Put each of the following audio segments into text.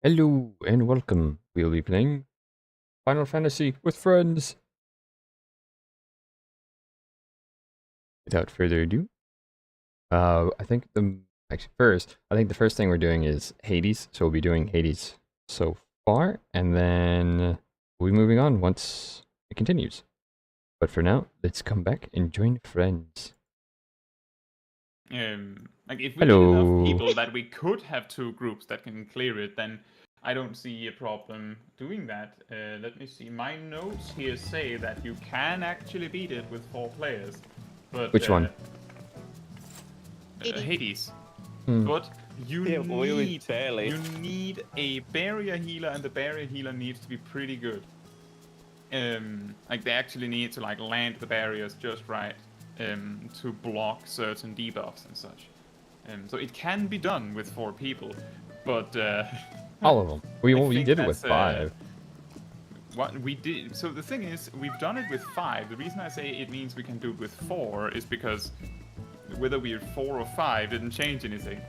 Hello and welcome. We'll be playing Final Fantasy with friends. Without further ado, I think the first thing we're doing is Hades. So we'll be doing Hades so far, and then we'll be moving on once it continues. But for now, let's come back and join friends. Like if we get enough people that we could have two groups that can clear it, then I don't see a problem doing that. Let me see. My notes here say that you can actually beat it with 4 players. But Which one? Hades. Hmm. But you need a barrier healer, and the barrier healer needs to be pretty good. Like they actually need to like land the barriers just right. To block certain debuffs and such. So it can be done with 4 people, but all of them. We did it with 5. What we did. So the thing is, we've done it with 5. The reason I say it means we can do it with 4 is because whether we're 4 or 5 didn't change anything.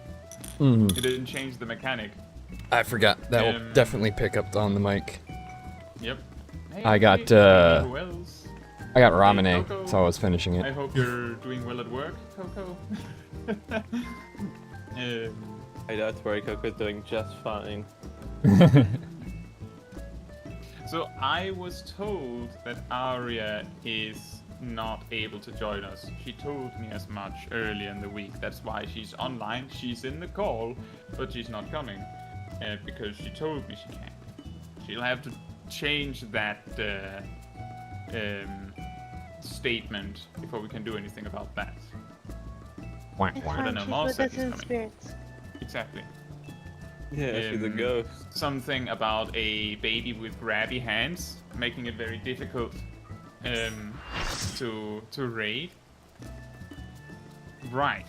It didn't change the mechanic. I forgot. That will definitely pick up on the mic. Yep. Hey, I got who else? I got Ramune, so I was finishing it. I hope you're doing well at work, Coco. Hey, that's where Coco's doing just fine. So I was told that Arya is not able to join us. She told me as much earlier in the week. That's why she's online. She's in the call, but she's not coming because she told me she can't. She'll have to change that statement before we can do anything about that. Wah, It's wah. fine, know she's Mars with said us he's in coming. spirits. Exactly. Yeah, she's a ghost. Something about a baby with grabby hands, making it very difficult to raid. Right.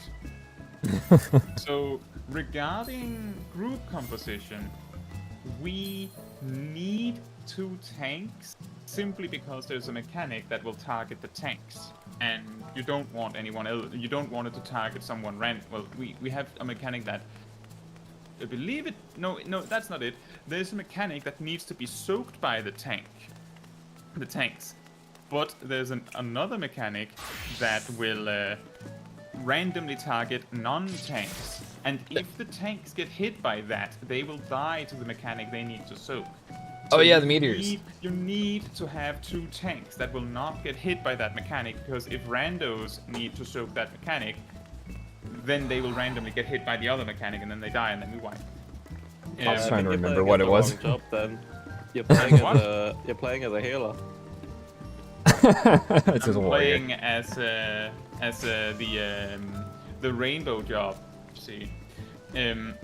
So regarding group composition, we need 2 tanks simply because there's a mechanic that will target the tanks, and you don't want anyone else. You don't want it to target someone random. Well, we have a mechanic that I believe it. No, that's not it. There's a mechanic that needs to be soaked by the tanks, but there's another mechanic that will randomly target non-tanks, and if the tanks get hit by that, they will die to the mechanic they need to soak. Oh yeah, the meteors. You need to have 2 tanks that will not get hit by that mechanic, because if randos need to soak that mechanic, then they will randomly get hit by the other mechanic and then they die and then we wipe. I was trying to You're remember playing what as it the was. wrong job, then. You're playing as a healer. It's just I'm a warrior. playing as the rainbow job. See, The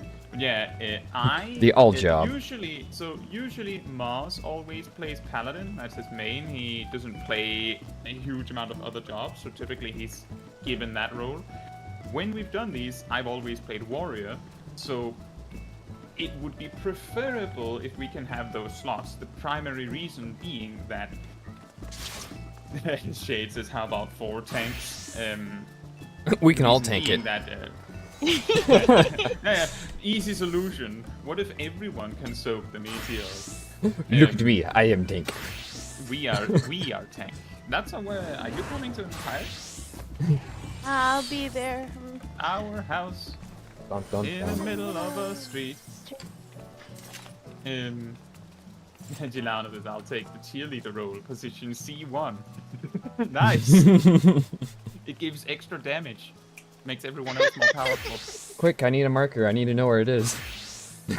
all job. Usually Mars always plays paladin. That's his main. He doesn't play a huge amount of other jobs, so typically he's given that role. When we've done these, I've always played warrior, so it would be preferable if we can have those slots. The primary reason being that Shade says, how about 4 tanks? We can all tank it. That, easy solution. What if everyone can soak the meteors? Look at me, I am tank. We are tank. That's where are you coming to Empire? I'll be there. Our house Dun, dun, in dun. the middle of a street. Gilano says, I'll take the cheerleader role, position C1. Nice. It gives extra damage. Makes everyone else more powerful. Quick, I need a marker. I need to know where it is. Are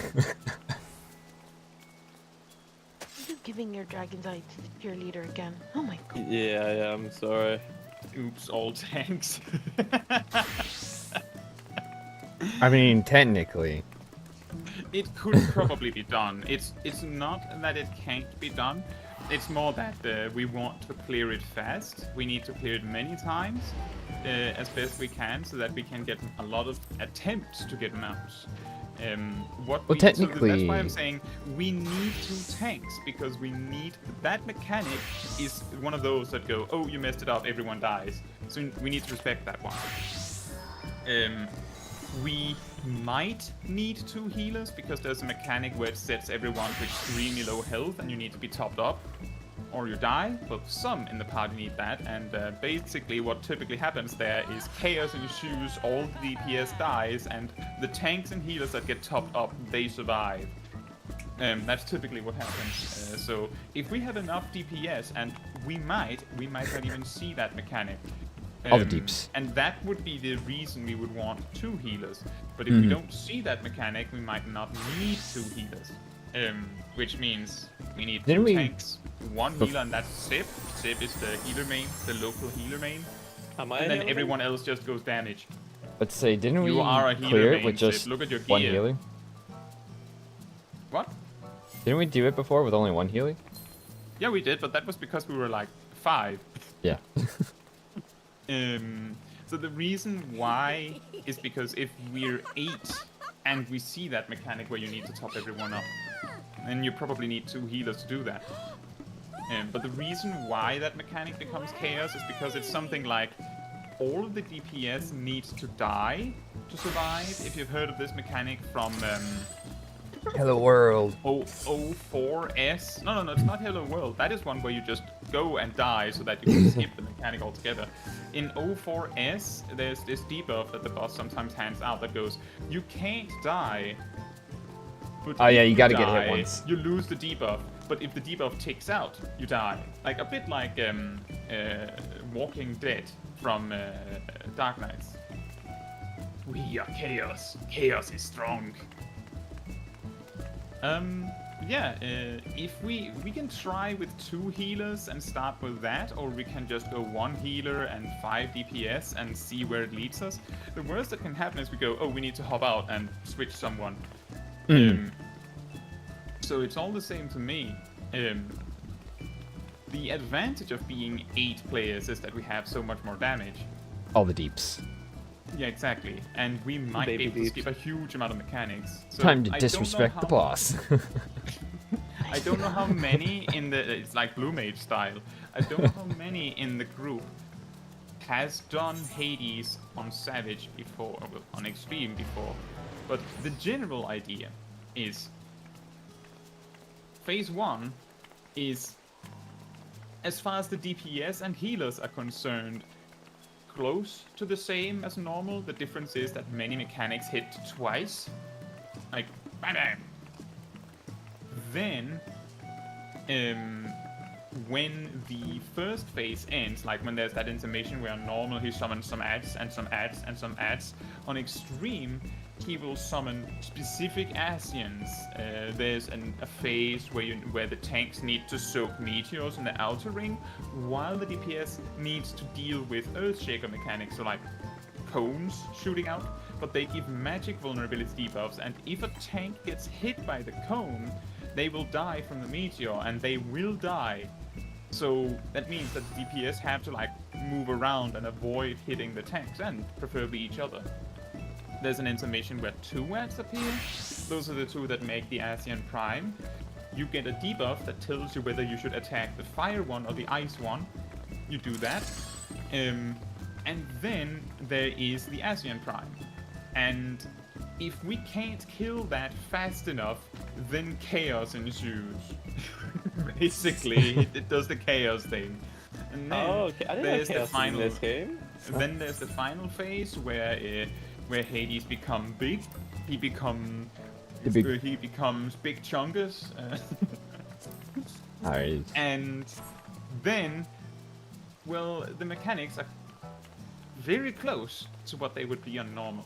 you giving your dragon's eye to the cheerleader again? Oh my god. Yeah, I'm sorry. Oops, all tanks. I mean, technically. It could probably be done. It's not that it can't be done. It's more that we want to clear it fast. We need to clear it many times as best we can, so that we can get a lot of attempts to get mounts. Technically, so that's why I'm saying we need 2 tanks, because we need that mechanic is one of those that go, oh, you messed it up, everyone dies. So we need to respect that one. We might need 2 healers because there's a mechanic where it sets everyone to extremely low health and you need to be topped up or you die, but some in the party need that, and basically what typically happens there is chaos ensues, all the DPS dies, and the tanks and healers that get topped up, they survive. That's typically what happens. So if we have enough DPS, and we might not even see that mechanic. All the deeps. And that would be the reason we would want 2 healers. But if we don't see that mechanic, we might not need 2 healers. Which means we need 2 tanks, 1 healer, and that's Sip. Sip is the healer main, the local healer main. Am I And then healer? everyone else just goes damage. Let's say, didn't we You are a healer clear it main, with just Sip. Look at your 1 gear. healer? What? Didn't we do it before with only 1 healer? Yeah, we did, but that was because we were like 5. Yeah. So the reason why is because if we're 8 and we see that mechanic where you need to top everyone up, then you probably need 2 healers to do that. But the reason why that mechanic becomes chaos is because it's something like all of the DPS needs to die to survive. If you've heard of this mechanic from Hello World. 04S. No, it's not Hello World. That is one where you just go and die so that you can skip the mechanic altogether. In 04S, there's this debuff that the boss sometimes hands out that goes, you can't die. But Oh yeah, if you gotta get die, hit once. You lose the debuff. But if the debuff ticks out, you die. Like a bit like Walking Dead from Dark Knights. We are chaos. Chaos is strong. Yeah, if we can try with 2 healers and start with that, or we can just go 1 healer and 5 DPS and see where it leads us. The worst that can happen is we go, oh, we need to hop out and switch someone. So it's all the same to me. The advantage of being 8 players is that we have so much more damage. All the deeps. Yeah, exactly. And we might Baby be able to deeps. skip a huge amount of mechanics. So Time to I don't know disrespect the how- boss. I don't know how many in the... It's like Blue Mage style. I don't know how many in the group has done Hades on Savage before, or well, on Extreme before. But the general idea is... Phase 1 is, as far as the DPS and healers are concerned, close to the same as normal. The difference is that many mechanics hit twice. Like, bam bam. Then, when the first phase ends, like when there's that intermission where on normal he summons some adds and some adds and some adds, on Extreme he will summon specific Asians. There's a phase where the tanks need to soak meteors in the outer ring, while the DPS needs to deal with Earthshaker mechanics, so like cones shooting out, but they give magic vulnerability debuffs, and if a tank gets hit by the cone, they will die from the meteor, and they will die. So that means that the DPS have to like move around and avoid hitting the tanks, and preferably each other. There's an intermission where 2 ads appear. Those are the 2 that make the ASEAN Prime. You get a debuff that tells you whether you should attack the fire one or the ice one. You do that. And then there is the ASEAN Prime. And if we can't kill that fast enough, then chaos ensues. Basically, it does the chaos thing. And then Oh, okay. I didn't there's know the chaos final. in this game. Then there's the final phase where Hades become big. He becomes big chungus. Alright. And then, well, the mechanics are very close to what they would be on normal.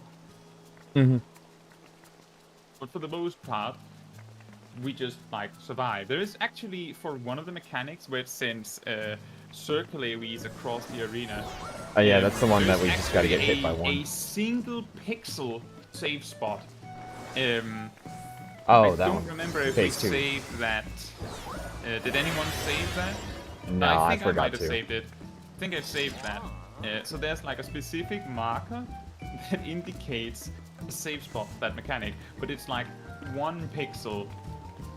But for the most part, we just like survive. There is actually, for one of the mechanics where it sends circle AoEs across the arena. Oh yeah, that's the one that there's we just gotta get actually hit by a one. single pixel save spot. Oh, I that don't one. remember if we Phase 2. saved that. Did anyone save that? No, I I think I forgot might have to. saved it. I think I saved that. So there's like a specific marker that indicates a save spot for that mechanic, but it's like 1 pixel,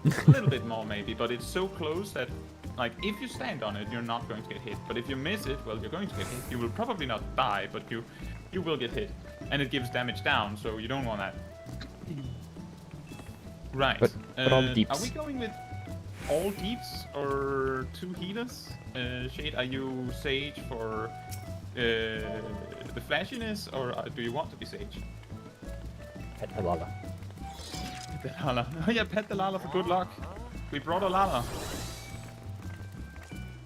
a little bit more maybe, but it's so close that like if you stand on it, you're not going to get hit. But if you miss it, well, you're going to get hit. You will probably not die, but you will get hit. and it gives damage down, so you don't want that. Right. But all the Are deeps. we going with all deeps or 2 healers? Shade, are you Sage for the flashiness, or do you want to be Sage? Pet the Lala. The Lala. Oh yeah, pet the Lala for good luck. We brought a Lala.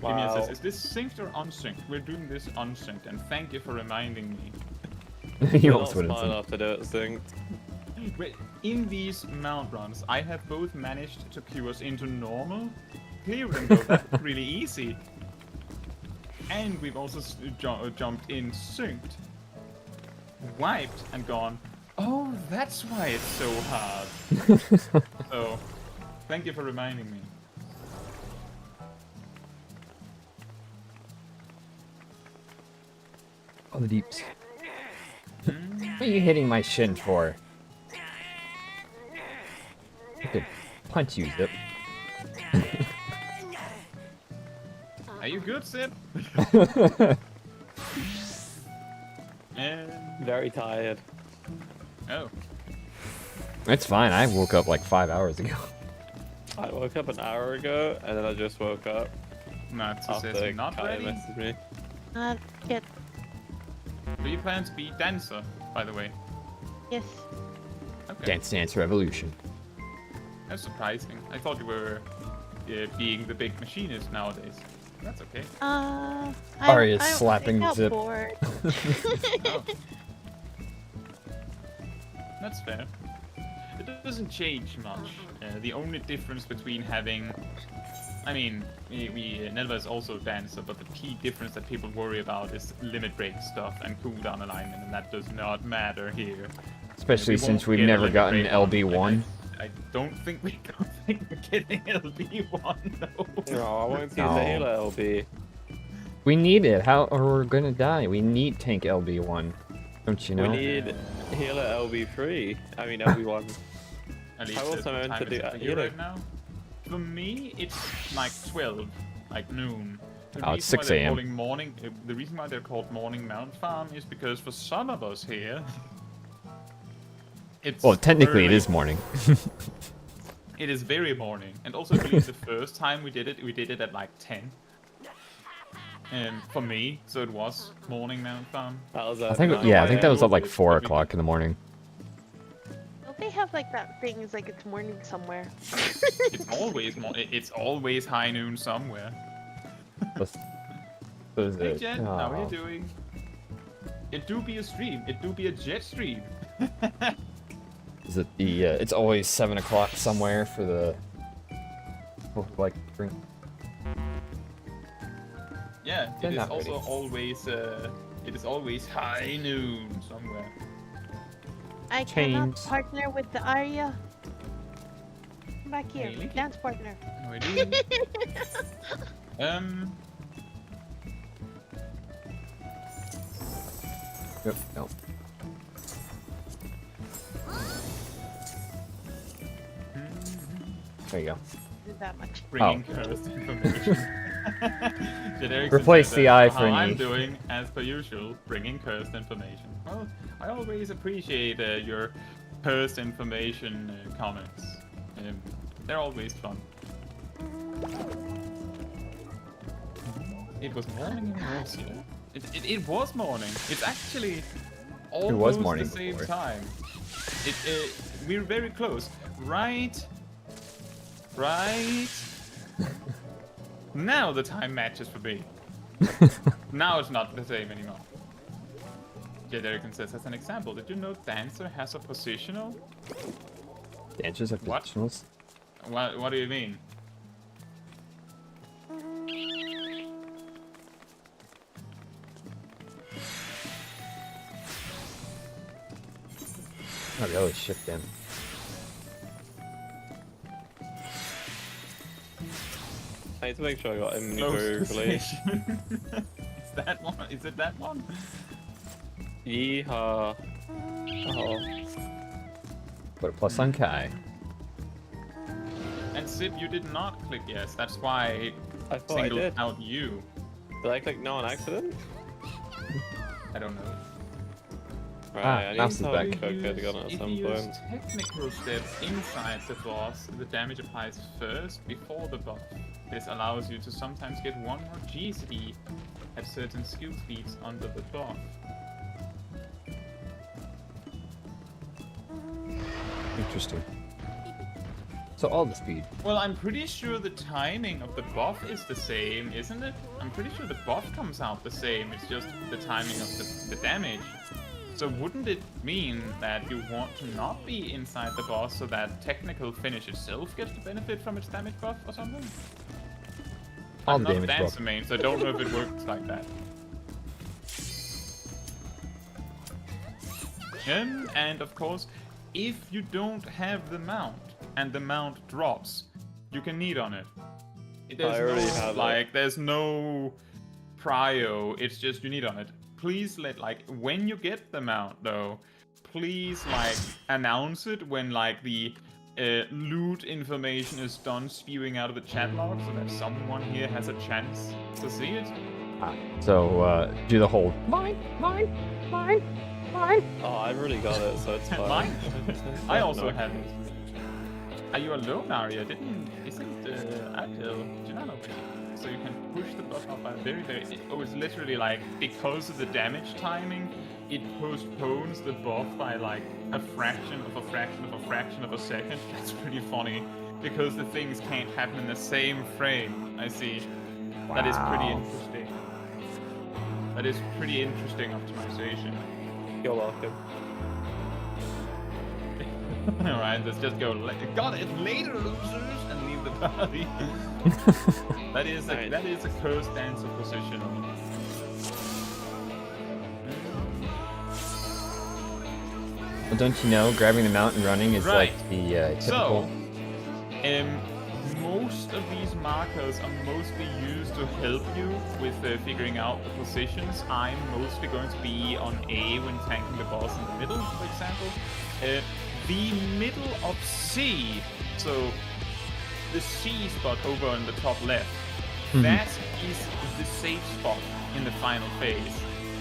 Damien says, is this synced or unsynced? We're doing this unsynced, and thank you for reminding me. You We're not almost wouldn't smart say. enough to do it synced. In these mount runs, I have both managed to queue us into normal, clearing though, that's really easy. And we've also jumped in synced, wiped, and gone, oh, that's why it's so hard. So, thank you for reminding me. All the deeps. What are you hitting my shin for? I could punch you, Zip. Are you good, Sip? And... Very tired. Oh. It's fine. I woke up like 5 hours ago. I woke up an hour ago, and then I just woke up Natsu after says not Kai ready. messaged me. Not yet. Do you plan to be dancer, by the way? Yes. Okay. Dance Dance Revolution. That's surprising. I thought you were being the big machinist nowadays. That's okay. Arya's I slapping got Zip. bored. Oh. That's fair. It doesn't change much. The only difference between having... I mean, Nelva is also a dancer, but the key difference that people worry about is limit break stuff and cooldown alignment, and that does not matter here. Especially We since won't we've get a never limit gotten break on, LB1. and I don't think we're getting LB1, though. No, I won't see No. the healer LB. We need it. How or we're gonna die. We need tank LB1. Don't you know? We need healer LB3. I mean LB1. At least How else that's am I what meant time to is do it that for you healing? right now? For me, it's like 12, like noon. The Oh, it's reason why 6 they're a.m.. calling morning, the reason why they're called morning mount farm is because for some of us here, it's Well, technically it early. is morning. It is very morning, and also I believe the first time we did it at like 10. And for me, so it was morning mount farm. That was I think yeah, I think that was at like 4 o'clock in the morning. Don't they have like that thing? It's like it's morning somewhere. It's always high noon somewhere. What is Hey it? Jet, how are you Oh. doing? It do be a stream. It do be a Jet stream. Is it the? It's always 7 o'clock somewhere for the. Like drink. Yeah, They're it is not also ready. always it is always high noon somewhere. I cannot Chains. partner with the Arya. Come back here, Really? dance partner. No, I do. Yep. No. There you go. Not that much. Bringing cursed information. Jet Erickson Replace said the that eye how for an I'm E. doing, as per usual, bringing cursed information. Well, I always appreciate your cursed information comments. They're always fun. It was morning in Russia. It was morning. It's actually almost morning the same before. time. We're very close. Right. Now the time matches for me. Now it's not the same anymore. Jet Erickson says, as an example, did you know Dancer has a positional? Dancers have What? positionals. What do you mean? Oh, they always shift in. I need to make sure I got him Close properly. position. Is that one? Is it that one? Yeehaw. Oh. Put a plus on Kai. And Sid, you did not click yes. That's why I I thought I singled did. out you. Did I click no on accident? I don't know. Right, I need mouse to is have back. a cook at If some you use point. technical steps inside the boss, the damage applies first before the buff. This allows you to sometimes get 1 more G speed at certain skill speeds under the buff. Interesting. So all the speed. Well, I'm pretty sure the timing of the buff is the same, isn't it? I'm pretty sure the buff comes out the same, it's just the timing of the damage. So wouldn't it mean that you want to not be inside the boss so that technical finish itself gets the benefit from its damage buff or something? All I'm the not a damage buff. dancer main, so I don't know if it works like that. And of course, if you don't have the mount and the mount drops, you can knead on it. I already have it. like there's no prio, it's just you knead on it. Please when you get the mount though, please announce it when the loot information is done spewing out of the chat log so that someone here has a chance to see it. So do the whole mine. Oh, I've already got it, so it's fine. Mine? I also No. have it. Are you alone, Arya? Isn't Adil Janano with you? So you can push the buff up by it's literally because of the damage timing, it postpones the buff by a fraction of a fraction of a fraction of a second. That's pretty funny, because the things can't happen in the same frame. I see. That is pretty Wow. interesting. That is pretty interesting optimization. You're welcome. Alright, let's just go. Got it later, losers, and leave the party. that is a cursed dancer position. Well, don't you know, grabbing the mount and running is Right. like the typical. So, most of these markers are mostly used to help you with figuring out the positions. I'm mostly going to be on A when tanking the boss in the middle, for example. The middle of C, so the C spot over on the top left, that is the safe spot in the final phase.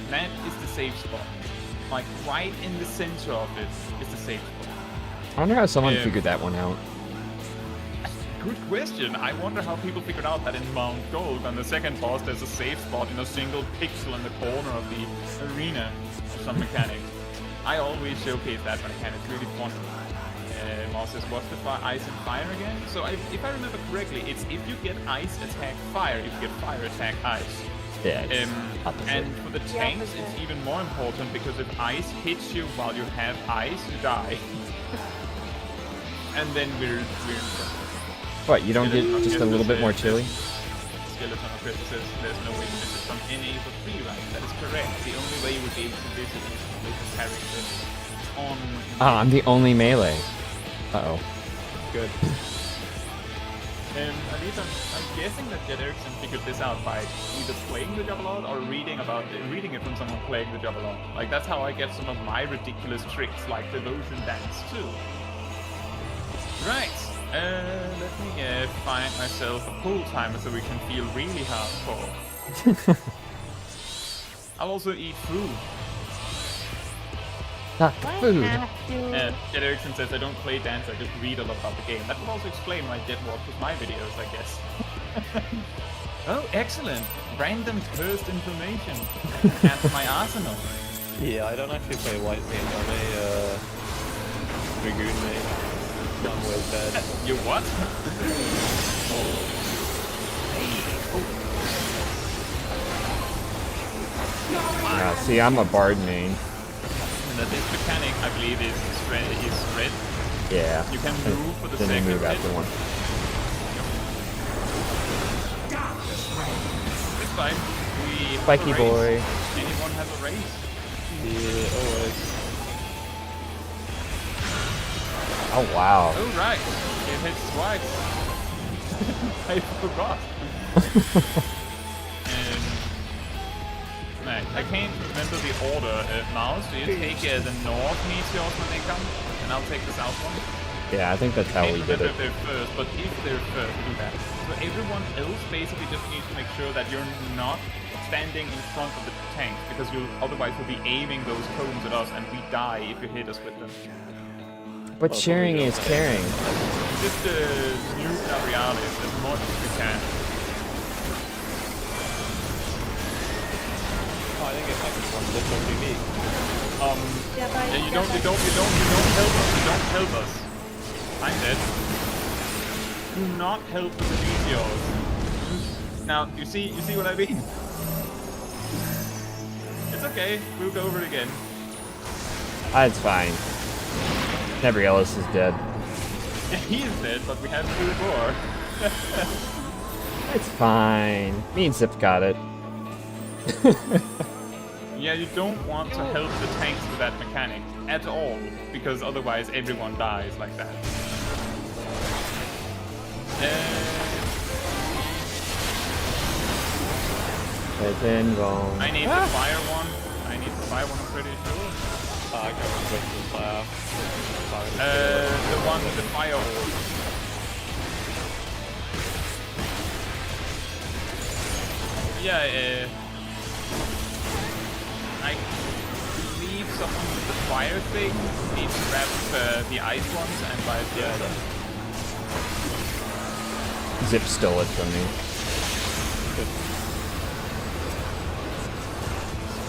That is the safe spot. Right in the center of it is the safe spot. I wonder how someone figured that one out. Good question. I wonder how people figured out that in Mount Gold, on the second boss, there's a safe spot in a single pixel in the corner of the arena or some mechanic. I always showcase that when I can. It's really fun. Moss says, what's the ice and fire again? So if I remember correctly, it's if you get ice, attack fire. If you get fire, attack ice. Yeah. It's opposite. And for the tanks, it's even more important because if ice hits you while you have ice, you die. And then we're in trouble. What, you don't get Skeleton just a Orchestra little bit more says- chili? Skeleton Orchestra says there's no way to visit from NA for free, right? That is correct. The only way you would be able to visit is with the character on... Ah, I'm the only melee. Uh-oh. Good. At least I'm guessing that Jed Erickson figured this out by either playing the job a lot or reading it from someone playing the job a lot. That's how I get some of my ridiculous tricks, like the Devotion Dance too. Right. Let me find myself a pull timer so we can feel really hardcore. I'll also eat food. Not food. Jed Erickson says I don't play dance, I just read a lot about the game. That would also explain why Jed watches my videos, I guess. Oh, excellent. Random cursed information. Add to my arsenal. Yeah, I don't actually play white main. I'm a Dragoon main. I'm way bad. You what? See, I'm a bard main. And that this mechanic, I believe, is red. Yeah. You can move for the Then you second move hit. after one. It's fine. We have Spiky a race. boy. Anyone have a race? Yeah, always. Oh, wow. Oh, right. It hits twice. I forgot. I can't remember the order. Mouse, do you take the north meteors when they come? And I'll take the south one. Yeah, I think that's how we did it. If they're first, but if they're first, do that. So everyone else basically just needs to make sure that you're not standing in front of the tanks, because otherwise you'll be aiming those cones at us and we die if you hit us with them. But sharing is caring. Just nuke Gabrialis as much as we can. Oh, I think it's like one different unique. You don't help us. You don't help us. I'm dead. Do not help with the meteors. Now, you see what I mean? It's okay. We'll go over it again. It's fine. Gabrielis is dead. Yeah, he is dead, but we have 2 more. It's fine. Me and Zip got it. Yeah, you don't want to help the tanks with that mechanic at all, because otherwise everyone dies like that. I need the fire one. I'm pretty sure. I can't remember which was fire. The one with the fire orb. Yeah, I believe someone with the fire thing needs to grab the ice ones and vice versa. Zip stole it from me.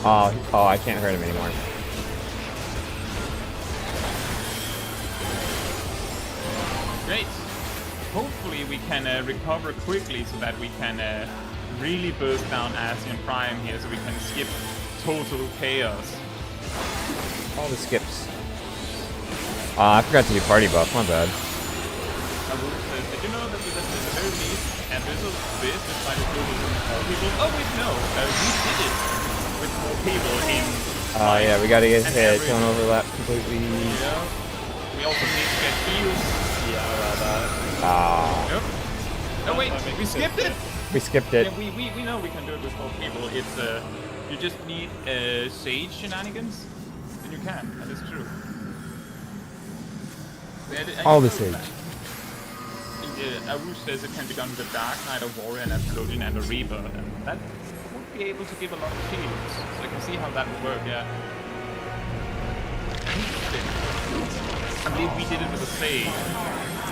Oh, I can't hurt him anymore. Great. Hopefully we can recover quickly so that we can really burst down Asian Prime here, so we can skip total chaos. All the skips. I forgot to do party buff, my bad. Did you know that there's a very least, and there's a bit that try to do this with more people? Oh wait, no, we did it with more people in... Oh yeah, we gotta get hit, don't overlap completely. Yeah. We also need to get heals. Yep. Oh wait, we skipped it! We skipped it. Yeah, we know we can do it with more people. It's you just need Sage shenanigans, and you can, and it's true. All the Sage. Arush says it can be done with a Dark Knight, a Warrior, and a Theologian, and a Reaper, and that would be able to give a lot of shields. So I can see how that would work, yeah. I believe we did it with a Sage.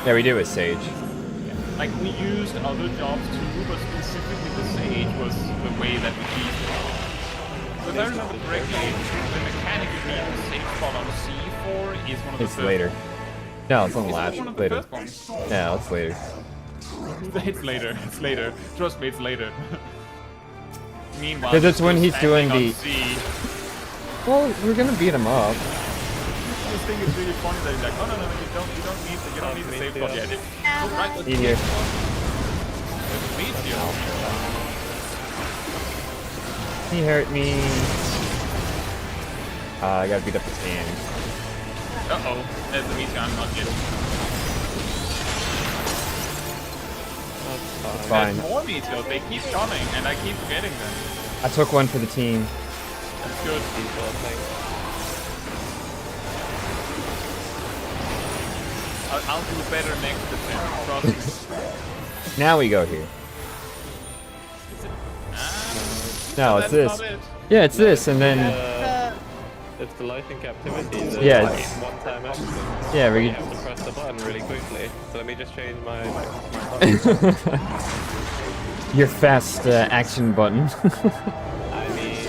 Yeah, we did with Sage. Yeah. Like, we used other jobs too, but specifically the Sage was the way that we used it. So if I remember correctly, the mechanic you need a Sage spot on C4 is one of the It's later. No, it's on the last. One of Later. the first ones. Yeah, it's later. It's later. It's later. Trust me, it's later. Meanwhile, Because it's when he's doing the... C. Well, we're gonna beat him up. This thing is really funny that he's like, oh no, you don't need the save spot yet. Oh, right, let's Eat here. meet you. He hurt me. I gotta beat up his hand. Uh-oh, there's the meteor I'm not getting. It's fine. There's more meteors, they keep coming, and I keep getting them. I took one for the team. That's good. I'll do better next defense, trust me. Now we go here. No, it's That's this. not it. Yeah, it's this, and then... It's the life in captivity. The Yeah, it's- one-time action. Yeah, You we... have to press the button really quickly. So let me just change my Your fast action button. I mean,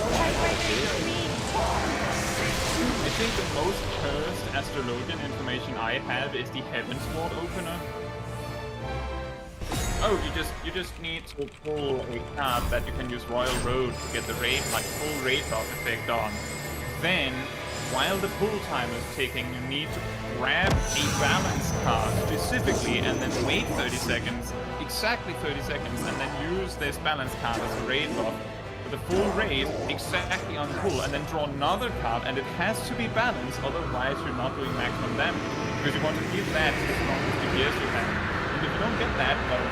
I think the most cursed astrologian information I have is the Heaven Sword opener. Oh, you just need to pull a card that you can use Royal Road to get the raid, like full raid talk effect on. Then, while the pull timer is ticking, you need to grab a balance card specifically and then wait 30 seconds, exactly 30 seconds, and then use this balance card as a raid buff with a full raid exactly on pull, and then draw another card, and it has to be balanced, otherwise you're not doing maximum damage, because you want to give that to the strongest DPS you have. And if you don't get that, well,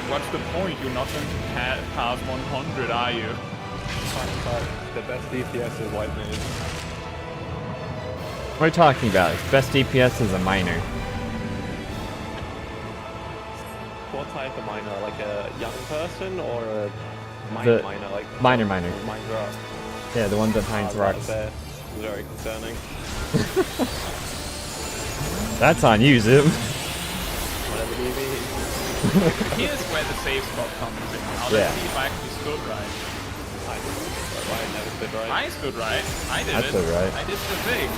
what's the point? You're not going to pass 100, are you? the best DPS is white mage. What are you talking about? Its best DPS is a miner. What type of miner? Like a young person or a The- miner? Like miner. miner up. Yeah, the one that finds rocks. That's very concerning. That's on you, Zoom. Whatever do you mean? Here's where the safe spot comes in. Now Yeah. let's see if I actually stood right. I never stood right. I stood right. I did I it. stood right. I did the thing.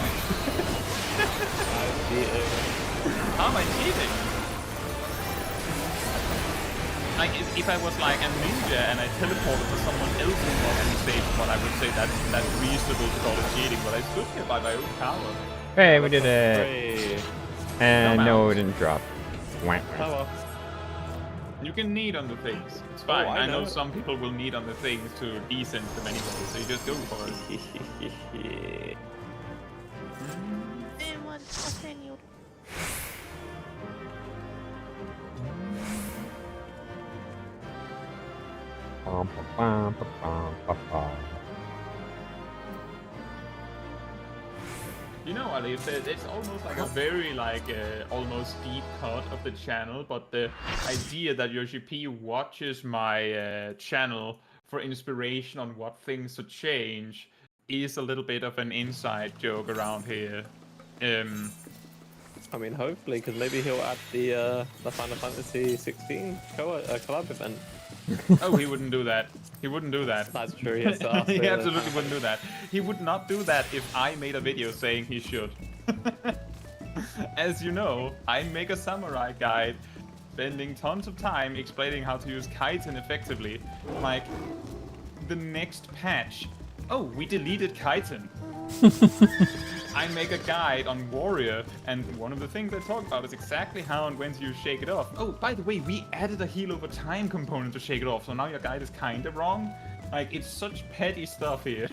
How am I cheating? Like, if I was like a ninja and I teleported to someone else who was in the safe spot, I would say that's reasonable to call it cheating, but I stood here by my own power. Hey, we did it. Hey. And No no, mouse. it didn't drop. Wah. Oh well. You can knead on the things. It's fine. I I know know. some people will need on the things to descent them anyway, so you just go for it. Bum, bum, bum, bum, bum, bum. You know, Ali, it's almost like a very almost deep cut of the channel, but the idea that your GP watches my channel for inspiration on what things to change is a little bit of an inside joke around here. I mean, hopefully, because maybe he'll add the Final Fantasy 16 collab event. Oh, he wouldn't do that. He wouldn't do that. That's true. Yes, He absolutely wouldn't do that. He would not do that if I made a video saying he should. As you know, I make a samurai guide, spending tons of time explaining how to use Caetsu effectively. Like, the next patch. Oh, we deleted Caetsu. I make a guide on Warrior, and one of the things I talk about is exactly how and when to use Shake It Off. Oh, by the way, we added a heal over time component to Shake It Off, so now your guide is kinda wrong. Like, it's such petty stuff here.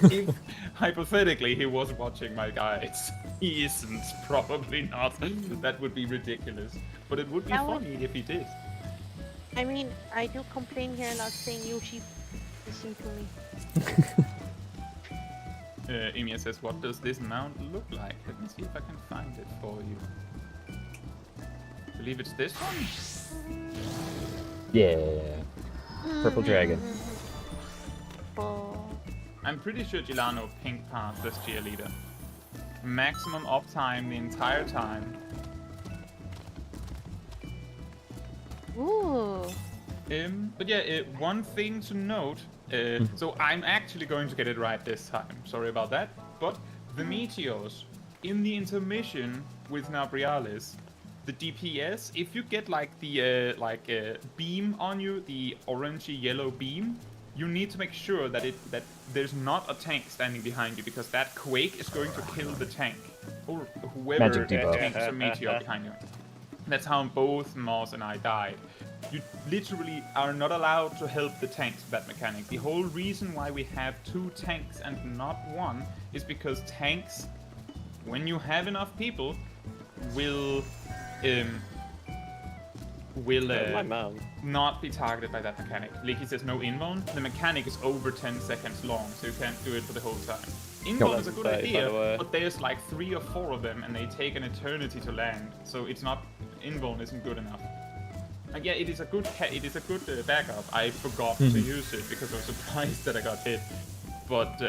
If, hypothetically, he was watching my guides. He isn't, probably not. That would be ridiculous. But it would be That would- funny if he did. I mean, I do complain here a lot saying Yoshi listen to me. Emia says, what does this mount look like? Let me see if I can find it for you. I believe it's this one? Yeah. Purple dragon. Oh. I'm pretty sure Gilano pink passed this cheerleader. Maximum uptime the entire time. Ooh. But yeah, one thing to note. So I'm actually going to get it right this time. Sorry about that. But the meteors in the intermission with Nabrialis, the DPS, if you get like the beam on you, the orangey yellow beam, you need to make sure that there's not a tank standing behind you, because that quake is going to kill the tank or whoever Magic debuff. tanks a meteor behind you. That's how both Moss and I died. You literally are not allowed to help the tanks with that mechanic. The whole reason why we have 2 tanks and not 1 is because tanks, when you have enough people, will My mom. not be targeted by that mechanic. Leaky says no invuln. The mechanic is over 10 seconds long, so you can't do it for the whole time. Invuln is a good By the idea, way. but there's like 3 or 4 of them, and they take an eternity to land. So it's not, invuln isn't good enough. Like, yeah, it is a good backup. I forgot to use it because I was surprised that I got hit. But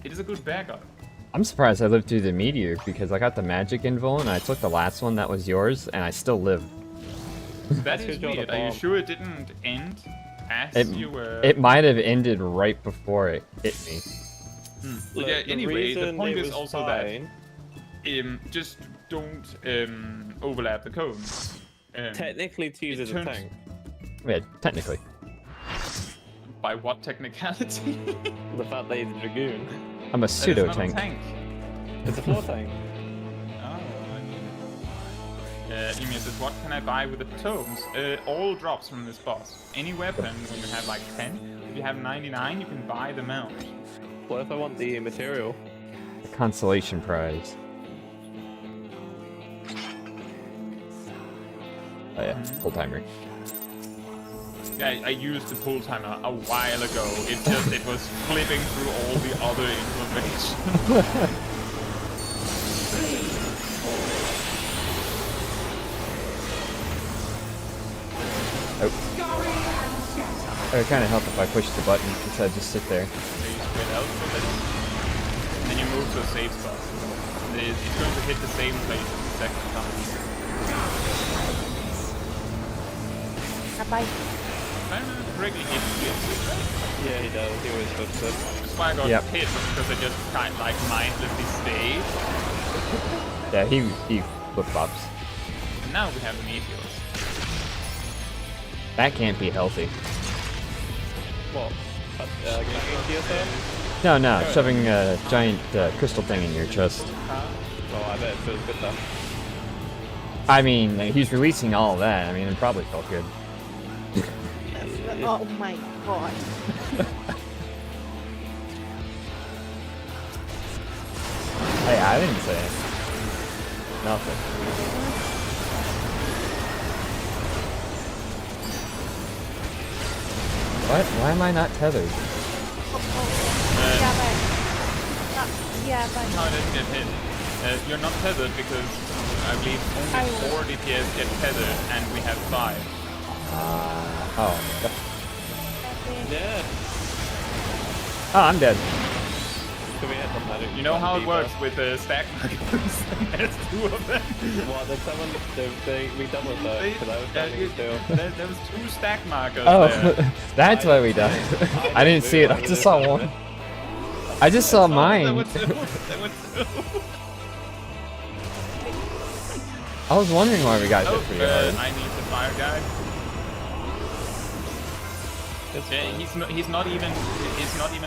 it is a good backup. I'm surprised I lived through the meteor because I got the magic invuln and I took the last one that was yours and I still lived. That is good job, weird. Are you Bob. sure it didn't end as It, you were? it might have ended right before it hit me. But Look, yeah, the anyway, the reason point it is was also fine- that just don't overlap the cones. Technically, to use It as a turns- tank. Yeah, technically. By what technicality? The fact that he's a dragoon. I'm a That is pseudo not a tank. tank. It's a floor tank. Oh, I mean. Emia says, what can I buy with the tomes? All drops from this boss. Any weapon, when you have like 10. If you have 99, you can buy the mount. What if I want the material? The consolation prize. Oh yeah, full timer. Yeah, I used the pull timer a while ago. It was flipping through all the other information. Oh. It would kind of help if I pushed the button instead of just sit there. So you spread out for a little, and then you move to a safe spot. And it's going to hit the same place the second time. Bye. If I remember correctly, he flips it, right? Yeah, he does. He always flips it. That's why I got Yep. hit, because I just kind of like mindlessly stayed. Yeah, he flip-flops. And now we have the meteors. That can't be healthy. What? Getting into yourself? No, shoving a giant crystal thing in your chest. Oh, I bet it feels good though. I mean, he's releasing all of that. I mean, it probably felt good. Oh my god. Hey, I didn't say it. Nothing. What? Why am I not tethered? Yeah, but No, I didn't get hit. You're not tethered because I believe only 4 DPS get tethered, and we have 5. Oh. Yeah. Oh, I'm dead. So we had the magic. You know how it Deeper. works with the stack markers? There's 2 of them. Well, there's someone. We doubled that because I was standing still. There was 2 stack markers Oh, there. that's why we died. I didn't see it. I just saw one. I just saw There mine. were 2. There were 2. I was wondering why we got hit Oh, pretty hard. I need the fire guy. Yeah, he's not even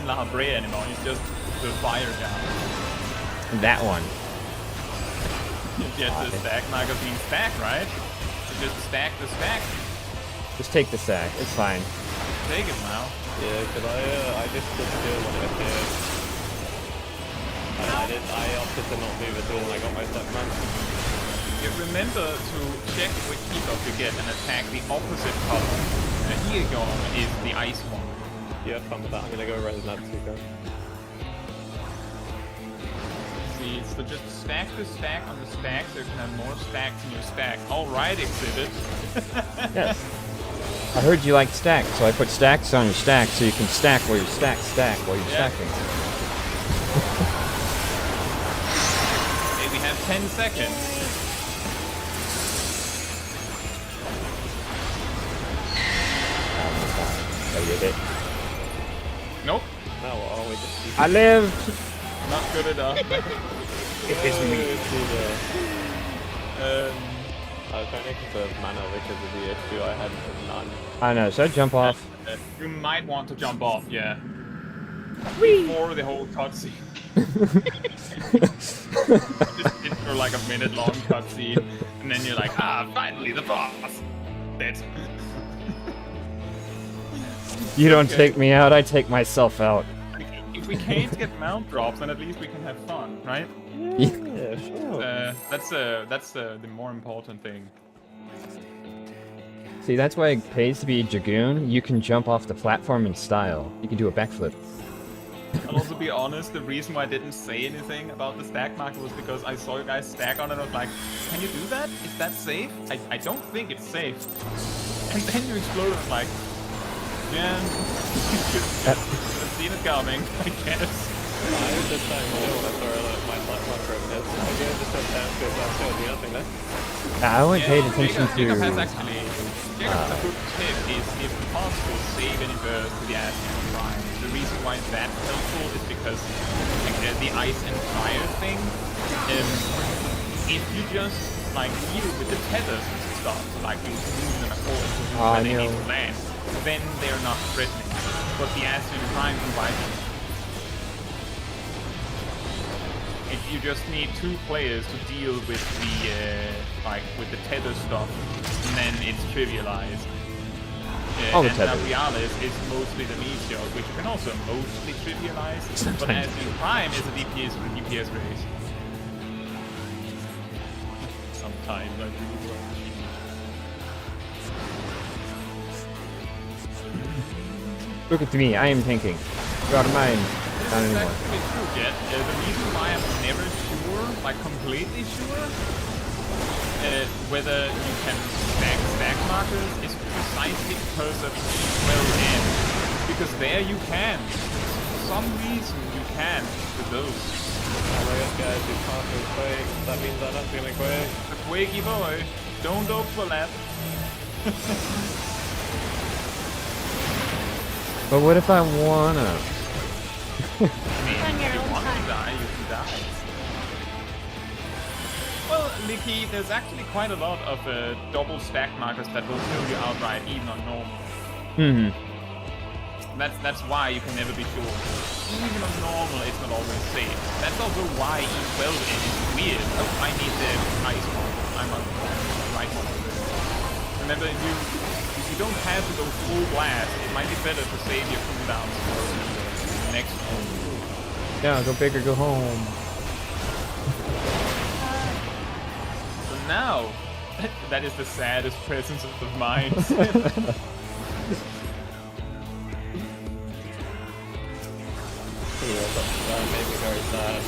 La Habre anymore. He's just the fire guy. That one. Get the stack magazine stack, right? So just stack the stack. Just take the sack. It's fine. Take it now. Yeah, because I just stood still when it appeared. I opted to not move at all when I got my stuck man. You remember to check which debuff you get and attack the opposite color. And here you go is the ice one. You have fun with that. I'm gonna go res that too, guys. See, so just stack the stack on the stack so you can have more stacks in your stack. Alright, Exhibit. Yes. I heard you like stacks, so I put stacks on your stack so you can stack while your stack while you're Yeah. stacking. Okay, we have 10 seconds. Oh, you did. Nope, Now what are we just? I lived! not good enough. It's me. I was trying to conserve mana because of the issue I had with none. I know, should I jump off? You might want to jump off, yeah. Before the whole cutscene. Just sit for like a minute-long cutscene, and then you're like, ah, finally the boss. Dead. You don't take me out, I take myself out. If we can't get mount drops, then at least we can have fun, right? Yeah, sure. That's the more important thing. See, that's why it pays to be a Dragoon. You can jump off the platform in style. You can do a backflip. I'll also be honest, the reason why I didn't say anything about the stack marker was because I saw you guys stack on it and I was like, can you do that? Is that safe? I don't think it's safe. And then you exploded, I'm like, yeah, I've seen it coming, I guess. I was just saying, when I saw my light marker over this, I gave the set down to that showed me nothing there. I only paid attention Jacob has to... actually, Jacob's a good tip is if possible, save any burst to the Ice and Fire. The reason why that's helpful is because like, the Ice and Fire thing, if you just like deal with the tethers and stuff, like you move them according to where they need to land, then they're not threatening. But the Ice and Fire can wipe them. You just need 2 players to deal with the with the tether stuff, and then it's trivialized. All the and tethers. Realis is mostly the meteor, which you can also mostly trivialize. But as in Prime is a DPS race. Sometimes I really love Look at me, I am tanking. Go out of mine. Not That's anymore. actually true, Jet. The reason why I'm never sure, like completely sure, whether you can stack markers is precisely because of E12N. Because there you can. For some reason you can with those. Oh my god, guys, you can't do Quake. That means I'm not feeling Quake. The Quakey boy. Don't overlap. But what if I wanna? I mean, On your if you own want to time. die, you can die. Well, Licky, there's actually quite a lot of double stack markers that will kill you outright, even on normal. Hmm. That's why you can never be sure. Even on normal, it's not always safe. That's also why E12N is weird. Oh, I need the ice one. I'm on the right one. Remember, if you don't have to go full blast, it might be better to save your cooldowns for the next one. Yeah, go big or go home. So now, that is the saddest presence of mind. Yeah, that made me very sad.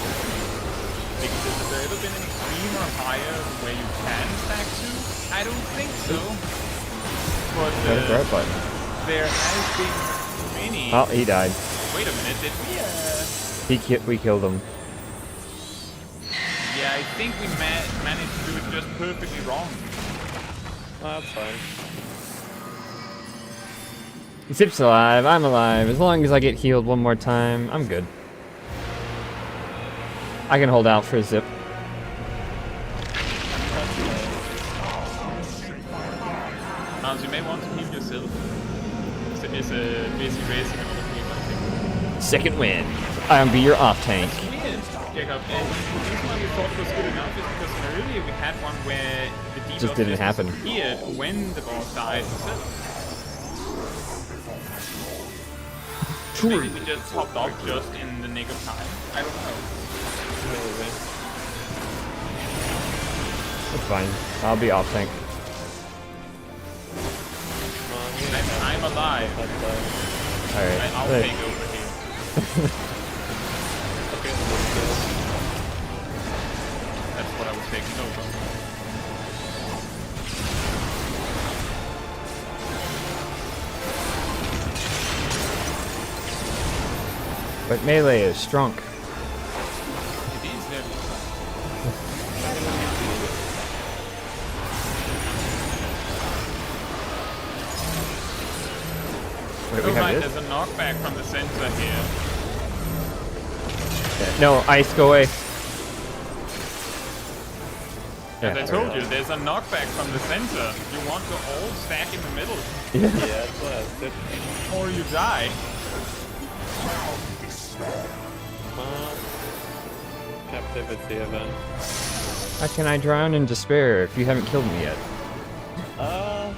Because has there ever been an extreme or higher where you can stack to? I don't think so. But There's the right button. there has been many. Oh, he died. Wait a minute, did we? We killed him. Yeah, I think we managed to do it just perfectly wrong. Oh, that's fine. Zip's alive. I'm alive. As long as I get healed one more time, I'm good. I can hold out for Zip. So you may want to heal yourself. It's a busy racing on the game, I think. Second win. I'll be your off tank. Weird, Jacob. And the reason why we thought it was good enough is because earlier we had one where the debuff Just didn't happen. disappeared when the boss died himself. Maybe we just popped off just in the nick of time. I don't know. Maybe. That's fine. I'll be off tank. I'm alive. Alright. I'll Hey. take over here. Okay, let's go. That's what I was taking over. But melee is strong. It is very Wait, we Oh have right, this? there's a knockback from the center here. Yeah. No, ice, go away. As I told you, there's a knockback from the center. You want to all stack in the middle, Yeah, that's what I said. or you die. Captivity event. How can I drown in despair if you haven't killed me yet? Am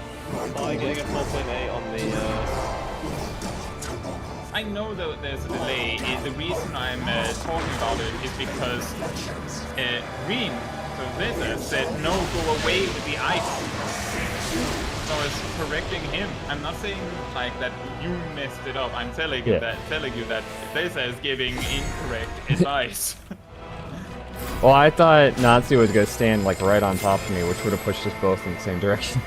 I getting a 4.8 on the, I know that there's a delay. The reason I'm talking about it is because Green, so Blizzard, said no, go away with the ice. So I was correcting him. I'm not saying like that you messed it up. I'm telling you that Blizzard is giving incorrect advice. Well, I thought Nazi was gonna stand like right on top of me, which would have pushed us both in the same direction.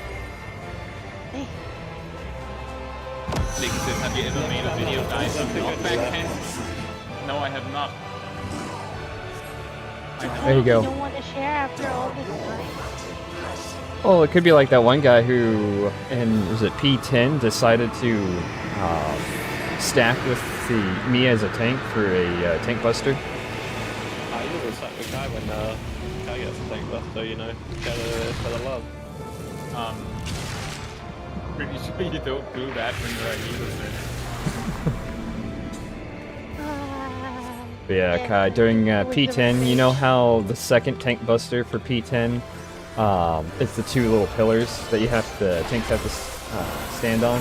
Nick says, have you ever made a video guys on knockback hands? No, I have not. There you go. You don't want to share after all this time. Oh, it could be like that one guy who, in was it P10, decided to stack with me as a tank for a tank buster. I usually sack the guy when guy gets a tank buster, you know, for the love. Pretty sure you don't do that when you're a healer. But yeah, Kai, during P10, you know how the second tank buster for P10, it's the two little pillars that tanks have to stand on?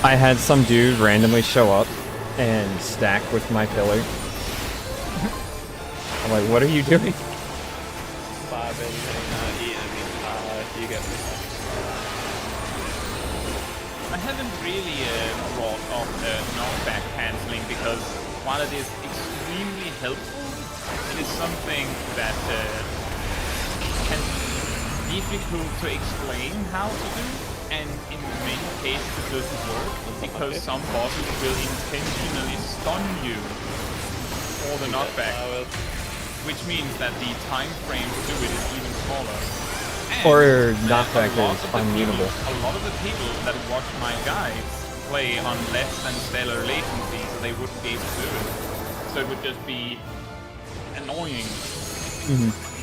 I had some dude randomly show up and stack with my pillar. I'm like, what are you doing? Five in, you get me. I haven't really brought up knockback canceling because while it is extremely helpful, it is something that can difficult to explain how to do, and in many cases it doesn't work because some bosses will intentionally stun you for the knockback, which means that the time frame to do it is even smaller. And Or knockback is unmutable. a lot of the people that watch my guides play on less than stellar latency, so they wouldn't be able to do it. So it would just be annoying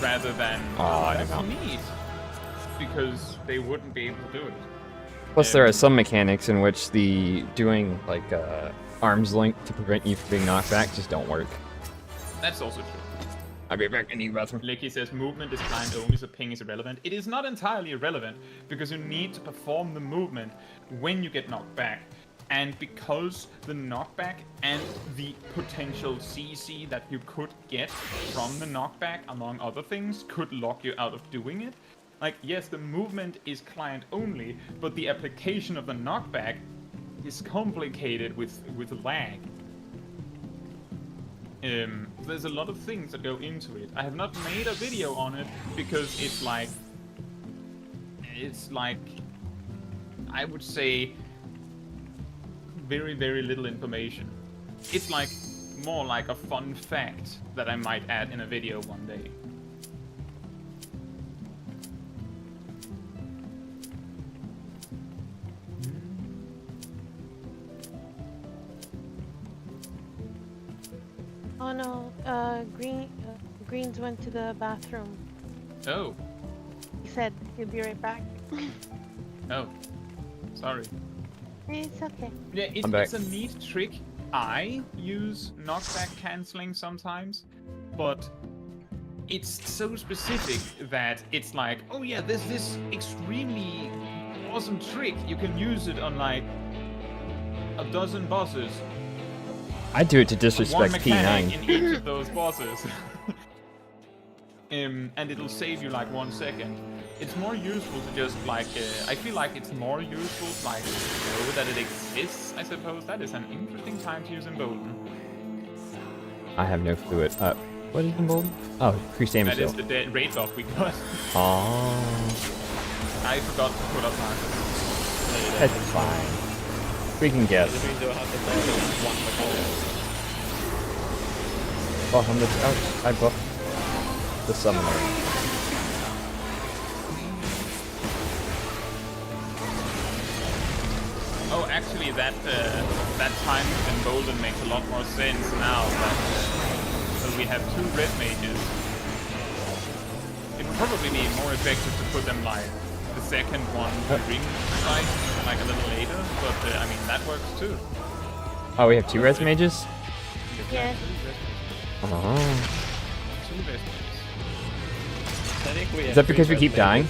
rather than I know. neat, because they wouldn't be able to do it. Plus, there are some mechanics in which the doing like arms length to prevent you from being knocked back just don't work. That's also true. I'll be back in the bathroom. Licky says movement is client only, so ping is irrelevant. It is not entirely irrelevant, because you need to perform the movement when you get knocked back. And because the knockback and the potential CC that you could get from the knockback, among other things, could lock you out of doing it. Like, yes, the movement is client only, but the application of the knockback is complicated with lag. There's a lot of things that go into it. I have not made a video on it because it's like, I would say, very, very little information. It's like more like a fun fact that I might add in a video one day. Oh no, Greens went to the bathroom. Oh, He said he'll be right back. oh, sorry. It's okay. Yeah, I'm back. it's a neat trick. I use knockback canceling sometimes, but it's so specific that it's like, oh yeah, there's this extremely awesome trick. You can use it on like a dozen bosses. I do it to One disrespect mechanic P9. in each of those bosses. And it'll save you like 1 second. It's more useful to just like, I feel like it's more useful to like know that it exists, I suppose. That is an interesting time to use Embolden. I have no clue. What is Embolden? Oh, increased damage That is deal. the raid buff we got. Oh, I forgot to put up markers. that's fine. We can guess. Oh, I'm ouch, I buffed the summoner. Oh, actually, that time with Embolden makes a lot more sense now that so we have 2 red mages. It would probably be more effective to put them like the second one ring side, like a little later, but I mean that works too. Oh, we have 2 res mages? Yes. Oh. 2 red mages. Is that because we keep dying?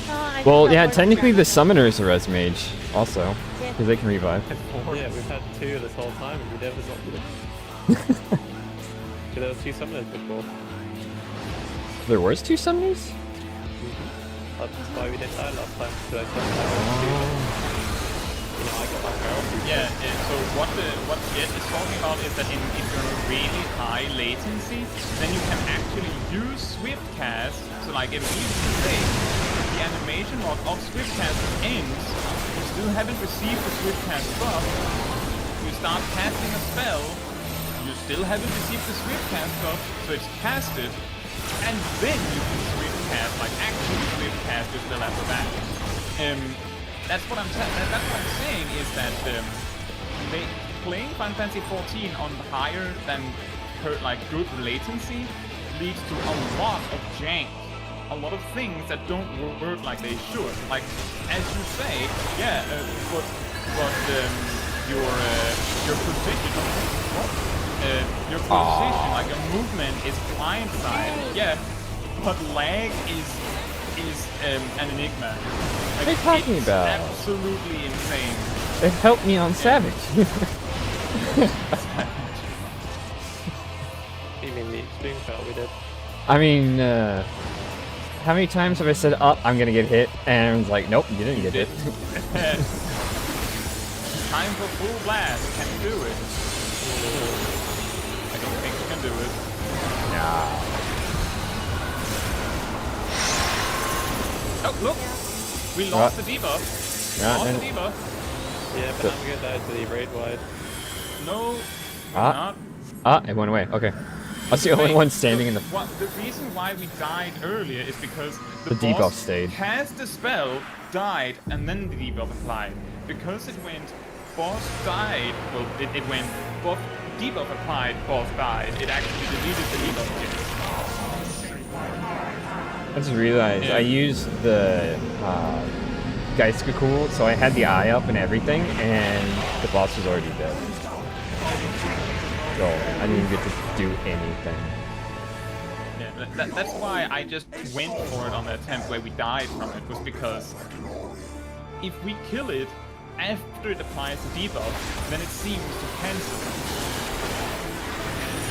I Well, think yeah, that technically the works summoner is a res mage, also, Yeah. because they can revive. Yeah, we've had 2 this whole time and we never got them. There was 2 summoners before. There was 2 summoners? That's why we didn't die last time. Because I summoned you know, I got my barrel. Yeah, so what Jet is talking about is that if you're in really high latency, then you can actually use Swift Cast to like immediately say the animation log of Swift Cast ends, you still haven't received the Swift Cast buff, you start casting a spell, you still haven't received the Swift Cast buff, so it's casted, and then you can Swift Cast, like actually Swift Cast your spell after that. That's what I'm saying is that playing Final Fantasy XIV on higher than good latency leads to a lot of jank, a lot of things that don't work like they should. Like as you say, yeah, but your position, your position, like your movement is client side, yeah, but lag is an enigma. Like, What are you talking it's about? Absolutely insane. It helped me on Savage. Even the extreme shot we did. I mean, how many times have I said, oh, I'm gonna get hit? And everyone's like, nope, you didn't get hit. Time for full blast. Can you do it? I don't think you can do it. Nah. Oh, look! We lost the debuff. Yeah, Lost and- the debuff. Yeah, but I'm gonna die to the raid wide. No, Ah. not. It went away. Okay. I was the only Wait, one standing in the. The reason why we died earlier is because The debuff boss stayed. cast the spell, died, and then the debuff applied. Because it went boss died, well, it went debuff applied, boss died. It actually deleted the debuff again. I just realized Yeah. I used the Geistgecool, so I had the eye up and everything, and the boss was already dead. So I didn't get to do anything. Yeah, that's why I just went for it on the attempt where we died from it, was because if we kill it after it applies the debuff, then it seems to cancel.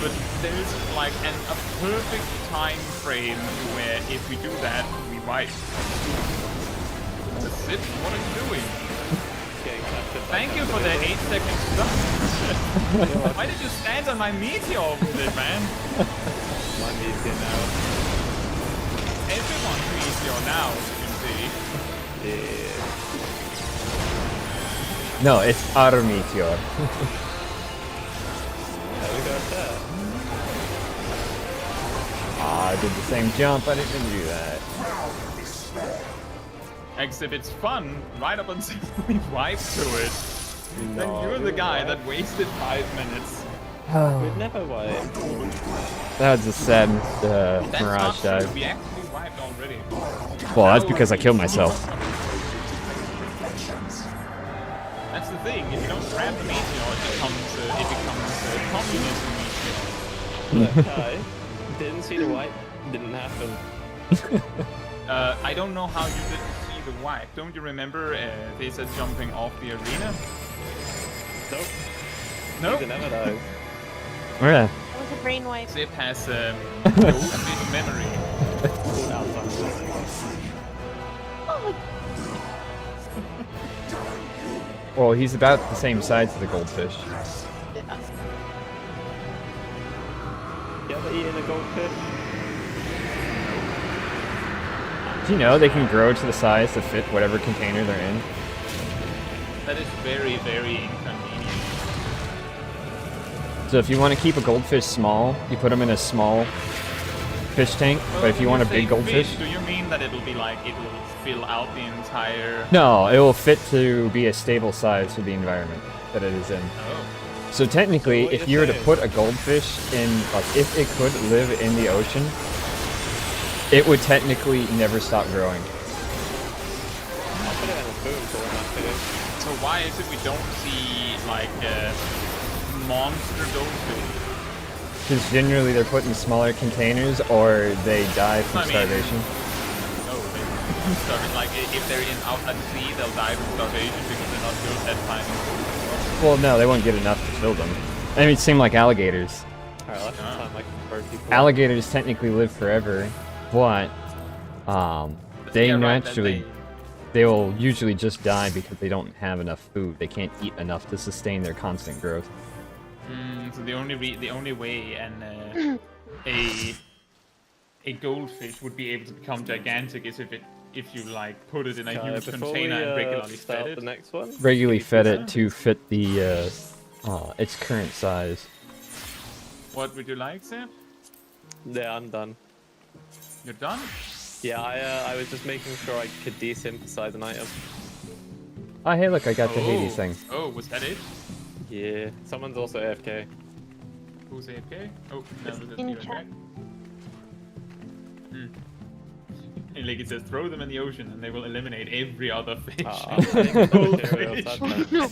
But there's like a perfect time frame where if we do that, we wipe. That's it. What are you doing? Getting captured by Thank you for the 8 seconds stop. Why did you stand on my meteor with it, man? my meteor now. Everyone's meteor now, as you can see. Yeah. No, it's our meteor. There we go there. I did the same jump. I didn't do that. Except it's fun right up until we wipe to it. Then No, you're the we guy wiped. that wasted 5 minutes. We'd never wiped. That was the saddest That's Mirage not true. dive. We actually wiped already. Well, that's because I killed myself. That's the thing. If you don't grab the meteor, it becomes communism meteor. Look, Kai, didn't see the wipe, didn't happen. I don't know how you didn't see the wipe. Don't you remember they said jumping off the arena? Nope. Nope. They never died. Oh, yeah. That was a brain wipe. Zip has goldfish memory. Pulled out something. Oh, Well, he's about the same size as the goldfish. You ever eaten a goldfish? Do you know they can grow to the size to fit whatever container they're in? That is very, very inconvenient. So if you want to keep a goldfish small, you put them in a small fish tank. Well, But if you when want a say big goldfish, fish, do you mean that it'll be like it will fill out the entire? no, it will fit to be a stable size for the environment that it is in. Oh. So technically, what if you're you were to saying- put a goldfish in, like, if it could live in the ocean, it would technically never stop growing. I'll put it in a spoon for when I finish. So why is it we don't see like monster goldfish? Because generally they're put in smaller containers or they die from I mean- starvation. Oh, they starving. Like if they're out at sea, they'll die from starvation because they're not good at finding food. Well, no, they won't get enough to fill them. I mean, same like alligators. Alright, let's Ah. time like bird people. Alligators technically live forever, but they Yeah, right, that naturally they will usually just die because they don't have enough food. They can't eat enough to sustain their constant growth. So the only way a goldfish would be able to become gigantic is if you like put it in a huge Before container and we regularly start fed the it. next one, Regularly can you fed do it to fit the its current size. What would you like, Sam? that? Yeah, I'm done. You're done? Yeah, I was just making sure I could desynthesize an item. Oh, hey, look, I got the Hades thing. Oh, was that it? Yeah, someone's also AFK. Who's AFK? Oh, no, was it In you, chat. okay? And like it says, throw them in the ocean and they will eliminate every other fish. I think Goldfish. that's oh no.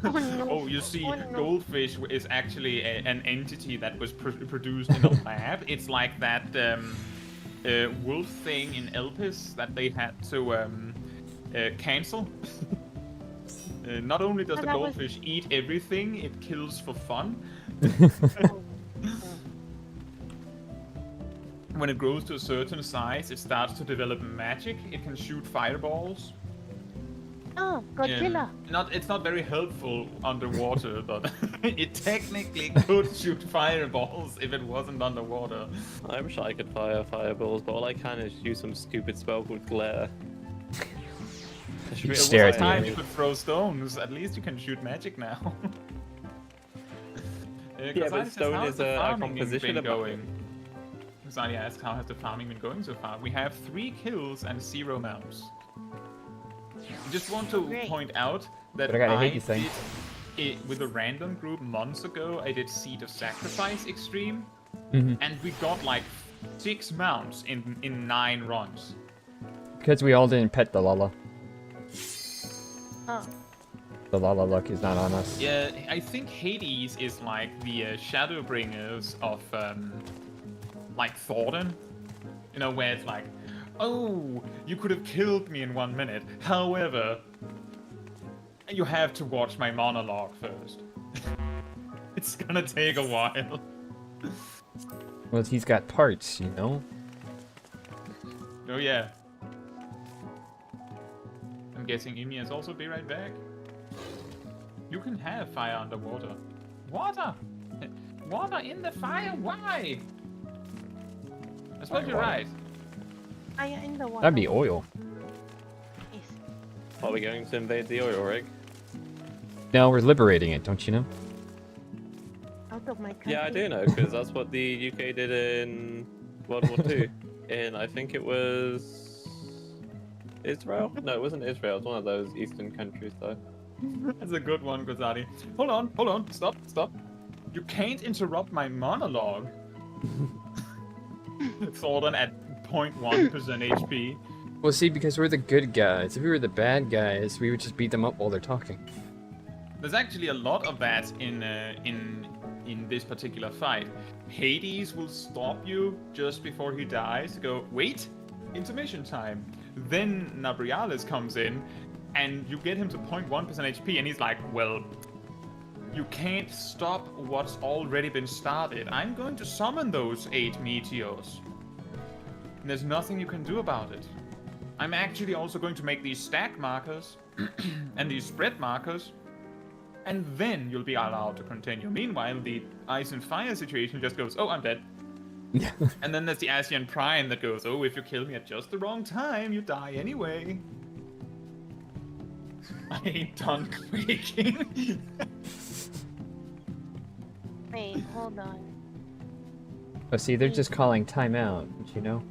Oh no. Oh, you see, Oh, no. goldfish is actually an entity that was produced in a lab. It's like that wolf thing in Elpis that they had to cancel. Not only does Oh, the that was- goldfish eat everything, it kills for fun. When it grows to a certain size, it starts to develop magic. It can shoot fireballs. Oh, Godzilla. It's not very helpful underwater, but it technically could shoot fireballs if it wasn't underwater. I wish I could fire fireballs, but all I can is use some stupid spell called Glare. Should we- stare There at was the a time enemy. you could throw stones. At least you can shoot magic now. Yeah, but stone how's is the a farming composition been of going? Zani asked, how has the farming been going so far? We have 3 kills and 0 mounts. I just want to Great. point out that But I gotta I hate these things. did it with a random group months ago. I did Seed of Sacrifice Extreme, Mhm. and we got like 6 mounts in 9 runs. Because we all didn't pet the Lala. Oh. The Lala luck is not on us. Yeah, I think Hades is like the Shadowbringers of like Thornton. You know, where it's like, oh, you could have killed me in 1 minute. However, you have to watch my monologue first. It's gonna take a while. Well, he's got parts, you know? Oh yeah. I'm guessing Imi is also be right back. You can have fire underwater. Water! Water in the fire? Why? I suppose you're right. Fire in the water. That'd be oil. Yes. Are we going to invade the oil rig? No, we're liberating it, don't you know? Out of my country. Yeah, I do know, because that's what the UK did in World War II. In, I think it was... Israel? No, it wasn't Israel. It was one of those eastern countries, though. That's a good one, Gozadi. Hold on, stop. You can't interrupt my monologue. Thornton at 0.1% HP. Well, see, because we're the good guys. If we were the bad guys, we would just beat them up while they're talking. There's actually a lot of that in this particular fight. Hades will stop you just before he dies to go, wait, intermission time. Then Nabrialis comes in, and you get him to 0.1% HP, and he's like, well, you can't stop what's already been started. I'm going to summon those 8 meteors. And there's nothing you can do about it. I'm actually also going to make these stack markers and these spread markers, and then you'll be allowed to continue. Meanwhile, the ice and fire situation just goes, oh, I'm dead. And then there's the Asian Prime that goes, oh, if you kill me at just the wrong time, you die anyway. I ain't done quaking. Wait, hold on. Oh, see, they're just calling timeout, you know?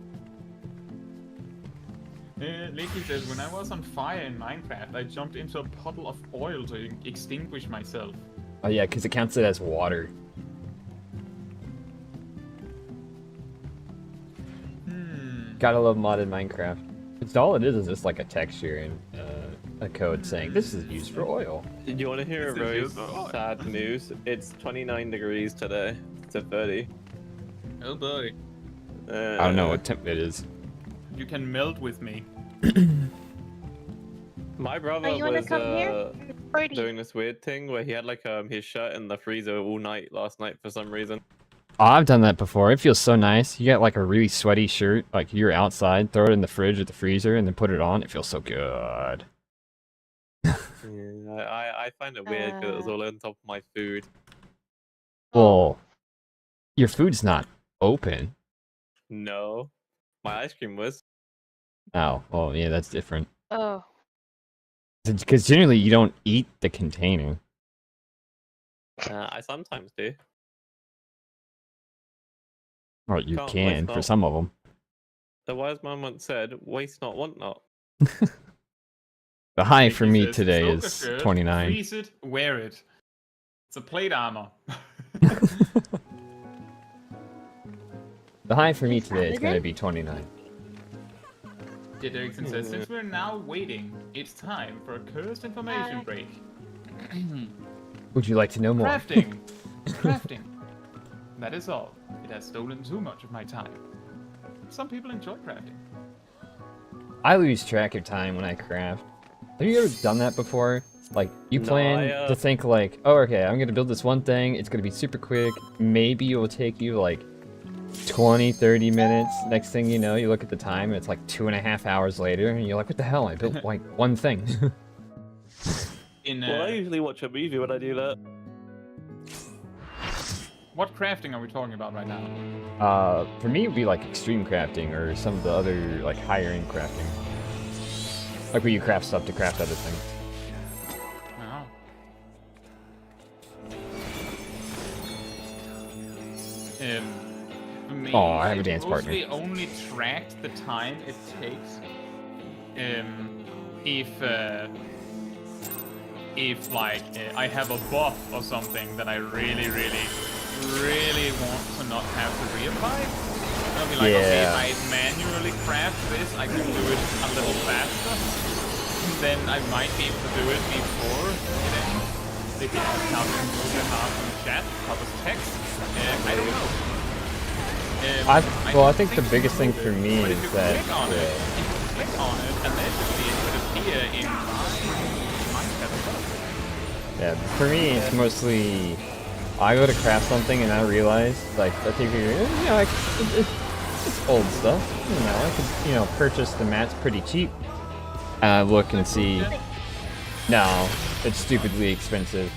Leaky says, when I was on fire in Minecraft, I jumped into a puddle of oil to extinguish myself. Oh yeah, because it counts it as water. Gotta love modded Minecraft. It's all it is just like a texture and a code saying this is used for oil. Do you want to hear a This is very used for oil. sad news? It's 29 degrees today to 30. Oh boy. I don't know what temp it is. You can melt with me. My brother Oh, you wanna was come here? It's 30. doing this weird thing where he had like his shirt in the freezer all night last night for some reason. Oh, I've done that before. It feels so nice. You get like a really sweaty shirt, like you're outside, throw it in the fridge or the freezer, and then put it on. It feels so good. Yeah, I find it weird because it was all on top of my food. Well, your food's not open. No, my ice cream was. Oh, well, yeah, that's different. Oh. Because generally you don't eat the container. I sometimes do. Or you Can't can waste for not. some of them. The wise man once said, "Waste not, want not." The high Leaky for me says, today "Soak a is shirt, 29. Freeze it, wear it. It's a plate armor. The high for me Is today is that going to it? be 29. Jed Erickson says, since we're now waiting, it's time for a cursed information break. Would you like to know more? Crafting. Crafting. That is all. It has stolen too much of my time. Some people enjoy crafting. I lose track of time when I craft. Have you ever done that before? Like, you No, plan to think like, oh, okay, I'm gonna build this one thing, it's gonna be super quick, maybe it will take you like 20, 30 minutes. Next thing you know, you look at the time, and it's like 2.5 hours later, and you're like, what the hell, I built like one thing. In Well, I usually watch a movie when I do that. what crafting are we talking about right now? For me, it would be like extreme crafting, or some of the other like higher end crafting. Like where you craft stuff to craft other things. Oh. For me, Oh, I have a dance partner. mostly only tracked the time it takes. If like I have a buff or something that I really want to not have to reapply, I'll be like, okay, if I manually craft this, I can do it a little faster. Then I might be able to do it before it ends. If it has half in chat, covers text. I don't know. I think the biggest thing for me but is if you that click on it, if you click on it, allegedly it would appear in my catalog. yeah, for me it's mostly I go to craft something and I realize like I think it's old stuff. You know, I could purchase the mats pretty cheap. And I look and see, no, it's stupidly expensive.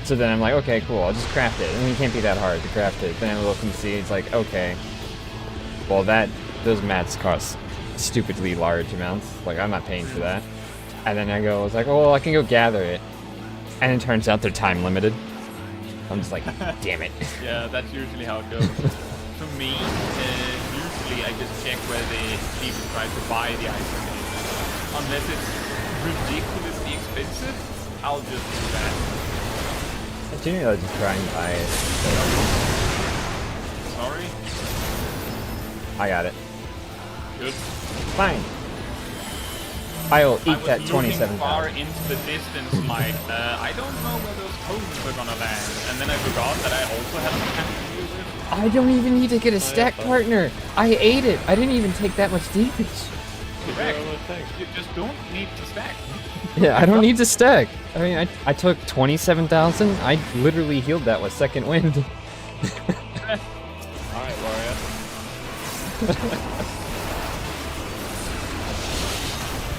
So then I'm like, okay, cool, I'll just craft it. And it can't be that hard to craft it. Then I look and see, it's like, okay, well those mats cost stupidly large amounts. Like I'm not paying for that. And then I was like, oh, well, I can go gather it. And it turns out they're time limited. I'm just like, damn it. Yeah, that's usually how it goes. For me, usually I just check where the people try to buy the item is. Unless it's ridiculously expensive, I'll just do that. Generally, I'll just try and buy it. Sorry? I got it. Good. Fine. I'll I eat was that looking 27,000. far into the distance, like, I don't know where those potions are gonna land. And then I forgot that I also had a mechanic to use it. I don't even need to get a stack partner. I ate it. I didn't even take that much damage. Correct. You just don't need to stack. Yeah, I don't need to stack. I mean, I took 27,000. I literally healed that with second wind. Alright, warrior.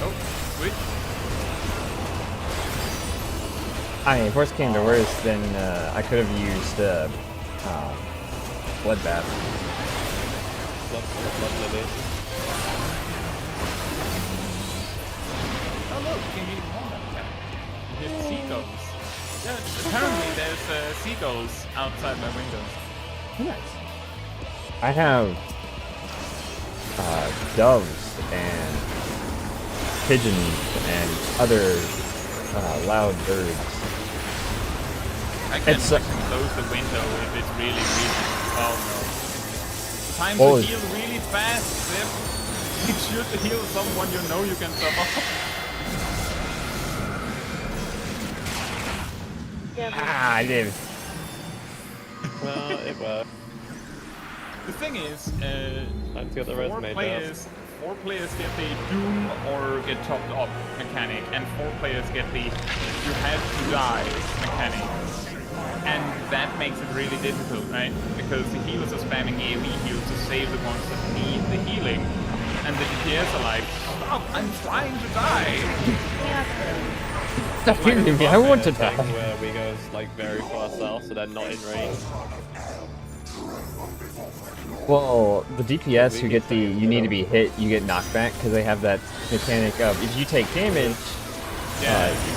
Oh, switch. If worst came to worst, then I could have used Bloodbath. Blood Oh look, you need more than that. There's seagulls. Yeah, apparently there's seagulls outside my windows. Nice. I have doves and pigeons and other loud birds. I can It's, close the window if it's really, oh no. Time Well, to heal really fast, Zip. Make sure to heal someone you know you can survive. Yeah, but I lived. Well, it worked. The thing is, Time to get the resume down. four players get the doom or get chopped up mechanic, and 4 players get the you have to die mechanic. And that makes it really difficult, right? Because the healers are spamming AoE heals to save the ones that need the healing. And the DPS are like, stop, I'm trying to die! Stop hitting me, I want to Thing die. where we go like very far south, so they're not in range. Well, the DPS who get the you need to be hit, you get knockback because they have that mechanic of if you take damage,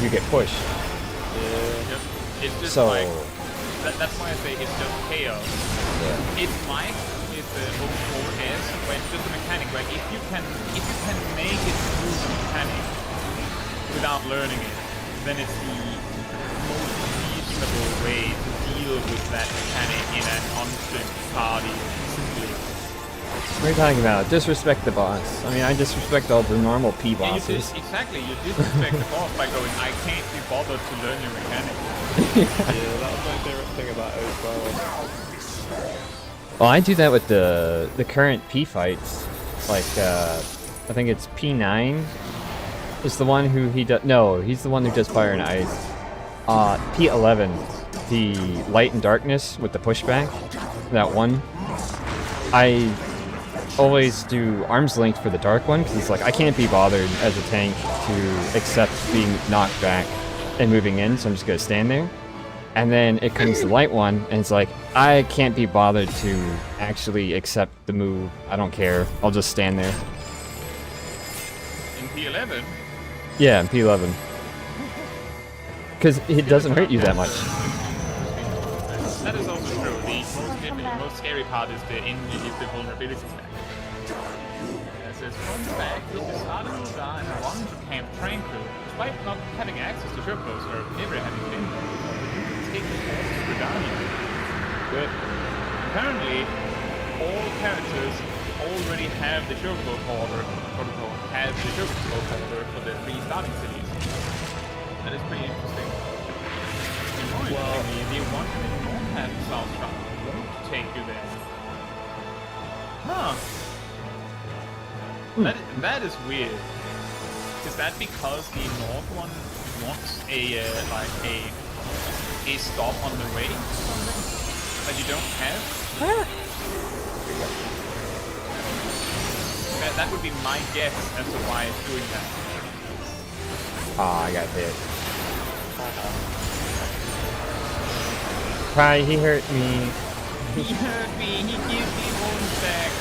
you get pushed. Yeah. Yep. It's just So like, that's why I say it's just chaos. yeah. It's like with the O4S, where it's just a mechanic where if you can make it through the mechanic without learning it, then it's the most reasonable way to deal with that mechanic in an unsynced party. Simply. What are you talking about? Disrespect the boss. I mean, I disrespect all the normal P Yeah, bosses. exactly, you disrespect the boss by going, I can't be bothered to learn your mechanic. Yeah, that was my favorite thing about it as well. Well, I do that with the current P fights. Like, I think it's P9 is the one who he does. No, he's the one who does fire and ice. P11, the light and darkness with the pushback. That one. I always do arm's length for the dark one because it's like I can't be bothered as a tank to accept being knocked back and moving in, so I'm just gonna stand there. And then it comes the light one, and it's like I can't be bothered to actually accept the move. I don't care. I'll just stand there. P11. Yeah, P11. Because it doesn't hurt you that much. That is also true. The most scary part is the vulnerability stack. It says front back, you'll be starting to die and run to Camp Tranquil. Despite not having access to showcase or ever having been, you can take the course to Redania. Good. Apparently, all characters already have the showcase protocol, have the showcase folder for the 3 starting cities. That is pretty interesting. Well, the one that don't have South Shop won't take you there. Huh. That is weird. Is that because the North one wants a stop on the way or something that you don't have? That would be my guess as to why it's doing that. Ah, I got hit. Kai, he hurt me. He hurt me. He gives me 1 stack.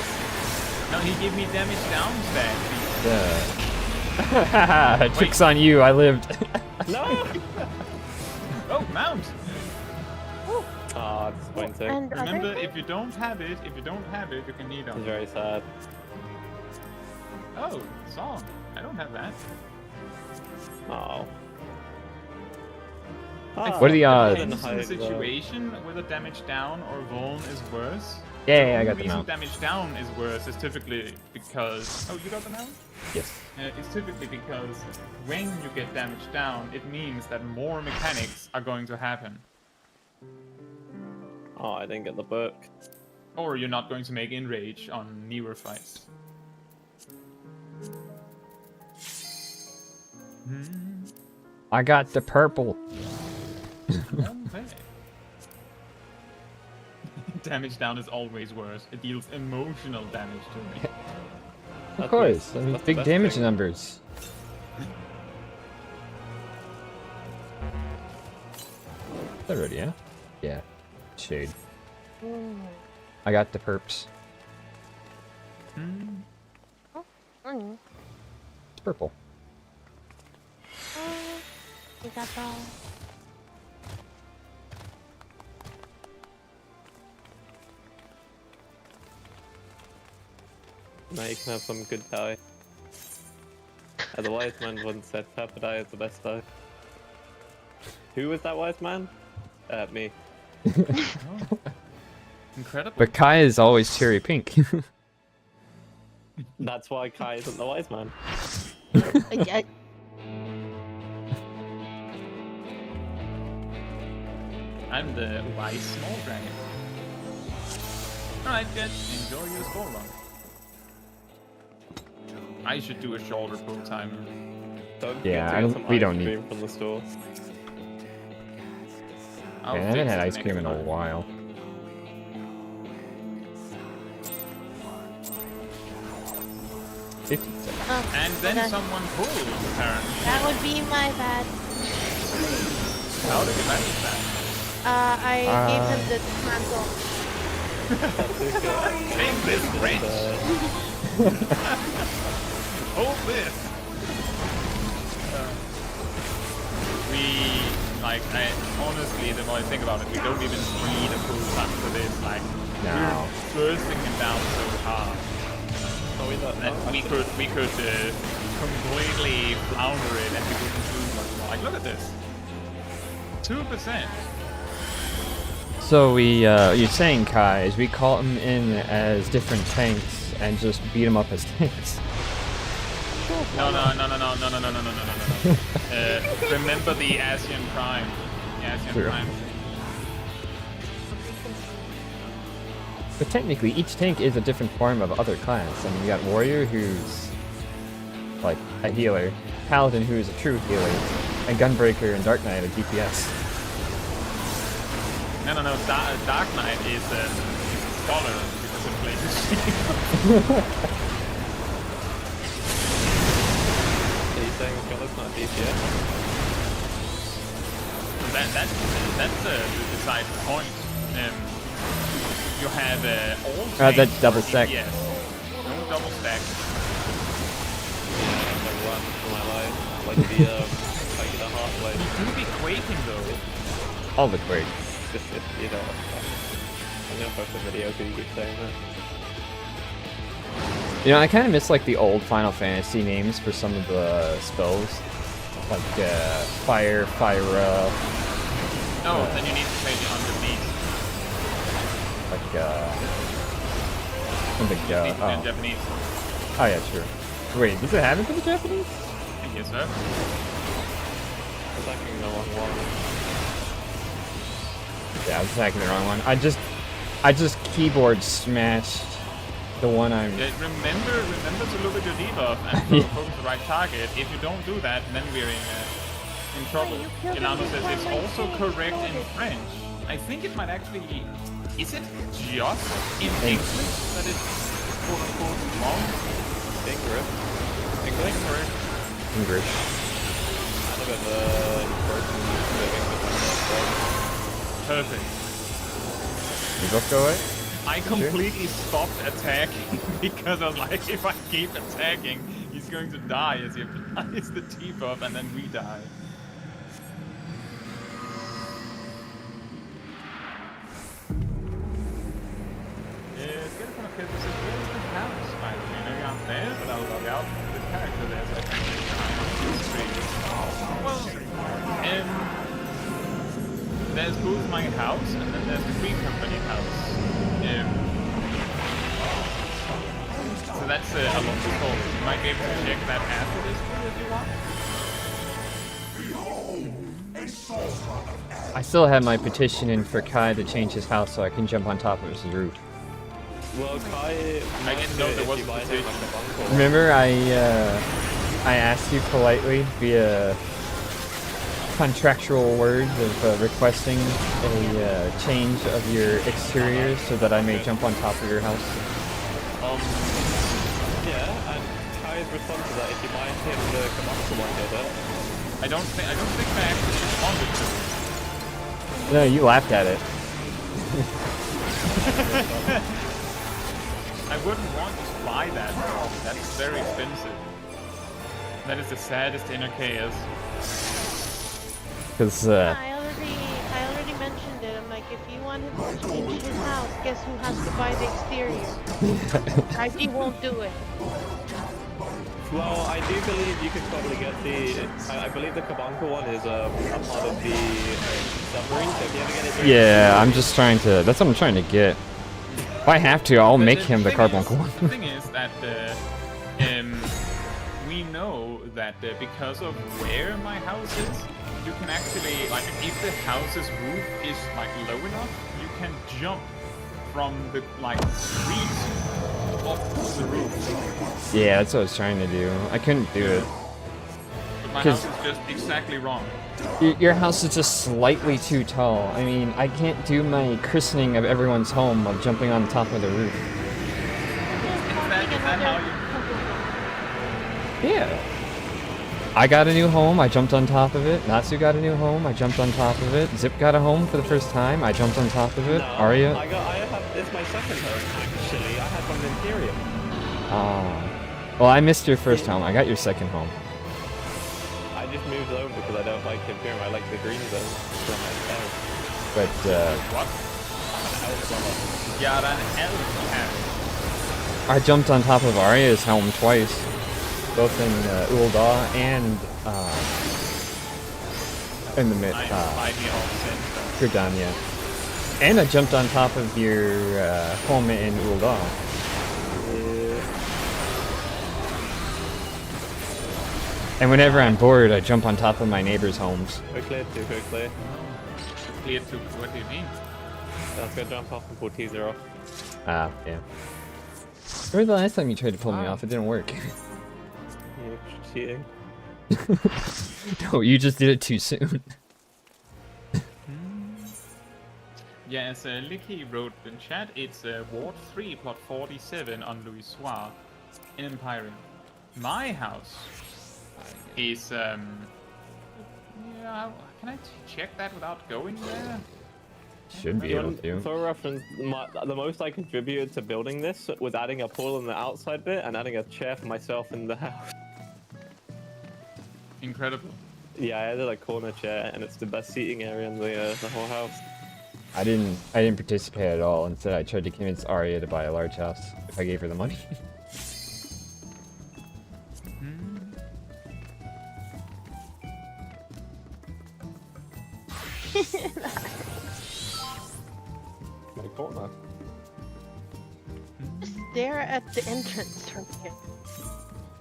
No, he gave me damage down stack. Yeah. Tricks on you. I lived. No! Oh, mount. Ah, disappointing. Remember, if you don't have it, you can need It's on. very sad. Oh, song. I don't have that. Oh. What are the odds? In a situation where the damage down or vuln is worse. Yeah, I got the the reason mount. damage down is worse is typically because... Oh, you got the mount? Yes. It's typically because when you get damage down, it means that more mechanics are going to happen. Oh, I didn't get the book. Or you're not going to make enrage on newer fights. I got the purple. Okay. Damage down is always worse. It deals emotional damage to me. Of course. I mean, that's the big best damage thing. numbers. Is that ready, yeah? Yeah. Shade. I got the perps. It's purple. We got all. Now you can have some good dye. The wise man once said purple dye is the best dye. Who was that wise man? Me. Incredible. But Kai is always cherry pink. That's why Kai isn't the wise man. I'm the wise small dragon. Alright, good. Enjoy your score run. I should do a shoulder pull timer. Don't Yeah, forget to get some we ice don't cream from the store. I'll Man, I fix haven't had it ice next cream in a time. while. Oh, And then okay. someone pulled, apparently. That would be my bad. How did you manage that? I gave him the dismantle. Take this wrench! Hold this! Honestly, the more I think about it, we don't even need a full time for this. Like, No. we're bursting him down so hard that we could completely flounder it and we wouldn't do much more. Like, look at this. 2%. So you're saying, Kai, is we call them in as different tanks and just beat them up as tanks? No. Remember the Asian Prime. The Asian True. Prime. But technically, each tank is a different form of other class. I mean, you got Warrior, who's like a healer, Paladin, who is a true healer, and Gunbreaker and Dark Knight are DPS. No. Dark Knight is a scholar because of places. Are you saying Scholar's not DPS? That's the side point. You have all That's tanks double for stack. DPS. No double stack. Yeah, the run. like the halfway. You do be quaking though. All the quakes. You know, I'm gonna post a video because you keep saying that. You know, I kind of miss like the old Final Fantasy names for some of the spells, like fire, Fyra. No, then you need to say the underneath. Like You need to say in oh. Japanese. Oh yeah, true. Wait, does it have it for the Japanese? Yes, sir. Attacking the wrong one. Yeah, I was attacking the wrong one. I just keyboard smashed the one I'm. Yeah, remember to look at your debuff and focus the right target. If you don't do that, then we're in trouble. Ilano says it's also correct in French. I think it might actually. Is it just in English that it's quote unquote wrong? English. Correct. English. I look at the person living with myself. Perfect. You both go away? I completely stopped attacking because I was like, if I keep attacking, he's going to die as he applies the debuff and then we die. It's getting kind of pissed. This is where's the house, by the way? I know you're out there, but I'll log out the character there so I can there's both my house and then there's the Green Company house. So that's a lot to call. You might be able to check that after this if you want. I still have my petition in for Kai to change his house so I can jump on top of his roof. Well, Kai, I didn't know there was a petition. Remember, I asked you politely via contractual words of requesting a change of your exterior so that I may jump on top of your house. Yeah, and Kai's response to that if you buy him the Caetsu one here, I don't think I actually responded to it. No, you laughed at it. I wouldn't want to buy that. That's very expensive. That is the saddest inner chaos. Because, I already mentioned it. I'm like, if you want him to change his house, guess who has to buy the exterior? ID won't do it. well, I do believe you could probably get the. I believe the Cabanco one is a part of the submarine. So if you ever get it, yeah, I'm just trying to. That's what I'm trying to get. If I have to, I'll make him the Carbuncle one. The thing is that we know that because of where my house is, you can actually, like, if the house's roof is like low enough, you can jump from the street off the roof. Yeah, that's what I was trying to do. I couldn't do it. But my house is just exactly wrong. Your house is just slightly too tall. I mean, I can't do my christening of everyone's home of jumping on top of the roof. Is that how you... Yeah. I got a new home, I jumped on top of it. Natsu got a new home, I jumped on top of it. Zip got a home for the first time, I jumped on top of it. No, Arya? it's my second home, actually. I had one in Imperium. Oh. Well, I missed your first home, I got your second home. I just moved over because I don't like Imperium. I like the green zone from my house. But, What? Yeah, an elf. I jumped on top of Arya's home twice. Both in Ul'dah and in the mid Gridania. And I jumped on top of your home in Ul'dah. And whenever I'm bored, I jump on top of my neighbors' homes. We're clear too quickly. Clear to... What do you mean? Let's go jump off and pull teaser off. Ah, yeah. Remember the last time you tried to pull me off? It didn't work. You're cheating. No, you just did it too soon. Yeah, as Licky wrote in chat, it's Ward 3, plot 47 on Louis Soir in Empyrean. My house is, yeah, can I check that without going there? Should be able to. For reference, the most I contributed to building this was adding a pool in the outside bit and adding a chair for myself in the house. Incredible. Yeah, I had a corner chair, and it's the best seating area in the whole house. I didn't participate at all. Instead, I tried to convince Arya to buy a large house if I gave her the money. My corner. Just stare at the entrance from here.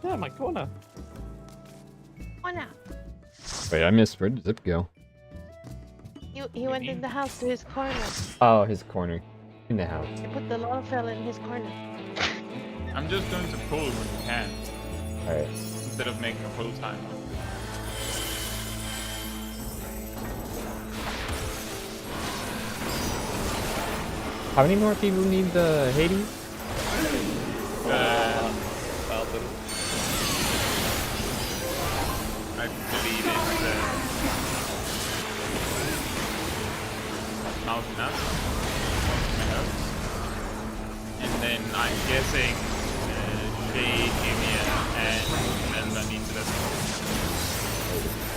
Yeah, my corner. Why not? Wait, I missed. Where did Zip go? He went in the house to his corner. Oh, his corner. In the house. He put the little fella in his corner. I'm just going to pull when you can, Alright. instead of making a pull time. How many more people need the Hades? Falcon. I believe it's Mountain Up. And then I'm guessing Shay, Kimia, and Melba need to listen.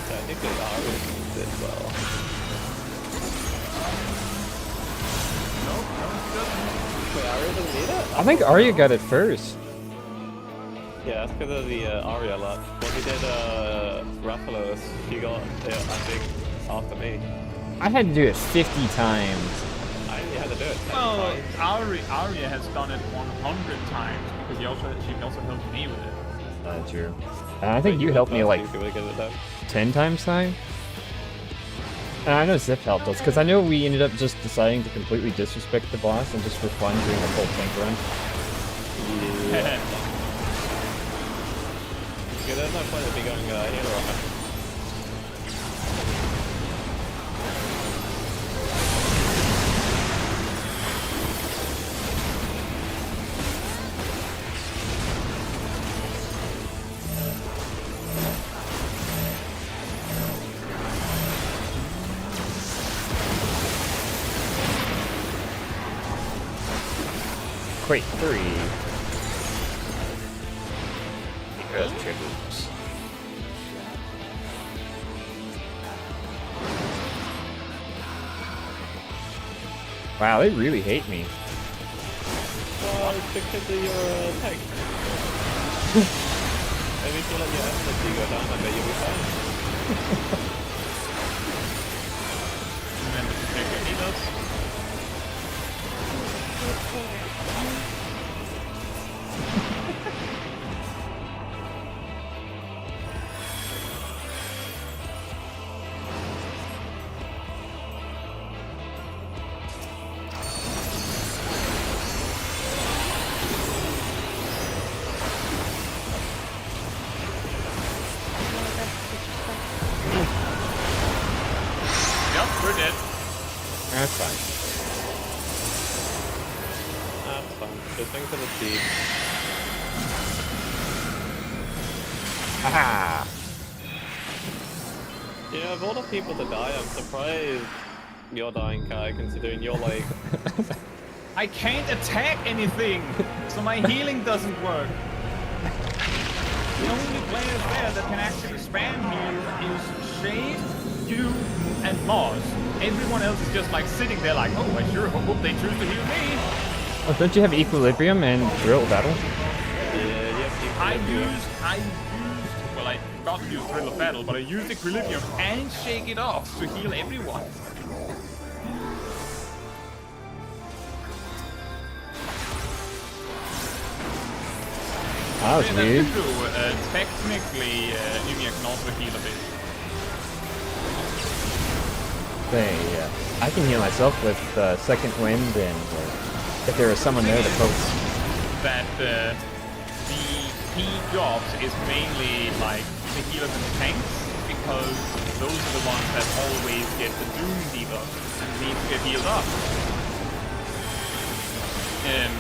Technically, Ari did well. No, it doesn't. Wait, Ari doesn't need it? I think Arya got it first. Yeah, that's because of the Arya lot. When we did Rathalos, she got it, I think, after me. I had to do it 50 times. I only had to do it 10 Well, times. Arya has done it 100 times because she also helped me with it. True. And I think you helped me like You could get it done. 10 times time. And I know Zip helped us, because I know we ended up just deciding to completely disrespect the boss and just for fun doing a full tank run. Yeah, there's no point in me going hero on it. Quake 3. Because triggers. Wow, they really hate me. Well, it's because of your tank. Maybe if you let your efficacy go down, I bet you'll be fine. Remember to check your healers. Yep, we're dead. That's fine. That's fun. Just think for the seed. Haha! Yeah, of all the people to die, I'm surprised you're dying, Kai, considering you're like... I can't attack anything, so my healing doesn't work. The only players there that can actually spam heal is Shade, you, and Moz. Everyone else is just like sitting there like, oh, I sure hope they choose to heal me. Oh, don't you have Equilibrium and Drill Battle? I got to use Thrill of Battle, but I used Equilibrium and Shake It Off to heal everyone. That was Yeah, weird. that's true. Technically, Lumia can also heal a bit. I can heal myself with Second Wind, and if there is someone there to poke. That the key jobs is mainly like the healers and tanks, because those are the ones that always get the Doom debuff and need to get healed up. And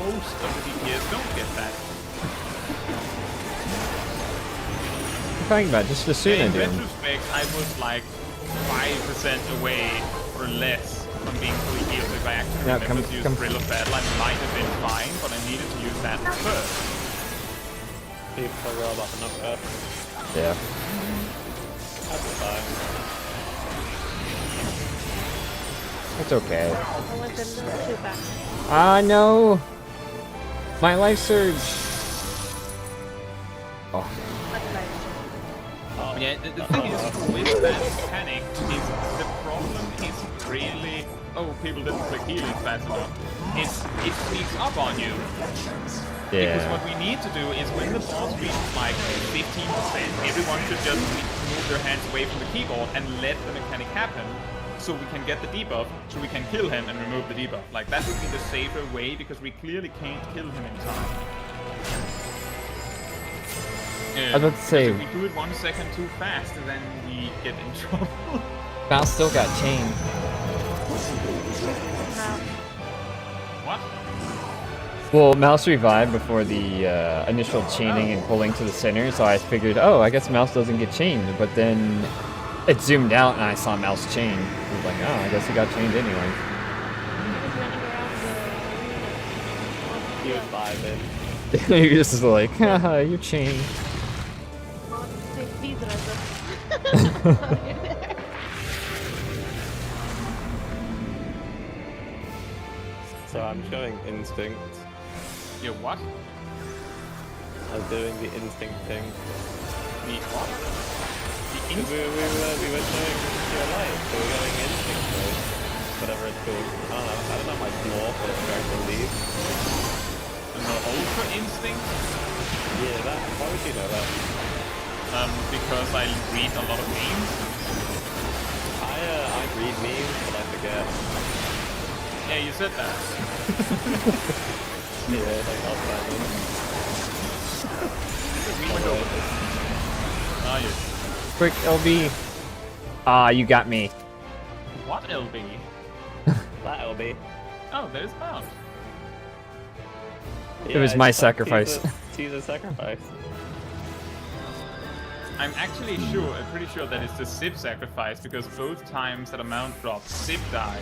most of the DPS don't get that. I'm talking about just the Suna In Doom. retrospect, I was like 5% away or less from being fully healed. If I actually Now, remember to use Thrill of Battle, I might have been fine, but I needed to use that first. people roll up and knock up. Yeah. That's fine. It's okay. I went a little too back. Ah, no! My life surge! Oh. That's nice. Oh, Yeah, the thing is, with that mechanic, is the problem is really... Oh, people didn't click healing fast enough. It sneaks up on you. Because what we need to do is when the boss reaches like 15%, everyone should just move their hands away from the keyboard and let the mechanic happen. So we can get the debuff, so we can kill him and remove the debuff. Like, that would be the safer way, because we clearly can't kill him in time. I was about to say... If we do it 1 second too fast, then we get in trouble. Mouse still got chained. No. What? Well, Mouse revived before the initial chaining and pulling to the center, so I figured, oh, I guess Mouse doesn't get chained, but then it zoomed out and I saw Mouse chained. I was like, oh, I guess he got chained anyway. He was running around the... he was vibing. You're just like, haha, you're chained. So I'm showing instinct. You what? I was doing the instinct thing. The what? The We were showing your light, so we're going instinct mode. Whatever it's called. I don't know my dwarf or character lead. No, Ultra Instinct? Yeah, that. Why would you know that? Because I read a lot of memes. I read memes, but I forget. Yeah, you said that. Yeah, like last time. We went over this. Ah, yes. Quick, LB. Ah, you got me. What LB? That LB. Oh, there's Mount. It was my sacrifice. Teaser sacrifice. I'm actually pretty sure that it's the Zip sacrifice, because both times that a Mount dropped, Zip died.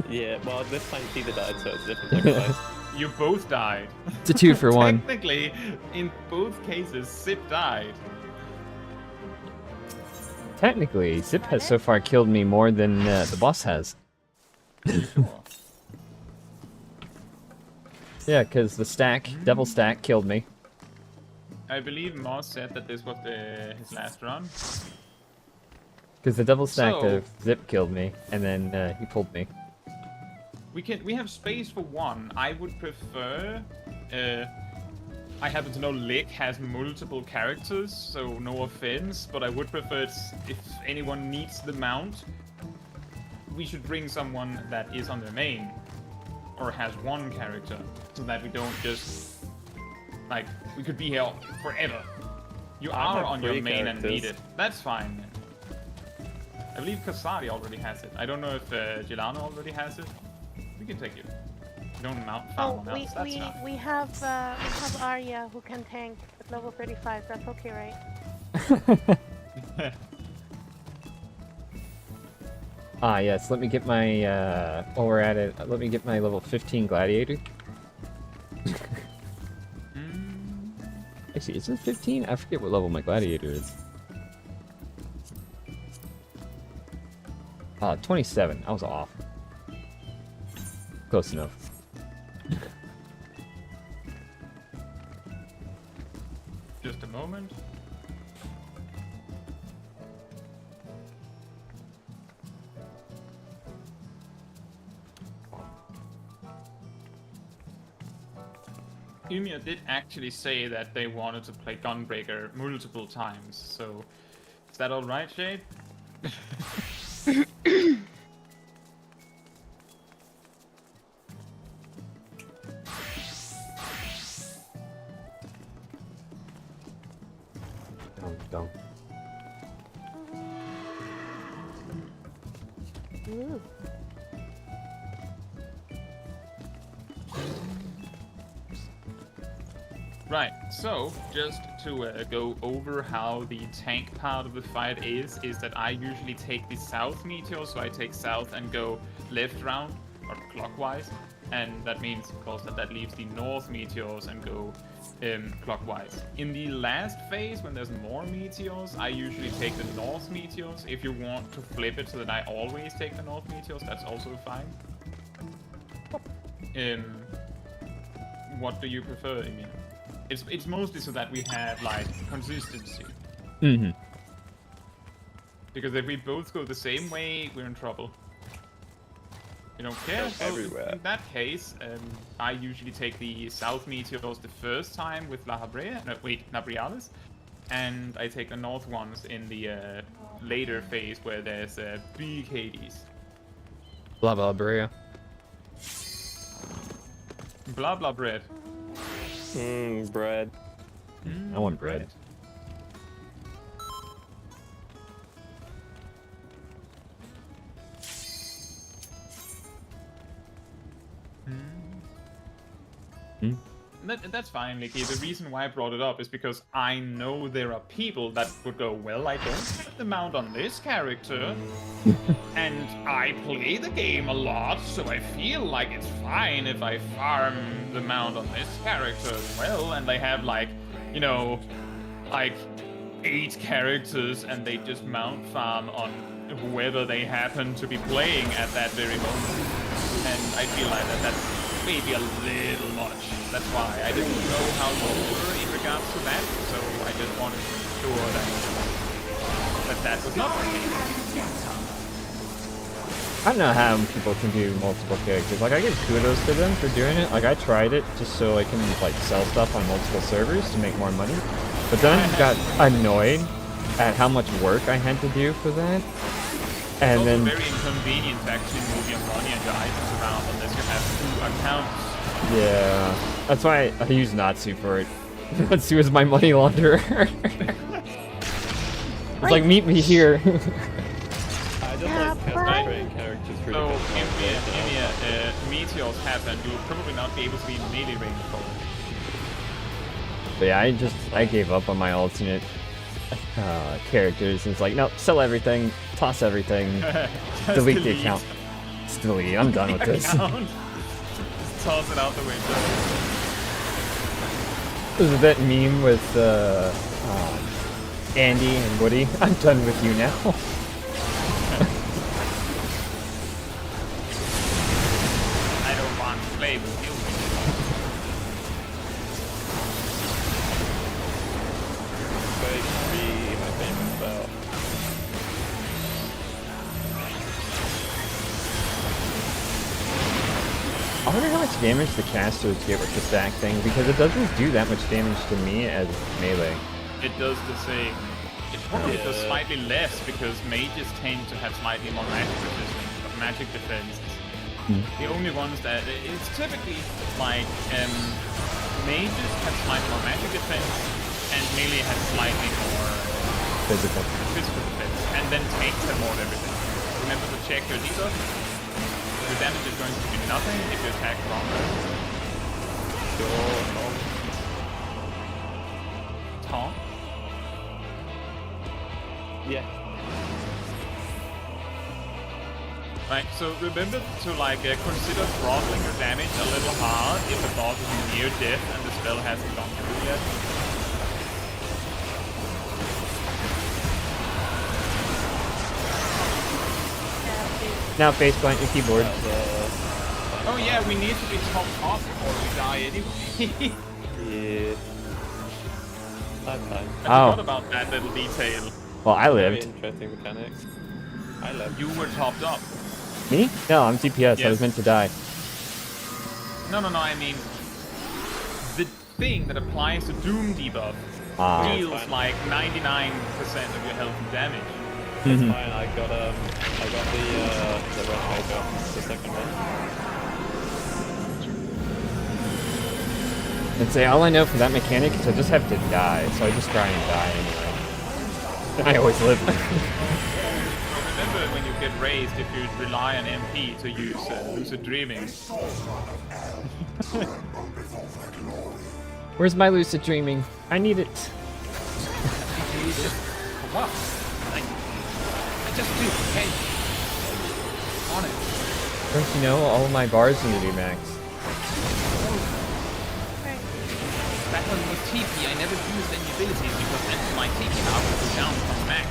Yeah, well, this time Teaser died, so it's a different sacrifice. You both died. It's a 2 for 1. Technically, in both cases, Zip died. Technically, Zip has so far killed me more than the boss has. Yeah, because the stack, Devil Stack, killed me. I believe Moss said that this was his last run. Because the Devil Stack So- of Zip killed me, and then he pulled me. We have space for one. I would prefer. I happen to know Lick has multiple characters, so no offense, but I would prefer if anyone needs the mount, we should bring someone that is on their main, or has one character, so that we don't just like we could be here forever. You I are have on your 3 main and need characters. it. That's fine. Then. I believe Kasari already has it. I don't know if Gilano already has it. We can take you. You don't mount Oh, found mounts, that's enough. we have Arya who can tank at level 35. That's okay, right? Ah, yes, let me get my, while we're at it, let me get my level 15 Gladiator. Actually, is it 15? I forget what level my Gladiator is. 27. I was off. Close enough. Just a moment. Ymir did actually say that they wanted to play Gunbreaker multiple times, so is that alright, Shade? Don't. Ooh. Right, so just to go over how the tank part of the fight is that I usually take the south meteor, so I take south and go left round, or clockwise, and that means, of course, that leaves the north meteors and go clockwise. In the last phase, when there's more meteors, I usually take the north meteors. If you want to flip it so that I always take the north meteors, that's also fine. What do you prefer, Emil? It's mostly so that we have like consistency. Mm-hmm. Because if we both go the same way, we're in trouble. You don't care? So everywhere. in that case, I usually take the south meteors the first time with La Habrea. No, wait, Nabrialis. And I take the north ones in the later phase where there's big Hades. Blah blah blah. Blah blah bread. Bread. I want bread. That's fine, Nicky. The reason why I brought it up is because I know there are people that would go, well, I don't have the mount on this character, and I play the game a lot, so I feel like it's fine if I farm the mount on this character as well, and they have like, you know, like 8 characters, and they just mount farm on whoever they happen to be playing at that very moment. And I feel like that's maybe a little much. That's why I didn't know how you were in regards to that, so I just wanted to make sure that was not the case. I don't know how people can do multiple characters. Like, I give kudos to them for doing it. Like, I tried it just so I can like sell stuff on multiple servers to make more money. But then I got annoyed at how much work I had to do for that. And It's then also very inconvenient to actually move your money and your items around unless you have 2 accounts. yeah, that's why I use Natsu for it. Natsu is my money launderer. It's like, meet me here. I just like custom characters really So good. if meteors happen, you'll probably not be able to be in melee range for it. But yeah, I gave up on my alternate characters. And it's like, no, sell everything, toss everything, Just delete the account. Just delete. I'm done with this. Account. Just toss it out the window. There's that meme with Andy and Woody. I'm done with you now. I don't want to play with you. Baby, my favorite spell. I wonder how much damage the casters get with the stack thing, because it doesn't do that much damage to me as melee. It does the same. It probably does slightly less because mages tend to have slightly more magic resistance, but magic defense. The only ones that it's typically like mages have slightly more magic defense, and melee has slightly more Physical. physical defense, and then tanks have more of everything. Remember to check your debuff. The damage is going to be nothing if you attack longer. Taunt. Yeah. Right, so remember to like consider throttling your damage a little hard if the boss is near death and the spell hasn't gone through yet. Now faceplant your keyboard. Oh yeah, we need to be top off before we die anyway. Yeah. That's fine. I forgot about that little detail. Well, I Very lived. interesting mechanics. I love You were topped up. Me? No, I'm DPS. I Yes. was meant to die. No, I mean the thing that applies to Doom debuff deals fine. like 99% of your health and damage. It's fine. I got the red paper, the second one. And say, all I know for that mechanic is I just have to die, so I just try and die anyway. I always live. Remember when you get raised if you rely on MP to use lucid dreaming. Where's my lucid dreaming? I need it. What? I just do, okay? On it. Don't you know all of my bars need to be maxed? Right. Back when it was TP, I never used any abilities because then my TP now would go down from max.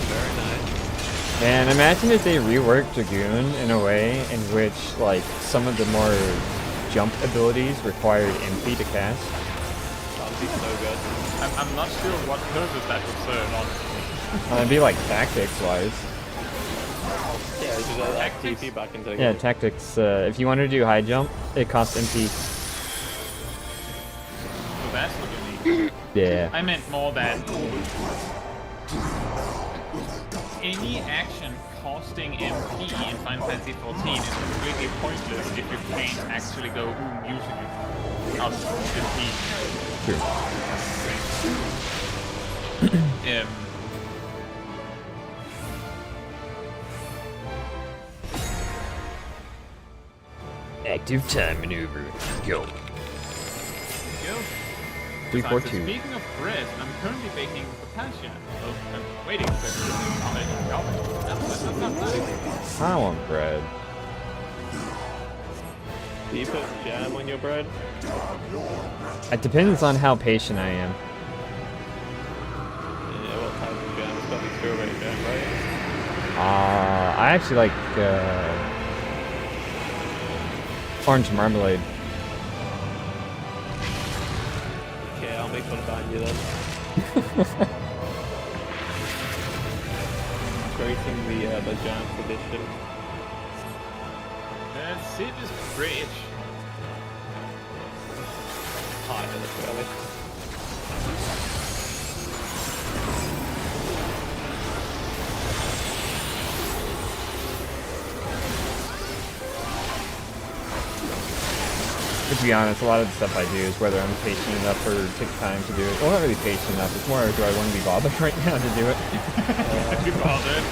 Very nice. And imagine if they reworked Dragoon in a way in which, like, some of the more jump abilities required MP to cast. That would be so good. I'm not sure what purpose that would serve, honestly. It'd be like tactics-wise. Yeah, you should add Tactics? TP back into the Yeah, game. tactics. If you want to do high jump, it costs MP. So that's what you mean. Yeah. I meant more that any action costing MP in Final Fantasy XIV is completely pointless if you can't actually go using it out of MP. True. Active time maneuver. Go. Go. 342. Speaking of bread, I'm currently baking focaccia. So I'm waiting for it. I want bread. Do you put jam on your bread? It depends on how patient I am. Yeah, what type of jam? It's got to be strawberry jam, right? I actually like orange marmalade. Okay, I'll make fun of you then. Creating the jam tradition. That's it, is bridge. Hi, Mr. Shirley. To be honest, a lot of the stuff I do is whether I'm patient enough or take time to do it. Well, not really patient enough. It's more, do I want to be bothered right now to do it? You bothered.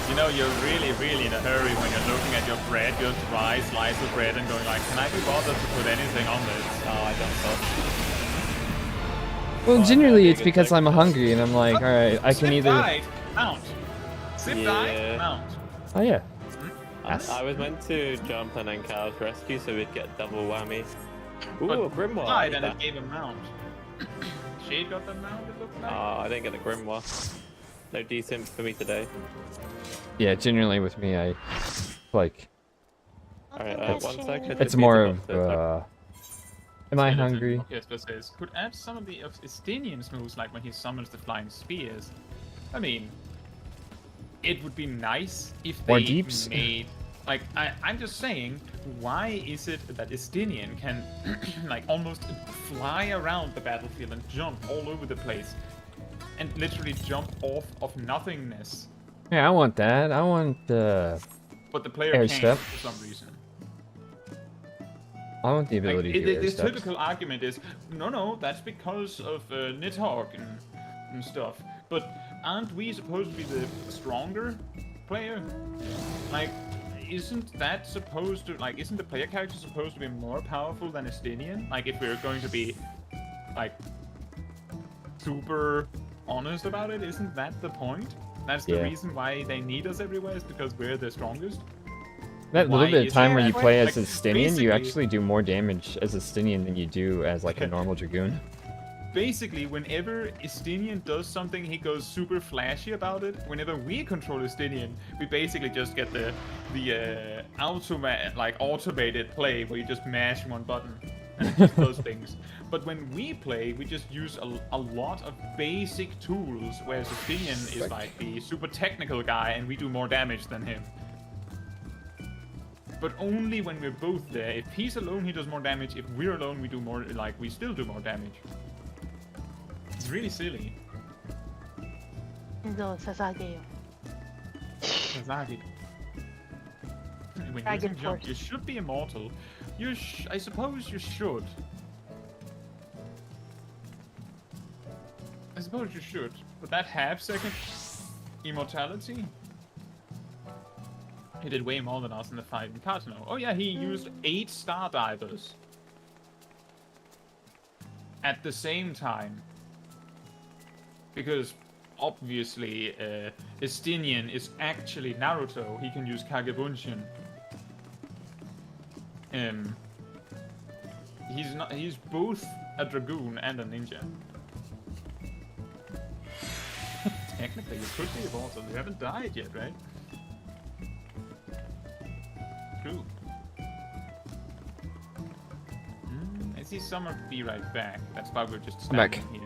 You know, you're really, really in a hurry when you're looking at your bread, your dry slice of bread, and going like, can I be bothered to put anything on this? Oh, I don't know. Well, Oh, generally yeah, it's because I'm hungry and I'm like, alright, I can Zip either... died, mount. Zip Yeah. died, mount. Oh yeah. I was meant to jump and then Cal's rescue so we'd get double whammy. Ooh, But a grimoire. died and it gave a mount. Shade got the mount, it looks like. I didn't get a grimoire. No decent for me today. Yeah, generally with me, I, like, Alright, Nothing one has sec. changed. it's more of, am I Skeleton. hungry? Yes, but says, could add some of the Estinian's moves, like when he summons the flying spears. I mean, it would be nice if More they deeps? made... Like, I'm just saying, why is it that Estinian can, like, almost fly around the battlefield and jump all over the place? And literally jump off of nothingness. Yeah, I want that. I want, But the player Air can't step. for some reason. I want the ability to do air The steps. typical argument is, no, that's because of Nidhogg and stuff. But aren't we supposed to be the stronger player? Like, isn't that supposed to, like, isn't the player character supposed to be more powerful than Estinian? Like, if we're going to be, like, super honest about it, isn't that the point? That's the Yeah. reason why they need us everywhere, is because we're the strongest? That Why little bit of is time it where you that play way? as Like, Estinian, you basically- actually do more damage as Estinian than you do as, like, a normal Dragoon. Basically, whenever Estinian does something, he goes super flashy about it. Whenever we control Estinian, we basically just get the automated play where you just mash one button and it just does things. But when we play, we just use a lot of basic tools, whereas Estinian is like the super technical guy and we do more damage than him. But only when we're both there. If he's alone, he does more damage. If we're alone, we do more, like, we still do more damage. It's really silly. No, Sasage. Kazagi. When Dragon using jump, Force. you should be immortal. I suppose you should. I suppose you should. But that half-second immortality? He did way more than us in the fight in Caetsu. Oh yeah, he used 8 Star Divers. At the same time. Because obviously Estinian is actually Naruto, he can use Kagebunshin. He's both a dragoon and a ninja. Technically, you could be immortal. You haven't died yet, right? True. I see Summer be right back. That's why we're just standing here.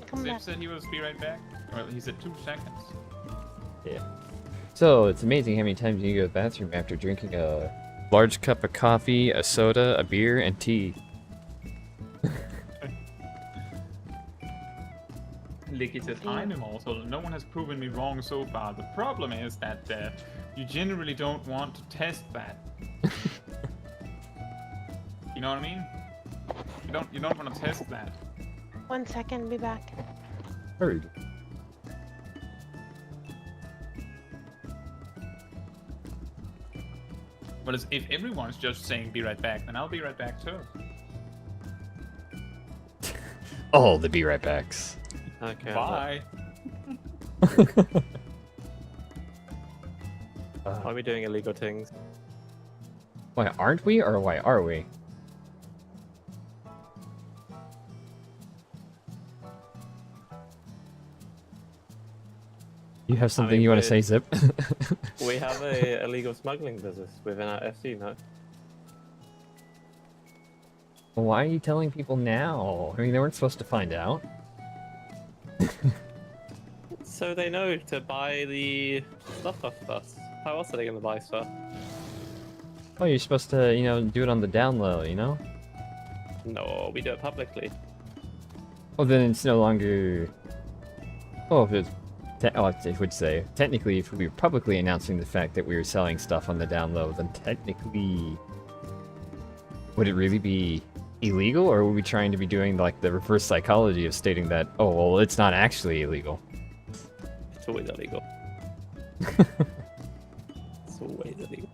Come Zip back. said he was be right back. Well, he said 2 seconds. Yeah. So it's amazing how many times you go to the bathroom after drinking a large cup of coffee, a soda, a beer, and tea. Licky says, I'm immortal. No one has proven me wrong so far. The problem is that you generally don't want to test that. You know what I mean? You don't want to test that. 1 second, be back. Hurry. But if everyone's just saying be right back, then I'll be right back too. Oh, the be right backs. Okay. Bye. Why are we doing illegal things? Why aren't we, or why are we? You have something mean, you want to say, we're- Zip? We have a illegal smuggling business within our FC now. Why are you telling people now? I mean, they weren't supposed to find out. So they know to buy the stuff off us. How else are they gonna buy stuff? Oh, you're supposed to, you know, do it on the down low, you know? No, we do it publicly. Well, then it's no longer... Oh, if it's... I would say, technically, if we were publicly announcing the fact that we were selling stuff on the down low, then technically... Would it really be illegal, or were we trying to be doing, like, the reverse psychology of stating that, oh, well, it's not actually illegal? It's always illegal. It's always illegal.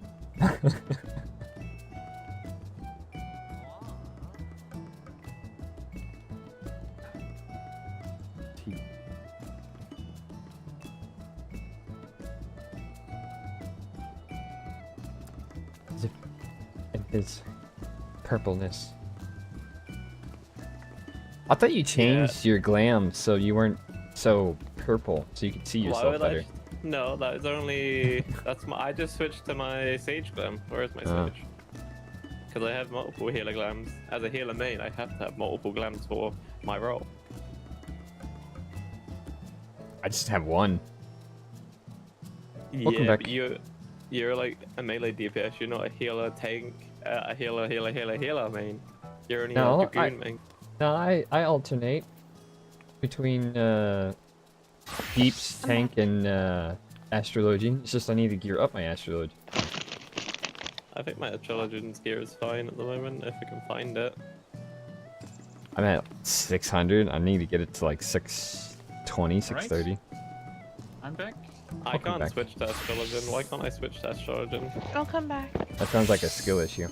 Zip and his purpleness. I thought you changed your glam so you weren't so purple, so you could see Why yourself would better. No, that is only... That's my... I just switched to my Sage glam. Where is my Oh. Sage? Because I have multiple healer glams. As a healer main, I have to have multiple glams for my role. I just have one. Welcome Yeah, back. but you're like a melee DPS. You're not a healer tank, a healer main. You're only No, a dragoon main. No, I alternate between Deeps, Tank, and Astrologian. It's just I need to gear up my Astrologian. I think my Astrologian's gear is fine at the moment, if I can find it. I'm at 600. I need to get it to like 620, 630. I'm back. I Welcome can't back. switch to Astrologian. Why can't I switch to Astrologian? I'll come back. That sounds like a skill issue.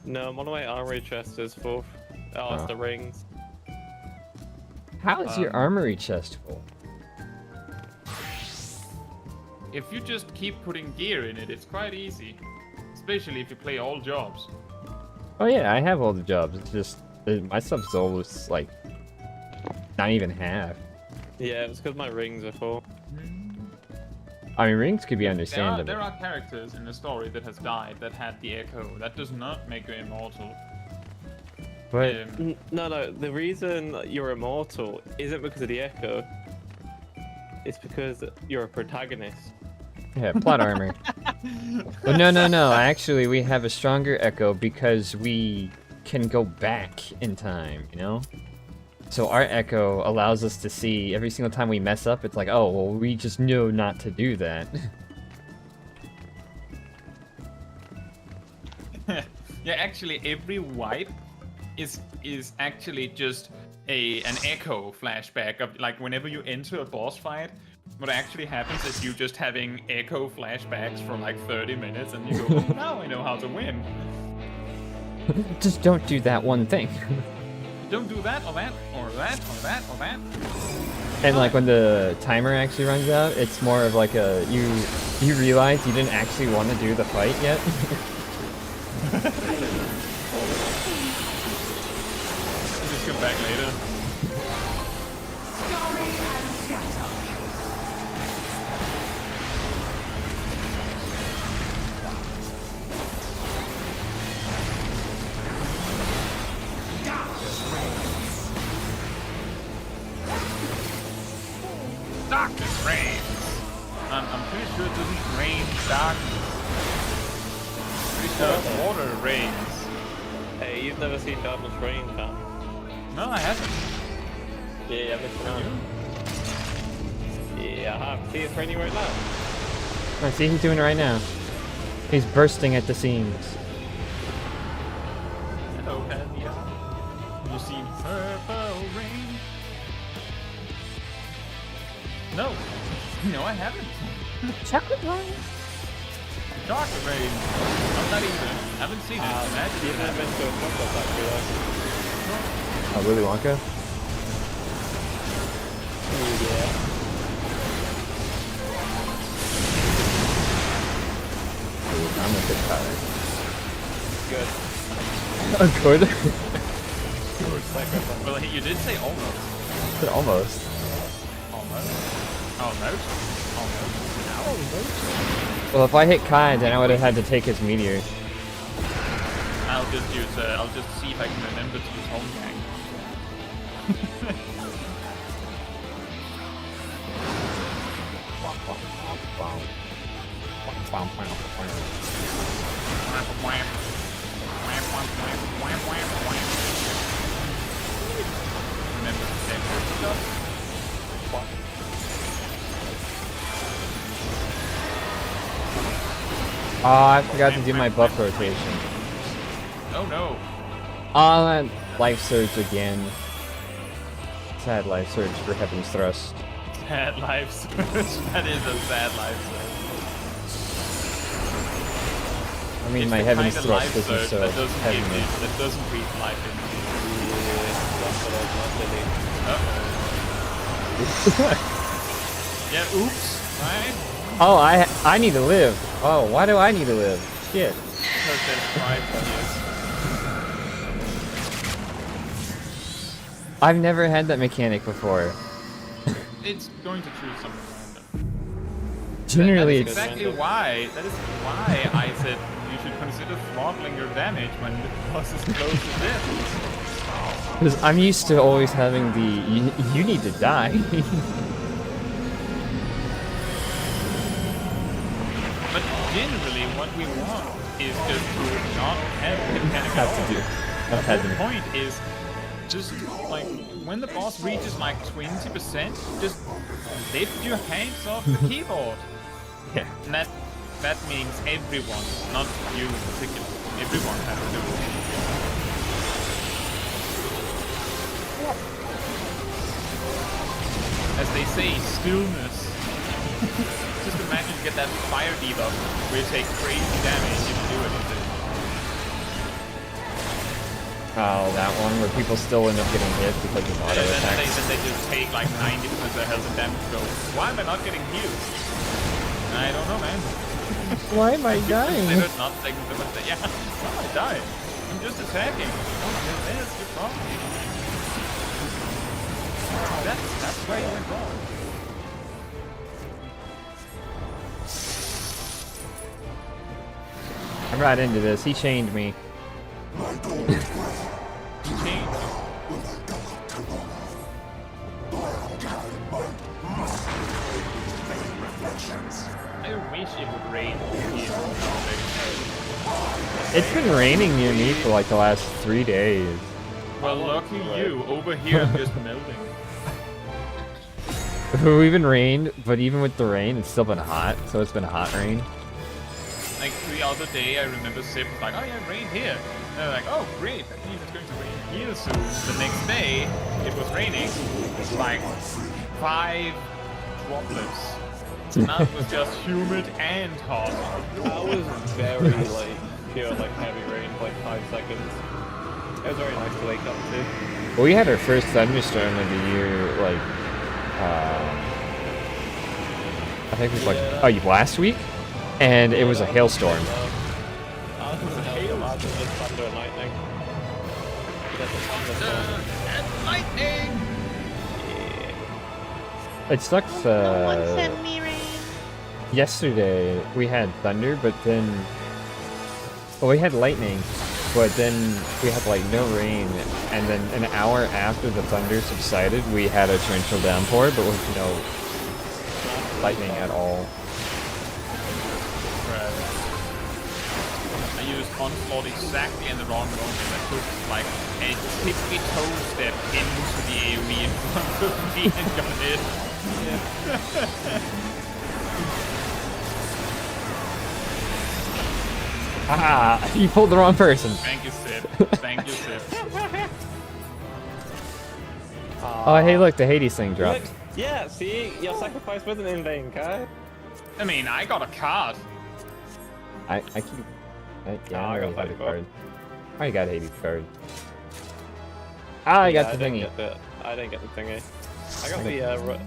No, one of my armory chests is full. Oh, it's Oh. the rings. How is your armory chest full? If you just keep putting gear in it, it's quite easy. Especially if you play all jobs. Oh yeah, I have all the jobs. It's just my stuff's always like not even half. Yeah, it's because my rings are full. I mean, rings could be There understandable. are characters in the story that has died that had the echo. That does not make you immortal. But No, the reason you're immortal isn't because of the echo. It's because you're a protagonist. yeah, plot armor. But no. Actually, we have a stronger echo because we can go back in time, you know? So our echo allows us to see every single time we mess up, it's like, oh, well, we just know not to do that. Yeah, actually, every wipe is actually just an echo flashback of like whenever you enter a boss fight. What actually happens is you just having echo flashbacks for like 30 minutes, and you go, oh, now I know how to win. Just don't do that one thing. Don't do that or that or that or that or that. And like when the timer actually runs out, it's more of like a you realize you didn't actually want to do the fight yet. Just come back later. Darkness reigns. I'm pretty sure it doesn't rain darkness. Pretty sure water rains. Hey, you've never seen Darkness Rain, fam? No, I haven't. Yeah, I'm missing out. Yeah, I have. See, it's raining right now. I see he's doing it right now. He's bursting at the seams. Hello, Pavia. You see purple rain? No. No, I haven't. Chocolate rain. Chocolate rain. I'm not either. Haven't seen it. Imagine Yeah, I that. meant to have talked about that too, Oh, Willy Wonka? Yeah. I'm a bit tired. Good. Good. Sacrifice. Well, you did say almost. Almost. Almost. Almost. Well, if I hit Kai, then I would have had to take his meteor. I'll just use. I'll just see if I can remember to use home gang. Remember to say stuff. Oh, I forgot to do my buff rotation. Oh no. Oh, that life surge again. Sad life surge for Heaven's Thrust. Sad life surge. That is a sad life surge. I mean, It's my the Heaven's kind of Thrust life isn't surge so that doesn't give heavenly. you, that doesn't breathe life into you. Yeah, oops, right? Oh, I need to live. Oh, why do I need to live? Shit. Because there's 5 years. I've never had that mechanic before. It's going to choose something random. Generally, That is it's exactly why. That is why I said you should consider throttling your damage when the boss is close to death. because I'm used to always having the you need to die. But generally, what we want is just to not have the mechanic at Have to all. do. The I've had whole them. point is just like when the boss reaches like 20%, just lift your hands off the keyboard. Yeah. And that means everyone, not you in particular. Everyone has to do it. As they say, stillness. Just imagine you get that fire debuff where you take crazy damage if you do anything. Oh, that one where people still end up getting hit because of auto And then attacks. they just take like 90% of their health and damage go, why am I not getting healed? I don't know, man. Why am I dying? Considered not taking the mistake. Yeah, I died. I'm just attacking. Oh, there's the problem. That's where you went wrong. I'm right into this. He chained me. Change. I wish it would rain here. It's been raining near me for like the last 3 days. Well, lucky you. Over here, I'm just melting. We've been rained, but even with the rain, it's still been hot. So it's been a hot rain. Like the other day, I remember Sip was like, oh yeah, rain here. And they're like, oh great, that means it's going to rain here soon. The next day, it was raining. Like 5 droplets. Now it was just humid and hot. That was very like pure like heavy rain for like 5 seconds. It was very nice to wake up to. Well, we had our first thunderstorm of the year like I think it was like last week, and it was a hailstorm. I was in a hail, I was just thunder and lightning. There's a thunderstorm. And lightning! It sucks. No one sent me rain. Yesterday we had thunder, but then we had lightning, but then we had like no rain, and then an hour after the thunder subsided, we had a torrential downpour, but with no lightning at all. I used onslaught exactly in the wrong moment. I took like a tippy-toe step into the AoE in front of me and got hit. Ah, you pulled the wrong person. Thank you, Sid. Thank you, Sid. Oh, hey, look, the Hades thing dropped. Look, yeah, see, your sacrifice wasn't in vain, Kai. I mean, I got a card. I keep. Yeah, I I got already have the Hades card. I already got Hades card. Ah, I got the didn't thingy. get the, I didn't get the thingy. I got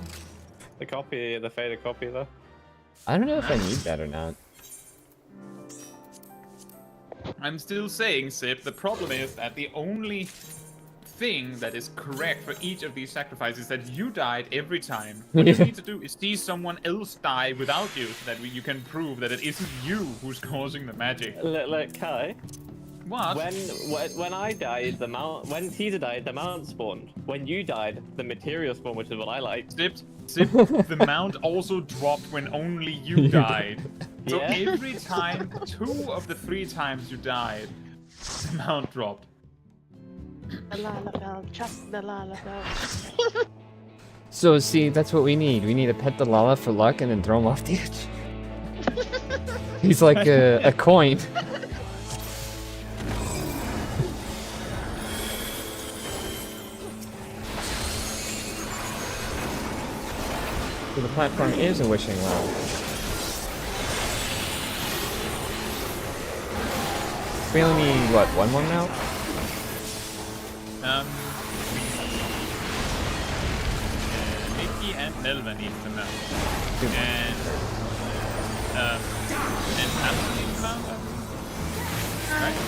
the copy, the faded copy though. I don't know if I need that or not. I'm still saying, Sid, the problem is that the only thing that is correct for each of these sacrifices is that you died every time. What you need to do is see someone else die without you, so that you can prove that it isn't you who's causing the magic. Look, Kai. What? When I died, when Caesar died, the mount spawned. When you died, the material spawned, which is what I like. Sip, the mount also dropped when only you died. So Yeah. every time, 2 of the 3 times you died, the mount dropped. The Lalafell, just the Lalafell. So, see, that's what we need. We need to pet the Lala for luck and then throw him off the edge. He's like a coin. So the platform is a wishing well. We only need, what, one more now? Mickey and Nelva need the mount. Two. And Nancy needs the mount, I believe. Right?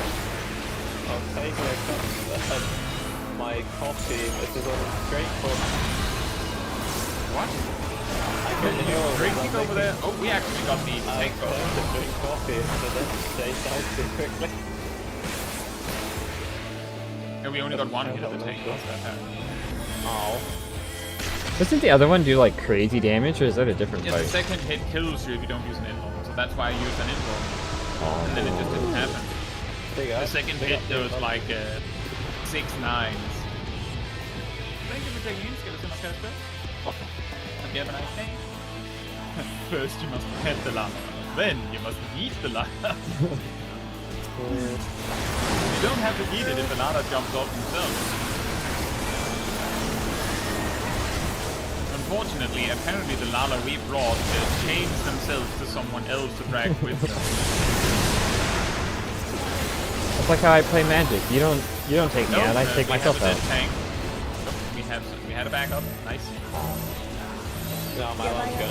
I'll take a cup of my coffee, which is on great for. What? I Can couldn't you hear drink what it over there? Oh, we actually got the I tank over. turned to drink coffee, so then they died too quickly. And we only got one hit of the tank. Oh. Doesn't the other one do like crazy damage, or is that a different Yeah, the fight? second hit kills you if you don't use an invuln. So that's why I used an invuln. And then it just didn't happen. The second hit there was like 6 9s. Thank you for taking in, Skeleton of Casper. Hope you have a nice day. First you must pet the llama, then you must eat the llama. You don't have to eat it if the llama jumps off himself. Unfortunately, apparently the Lala we brought changed themselves to someone else to drag with them. That's like how I play Magic. You don't take me out. I take myself we have a out. dead tank. Nope, we had a backup. Nice. No, my alarm's going.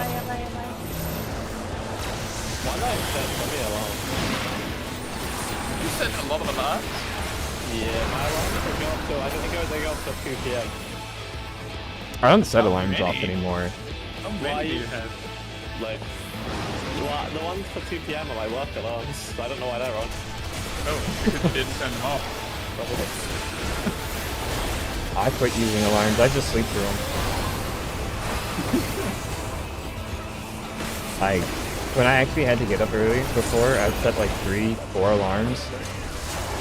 Why not set me alarm? You set a lot of alarms. Yeah, my alarm doesn't go up till, I don't think they go up till 2 PM. I don't set How alarms off many? anymore. How Why many do you- you have? Like, the ones for 2 PM are my work alarms. I don't know why they're on. Oh, because you didn't turn them off. Probably. I quit using alarms. I just sleep through them. When I actually had to get up early before, I'd set like 3, 4 alarms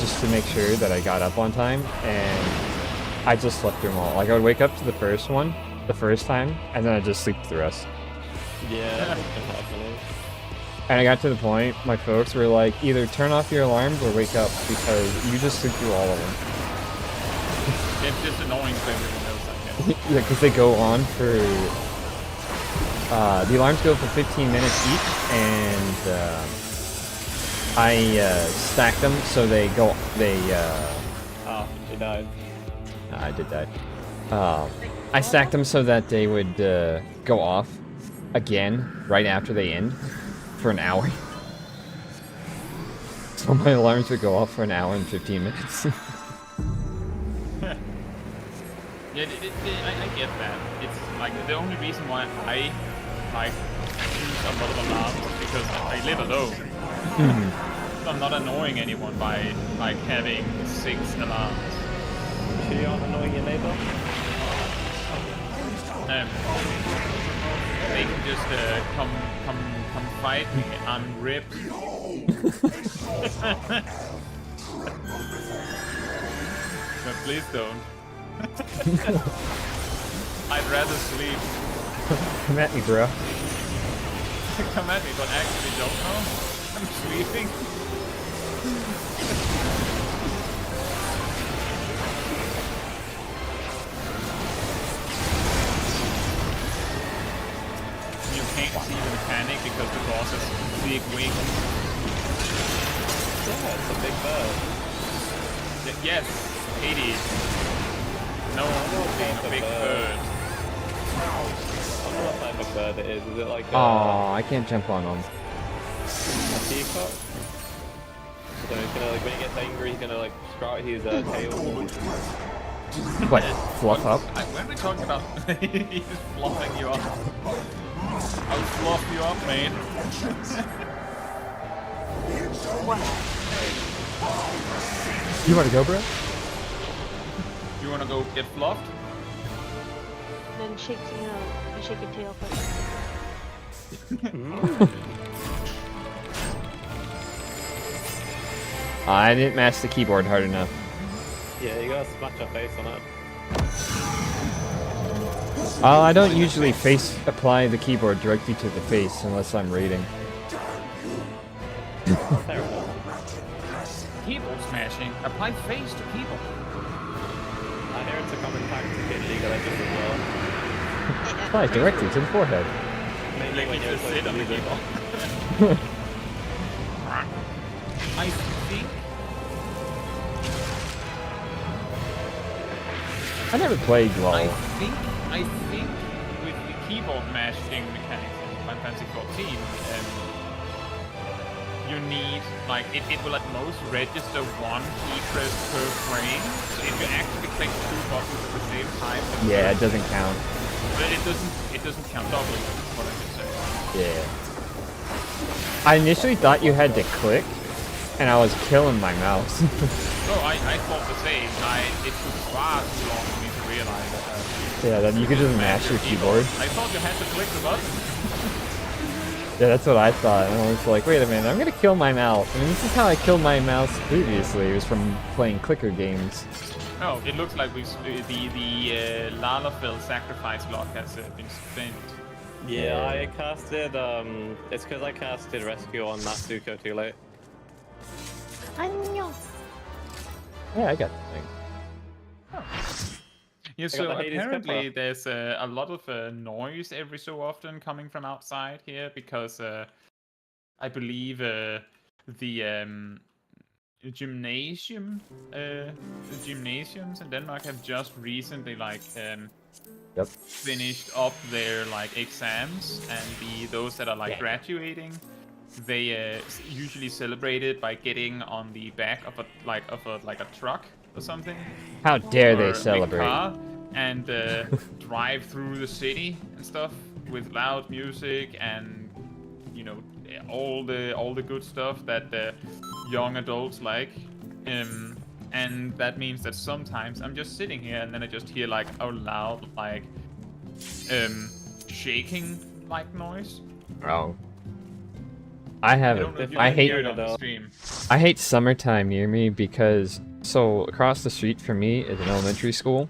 just to make sure that I got up on time, and I just slept through them all. Like I would wake up to the first one, the first time, and then I'd just sleep through the rest. Yeah, that's been happening. And I got to the point, my folks were like, either turn off your alarms or wake up because you just sleep through all of them. It's just annoying for everyone else, I guess. Yeah, because they go on for... the alarms go for 15 minutes each, and I stack them so they Oh, she died. I did that. I stacked them so that they would go off again right after they end for an hour. So my alarms would go off for an hour and 15 minutes. Yeah, I get that. It's like the only reason why I like use a lot of alarms is because I live alone. So I'm not annoying anyone by like having 6 alarms. So you aren't annoying your neighbor? They can just come fight me. I'm ripped. But please don't. I'd rather sleep. Come at me, bro. Come at me, but actually don't know. I'm sleeping. You can't see the mechanic because the boss has big wings. Yeah, it's a big bird. Yes, Hades. No, it's a big bird. I don't know what type of bird it is. Is it like a Oh, I can't jump on them. peacock? So he's gonna like when he gets angry, he's gonna like sprout his tail. What? Fluff up? When we're talking about he's fluffing you up. I'll fluff you up, mate. You want to go, bro? You wanna go get fluffed? Then shake, you shake your tail first. I didn't mash the keyboard hard enough. Yeah, you gotta smash your face on it. I don't usually apply the keyboard directly to the face unless I'm raiding. Fair enough. Keyboard smashing. Apply face to keyboard. I hear it's a common tactic in League of Legends as well. Apply directly to the forehead. Mainly Like when you you're just playing sit on the music. keyboard. I think I never played LOL. I think with the keyboard mashing mechanics in Final Fantasy 14, you need like it will at most register 1 key press per frame. So if you actually click 2 buttons at the same time, Yeah, it doesn't count. but it doesn't count double. Is what I can say. Yeah. I initially thought you had to click, and I was killing my mouse. So I thought the same. It took far too long for me to realize that. Yeah, then you could just mash your keyboard. I thought you had to click the button. Yeah, that's what I thought. And I was like, wait a minute, I'm gonna kill my mouse. I mean, this is how I killed my mouse previously. It was from playing clicker games. Oh, it looks like the Lalafell sacrifice block has been spent. Yeah, I casted it's because I casted rescue on Natsuko too late. Annyeong. Yeah, I got the thing. Yeah, got so the Hades apparently Pepper. there's a lot of noise every so often coming from outside here because I believe the gymnasiums in Denmark have just recently finished up their exams, and those that are graduating, they usually celebrate it by getting on the back of a truck or something. How dare or they a big celebrate? car, and drive through the city and stuff with loud music and all the good stuff that young adults like. And that means that sometimes I'm just sitting here and then I just hear a loud shaking noise. Oh. I have don't know if it. you I can hate hear it on the stream. I hate summertime near me because across the street from me is an elementary school,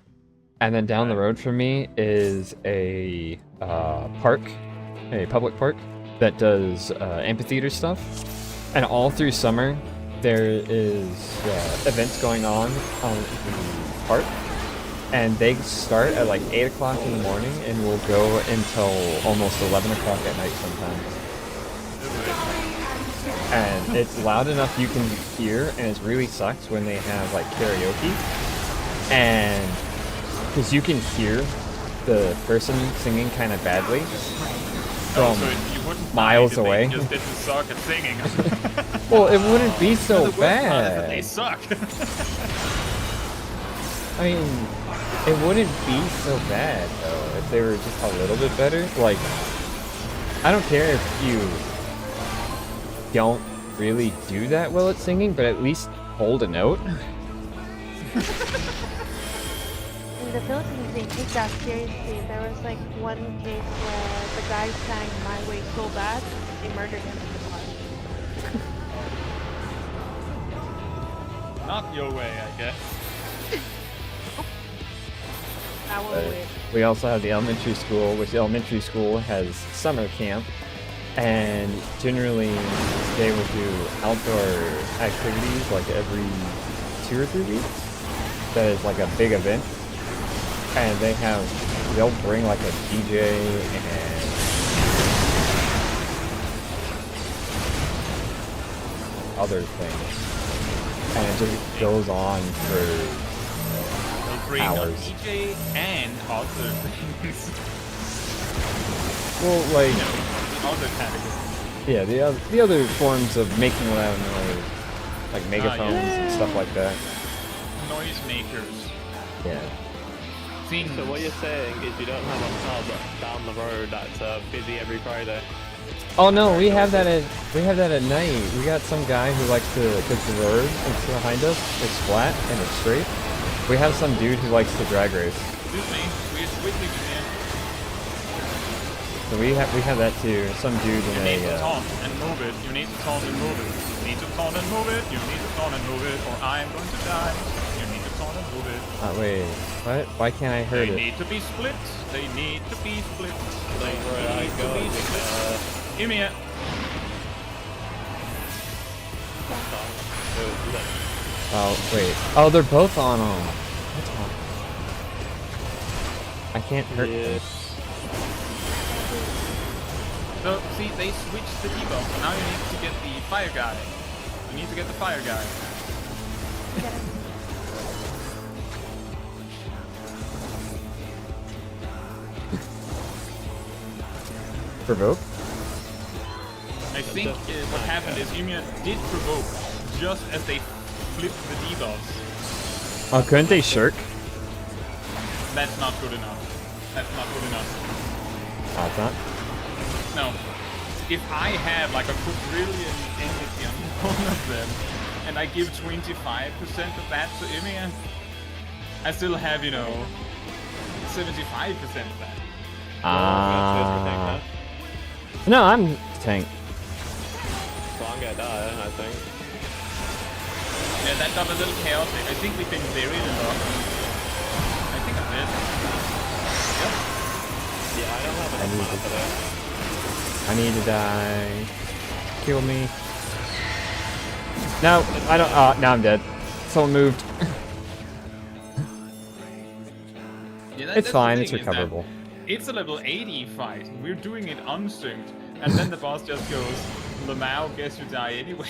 and then down the road from me is a park, a public park that does amphitheater stuff, and all through summer there is events going on the park, and they start at 8 o'clock in the morning and will go until almost 11 o'clock at night sometimes. And it's loud enough you can hear, and it really sucks when they have karaoke, and because you can hear the person singing kind of badly Oh, from so you wouldn't miles mind if away. They just didn't suck at singing. Well, it wouldn't be so The worst part is that bad. they suck. I mean, it wouldn't be so bad though if they were just a little bit better. Like, I don't care if you don't really do that well at singing, but at least hold a note. In the Philippines, they take that seriously. There was like one case where the guy sang "My Way" so bad, they murdered him in the car. Not your way, I guess. Our way. We also have the elementary school, which the elementary school has summer camp, and generally they will do outdoor activities like every 2 or 3 weeks. That is like a big event, and they'll bring like a DJ and other things, and it just goes on for They'll bring hours. a DJ and other things. well, like The other category. yeah, the other forms of making loud noise, like megaphones and stuff like that. Noise makers. Yeah. Things. So what you're saying is you don't have a pub down the road that's busy every Friday. Oh no, we have that at night. We got some guy who likes to, because the road is behind us, it's flat and it's straight. We have some dude who likes to drag race. Excuse me. We're quickly begin. So we have that too. Some dude You in need to a taunt and move it. You need to taunt and move it. You need to taunt and move it. You need to taunt and move it, or I am going to die. You need to taunt and move it. wait, what? Why can't I hear They it? need to be split. They need to be split. They Where I need to go be with split. Give me it. Oh wait. Oh, they're both on them. What's on? I can't hurt them. So, see, they switched the debuff. So now you need to get the fire guy. You need to get the fire guy. Provoke? I think what happened is Yumia did provoke just as they flipped the debuffs. Oh, couldn't they shirk? That's not good enough. That's not good enough. Oh, it's not? No. If I have like a quadrillion energy on one of them, and I give 25% of that to Yumia, I still have, 75% of that. Ah. No, I'm tank. Well, I'm gonna die, I think. Yeah, that got a little chaotic. I think we've been very low. I think I did. Yep. Yeah, I don't have enough mana for that. I need to die. Kill me. No, I don't. Now I'm dead. Someone moved. Yeah, It's that's the fine. thing, It's is that recoverable. It's a level 80 fight. We're doing it unsynced. And then the boss just goes, Lamau, guess you die anyway.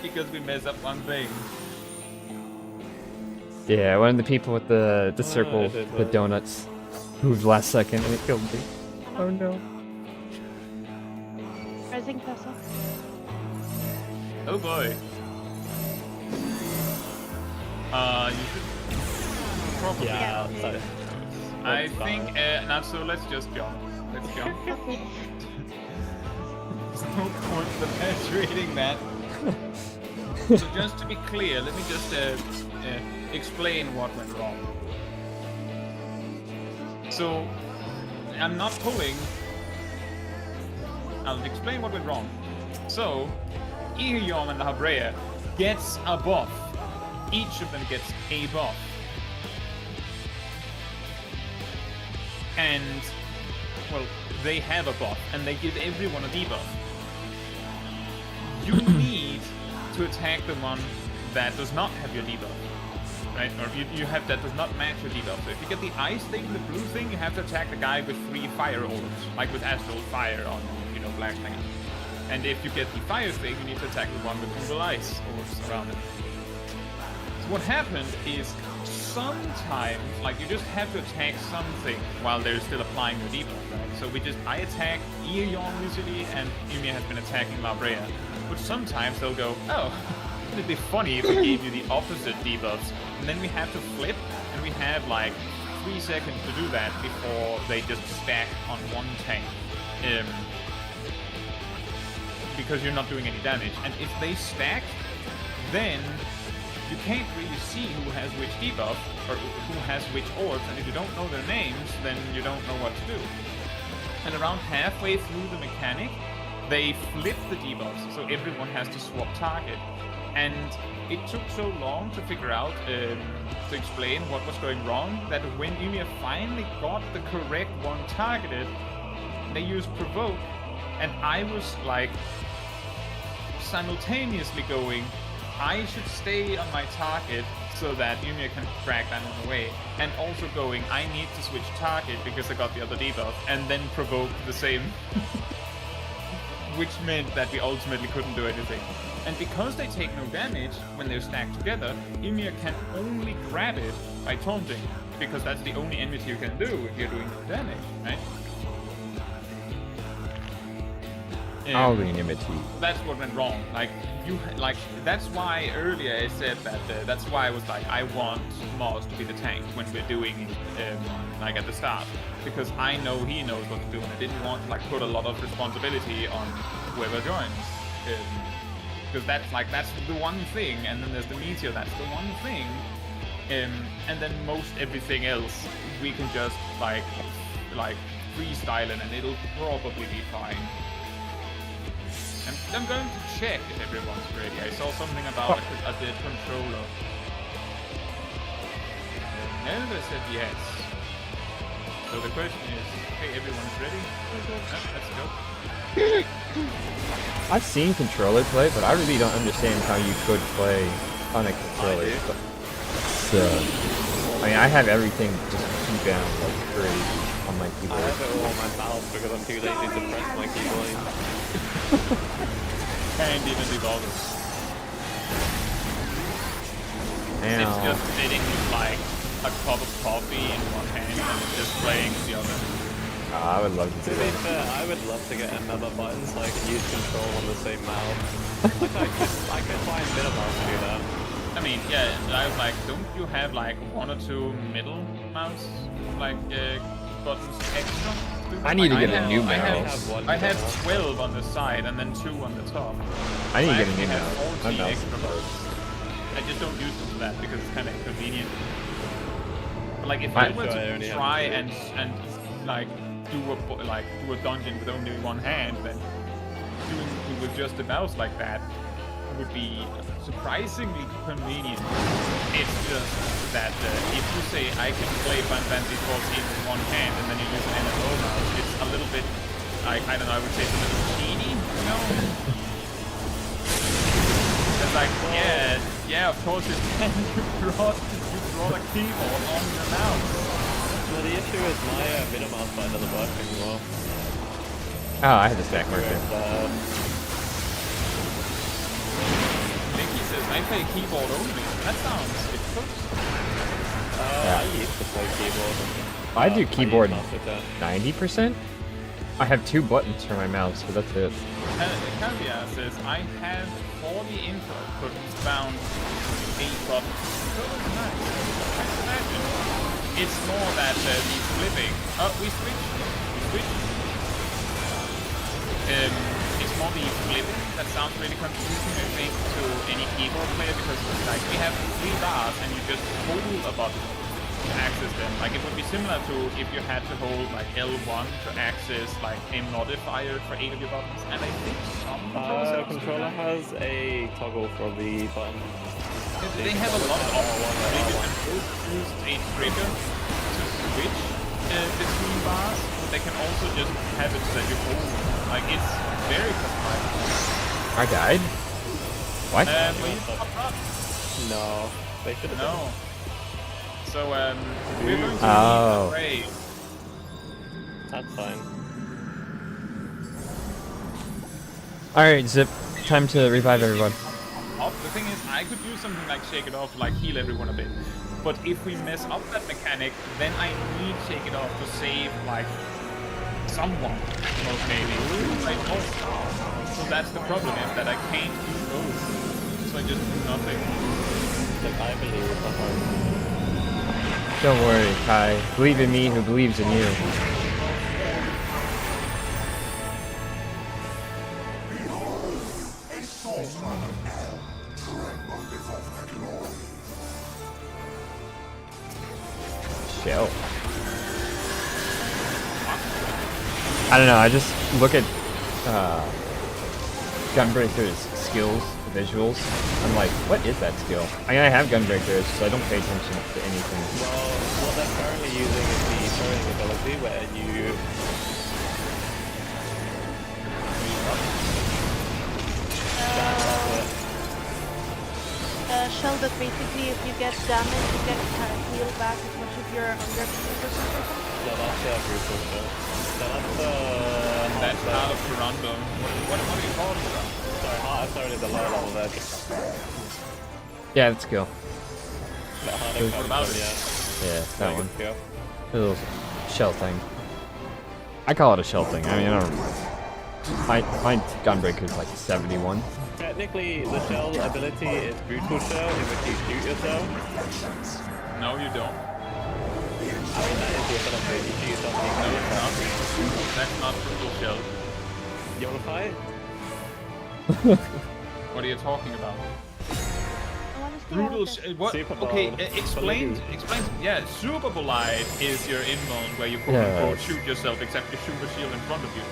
Because we mess up one thing. Yeah, one of the people with the circle, did the that. donuts, moved last second and it killed me. Oh no. Rising Tessa. Oh boy. You should probably. Yeah, Yeah. so, I think, now so let's just jump. Let's jump. Okay. There's no point in measuring that. So just to be clear, let me just explain what went wrong. So, I'm not pulling. I'll explain what went wrong. So, Iriom and Habrea gets a buff. Each of them gets a buff. And, well, they have a buff, and they give everyone a debuff. You need to attack the one that does not have your debuff, right? Or you have that does not match your debuff. So if you get the ice thing, the blue thing, you have to attack the guy with 3 fire orbs, like with Astral Fire on, Black Knight. And if you get the fire thing, you need to attack the one with Google Ice orbs around it. So what happened is sometimes, like, you just have to attack something while they're still applying the debuff, right? So I attack Eon usually, and Ymir has been attacking Labrea. But sometimes they'll go, oh, it'd be funny if we gave you the opposite debuffs. And then we have to flip, and we have like 3 seconds to do that before they just stack on one tank. Because you're not doing any damage. And if they stack, then you can't really see who has which debuff, or who has which orbs, and if you don't know their names, then you don't know what to do. And around halfway through the mechanic, they flip the debuffs, so everyone has to swap target. And it took so long to figure out, to explain what was going wrong, that when Ymir finally got the correct one targeted, they used Provoke, and I was like, simultaneously going, I should stay on my target so that Ymir can drag that one away. And also going, I need to switch target because I got the other debuff, and then provoke the same. Which meant that we ultimately couldn't do anything. And because they take no damage when they're stacked together, Ymir can only grab it by taunting, because that's the only enmity you can do if you're doing no damage, right? All the enmity. That's what went wrong. That's why earlier I said that. That's why I was like, I want Moz to be the tank when we're doing like at the start, because I know he knows what to do, and I didn't want to like put a lot of responsibility on whoever joins, because that's the one thing, and then there's the meteor. That's the one thing, and then most everything else we can just like freestyle it, and it'll probably be fine. I'm going to check if everyone's ready. I saw something about the controller. No, they said yes. So the question is, okay, everyone's ready? Let's go. I've seen controller play, but I really don't understand how you could play on a controller. So, I mean, I have everything just key down like crazy on my keyboard. I have it all on my mouse because I'm too lazy to press my keyboard. Can't even debug it. It's just sitting with like a cup of coffee in one hand and it's just playing with the other. I would love to To do be that. fair, I would love to get another button so I can use control on the same mouse. I could find Minimouse to do that. I mean, yeah, I was like, don't you have like 1 or 2 middle mouse buttons extra? I need to get a new I mouse. I have 12 on the side and then 2 on the top. I need to So get a new actually have mouse. 14 My mouse extra is buttons. I just don't use them for that because it's kind of inconvenient. But like if I were to try and like do a dungeon with only one hand, then doing it with just a mouse like that would be surprisingly convenient. It's just that if you say I can play Final Fantasy 14 with one hand and then you use an MMO mouse, it's a little bit like, I don't know, I would say it's a little cheaty, you know? It's like, yeah, of course you can. You brought a keyboard on your mouse. Well, the issue is my Minimouse button doesn't work anymore. Oh, I had the stack working. Mickey says, I play keyboard only. That sounds difficult. I used to play keyboard. I do keyboard I use mouse 90%. I have 2 buttons for my mouse, but that's it. Kavia says, I have 40 input, but found 8 buttons. So it's nice. I can imagine. It's more that the flipping. Oh, we switched. It's more the flipping that sounds really confusing, I think, to any keyboard player, because like we have 3 bars and you just hold a button to access them. Like it would be similar to if you had to hold like L1 to access like a modifier for 8 of your buttons. And I think some controller has a toggle for the button. They have a lot of options. They can both use a trigger to switch between bars, but they can also just have it so that you hold. Like it's very customizable. I died? What? Were you popped up? No, they should have. No. So we're going to Oh. pray. That's fine. Alright, Zip. Time to revive everyone. The thing is, I could do something like Shake It Off, like heal everyone a bit. But if we mess up that mechanic, then I need to take it off to save, like, someone, most maybe. So that's the problem, is that I can't do both. So I just do nothing. Look, I believe it's not hard. Don't worry, Kai. Believe in me who believes in you. Shell. I don't know, I just look at Gunbreaker's skills, visuals. I'm like, what is that skill? I mean, I have Gunbreakers, so I don't pay attention to anything. Well, what they're currently using is the throwing ability where you... Shell that basically if you get damage, you get kind of heal back as much if you're under 50% or something. No, that's brutal shell. So That's out of random. What are you talking about? Sorry, I started the low level there. Yeah, that's skill. What about it? Yeah, that one. Skill. A little shell thing. I call it a shell thing. I mean, I don't know. My Gunbreaker is like 71. Technically, the shell ability is brutal shell in which you shoot yourself. No, you don't. I mean, that is the ability. You shoot yourself and you No, kill it's yourself. not. That's not brutal shell. You wanna fight? What are you talking about? Honestly, Brutal what? Super Okay, Bowl. explain. Yeah, Super Bolide is your invuln where you quote unquote shoot yourself, except you shoot a shield in front of you.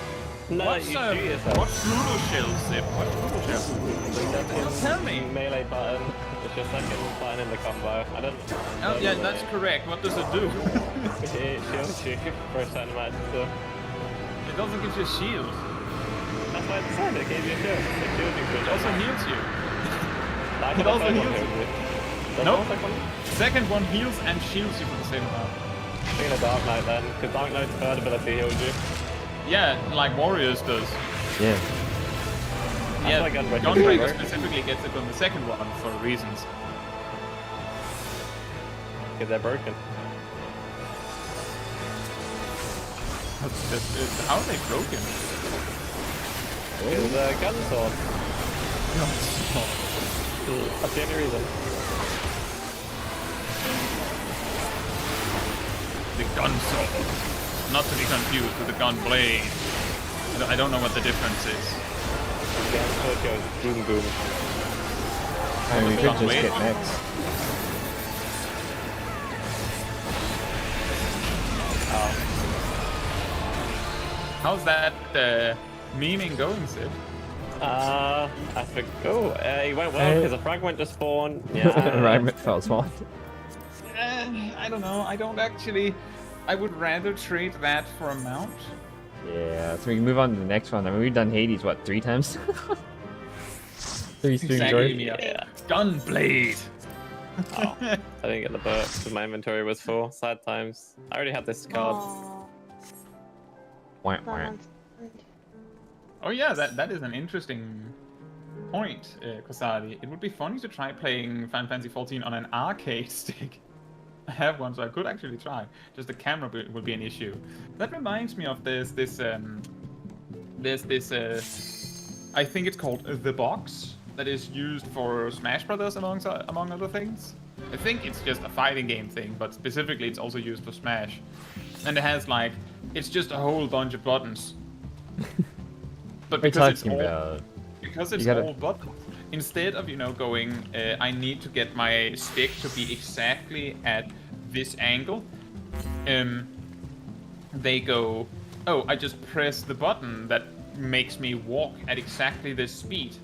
No, What's you shoot yourself. what's brutal shield, Zip? What's brutal shield? Tell me. Melee button. It's your second button in the combo. I don't. Oh yeah, that's correct. What does it do? It shields you for a certain amount. So It doesn't give you a shield. that's why I decided it gave you a shield. It shields you for a It certain also amount. heals you. Like it the also first one heals you. heals you. The Nope. second one? Second one heals and shields you for the same amount. Thinking of Dark Knight then, because Dark Knight's third ability heals you. Yeah, like Warriors does. Yeah. Yeah, like Gunbreaker Gunbreaker works. specifically gets it on the second one for reasons. Because they're broken. How are they broken? Because gun sword. That's the only reason. The gun sword. Not to be confused with the gun blade. I don't know what the difference is. The gun sword goes boom boom. I mean, we could just Wait. get next. How's that meaning going, Sid? I think. Oh, he went well because a fragment just spawned. Yeah. Fragment fell spawn. I don't know. I don't actually. I would rather trade that for a mount. Yeah, so we can move on to the next one. I mean, we've done Hades, what, 3 times? 3 streams Exactly, already? yeah. Gunblade. Oh, I didn't get the book because my inventory was full. Sad times. I already had this card. Aw, Wah, not wah. on- Oh yeah, that is an interesting point, Kosadi. It would be funny to try playing Final Fantasy XIV on an arcade stick. I have one, so I could actually try. Just the camera would be an issue. That reminds me of there's this I think it's called The Box that is used for Smash Brothers among other things. I think it's just a fighting game thing, but specifically it's also used for Smash. And it has like, it's just a whole bunch of buttons. But What are you because it's talking all, about? because it's You gotta- all buttons, instead of, going, I need to get my stick to be exactly at this angle, they go, oh, I just press the button that makes me walk at exactly this speed.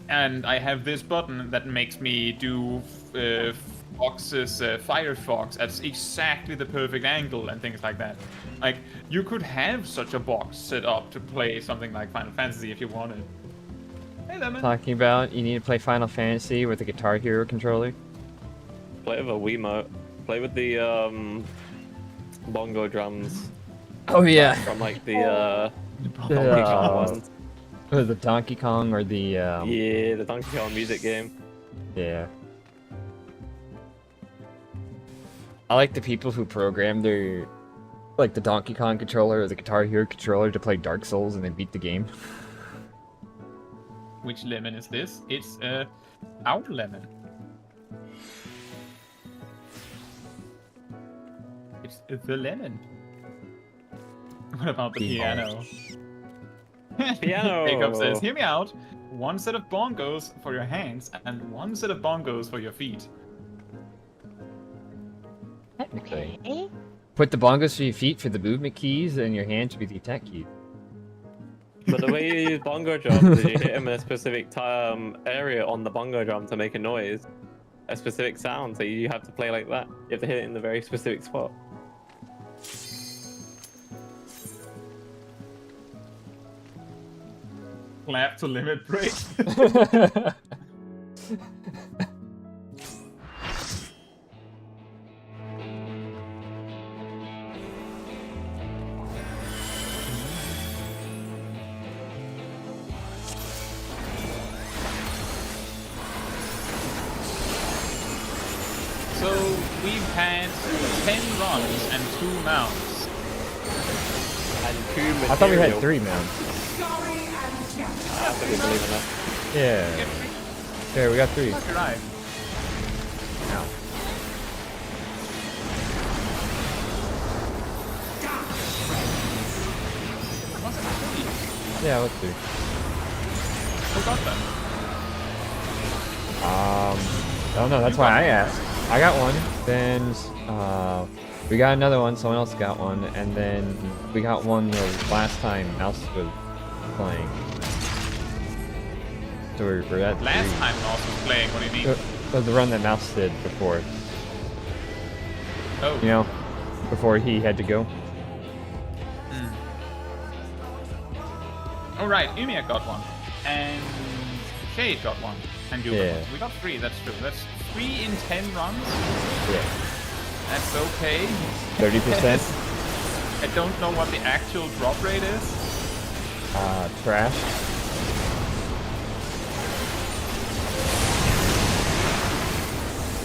And I have this button that makes me do Fox's Firefox at exactly the perfect angle and things like that. Like, you could have such a box set up to play something like Final Fantasy if you wanted. Hey, Lemon. Talking about, you need to play Final Fantasy with a Guitar Hero controller. Play with a Wiimote. Play with the bongo drums Oh yeah. from like the Donkey Yeah. Kong ones. The Donkey Kong or the Yeah, the Donkey Kong music game. Yeah. I like the people who program their, like the Donkey Kong controller or the Guitar Hero controller to play Dark Souls and then beat the game. Which lemon is this? It's our lemon. It's the lemon. What about the piano? Piano. Jacob says, hear me out. One set of bongos for your hands and one set of bongos for your feet. Technically. Okay. Put the bongos for your feet for the movement keys and your hands with the attack keys. But the way you use bongo drums is you hit them in a specific area on the bongo drum to make a noise, a specific sound. So you have to play like that. You have to hit it in the very specific spot. Clap to limit break. So we've had 10 runs and 2 mounts. And 2 material. I thought we had 3 mounts. I have to believe in that. Yeah. There, we got 3. You're right. Ow. Was it 3? Yeah, let's see. Who got them? I don't know, that's why I asked. I got one, then we got another one, someone else got one, and then we got one the last time Mouse was playing. So we're at Last 3. time Mouse was playing, what do you mean? The run that Mouse did before, Oh. you know, before he had to go. Oh right, Umia got one. And Shade got one. And you got Yeah. one. We got 3, that's true. That's 3 in 10 runs. Yeah. That's okay. 30%. I don't know what the actual drop rate is. Trash.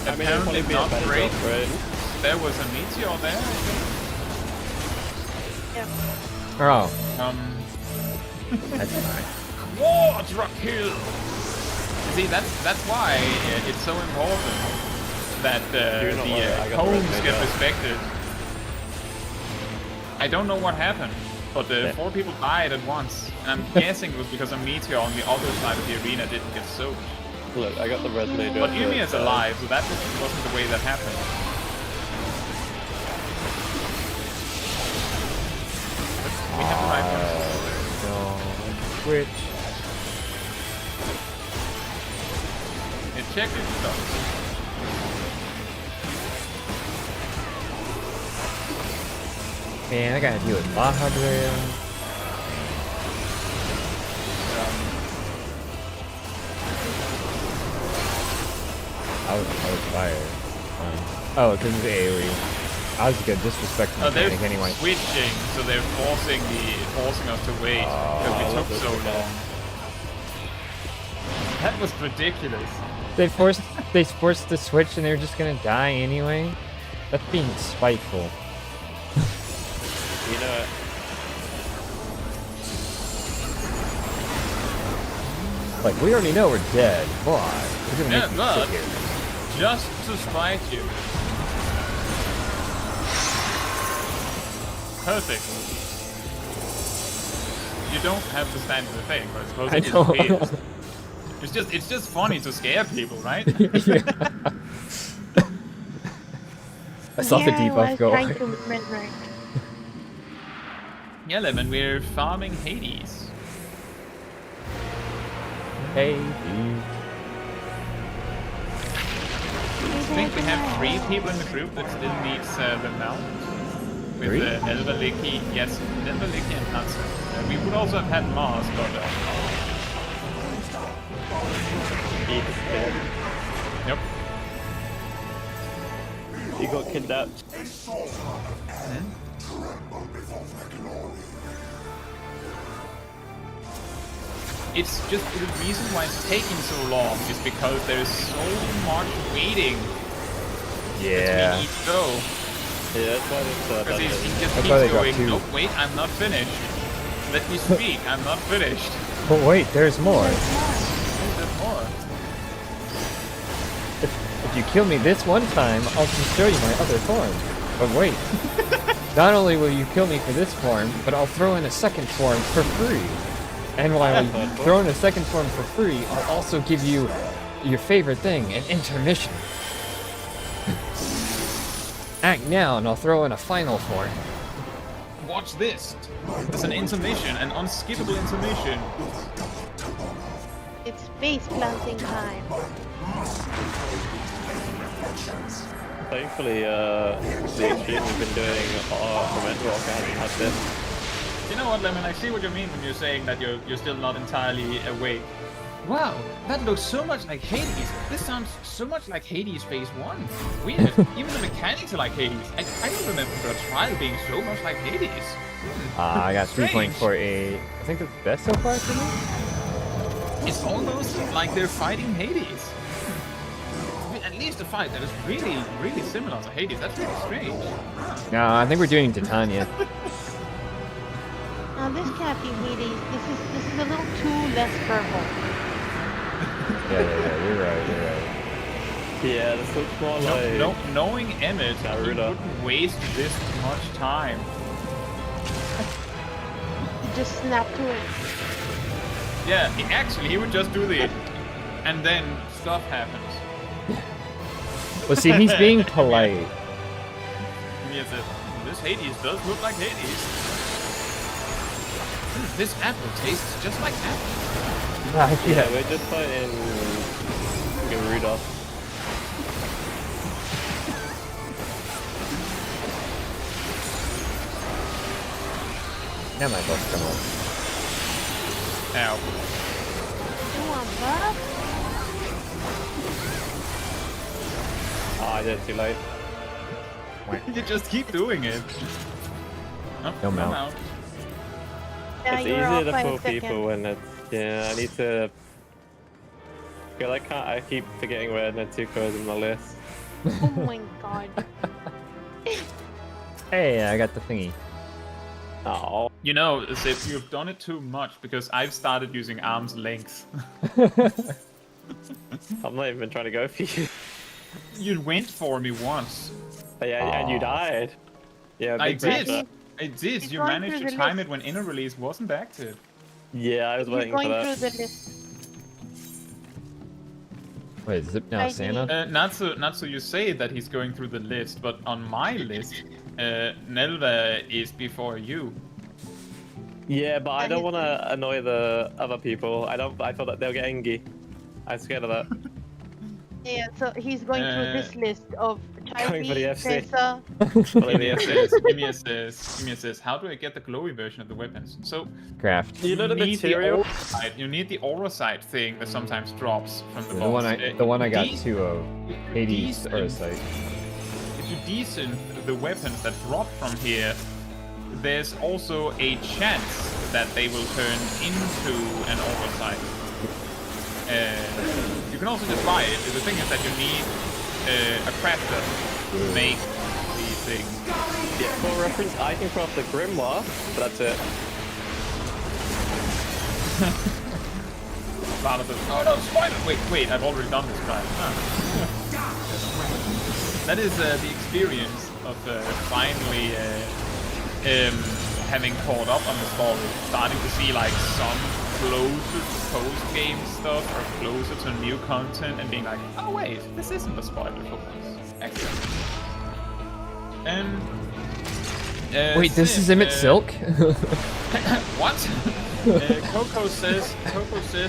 I mean, it'll Apparently probably be a not better great. drop rate. There was a meteor there, I think. Yeah. Oh, That's that's nice. Quadra kill! See, that's why it's so important that You're not worried, I the got the homes red get mega. respected. I don't know what happened, but 4 people died at once. And I'm guessing it was because a meteor on the other side of the arena didn't get soaked. Look, I got the red major. But Yumi is alive, so that wasn't the way that happened. But we have the right one. Switch. Check your stuff. Man, I gotta deal with Baja Drill. I was fired. Oh, because of the AoE. I was good, disrespecting the They're mechanic anyway. switching, so they're forcing us to wait because we took so long. That was ridiculous. They forced the switch and they were just gonna die anyway. That's being spiteful. You know, Like, we already know we're dead, but we're gonna Yeah, make you but- sit here. Just to spite you. Perfect. You don't have to stand in the thing, but I suppose I it know. is. It's just funny to scare people, right? Yeah. I saw the Yeah, debuff I was go. trying to midnight. Yeah, Lemon, we're farming Hades. Hey, dude. I think we have 3 people in the group that still needs the mount. With 3? Nelvaliki, yes, Nelvaliki and Natsu. We would also have had Mars, but he's dead. nope. He got kidnapped. it's just the reason why it's taking so long is because there's so much waiting Yeah. between each go. Yeah, that's why this Because he dungeon. just That's why they keeps got going, two. nope, wait, I'm not finished. Let me speak, I'm not finished. But wait, there's more. There's more. If you kill me this one time, I'll just show you my other form. But wait. Not only will you kill me for this form, but I'll throw in a second form for free. And while you throw in a second form for free, I'll also give you your favorite thing, an intermission. Act now, and I'll throw in a final form. Watch this. It's an intermission, an unskippable intermission. It's face planting time. Thankfully, the extreme we've been doing from Endrock hasn't had this. You know what, Lemon? I see what you mean when you're saying that you're still not entirely awake. Wow, that looks so much like Hades. This sounds so much like Hades Phase 1. Weird. Even the mechanics are like Hades. I don't remember a trial being so much like Hades. I got Strange. 3.48. I think that's the best so far for me? It's almost like they're fighting Hades. At least a fight that is really, really similar to Hades. That's really strange. No, I think we're doing Titania. Now this can't be Hades. This is a little too less purple. Yeah, you're right. Yeah, this looks more like... No, knowing Emmett, he Naruto. wouldn't waste this much time. You just snap to it. Yeah, he would just do the... And then stuff happens. Well, see, he's being polite. Yes, this Hades does look like Hades. This apple tastes just like apple. Yeah, we're just fighting Garuda. Now my boss come on. Ow. You want that? Oh, I did it too late. You just keep doing it. Oh, No mount. mount. Yeah, It's you're easier off to by a pull second. people when it's... Yeah, I need to... I keep forgetting where Netsuko is in the list. Oh my god. Hey, I got the thingy. Oh. You know, Zip, you've done it too much because I've started using arm's length. I'm not even trying to go for you. You went for me once. Yeah, and you died. Yeah, I big did. pressure. I did. He's You going managed through to the time list. it when inner release wasn't active. Yeah, I was You're waiting for going that. through the list. Wait, Zip now I Santa? Not so you say that he's going through the list, but on my list, Nelva is before you. Yeah, but I And don't it's- want to annoy the other people. I thought that they'll get angry. I'm scared of that. Yeah, so he's going through this list of Going for the Charlie, FC. Tessa. Give me a sis. Give me a sis. Give me a sis. How do I get the glowy version of the weapons? So Craft. You know the need material? You need the aura sight thing that sometimes drops from the The boss. one I got These- two of. Hades these- or sight. If you desynth the weapons that drop from here, there's also a chance that they will turn into an aura sight. You can also just buy it. The thing is that you need a crafter to make these things. Yeah, for reference, I can craft the Grimoire, but that's it. Lana says, oh no, spider! Wait, I've already done this crime. That is the experience of finally having caught up on the story. Starting to see like some closer to post-game stuff or closer to new content and being like, oh wait, this isn't a spoiler for once. Excellent. Wait, this Sid, is Emmett Silk? What? Coco says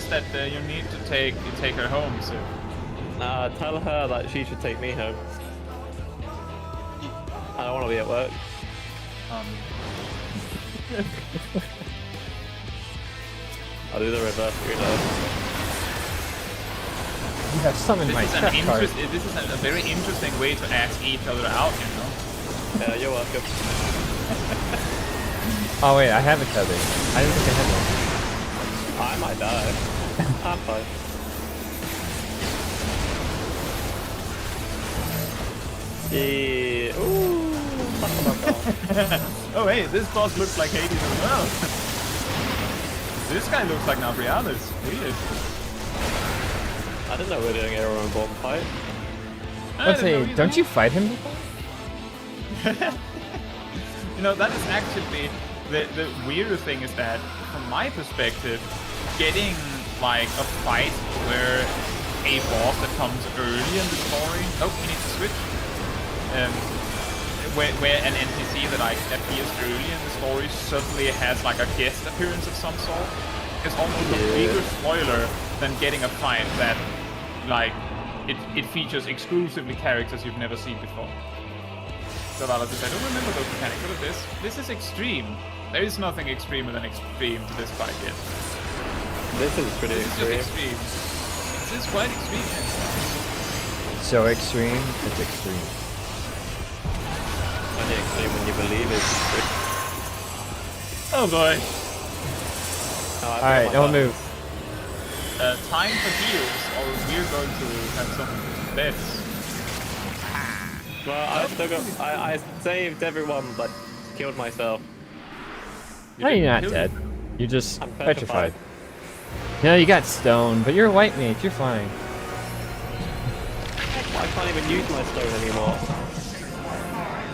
that you need to take her home. So Tell her that she should take me home. I don't want to be at work. I'll do the reverse Uno. You have summoned my chef card. This is a very interesting way to ask each other out, you know. Yeah, you're welcome. Oh wait, I have a tether. I didn't think I had one. I might die. I'm fine. Yeah. Ooh. Oh hey, this boss looks like Hades as well. This guy looks like Nabrialis. Weird. I didn't know we were doing a Roman bomb fight. Let's say, don't you fight him before? You know, that is actually the weirder thing is that, from my perspective, getting like a fight where a boss that comes early in the story. Oh, we need to switch. Where an NPC that appears early in the story suddenly has like a guest appearance of some sort. It's almost a bigger spoiler than getting a fight that like it features exclusively characters you've never seen before. So I don't remember those mechanics. Look at this. This is extreme. There is nothing extremer than extreme to this fight yet. This is pretty This is just extreme. extreme. This is quite extreme. So extreme, it's extreme. Only extreme when you believe it's extreme. Oh boy. Alright, don't move. Time for heals, or we're going to have some bets. Well, I still got. I saved everyone, but killed myself. No, you're not Kill dead. yourself. You're just I'm petrified. petrified. No, you got stone, but you're a white mage, you're fine. I can't even use my stone anymore.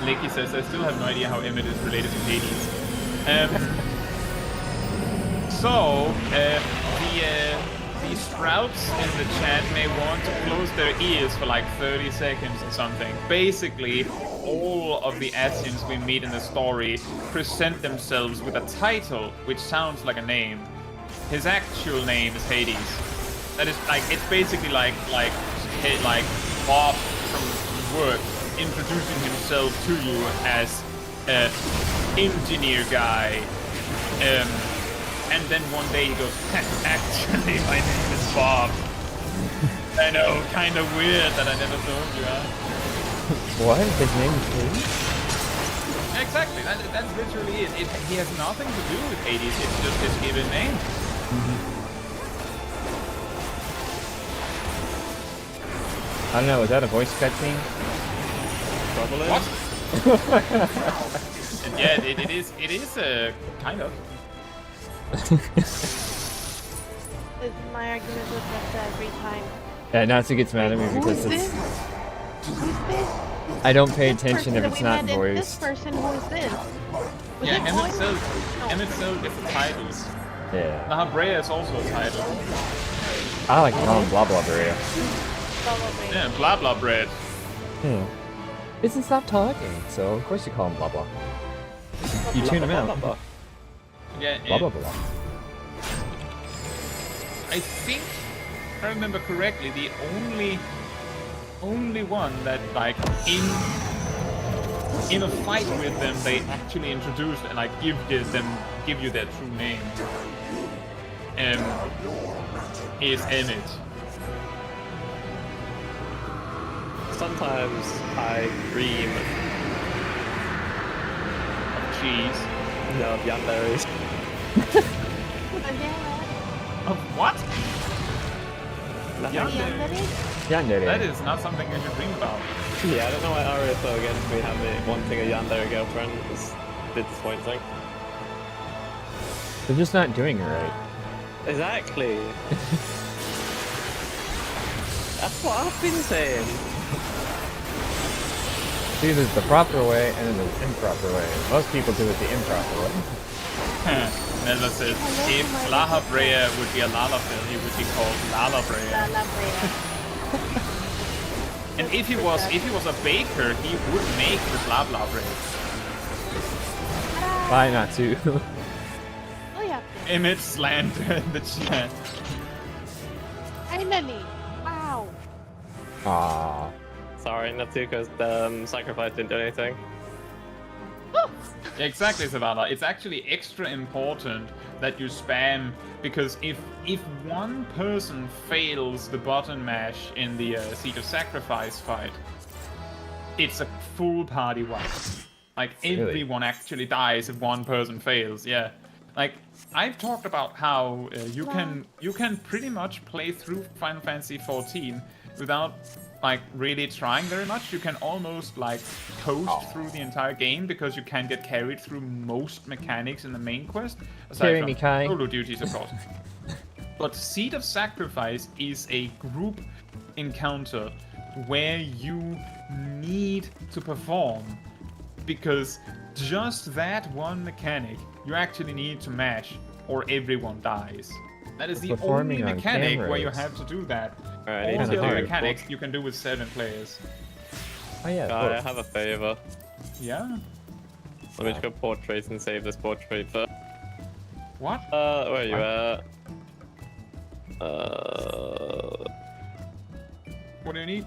Licky says, I still have no idea how Emmett is related to Hades. The sprouts in the chat may want to close their ears for like 30 seconds or something. Basically, all of the Asians we meet in the story present themselves with a title which sounds like a name. His actual name is Hades. That is like, it's basically like Bob from work introducing himself to you as an engineer guy. And then one day he goes, actually, my name is Bob. I know, kind of weird that I never told you, huh? What? His name is Hades? Exactly, that's literally it. He has nothing to do with Hades, it's just his given name. I don't know, was that a voice cutscene? Probably. What? And yeah, it is kind of. This is my argument with Nessa every time. Yeah, Natsu gets mad at me Who because is it's... this? Who's this? I don't pay This attention person if that it's we not met and This voiced. person, who is this? Was Yeah, it Emmett voiced? Silk. Emmett Silk is the title. Yeah. Nahabrea is also a title. I like to call him blah blah blah. Probably. Yeah, blah blah bread. Doesn't stop talking, so of course you call him blah blah. You tune him out. Blah Yeah, blah blah. I think, if I remember correctly, the only one that like in a fight with them they actually introduced and like give you their true name is Emmett. Sometimes I dream Of cheese. of yanderes. Of what? Yandere? Yandere. That is not something I should dream about. Yeah, I don't know why Aria is so against me having wanting a yandere girlfriend. It's a bit disappointing. They're just not doing it right. Exactly. That's what I've been saying. See, there's the proper way and then there's the improper way. Most people do it the improper way. Nelva says, if Lahabrea would be a Lalafell, he would be called Lalabrea. And if he was a baker, he would make the blah blah bread. Why not to? Oh yeah. Emmett slander in the chat. Finally. Wow. Aww. Sorry, Natsuko's sacrifice didn't do anything. Yeah, exactly, Savannah. It's actually extra important that you spam, because if one person fails the button mash in the Seed of Sacrifice fight, it's a full party wipe. Like Really? everyone actually dies if one person fails. Yeah. Like, I've talked about how you can pretty much play through Final Fantasy XIV without like really trying very much. You can almost like coast through the entire game because you can get carried through most mechanics in the main quest, aside Carry from me, Kai. solo duties, of course. But Seed of Sacrifice is a group encounter where you need to perform, because just that one mechanic you actually need to mash or everyone dies. That is the only Performing on mechanic where you cameras. have to do that. Alright, All the other hard. mechanics you can do with 7 players. Oh yeah. I both. have a favor. Yeah. Let me just go portraits and save this portrait first. What? Where are you at? What do you need?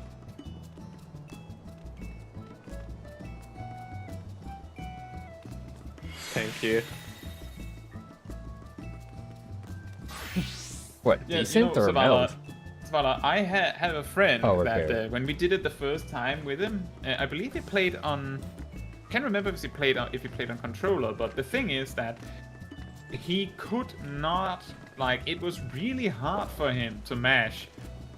Thank you. What? Yeah, Decent or meld? Zavala, I have a friend Oh, that okay. when we did it the first time with him, I believe he played on. Can't remember if he played on controller, but the thing is that he could not, like, it was really hard for him to mash.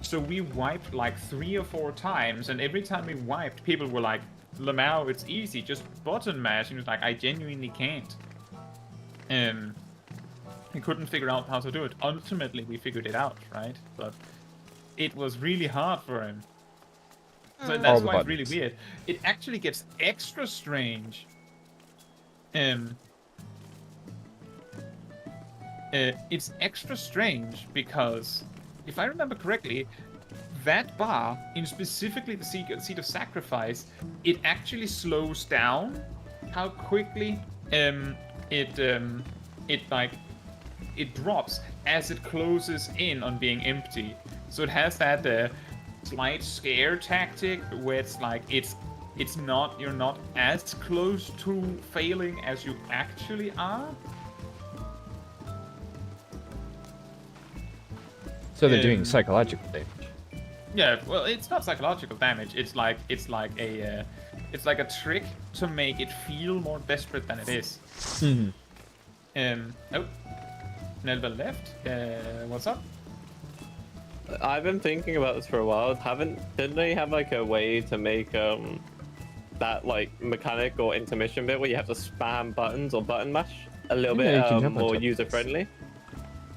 So we wiped like 3 or 4 times, and every time we wiped, people were like, Lamau, it's easy, just button mash. And he was like, I genuinely can't. He couldn't figure out how to do it. Ultimately, we figured it out, right? But it was really hard for him. So All that's the why it's really buttons. weird. It actually gets extra strange. It's extra strange because, if I remember correctly, that bar, in specifically the Seed of Sacrifice, it actually slows down how quickly it drops as it closes in on being empty. So it has that slight scare tactic where it's like you're not as close to failing as you actually are. So they're doing psychological damage. Yeah, well, it's not psychological damage. It's like a trick to make it feel more desperate than it is. Oh, Nelva left. What's up? I've been thinking about this for a while. Didn't they have like a way to make that like mechanic or intermission bit where you have to spam buttons or button mash a little Yeah, you bit can jump on more top of user friendly?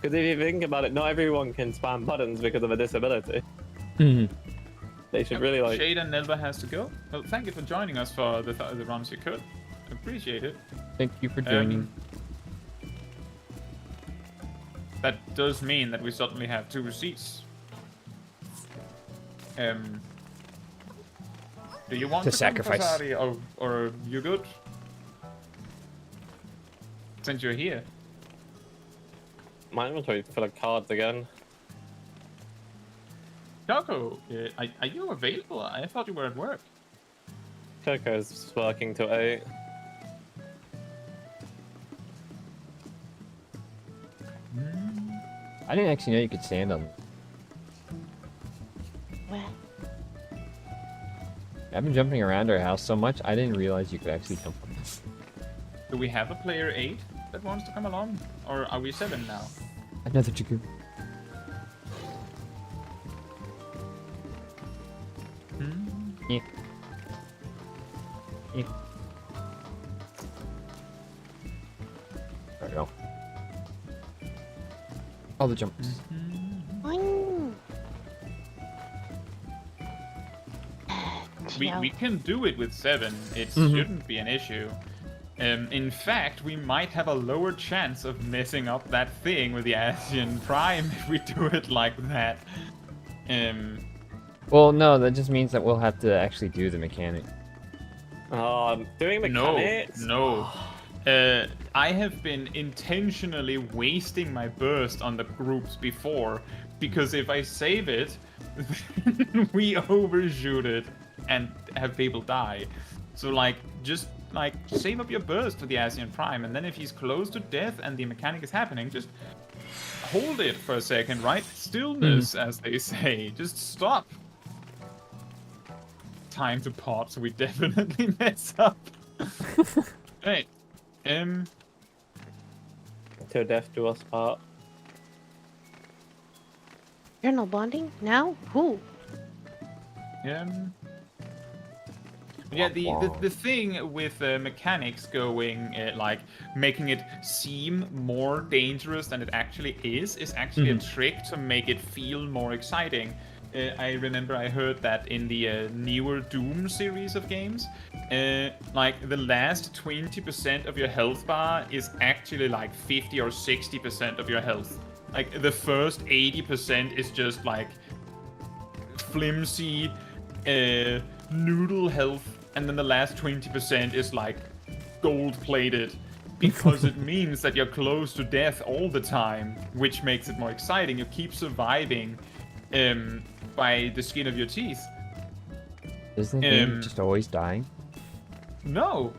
Because if you think about it, not everyone can spam buttons because of a disability. They should really like. Shade and Nelva has to go. Well, thank you for joining us for the runs you could. Appreciate it. Thank you for joining. That does mean that we suddenly have 2 receipts. Do you want To to sacrifice. come, Fasari, or are you good? Since you're here. My inventory full of cards again. Choco, are you available? I thought you were at work. Coco's working till 8. I didn't actually know you could stand on them. Well, I've been jumping around our house so much, I didn't realize you could actually jump on this. Do we have a player 8 that wants to come along? Or are we 7 now? Another Jakku. Yeah. Yeah. There we go. All the jumps. boing. We can do it with 7. It shouldn't be an issue. In fact, we might have a lower chance of messing up that thing with the Asian Prime if we do it like that. Well, no, that just means that we'll have to actually do the mechanic. Doing mechanics? No. I have been intentionally wasting my burst on the groups before, because if I save it, we overshoot it and have people die. So just save up your burst for the Asian Prime, and then if he's close to death and the mechanic is happening, just hold it for a second, right? Stillness, as they say. Just stop. Time to pop, so we definitely mess up. Right. till death do us part. Eternal bonding? Now? Who? Yeah, the thing with mechanics going, like, making it seem more dangerous than it actually is actually a trick to make it feel more exciting. I remember I heard that in the newer Doom series of games, like, the last 20% of your health bar is actually like 50 or 60% of your health. Like, the first 80% is just, like, flimsy, noodle health, and then the last 20% is like gold-plated, because it means that you're close to death all the time, which makes it more exciting. You keep surviving by the skin of your teeth. Isn't the game just always dying? No.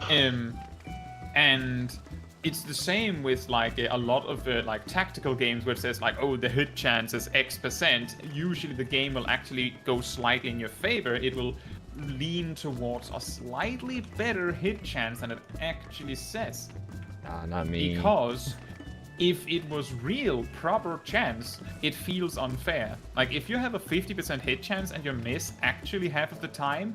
And it's the same with like a lot of like tactical games where it says like, oh, the hit chance is X%. Usually the game will actually go slightly in your favor. It will lean towards a slightly better hit chance than it actually says. Nah, not me. Because if it was real, proper chance, it feels unfair. Like, if you have a 50% hit chance and you miss actually half of the time,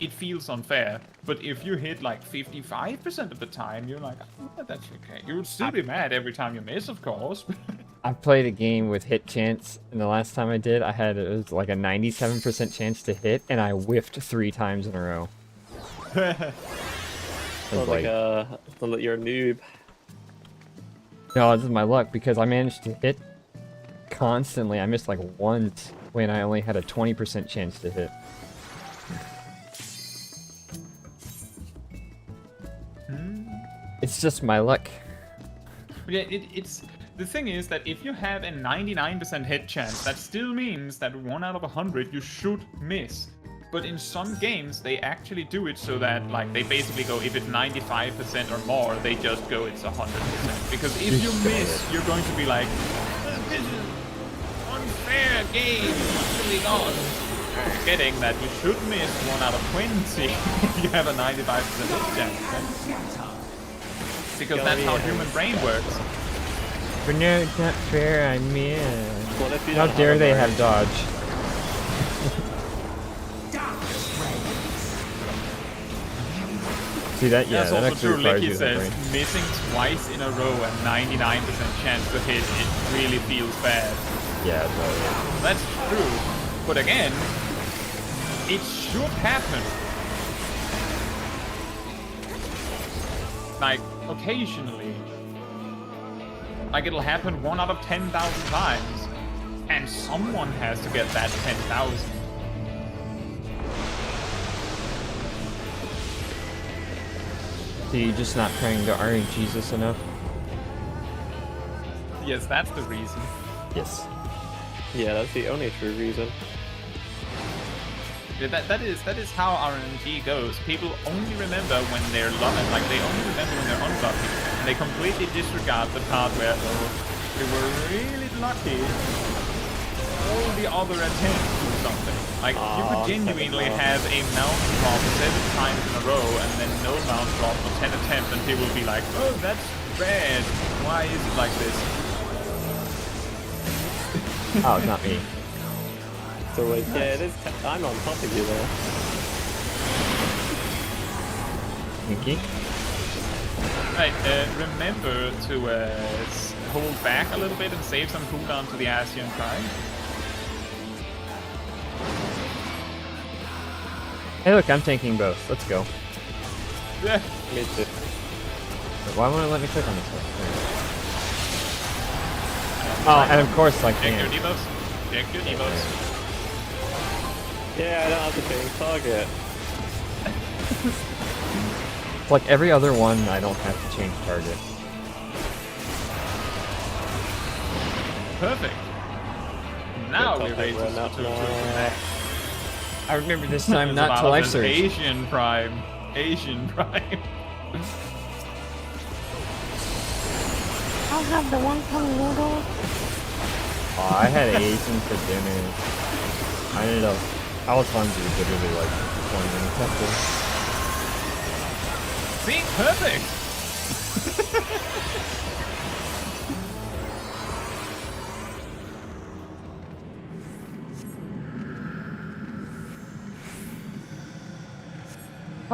it feels unfair. But if you hit like 55% of the time, you're like, oh, that's okay. You'll still be mad every time you miss, of course. I played a game with hit chance, and the last time I did, it was like a 97% chance to hit, and I whiffed 3 times in a row. Sounds like you're a noob. No, this is my luck, because I managed to hit constantly. I missed like once when I only had a 20% chance to hit. It's just my luck. Yeah, it's the thing is that if you have a 99% hit chance, that still means that 1 out of 100 you should miss. But in some games, they actually do it so that, like, they basically go, if it's 95% or more, they just go, it's 100%. Because if you miss, you're going to be like, this is unfair game, what's really on? Forgetting that you should miss 1 out of 20 if you have a 95% hit chance, right? Because that's how human brain works. But no, it's not fair, I missed. How How dare they have dodge? See that? Yeah, That's that also actually true. requires Licky you to says, have brain. missing twice in a row and 99% chance to hit, it really feels bad. Yeah, totally. That's true. But again, it should happen. Like, occasionally. Like, it'll happen 1 out of 10,000 times. And someone has to get that 10,000. So you're just not trying to RNG this enough? Yes, that's the reason. Yes. Yeah, that's the only true reason. Yeah, that is how RNG goes. People only remember when they're lucky, like they only remember when they're unlucky, and they completely disregard the part where they were really lucky. All the other attempts or something. Like you could genuinely have a mount drop 7 times in a row, and then no mount drop for 10 attempts, and people will be like, "Oh, that's bad. Why is it like this?" Oh, it's not me. So like, yeah, it is. I'm on top of you there. Minky? Right, remember to hold back a little bit and save some cooldown to the Asian Prime. Hey look, I'm tanking both. Let's go. Yeah. Me too. Why won't it let me click on this one? Oh, and of course, like, Check your debuffs. Check your debuffs. Yeah, I don't have to change target. it's like every other one, I don't have to change target. Perfect. Now we're ready to I remember this time not to about life an surge. Asian Prime. Asian Prime. I'll have the wonton noodles. Oh, I had Asian for dinner. I ended up, I was hungry literally like 20 minutes after. See? Perfect.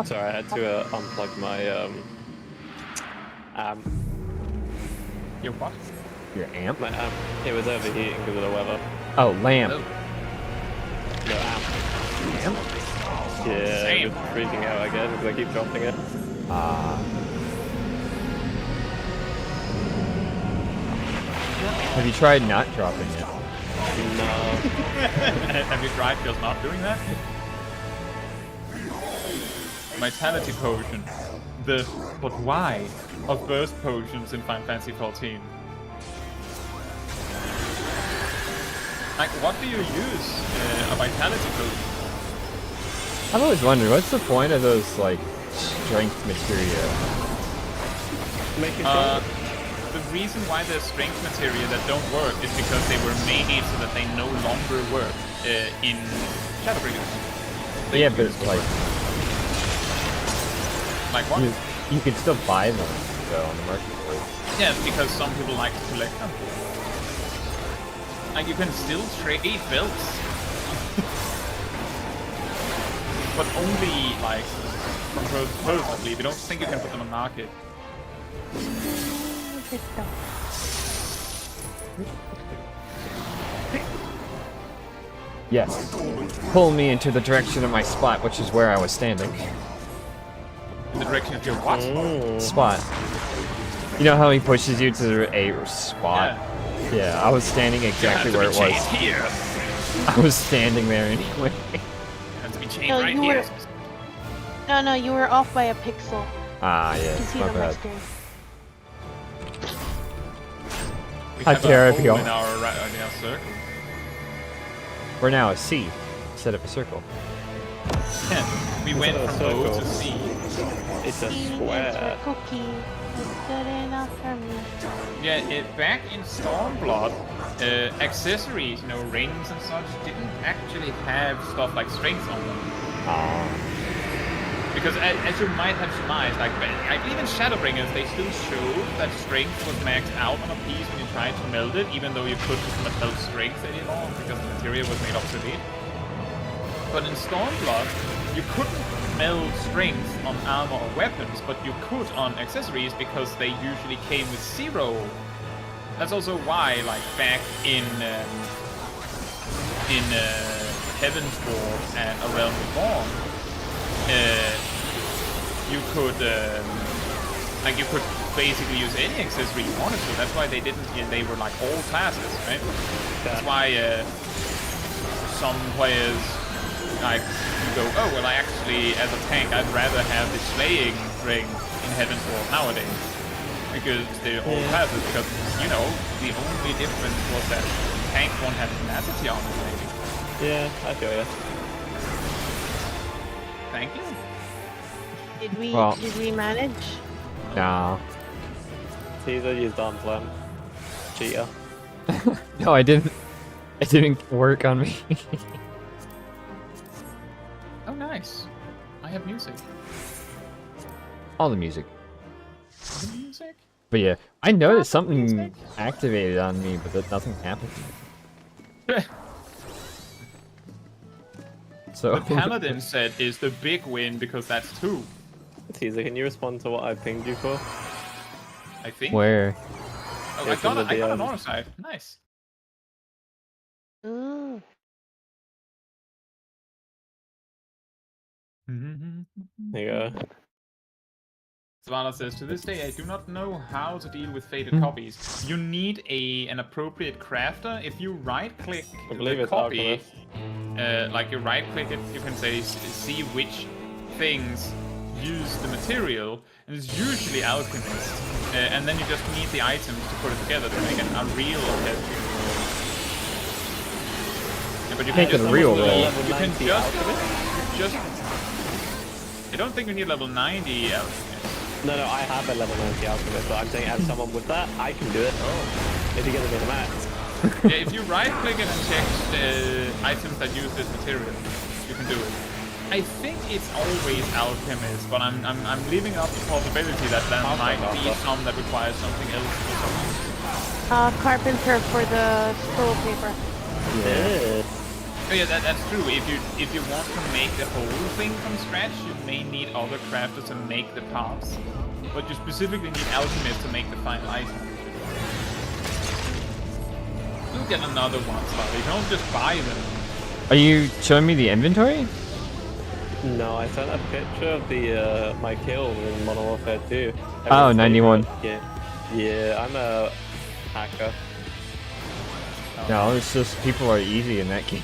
Sorry, I had to unplug my amp. Your what? Your amp? My amp. It was overheating because of the weather. Oh, lamp. Oh. No amp. Amp? Yeah, Same. just freaking out again because I keep dropping it. Have you tried not dropping it? No. Have you tried just not doing that? Vitality potion. The but why of burst potions in Final Fantasy XIV. Like, what do you use a vitality potion? I've always wondered, what's the point of those, like, strength materia? Making sure. The reason why there's strength materia that don't work is because they were made so that they no longer work in ShadowBringers. Yeah, but it's Like what? you can still buy them, though, on the marketplace. Yeah, because some people like to collect them. Like, you can still trade belts. But only, like, from supposedly. They don't think you can put them on market. Yes. Pull me into the direction of my spot, which is where I was standing. In the direction of your what? Spot. You know how he pushes you to a spot? Yeah, I was standing exactly where it was. Here. I was standing there anyway. Has to be chained No, right you here. were. No, you were off by a pixel. Ah, You can yes, see it my on my bad. screen. We How have dare a I be hole off. in our circle. We're now a C instead of a circle. Yeah, we went a from O circle. to C. It's a Eating square. a cookie is good enough for me. Yeah, back in Stormblood, accessories, rings and such, didn't actually have stuff like strength on them. Because as you might have surmised, like, I believe in ShadowBringers, they still showed that strength was maxed out on a piece when you tried to meld it, even though you couldn't meld strength anymore because the material was made obsolete. But in Stormblood, you couldn't meld strength on armor or weapons, but you could on accessories because they usually came with 0. That's also why, like, back in Heaven's Ward and A Realm Reborn, you could basically use any accessory you wanted to. That's why they didn't. They were like all classes, right? That's why some players like you go, oh well, I actually as a tank I'd rather have the slaying ring in Heaven's Ward nowadays because they're all classes. Because the only difference was that tank won't have tenacity on it, maybe. Yeah, I feel ya. Thank you. Did we manage? Nah. Teaser used arm slam. Cheater. No, I didn't. It didn't work on me. Oh, nice. I have music. All the music. The music? But yeah, I noticed something activated on me, but that nothing happened. So The Paladin set is the big win because that's 2. Teaser, can you respond to what I pinged you for? I think. where? Oh, Yeah, I got from the an DM. honor side. Nice. Ooh. There you go. Svala says, to this day, I do not know how to deal with faded copies. You need an appropriate crafter. If you right-click I believe the it's copy, Alchemist. like you right-click it, you can say, see which things use the material, and it's usually Alchemist. And then you just need the items to put it together to make a real Caetsu. Yeah, but you Make can it just a real almost- roll. Level You can 90 just. I don't think you need level 90 Alchemist. No, I have a level 90 alchemist, but I'm saying as someone with that, I can do it. Oh. If you get it in the max. Yeah, if you right-click it and check the items that use this material, you can do it. I think it's always alchemist, but I'm leaving up the possibility that there might be some that require something else for someone. Carpenter for the scroll paper. Yeah. Oh yeah, that's true. If you want to make the whole thing from scratch, you may need other crafters to make the parts, but you specifically need alchemists to make the final item. You'll get another one, Slava. You don't just buy them. Are you showing me the inventory? No, I sent a picture of the my kills in Modern Warfare 2. Oh, 91. Yeah, I'm a hacker. No, it's just people are easy in that game.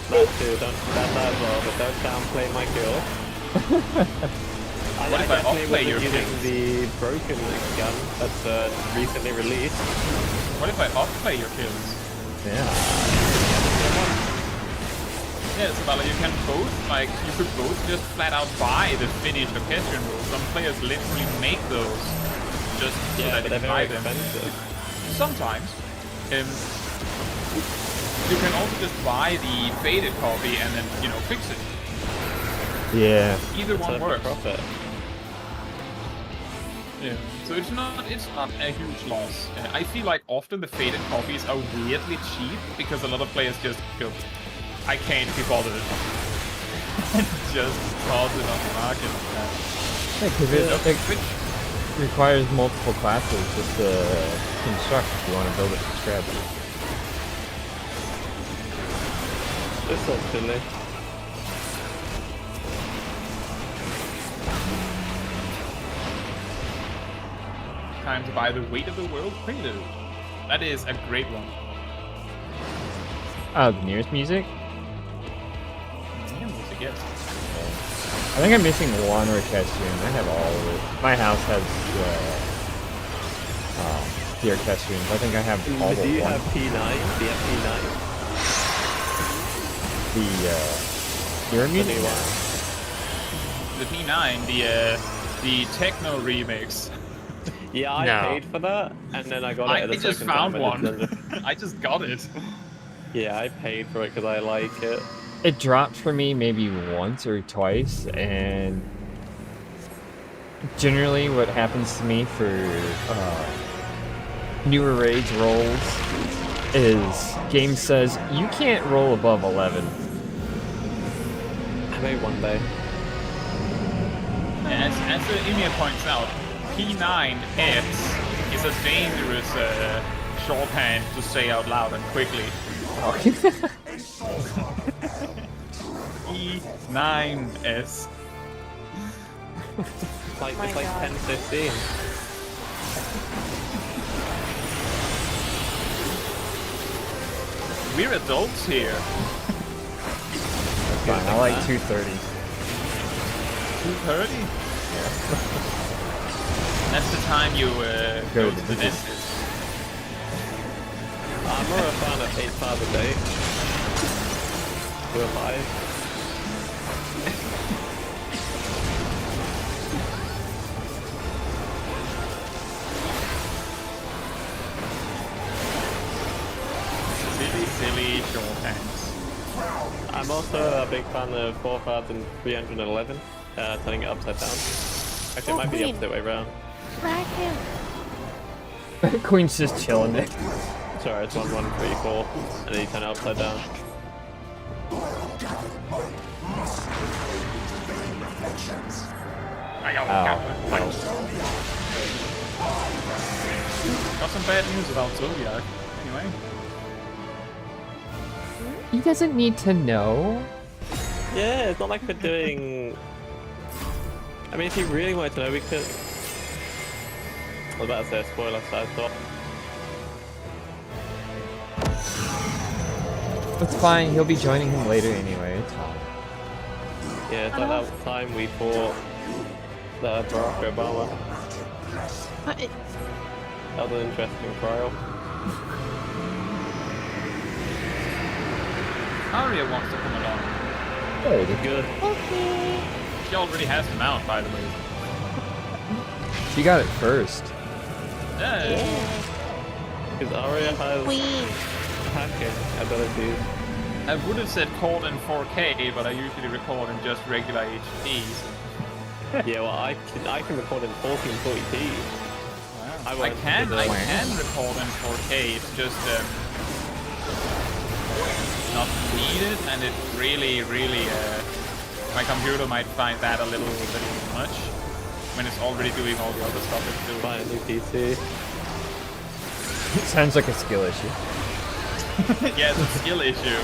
That too, don't that as well, but don't downplay my kill. I What if I definitely offplay your wasn't using kills? the broken gun that's recently released. What if I offplay your kills? Yeah. Yeah, so you can both, like, you could both just flat out buy the finished orchestration rules. Some players literally make those just so Yeah, that but they they're can very buy them. expensive. Sometimes. You can also just buy the faded copy and then, you know, fix it. Yeah. Either one Turn for works. profit. Yeah. So it's not a huge loss. I feel like often the faded copies are weirdly cheap because a lot of players just go, I can't be bothered. And just toss it on the market. Yeah, because it requires multiple classes just to construct if you want to build it from scratch. It's so silly. Time to buy the Weight of the World Prelude. That is a great one. Oh, the nearest music? Yeah, music, yes. I think I'm missing one orchestra. I have all of it. My house has the orchestrions. I think I have all Do but you one. have P9? The FP9? The your The music? new one? The P9, the techno remix. Yeah, I No. paid for that, and then I got I it at the just second found time. one. I just got it. Yeah, I paid for it because I like it. It dropped for me maybe once or twice, and generally what happens to me for newer raids rolls is game says you can't roll above 11. Maybe one day. As Emir points out, P9X is a dangerous shorthand to say out loud and quickly. P9S. It's like, My it's like God. 10:15. We're adults here. Fine, I like 2:30. 2:30? That's the time you go to the dentist. I'm more a fan of 8 times a day. 2 or 5. Silly shorthands. I'm also a big fan of 4311, turning it upside down. Actually, it might be the Queen. opposite way around. Frag him. Queen's just chilling there. Sorry, it's 1134, and then you turn it upside down. Got some bad news about Zodiac. Anyway. He doesn't need to know. Yeah, it's not like we're doing... I mean, if you really wanted to know, we could... I was about to say a spoiler, so I thought... It's fine, he'll be joining him later anyway. It's fine. Yeah, it's like that time we fought Barack Obama. That was an interesting trial. Aria wants to come along. Oh, Good. Okay. She already has him out, by the way. she got it first. Yeah. Yeah. Because Arya has Queen. hacking abilities. I would have said called in 4K, but I usually record in just regular HD. So. Yeah, well, I can record in 1440p. I won't can do that. record in 4K. It's just not needed, and it really, my computer might find that a little much when it's already doing all the other stuff it's doing. Buy a new PC. Sounds like a skill issue. Yeah, it's a skill issue.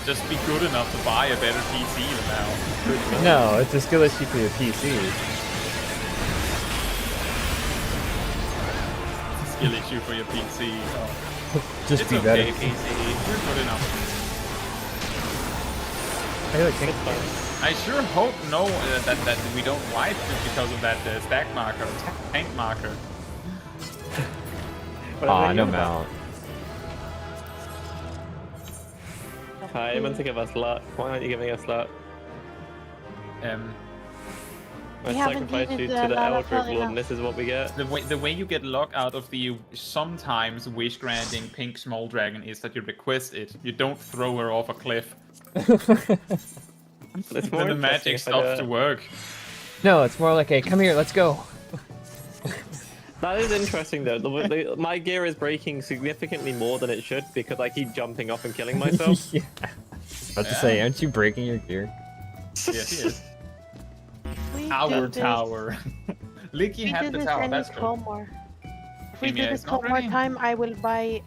Just be good enough to buy a better PC now. No, it's a skill issue for your PC. It's a skill issue for your PC. Oh. Just It's be okay, better. PC. You're good enough. I think It's fine. I sure hope that we don't wipe it because of that stack marker, tank marker. Aw, no mount. Kai, you meant to give us luck. Why aren't you giving us luck? I We haven't sacrificed you needed to the the lava Eldritch fell Lord, enough. and this is what we get. The way you get luck out of the sometimes wish granting pink small dragon is that you request it. You don't throw her off a cliff. It's more Then the interesting magic if I stops do to it. work. No, it's more like a come here, let's go. That is interesting though. My gear is breaking significantly more than it should because I keep jumping off and killing myself. Yeah. About to say, aren't you breaking your gear? Yes, he is. We Our did this- tower. Licky We had did the this tower. any That's cool. Tomor. If we Amy, did it's this not Tomor ready. time, I will buy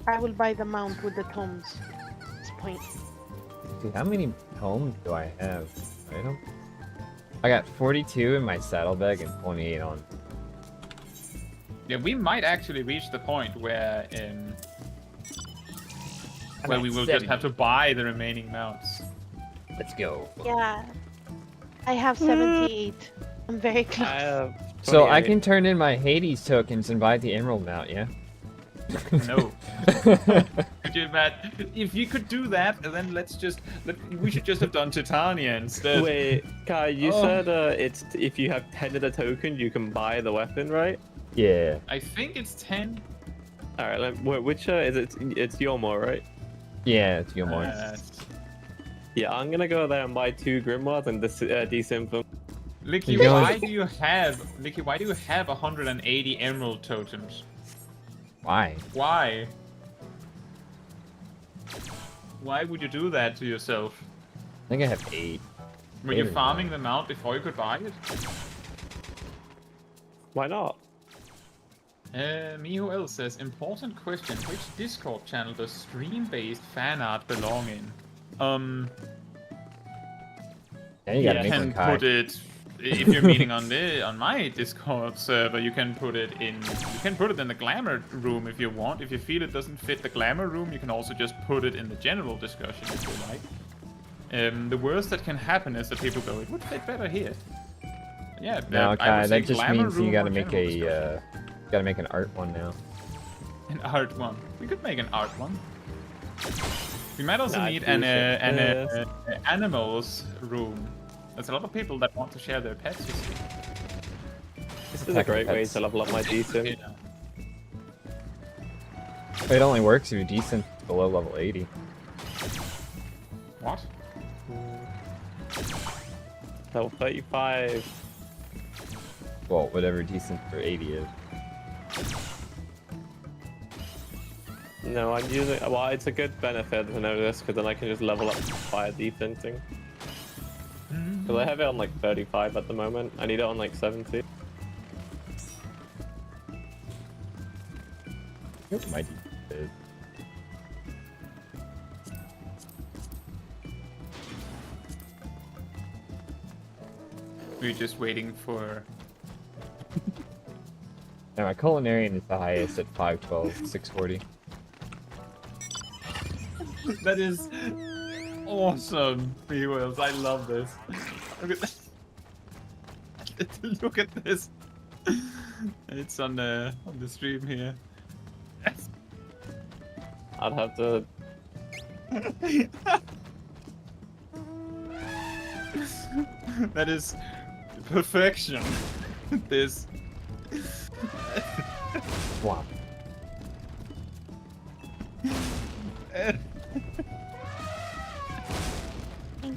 the mount with the tomes. It's point. Dude, how many homes do I have? I got 42 in my saddlebag and 28 on. Yeah, we might actually reach the point where we will just have to buy the remaining mounts. Let's go. Yeah. I have 78. I'm very I close. have So I 28. can turn in my Hades tokens and buy the Emerald mount, yeah? No. Could you imagine? If you could do that, then we should just have done Titania instead. Wait, Kai, you Oh. said it's if you have 10 of the token, you can buy the weapon, right? Yeah. I think it's 10. All right, which is it? It's Yomor, right? Yeah, it's Gilmore. Yeah, I'm gonna go there and buy 2 grimoires and desynth them. Licky, You going- why do you have 180 emerald totems? Why? Why? Why would you do that to yourself? I think I have 8. Were you Maybe farming them out before you could buy it? Why not? Miho L says, important question, which Discord channel does stream-based fan art belong in? Yeah, you gotta Yeah, make Can one, Kai. put it, if you're meeting on my Discord server, you can put it in the glamour room if you want. If you feel it doesn't fit the glamour room, you can also just put it in the general discussion if you like. The worst that can happen is that people go, it would fit better here. Yeah, No, I would Kai, say that just glamour means you room gotta or make general discussion. gotta make an art one now. An art one. We could make an art one. We might also Nah, need do an so. animals room. There's a lot of people that want to share their pets. You see. This is a Attack great way pets. to level up my desynth. Yeah. It only works if you're decent below level 80. What? Level 35. Well, whatever decent for 80 is. No, I'm using. Well, it's a good benefit to know this because then I can just level up via desynthing. Because I have it on like 35 at the moment. I need it on like 70. What my decent is. We're just waiting for. Now my culinarian is the highest at 512, 640. That is awesome, P-Wheels. I love this. Look at this. Look at this. It's on the stream here. I'd have to. That is perfection. This.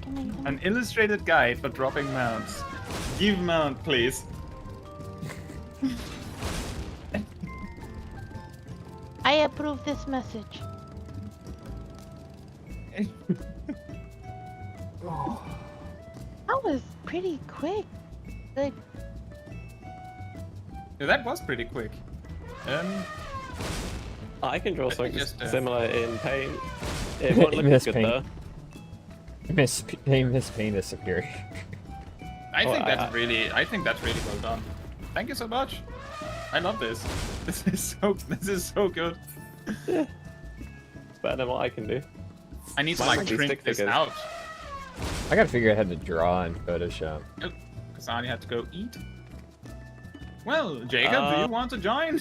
An illustrated guide for dropping mounts. Give mount, please. I approve this message. That was pretty quick. Like, Yeah, that was pretty quick. I can draw Let me something just, similar in paint. It won't look as Miss good paint. though. Miss Pain is superior. I Oh, think that's really well done. Thank you so much. I love this. This is so good. Better than what I can do. I need to Mine like might be shrink stick this figures. out. I gotta figure out how to draw in Photoshop. Oh, Kasani had to go eat. Well, Jacob, do you want to join?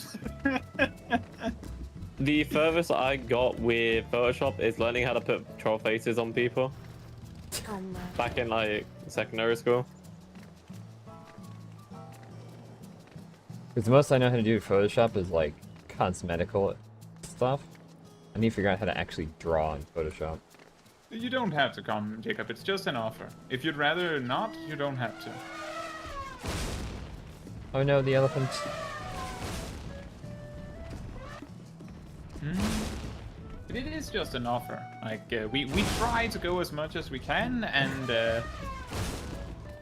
The furthest I got with Photoshop is learning how to put troll faces on people. oh my. Back in like secondary school. Because the most I know how to do with Photoshop is like cosmetical stuff. I need to figure out how to actually draw in Photoshop. You don't have to come, Jacob. It's just an offer. If you'd rather not, you don't have to. Oh no, the elephant. It is just an offer. Like we try to go as much as we can, and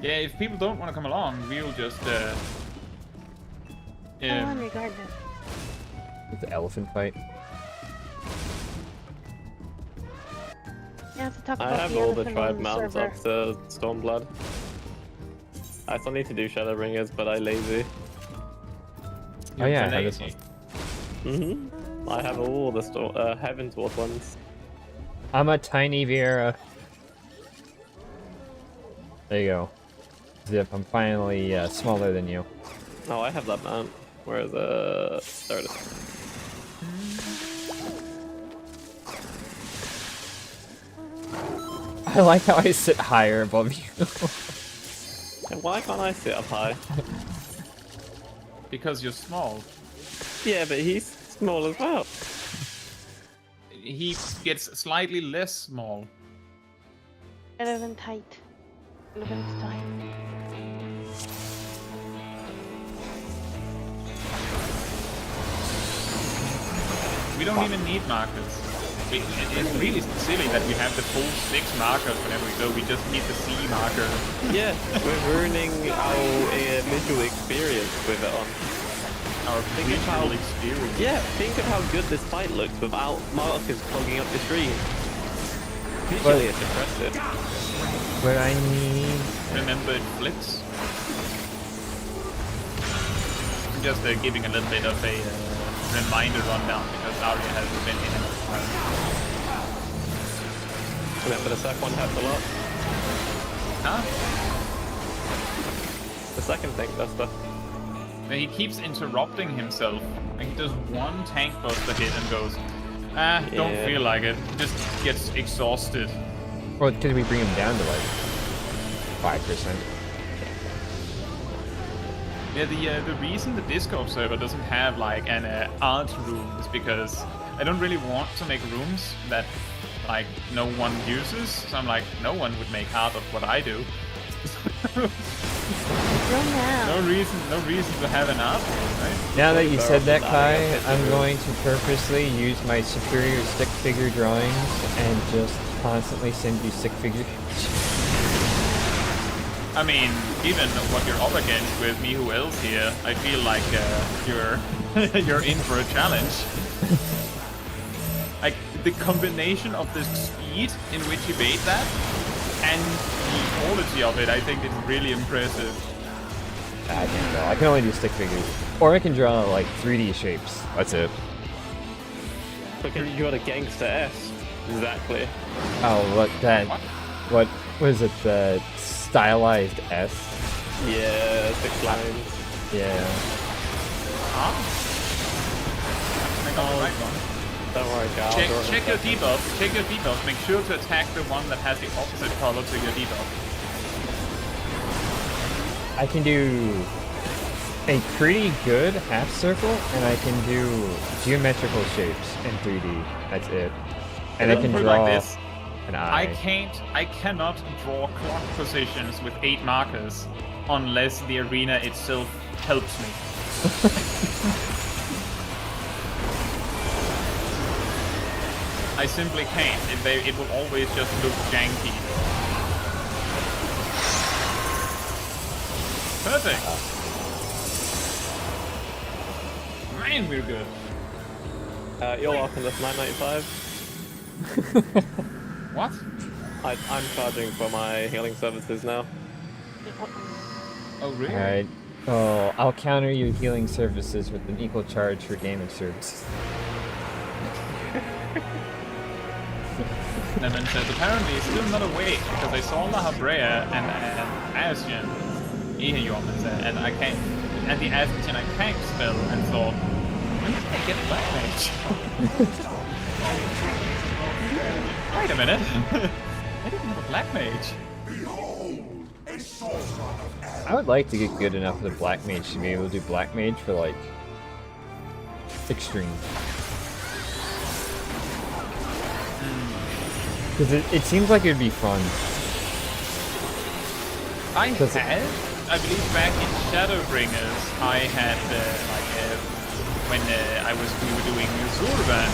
yeah, if people don't want to come along, we'll just Go on regardless. With the elephant fight. You have to talk I about have the all the elephant tribe on the mounts server. up to Stormblood. I still need to do ShadowBringers, but I lazy. Oh yeah, I You're have this one. Mm-hmm. I have all the Heavensward ones. I'm a tiny Vieira. There you go. Zip, I'm finally smaller than you. Oh, I have that mount. Where is there it is. I like how I sit higher above you. And why can't I sit up high? because you're small. Yeah, but he's small as well. He gets slightly less small. Elephant tight. Elephant's tight. We don't even need markers. It's really silly that we have the full 6 markers whenever we go. We just need the C marker. Yeah, we're ruining our visual experience with it on. Our Think of how- visual experience. Yeah, think of how good this fight looks without markers clogging up the screen. Visually, it's impressive. But I need... Remember it flips. I'm just giving a little bit of a reminder rundown because Aria hasn't been in enough time. Remember the second one helped a lot. Huh? The second thing does stuff. He keeps interrupting himself. Like he does one tank buster hit and goes, don't Yeah. feel like it. Just gets exhausted. Well, because we bring him down to like 5%. Yeah, the reason the Discord server doesn't have like an art room is because I don't really want to make rooms that like no one uses. So I'm like, no one would make art of what I do. No reason to have an art room, right? Now that you said that, Kai, Arrogant I'm figure. going to purposely use my superior stick figure drawings and just constantly send you stick figures. I mean, given what you're up against with me, who else here, I feel like you're in for a challenge. Like the combination of the speed in which he made that and the quality of it, I think is really impressive. I can't draw. I can only do stick figures. Or I can draw like 3D shapes. That's it. Because you got a gangster S. Exactly. Oh, look, that. What was it? The stylized S? Yeah, 6 lines. Yeah. Huh? I think I'm the right one. Don't worry, Gal. Check your debuff. Check your debuff. Make sure to attack the one that has the opposite color to your debuff. I can do a pretty good half circle, and I can do geometrical shapes in 3D. That's it. And I Put can it draw. like this. an I eye. cannot draw clock positions with 8 markers unless the arena itself helps me. I simply can't. It will always just look janky. Perfect. Man, we're good. You're welcome to 995. What? I'm charging for my healing services now. Oh, really? Alright. Oh, I'll counter your healing services with an equal charge for damage services. Nemen says apparently he's still not awake because I saw La Habrea and Ascian. And I can't. And the Ascian I can't spell and thought, when did I get Black Mage? Wait a minute. I didn't have a Black Mage. I would like to get good enough with a Black Mage to be able to do Black Mage for, like, extreme. Because it seems like it would be fun. I believe back in ShadowBringers, I had, when we were doing Zurvan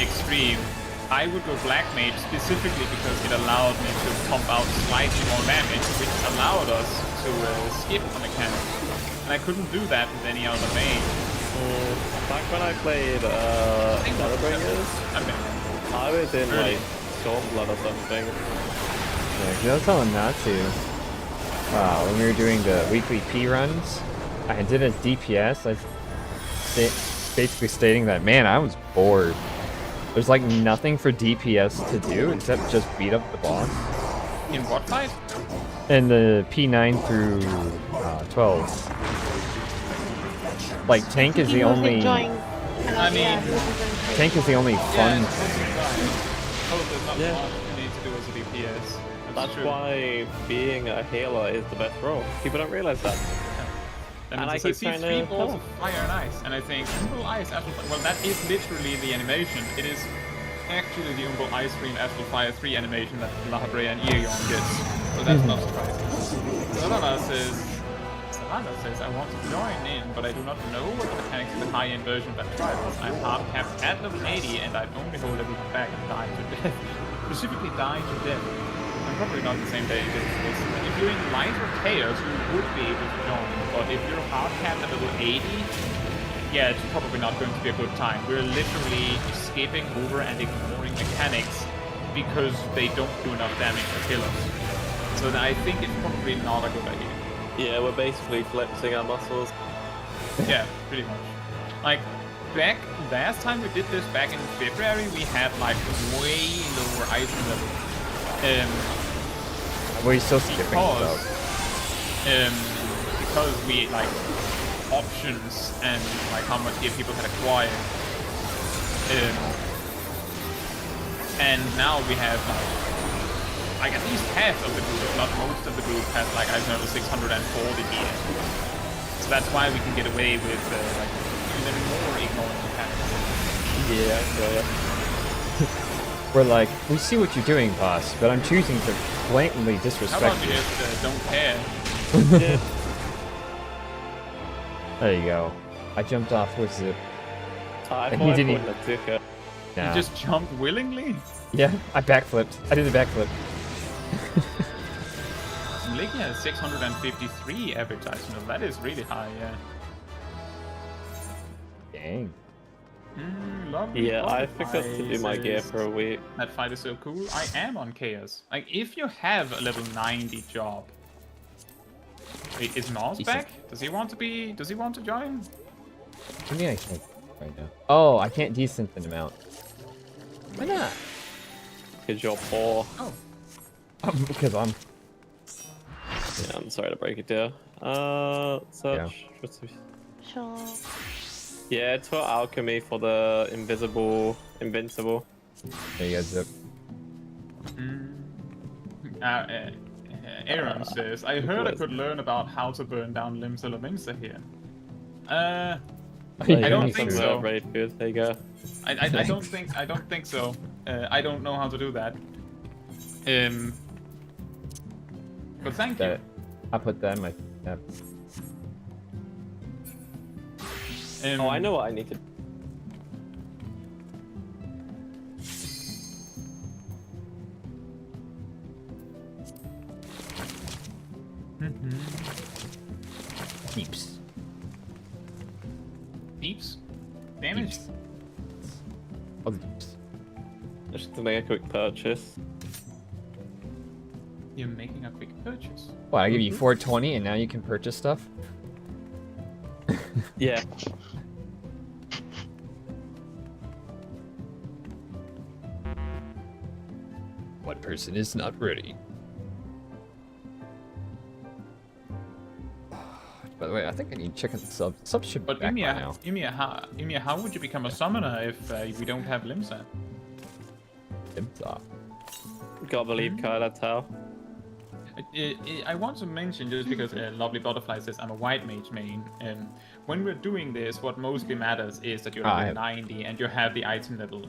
Extreme, I would go Black Mage specifically because it allowed me to pump out slightly more damage, which allowed us to skip a mechanic. And I couldn't do that with any other mage. Back when I played ShadowBringers, I was in like Stormblood or something. Yeah, 'cause I was telling Natsu, when we were doing the weekly P runs, I did a DPS, basically stating that, man, I was bored. There's like nothing for DPS to do except just beat up the boss. In what fight? In the P9 through 12. Like, tank is the only... Tank is the only fun thing. Oh, there's not Yeah. much you need to do as a DPS. That's true. why being a healer is the best role. People don't realize that. And I I keep see trying 3 to balls tell. of fire and ice, and I think Umbral Ice, Astral Fire. Well, that is literally the animation. It is actually the Umbral Ice 3 and Astral Fire 3 animation that La Habrea and Irion gets. So that's not surprising. Solana says, I want to join in, but I do not know what the mechanics of the high-end version of that trial is. I'm hard capped at level 80, and I've only hold level back and died to death. Specifically died to death. I'm probably not the same day as this. If you're in Light or Chaos, you would be able to join. But if you're hard capped at level 80, yeah, it's probably not going to be a good time. We're literally skipping over and ignoring mechanics because they don't do enough damage to kill us. So I think it's probably not a good idea. Yeah, we're basically flexing our muscles. Yeah, pretty much. Like, back last time we did this back in February, we had like way lower item level. We're still skipping stuff. Because we like options and like how much gear people can acquire. And now we have like at least half of the group, if not most of the group, has like I don't know 640 gear. So that's why we can get away with like even more ignoring mechanics. Yeah, I feel ya. We're like, we see what you're doing, boss, but I'm choosing to blatantly How disrespect about you you. just don't care? Yeah. There you go. I jumped off with zip. I And thought he I didn't put in a ticker. Nah. You just jump willingly? Yeah, I backflipped. I did a backflip. Leaking has 653 average item level. That is really high, yeah. Dang. Lovely. Yeah, I lovely forgot to do my gear fights. for a week. That fight is so cool. I am on Chaos. Like, if you have a level 90 job. Wait, is Mars back? Does he want to join? Maybe I can't right now. Oh, I can't desynth an amount. Why not? Because you're poor. Oh. Because I'm... Yeah, I'm sorry to break it down. Search. Sure. Yeah, it's for alchemy for the invincible. There you go, zip. Aaron says, I heard I could learn about how to burn down limbs Elemensa here. I don't think so. Raid food. There you go. I don't think so. I don't know how to do that. But thank you. I'll put that in my. Oh, I know what I need to. Keeps. Beeps? Damage? Keeps. All the keeps. Just to make a quick purchase. You're making a quick purchase. What? I give you 420, and now you can purchase stuff. Yeah. One person is not ready. By the way, I think I need chicken subs. Subs should be But back by now. Ymir, how would you become a summoner if we don't have Limsa? Gotta believe Kyle, that's how. I want to mention, just because Lovely Butterfly says I'm a white mage main, when we're doing this, what mostly matters is that you're level 90 and you have the item level.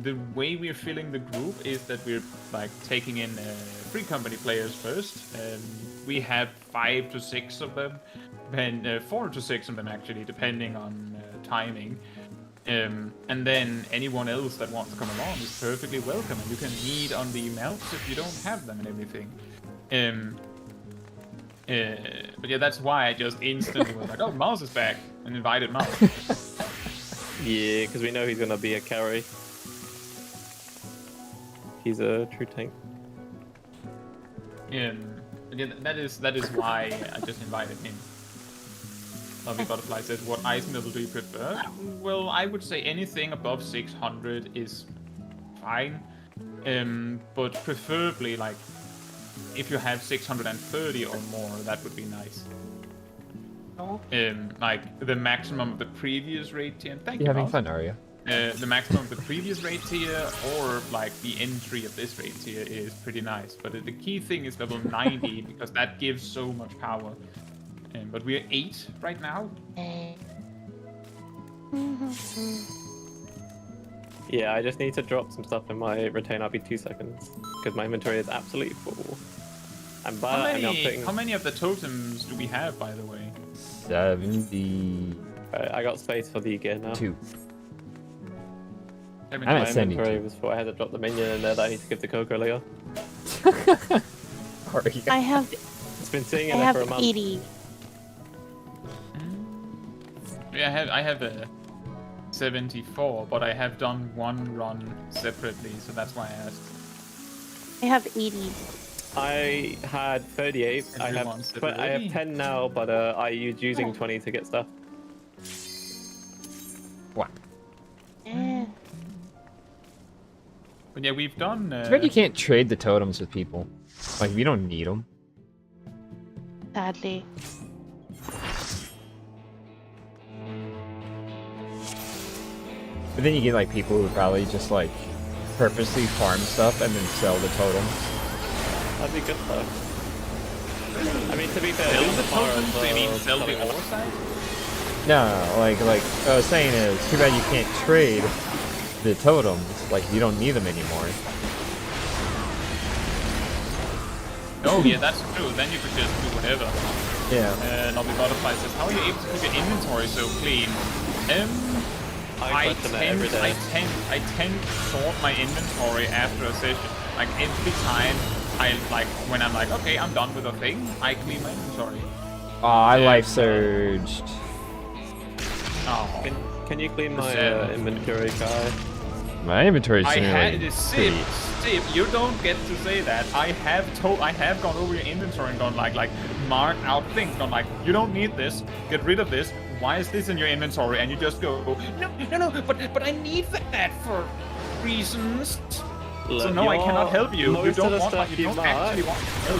The way we're filling the group is that we're like taking in free company players first. We have 5 to 6 of them, and 4 to 6 of them actually, depending on timing. And then anyone else that wants to come along is perfectly welcome, and you can meet on the melts if you don't have them and everything. But yeah, that's why I just instantly was like, oh, Mouse is back, and invited Mouse. Yeah, because we know he's gonna be a carry. He's a true tank. But yeah, that is why I just invited him. Lovely Butterfly says, what item level do you prefer? Well, I would say anything above 600 is fine. But preferably, like, if you have 630 or more, that would be nice. Like, the maximum of the previous raid tier. Thank you, having Mouse. fun, are you? The maximum of the previous raid tier, or like the entry of this raid tier, is pretty nice. But the key thing is level 90, because that gives so much power. But we're 8 right now. Yeah, I just need to drop some stuff in my retain. I'll be 2 seconds because my inventory is absolutely full. I'm How many of the totems do we have, by the way? 70. I got space for the gear now. 2. I'm at My 72. inventory was full. I had to drop the minion in there that I need to give to Coco later. Are you? I have It's been sitting I in there have for a month. 80. Yeah, I have a 74, but I have done one run separately, so that's why I asked. I have 80. I had 38. I Everyone's have 10 now, but I used using 20 to get stuff. Wow. Eh. But yeah, we've done. Too bad you can't trade the totems with people. Like, you don't need them. Sadly. But then you get like people who probably just like purposely farm stuff and then sell the totems. That'd be good though. I mean, to be fair, Sell it's the far totems? as, Do you mean sell the selling ore side? No, like what I was saying is, too bad you can't trade the totems. Like, you don't need them anymore. Oh yeah, that's true. Then you could just do whatever. Yeah. Lovely Butterfly says, how are you able to keep your inventory so clean? I question that every day. I tend to sort my inventory after a session. Like every time when I'm like, okay, I'm done with a thing, I clean my inventory. Oh, I life surged. Oh. Can you clean my inventory, Kai? My inventory is I had generally this pretty... Steve, you don't get to say that. I have gone over your inventory and gone like marked out things, gone like, you don't need this, get rid of this. Why is this in your inventory? And you just go, no, but I need that for reasons. Look, So no, I cannot help you. You don't want stuff you don't actually want to help.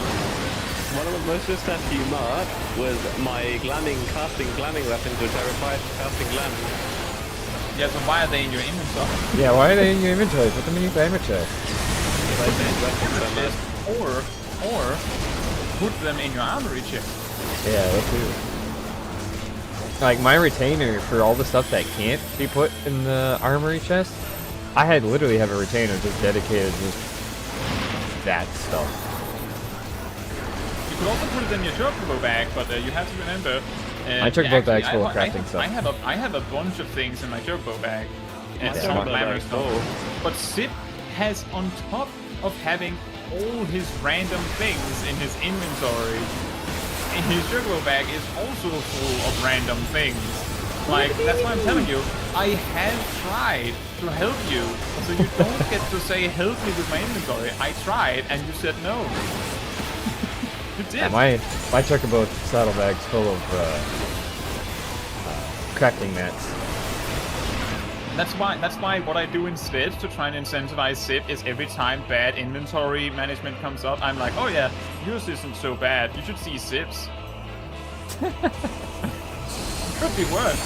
One of the most of the stuff you marked was my casting glamming weapons, which I required for casting glamming. Yeah, so why are they in your inventory? Yeah, why are they in your inventory? Put them in your diamond chest. Because I made weapons so much. Or put them in your armory chest. Yeah, that too. Like, my retainer for all the stuff that can't be put in the armory chest, I had literally have a retainer just dedicated just that stuff. You could also put it in your chocobo bag, but you have to remember. My chocobo bag's full of I crafting stuff. I have a bunch of things in my chocobo bag. And My some chocobo glamour bag's stuff. full. But Sip has, on top of having all his random things in his inventory, his chocobo bag is also full of random things. Like, that's why I'm telling you, I have tried to help you, so you don't get to say help me with my inventory. I tried, and you said no. You did. Yeah, my chocobo saddlebag's full of crafting mats. That's why what I do instead to try and incentivize Sip is every time bad inventory management comes up, I'm like, oh yeah, yours isn't so bad. You should see Sip's. Could be worse.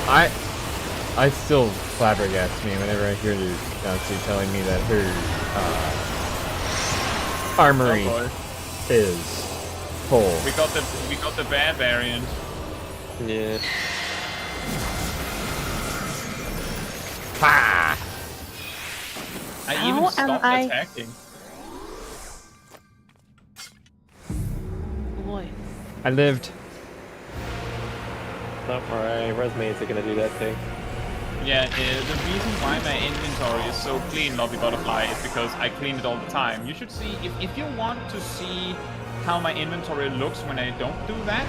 I still flabbergast me whenever I hear Caetsu telling me that her armory Oh boy. is full. We got the bad variant. Yeah. Ah! I How even am stopped I- attacking. Boy. I lived. Don't worry, resumes are gonna do that too. Yeah, the reason why my inventory is so clean, Lobby Butterfly, is because I clean it all the time. You should see, if you want to see how my inventory looks when I don't do that,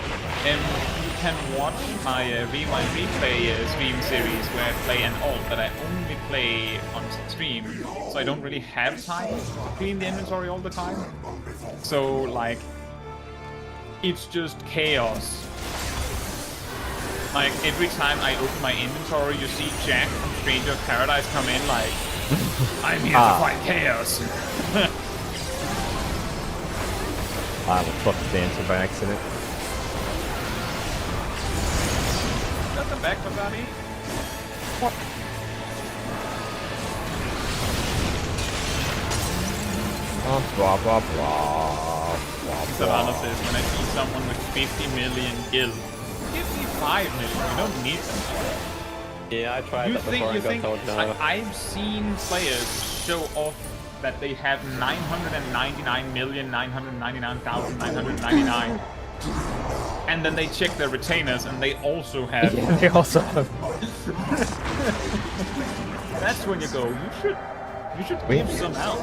you can watch my Rewind Replay stream series where I play an alt that I only play on stream, so I don't really have time to clean the inventory all the time. So, like, it's just chaos. Like, every time I open my inventory, you see Jack from Stranger of Paradise come in like, I'm here to fight chaos. I will fuck the dancer by accident. Got the back, Babadi? Blah, blah, blah, blah, Savannah blah. says, when I see someone with 50 million gil, give me 5 million, you don't need them. Yeah, I tried that before and got told no. I've seen players show off that they have 999,999,999, and then they check their retainers and they also have. Yeah, they also have. That's when you go. You should give some out.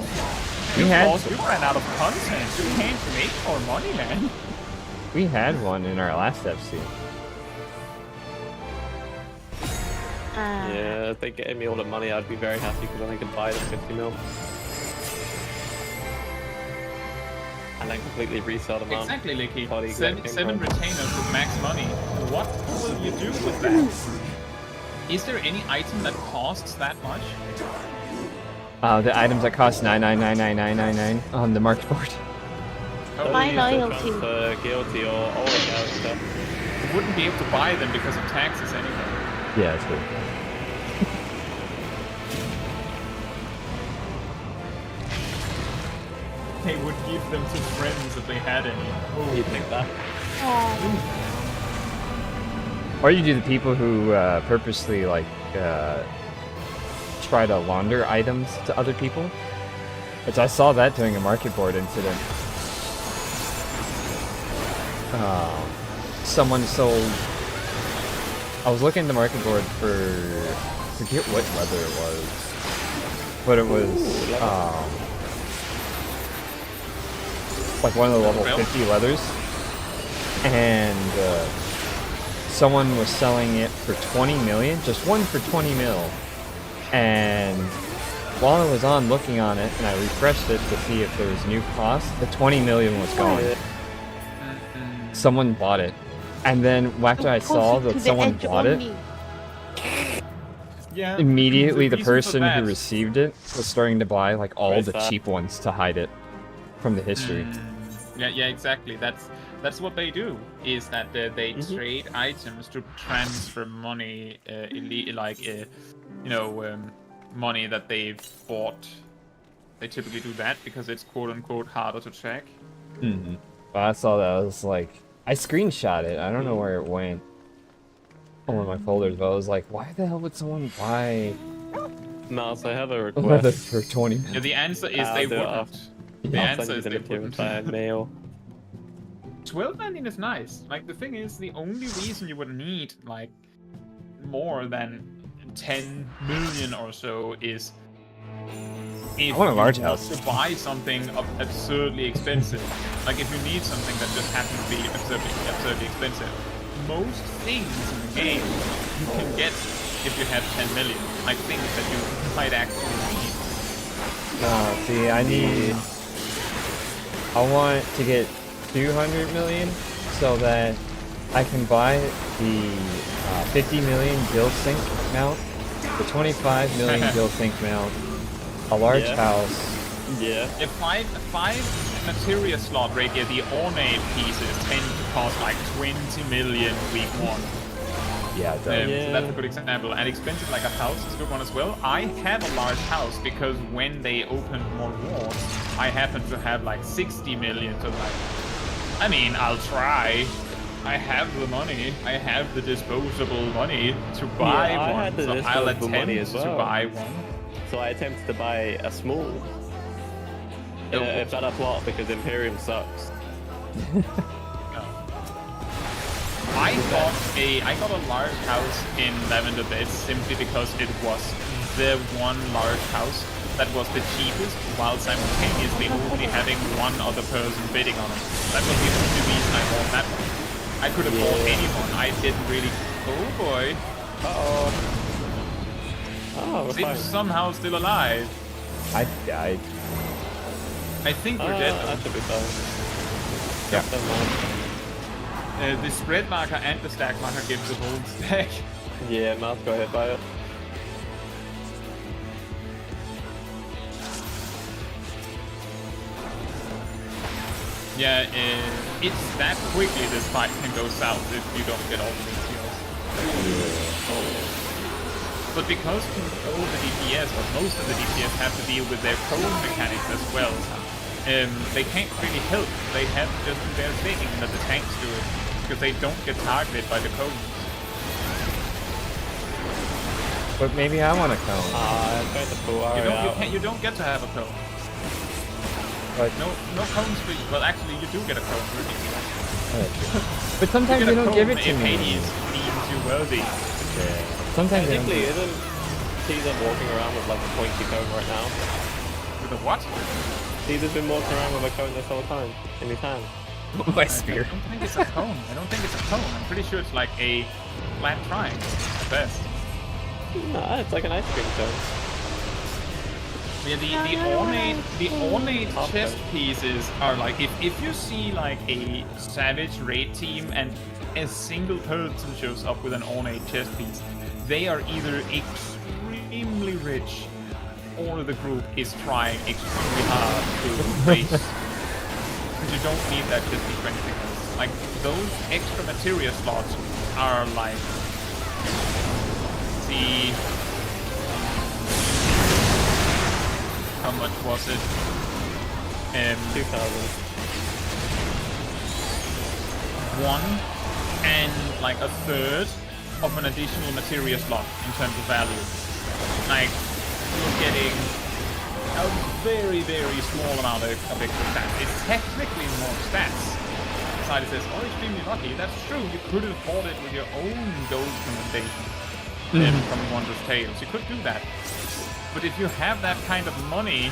We had You ran out of content. You can't make more money, man. we had one in our last FC. Yeah, if they gave me all the money, I'd be very happy because then I could buy the 50 mil. And then completely resell them out. Exactly, Licky. Body Seven collecting. retainers with max money. What will you do with that? Is there any item that costs that much? The items that cost 9999999 on the market board. Oh, My Use the loyalty. transfer, guilty, or all of that stuff. you wouldn't be able to buy them because of taxes anyway. Yeah, that's good. They would give them to friends if they had any. You'd think that. Or you do the people who purposely like try to launder items to other people. Which I saw that during a market board incident. Someone sold. I was looking at the market board for I forget what leather it was, but it was like one of the level 50 leathers, and someone was selling it for 20 million, just one for 20 mil. And while I was on looking on it, and I refreshed it to see if there was new cost, the 20 million was gone. Someone bought it, and then after I saw that someone bought it, Yeah. immediately the reason for person that- who received it was starting to buy like all Where's the that? cheap ones to hide it from the history. Yeah, exactly. That's what they do. Is that they trade items to transfer money, money that they've bought. They typically do that because it's quote unquote harder to check. But I saw that, I was like, I screenshot it. I don't know where it went. On one of my folders, but I was like, why the hell would someone buy Mouse, I have a Another request. for 20. Yeah, the answer is I'll they do it wouldn't. after. The I'll answer send you is the they materials wouldn't. by mail. 12 landing is nice. Like, the thing is, the only reason you would need, like, more than 10 million or so is if I want a large you house. want to buy something absurdly expensive. Like, if you need something that just happens to be absurdly expensive. Most things in the game you can get if you have 10 million. Like, things that you might actually need. See, I want to get 200 million so that I can buy the 50 million gill sink mount, the 25 million gill sink mount, a large Yeah. house. Yeah. If five materia slot right here, the ornate pieces tend to cost like 20 million week one. Yeah, it does. So that's a good example. And expensive like a house is a good one as well. I have a large house because when they opened more wards, I happen to have like 60 million. So like, I mean, I'll try. I have the money. I have the disposable money to buy I one. had the So I'll disposable attempt money as to well. buy one. So I attempted to buy a small. If that a plot because Imperium sucks. I got a large house in Lavender Beds simply because it was the one large house that was the cheapest, while simultaneously only having one other person bidding on it. That was the only reason I bought that one. I could have bought anyone. I didn't really. Oh boy! Oh, we're Seems fine. somehow still alive. I died. I think we're dead. That should be fine. Yeah. Never mind. The spread marker and the stack marker give the whole stack. Yeah, Mouse, go ahead, buy it. Yeah, it's that quickly this fight can go south if you don't get all the skills. But because all the DPS, or most of the DPS, have to deal with their cone mechanics as well, they can't really help. They have to just do their thing and let the tanks do it, because they don't get targeted by the cones. But maybe I want a cone. I'm going to pull out. You don't get to have a cone. But, No cones for you. Well, actually, you do get a cone for it. but sometimes You they get a don't give cone it to if me. Hades deems you worthy. Sometimes they don't. Technically, isn't Caesar walking around with like a pointy cone right now? With a what? Caesar's been walking around with a cone this whole time in his hand. My I spear. don't think it's a cone. I don't think it's a cone. I'm pretty sure it's like a flat triangle at best. Nah, it's like an ice cream cone. Yeah, the ornate chest pieces are like if you see like a savage raid team and a single person shows up with an ornate chest piece, they are either extremely rich or the group is trying extremely hard to race. Because you don't need that just for anything else. Like those extra materia slots are like the. How much was it? 2,000. One and like a third of an additional materia slot in terms of value. Like you're getting a very, very small amount of extra stats. It's technically more stats. Side says, oh, extremely lucky. That's true. You could have bought it with your own gold commendation from Wondrous Tales. You could do that. But if you have that kind of money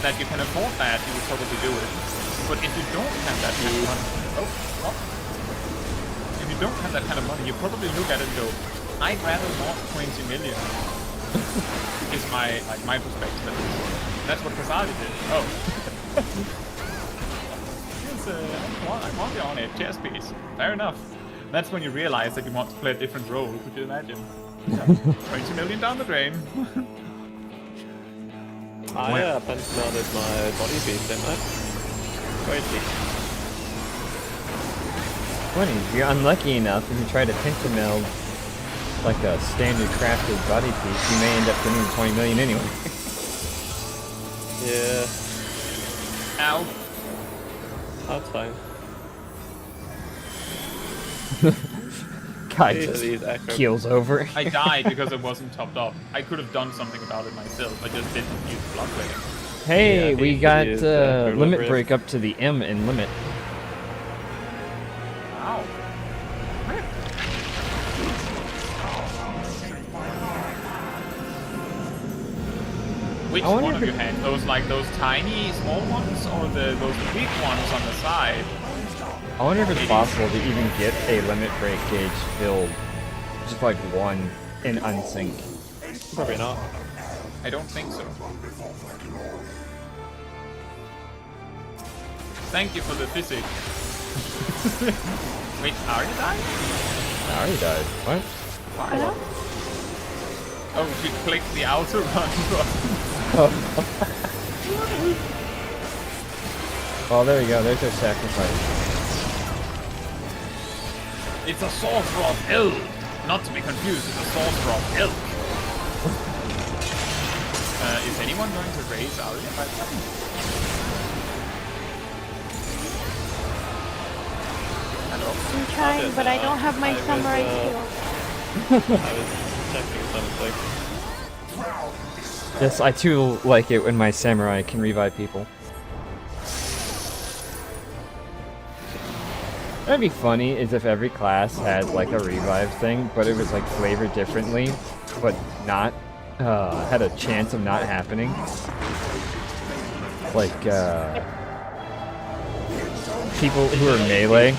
that you can afford that, you would probably do it. But if you don't have that kind of money, if you don't have that kind of money, you probably look at it and go, I'd rather not 20 million. Is my perspective. That's what Caetsu did. Oh. Yes, I want you on it, chess piece. Fair enough. That's when you realize that you want to play a different role, could you imagine? 20 million down the drain. I pentamelted my body piece, didn't I? Crazy. Funny, if you're unlucky enough, if you try to pentameld like a standard crafted body piece, you may end up getting 20 million anyway. Yeah, Ow. that's fine. Guy These are just these echo. keels over. I died because it wasn't topped up. I could have done something about it myself. I just didn't use blood rating. Hey, Yeah, we he got used, limit Rip. break up to the M in limit. Wow. Which I wonder one of if you had? Those like those tiny small ones or those big ones on the side? I wonder if it's possible to even get a limit break gauge filled. Just like one in unsync. Probably not. I don't think so. Thank you for the physics. Wait, are you dying? I already died. What? Fire. Oh, you clicked the auto run button. Oh, there you go. There's their sacrifice. It's a sorcerer of elk, not to be confused with a sorcerer of elk. Is anyone going to raise Arya by the way? Hello? I'm trying, but I don't have my I was, samurai skill. I was checking something. Yes, I too like it when my samurai can revive people. That'd be funny is if every class had like a revive thing, but it was like flavored differently, but not had a chance of not happening. Like people who are melee,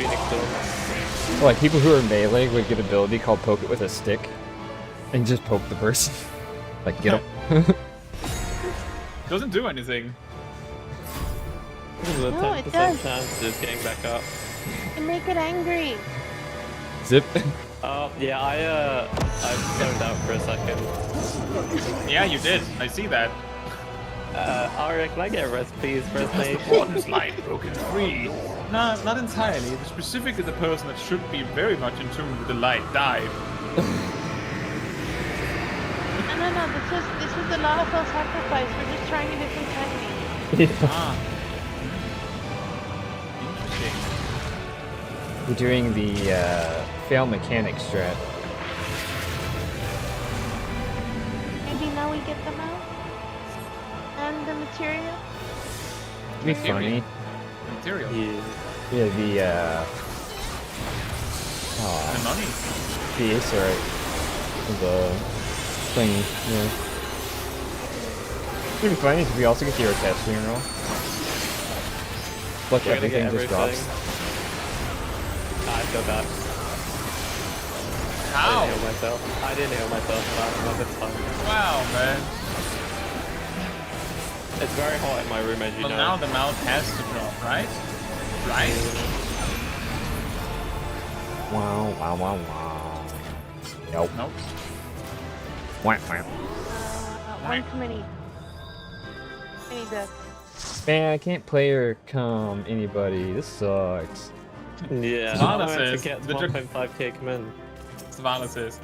like people who are melee would get an ability called poke it with a stick, and just poke the person. Like get him. Doesn't do anything. There's a No, it 10% does. chance of just getting back up. You make it angry. Zip. Oh, yeah, I zoned out for a second. Yeah, you did. I see that. Arya, can I get a rest, please, first mate? One slide broken free. No, not entirely. It's specifically the person that should be very much in tune with the light died. No. This was the Lalafell sacrifice. We're just trying a different technique. Ah. Interesting. We're doing the fail mechanic strat. Maybe now we get them out. And the material. It'd be funny. Material. Yeah. Yeah, the The money. the Acerite. The thingy, yeah. It'd be funny if we also get the Caetsu roll. Look, We're gonna everything get just drops. I feel bad. I How? didn't heal myself. I didn't heal myself last another time. Wow, man. It's very hot in my room, as you Well, know. now the mouth has to drop, right? Right? Wow. Nope. Nope. Wah. One committee. Any death. Man, I can't play or come anybody. This sucks. Yeah, Svala I'm going to says get the 1.5k command. Svala says,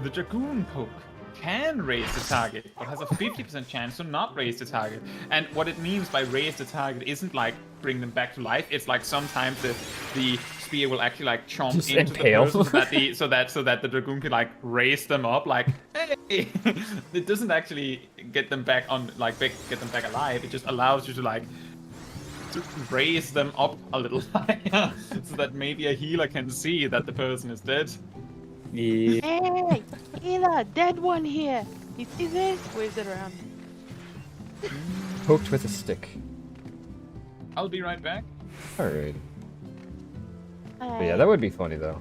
the Dragoon poke can raise the target, but has a 50% chance to not raise the target. And what it means by raise the target isn't like bring them back to life. It's like sometimes the spear will actually like chomp Just into impale. the person so that the Dragoon can like raise them up. Like, hey, it doesn't actually get them back on get them back alive. It just allows you to like to raise them up a little higher, so that maybe a healer can see that the person is dead. Yeah. Hey, Hila, dead one here. You see this? Waves it around. Poked with a stick. I'll be right back. Alright. But yeah, that would be funny though.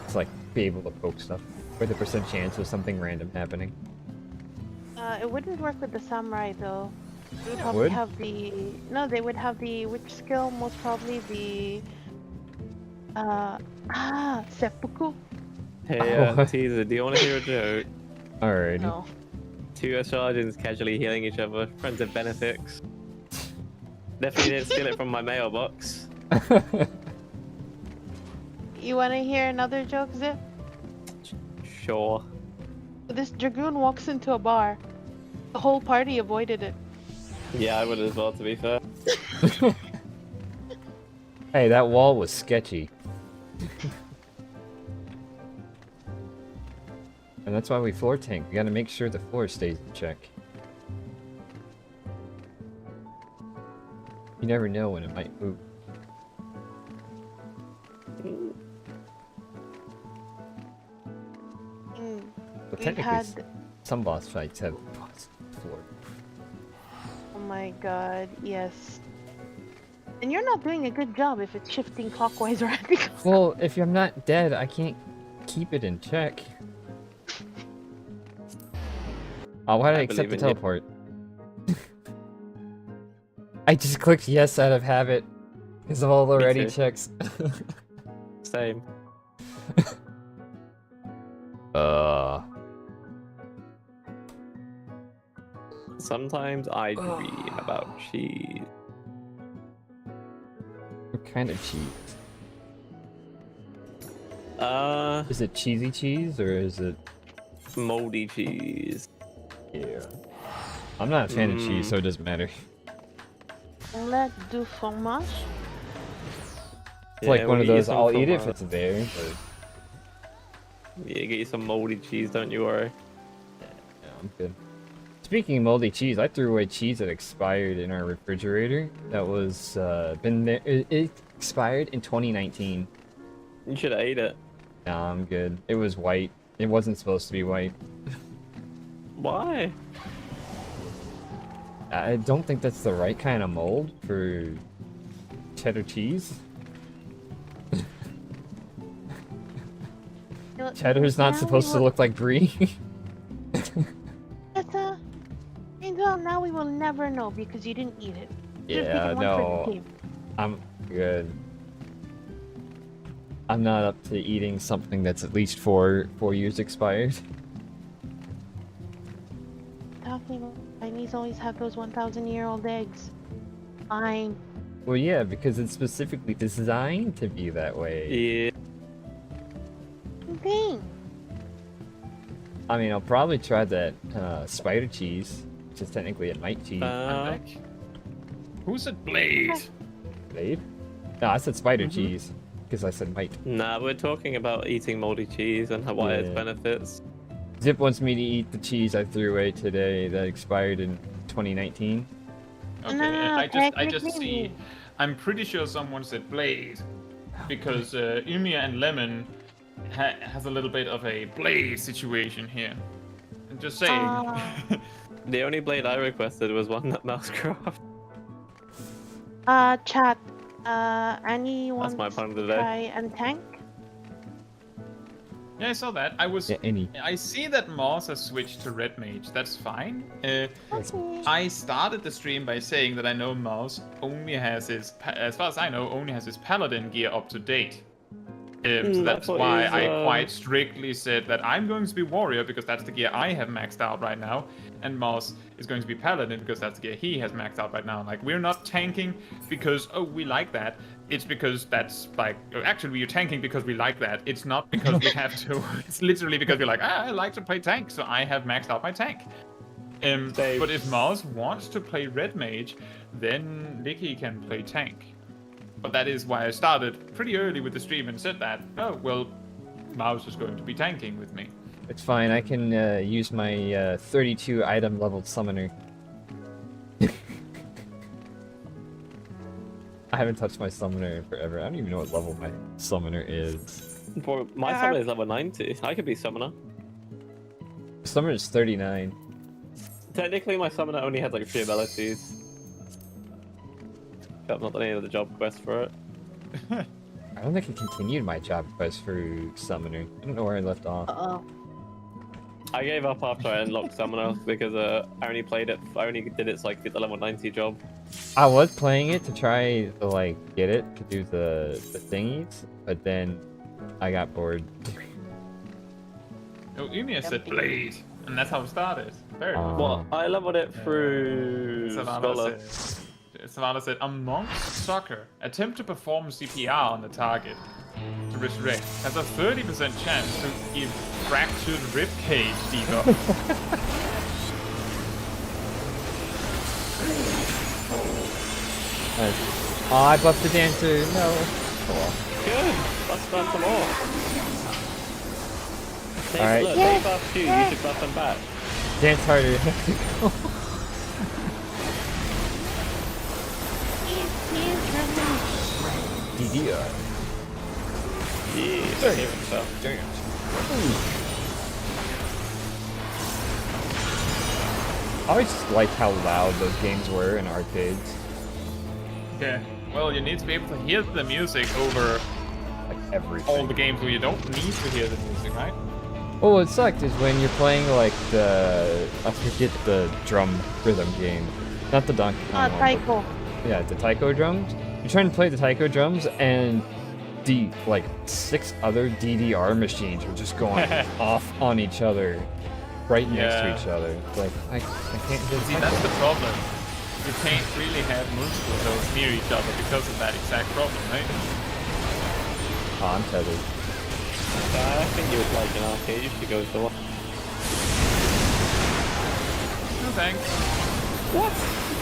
It's like be able to poke stuff with a percent chance of something random happening. It wouldn't work with the samurai though. They would It probably would? have the they would have the which skill? Most probably the seppuku. Hey, Oh. teaser, do you want to hear a joke? Alright. No. Two sergeants casually healing each other, friends of benefits. Definitely didn't steal it from my mailbox. You want to hear another joke, Zip? Sure. This dragoon walks into a bar. The whole party avoided it. Yeah, I would as well, to be fair. Hey, that wall was sketchy. And that's why we floor tank. We gotta make sure the floor stays in check. You never know when it might move. Mm, But we technically, had. some boss fights have boss floor. Oh my god, yes. And you're not doing a good job if it's shifting clockwise or anti-clockwise. Well, if I'm not dead, I can't keep it in check. Oh, why did I accept the believe in you. teleport? I just clicked yes out of habit because of all the Me ready too. checks. Same. Sometimes I dream about cheese. What kind of cheese? Is it cheesy cheese or is it? Moldy cheese. Yeah. I'm not a fan of cheese, so it doesn't matter. Let's do fromage. It's like one we'll of get you those, some I'll eat from, it if it's there, but Yeah, get you some moldy cheese, don't you worry. yeah, I'm good. Speaking of moldy cheese, I threw away cheese that expired in our refrigerator. That was, been there, it expired in 2019. You should have ate it. Nah, I'm good. It was white. It wasn't supposed to be white. Why? I don't think that's the right kind of mold for cheddar cheese. Cheddar's not supposed to look like brie. Now we will never know because you didn't eat it. Just Yeah, take it one for the no. team. I'm good. I'm not up to eating something that's at least 4 years expired. Talking about Chinese always have those 1,000-year-old eggs. Fine. Well, yeah, because it's specifically designed to be that way. Yeah. Thing. I mean, I'll probably try that spider cheese, which is technically a night cheese. I'm back. Who said blade? Blade? No, I said spider cheese, because I said might. Nah, we're talking about eating moldy cheese and how its Yeah. benefits. Zip wants me to eat the cheese I threw away today that expired in 2019. Okay, No, I just see. technically. I'm pretty sure someone said blade because Ymir and Lemon has a little bit of a blade situation here. I'm just saying. The only blade I requested was one that Mousecraft. Chat. Annie wants my pun of the to day. try and tank. Yeah, I saw that. I was. Yeah, any. I see that Moss has switched to Red Mage. That's fine. Okay. I started the stream by saying that I know Mouse only has his, as far as I know, only has his Paladin gear up to date. So that's what why is, I quite strictly said that I'm going to be Warrior because that's the gear I have maxed out right now, and Mouse is going to be Paladin because that's the gear he has maxed out right now. Like, we're not tanking because, oh, we like that. It's because that's like, actually, we're tanking because we like that. It's not because we have to. It's literally because we're like, I like to play tank, so I have maxed out my tank. But if Mouse wants to play Red Mage, then Licky can play tank. But that is why I started pretty early with the stream and said that, oh, well, Mouse is going to be tanking with me. It's fine, I can use my 32 item leveled summoner. I haven't touched my summoner in forever. I don't even know what level my summoner is. For my summoner is level 90. I could be summoner. Summoner is 39. Technically, my summoner only had like 3 abilities. I've not done any of the job quests for it. I don't think I continued my job quest for summoner. I don't know where I left off. Uh-oh. I gave up after I unlocked summoner because I only played it. I only did it so I could get the level 90 job. I was playing it to try to like get it to do the thingies, but then I got bored. Oh, Ymir said blade, and that's how it started. Fair enough. Well, I leveled it through Scholar. Savannah said, a monk's sucker attempt to perform CPR on the target to resurrect has a 30% chance to give fractured ribcage debuff. Oh, I buffed the dancer. No. Oh, well. Good. Let's start some more. Alright. Look, Yeah. they buffed you. Yeah. You should buff them back. Dance harder. He's running. DDR. Yeah, hear himself. I always just liked how loud those games were in arcades. Yeah. Well, you need to be able to hear the music over Like everything. all the games where you don't need to hear the music, right? Oh, what sucked is when you're playing like I forget the drum rhythm game. Not the Donkey Kong one, but- Taiko. Yeah, the taiko drums. You're trying to play the taiko drums, and the like 6 other DDR machines were just going off on each other, right next to Yeah. each other. Like I can't do See, that's the problem. You can't really have multiple of those near each other because of that exact problem, right? Oh, I'm tethered. I think you would like an arcade. You should go to one. No thanks. What?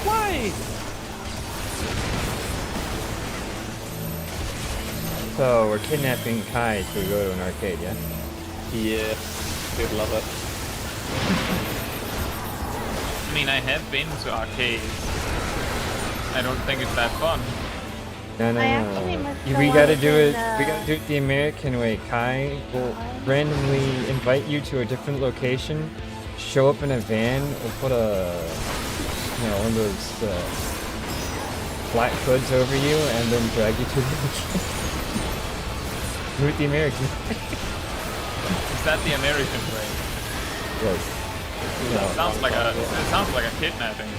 Why? So we're kidnapping Kai to go to an arcade, yeah? Yeah, you'd love it. I mean, I have been to arcades. I don't think it's that fun. No, no, I no. actually must We go gotta out do it. and, We gotta do it the American way. Kai will randomly invite you to a different location, show up in a van, or put one of those flat hoods over you, and then drag you to the location. Do it the American way. Is that the American way? Yes. No. It sounds like a kidnapping.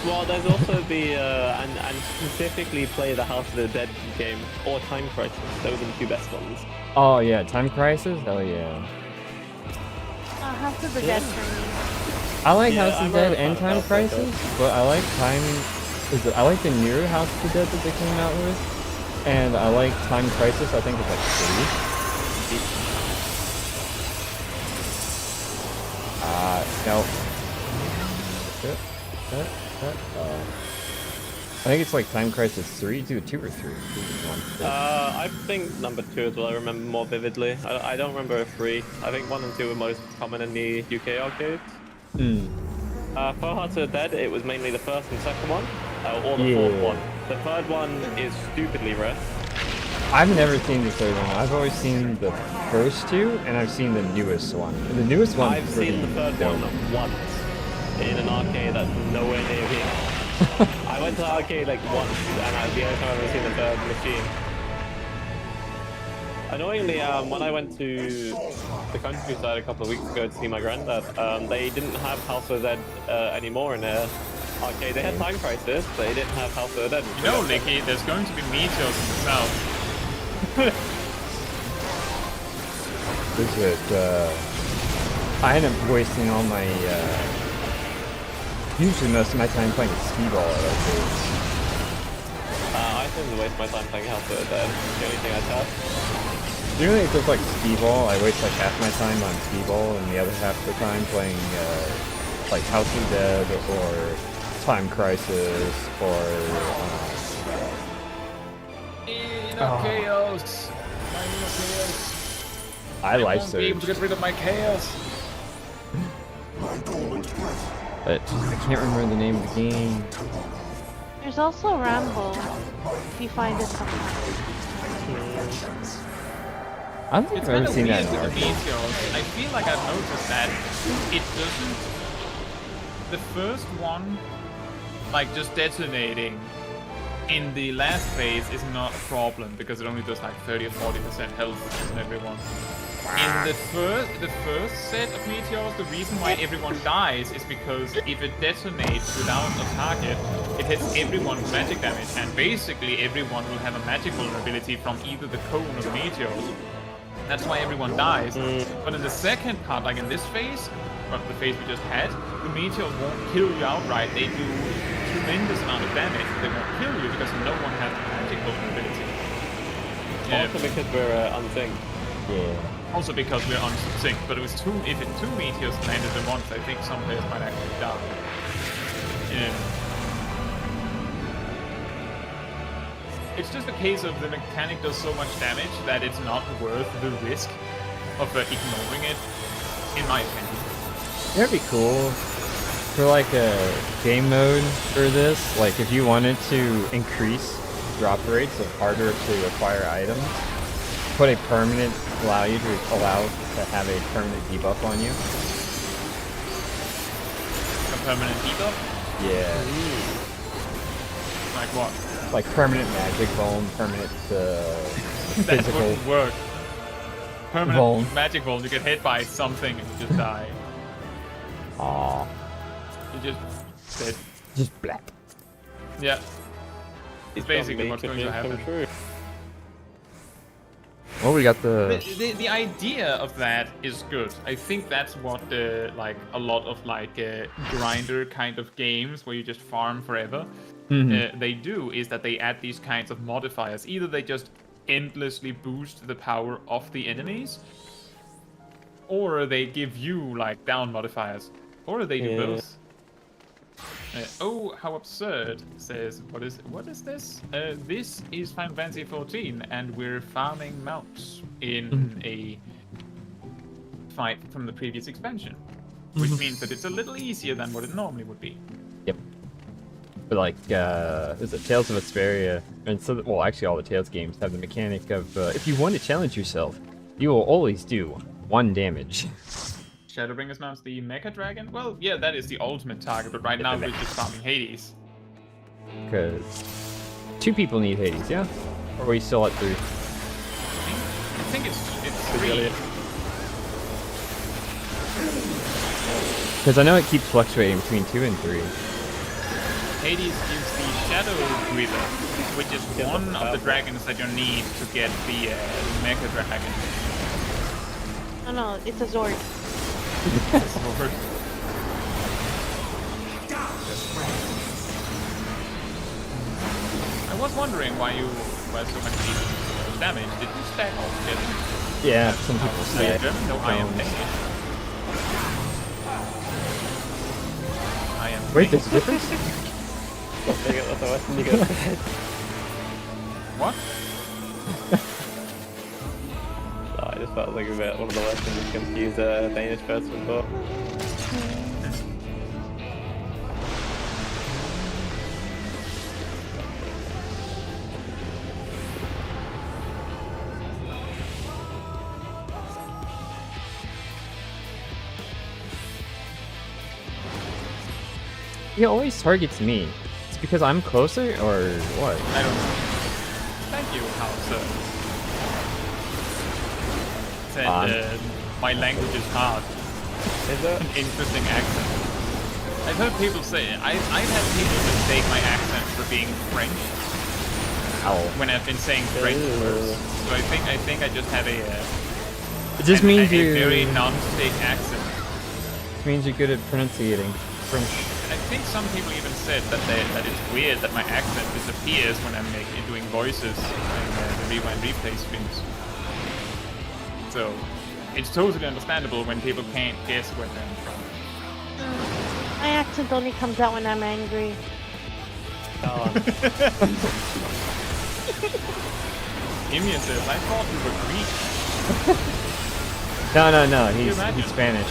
Well, there's also the and specifically play the House of the Dead game or Time Crisis. Those are the 2 best ones. Oh yeah, Time Crisis. Oh yeah. House of the Dead for me. I like Yeah, House of I'm Dead a and fan Time of House of Crisis, but I like I like the newer House of the Dead that they came out with, and I like Time Crisis. I think it's like 3. No. I think it's like Time Crisis 3, 2 or 3. 1. I think number 2 as well. I remember more vividly. I don't remember 3. I think 1 and 2 were most common in the UK arcades. For Hearts of the Dead, it was mainly the first and second one, or the fourth one. The third one is stupidly rare. I've never seen the third one. I've always seen the first 2, and I've seen the newest one. The newest one. I've seen the third one once in an arcade that's nowhere near here. I went to the arcade like once, and that's the only time I've ever seen the third machine. Annoyingly, when I went to the countryside a couple of weeks ago to see my granddad, they didn't have House of the Dead anymore in their arcade. They had Time Crisis, but they didn't have House of the Dead. You know, Nicky, there's going to be meteors in the south. Is it, I end up wasting all my, usually most of my time playing skee-ball at arcades. I tend to waste my time playing House of the Dead. The only thing I touch. Usually it's just like skee-ball. I waste like half my time on skee-ball and the other half of the time playing, like House of the Dead or Time Crisis or, Chaos! I life won't be able to surge. get rid of my chaos. But I can't remember the name of the game. There's also Rambo, if you find it sometime. I don't think It's I've kind ever of seen weird that in with the arcade. meteors. I feel like I've noticed that it doesn't. The first one, like just detonating in the last phase, is not a problem because it only does like 30 or 40% health in everyone. In the first set of meteors, the reason why everyone dies is because if it detonates without a target, it hits everyone with magic damage, and basically everyone will have a magic vulnerability from either the cone or the meteors. That's why everyone dies. But in the second part, like in this phase, or the phase we just had, the meteors won't kill you outright. They do tremendous amount of damage, but they won't kill you because no one has the magic vulnerability. Also because we're unsynced. Yeah. Also because we're unsynced, but it was two meteors landed at once, I think some players might actually die. It's just a case of the mechanic does so much damage that it's not worth the risk of ignoring it, in my opinion. That'd be cool for like a game mode for this. Like if you wanted to increase drop rates of harder to acquire items, put a permanent allow to have a permanent debuff on you. A permanent debuff? Yeah. Like what? Like permanent magic bone, permanent That physical. wouldn't work. Permanent Bone. magic bone, you get hit by something and you just die. Aww. You just dead. Just black. Yeah. It's basically what's going to happen. True. Well, we got the. The idea of that is good. I think that's what like a lot of like grinder kind of games where you just farm forever they do, is that they add these kinds of modifiers. Either they just endlessly boost the power of the enemies, or they give you like down modifiers, or they do both. Oh, how absurd! Says, what is this? This is Final Fantasy XIV, and we're farming mounts in a fight from the previous expansion, which means that it's a little easier than what it normally would be. Yep. But like, is it Tales of Vesperia? And so, well, actually, all the Tales games have the mechanic of if you want to challenge yourself, you will always do 1 damage. ShadowBringers mounts the Mecha Dragon? Well, yeah, that is the ultimate target, but right now we're just farming Hades. Because 2 people need Hades, yeah? Or are we still at 3? I think it's 3. Because I know it keeps fluctuating between 2 and 3. Hades gives the Shadow Breather, which is one of the dragons that you need to get the Mecha Dragon. Oh no, it's a Zord. I was wondering why you were so much damage. Did you stack all together? Yeah, some people say. No, I am Danish. I am. Wait, there's a difference? What? I just felt like a bit one of the Western just confused a Danish person for. He always targets me. It's because I'm closer, or what? I don't know. Thank you, House. Said my language is hard. Is it? An interesting accent. I've heard people say I've had people mistake my accent for being French Ow. when I've been saying French words. So I think I just have a It just means a you. very non-steak accent. It means you're good at pronunciating French. And I think some people even said that it's weird that my accent disappears when I'm doing voices in the rewind replay streams. So it's totally understandable when people can't guess where I'm from. My accent only comes out when I'm angry. Imian says, I thought you were Greek. No, he's Spanish.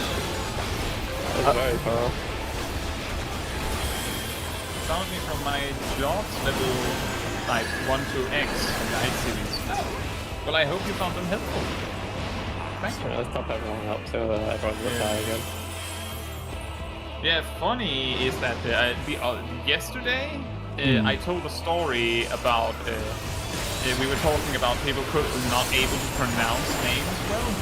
That's very cool. Found me from my jobs level like 1 to X in the Night series. Well, I hope you found them helpful. Thank you. Let's top everyone up so everyone will die again. Yeah, funny is that yesterday I told a story about we were talking about people not able to pronounce names well.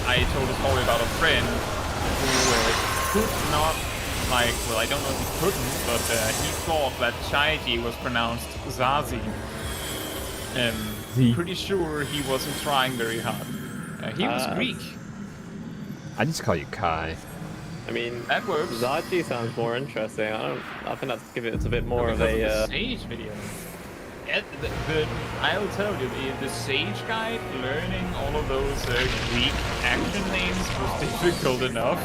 I told a story about a friend who could not, well, I don't know if he couldn't, but he thought that Chaiji was pronounced Zazie. Pretty sure he wasn't trying very hard. He was Greek. I just call you Kai. I mean, That works. Zaji sounds more interesting. I think that's give it a bit more of Because a. the Sage video. I'll tell you, the Sage Guide, learning all of those Greek action names was difficult enough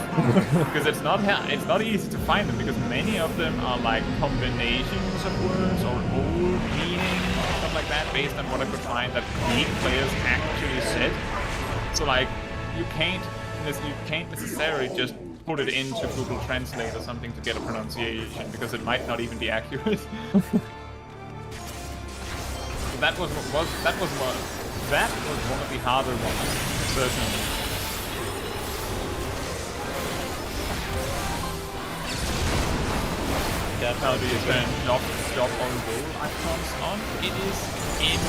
because it's not easy to find them because many of them are like combinations of words or old meaning or stuff like that based on what I could find that Greek players actually said. So like you can't necessarily just put it into Google Translate or something to get a pronunciation because it might not even be accurate. That was one of the harder ones, certainly. Yeah, How do you turn job or role icons on? It is in.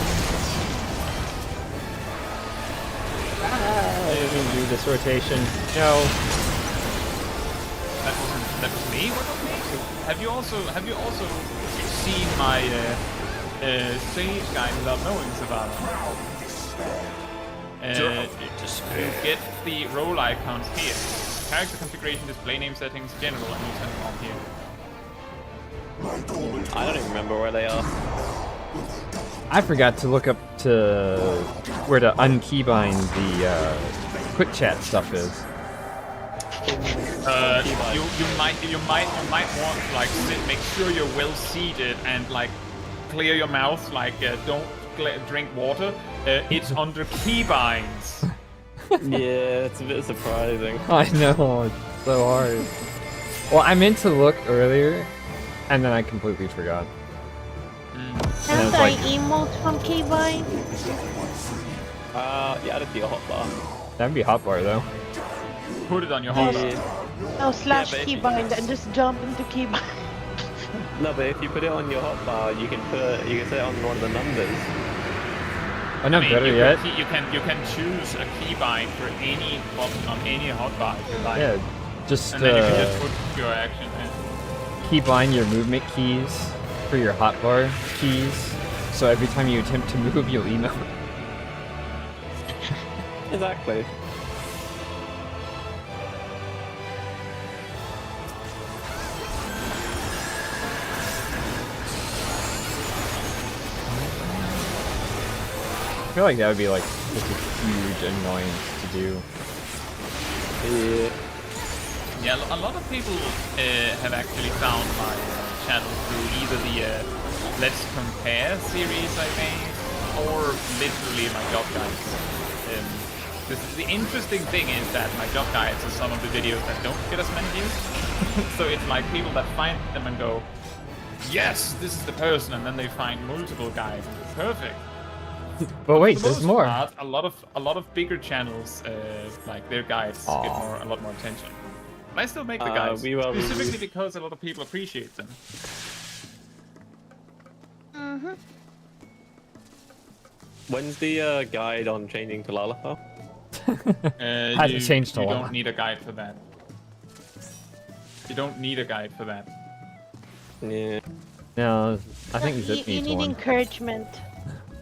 I didn't do this rotation. No. That was me. What was me? Have you also seen my Sage Guide without knowing, Savannah? You get the role icons here. Character configuration, display name settings, general, and you turn them on here. I don't even remember where they are. I forgot to look up to where to unkeybind the quick chat stuff is. You might want to like make sure you're well seated and like clear your mouth, like don't drink water. It's under keybinds. Yeah, it's a bit surprising. I know, it's so hard. Well, I meant to look earlier, and then I completely forgot. Can't I emote from Keybind? Yeah, that'd be a hotbar. That'd be hotbar though. Put it on your hotbar. No, slash but if you- Keybind and just jump into Keybind. No, but if you put it on your hotbar, you can set it on one of the numbers. Oh no, better yet. You can choose a keybind for any button on any hotbar if you like. Yeah, just And then you can just put your action in. keybind your movement keys for your hotbar keys. So every time you attempt to move, you'll email. Exactly. I feel like that would be like just a huge annoyance to do. Yeah, a lot of people have actually found my channel through either the Let's Compare series I made, or literally my job guides. The interesting thing is that my job guides are some of the videos that don't get as many views. So it's like people that find them and go, yes, this is the person, and then they find multiple guides, and it's perfect. But wait, For the there's most more. part, a lot of bigger channels, like their guides, get a lot more attention. But I still make the guides specifically because a lot of people appreciate them. Mm-hmm. When's the guide on changing to Lalafell? Hasn't changed a You lot. don't need a guide for that. You don't need a guide for that. Yeah. No, I think Zip you needs need one. encouragement.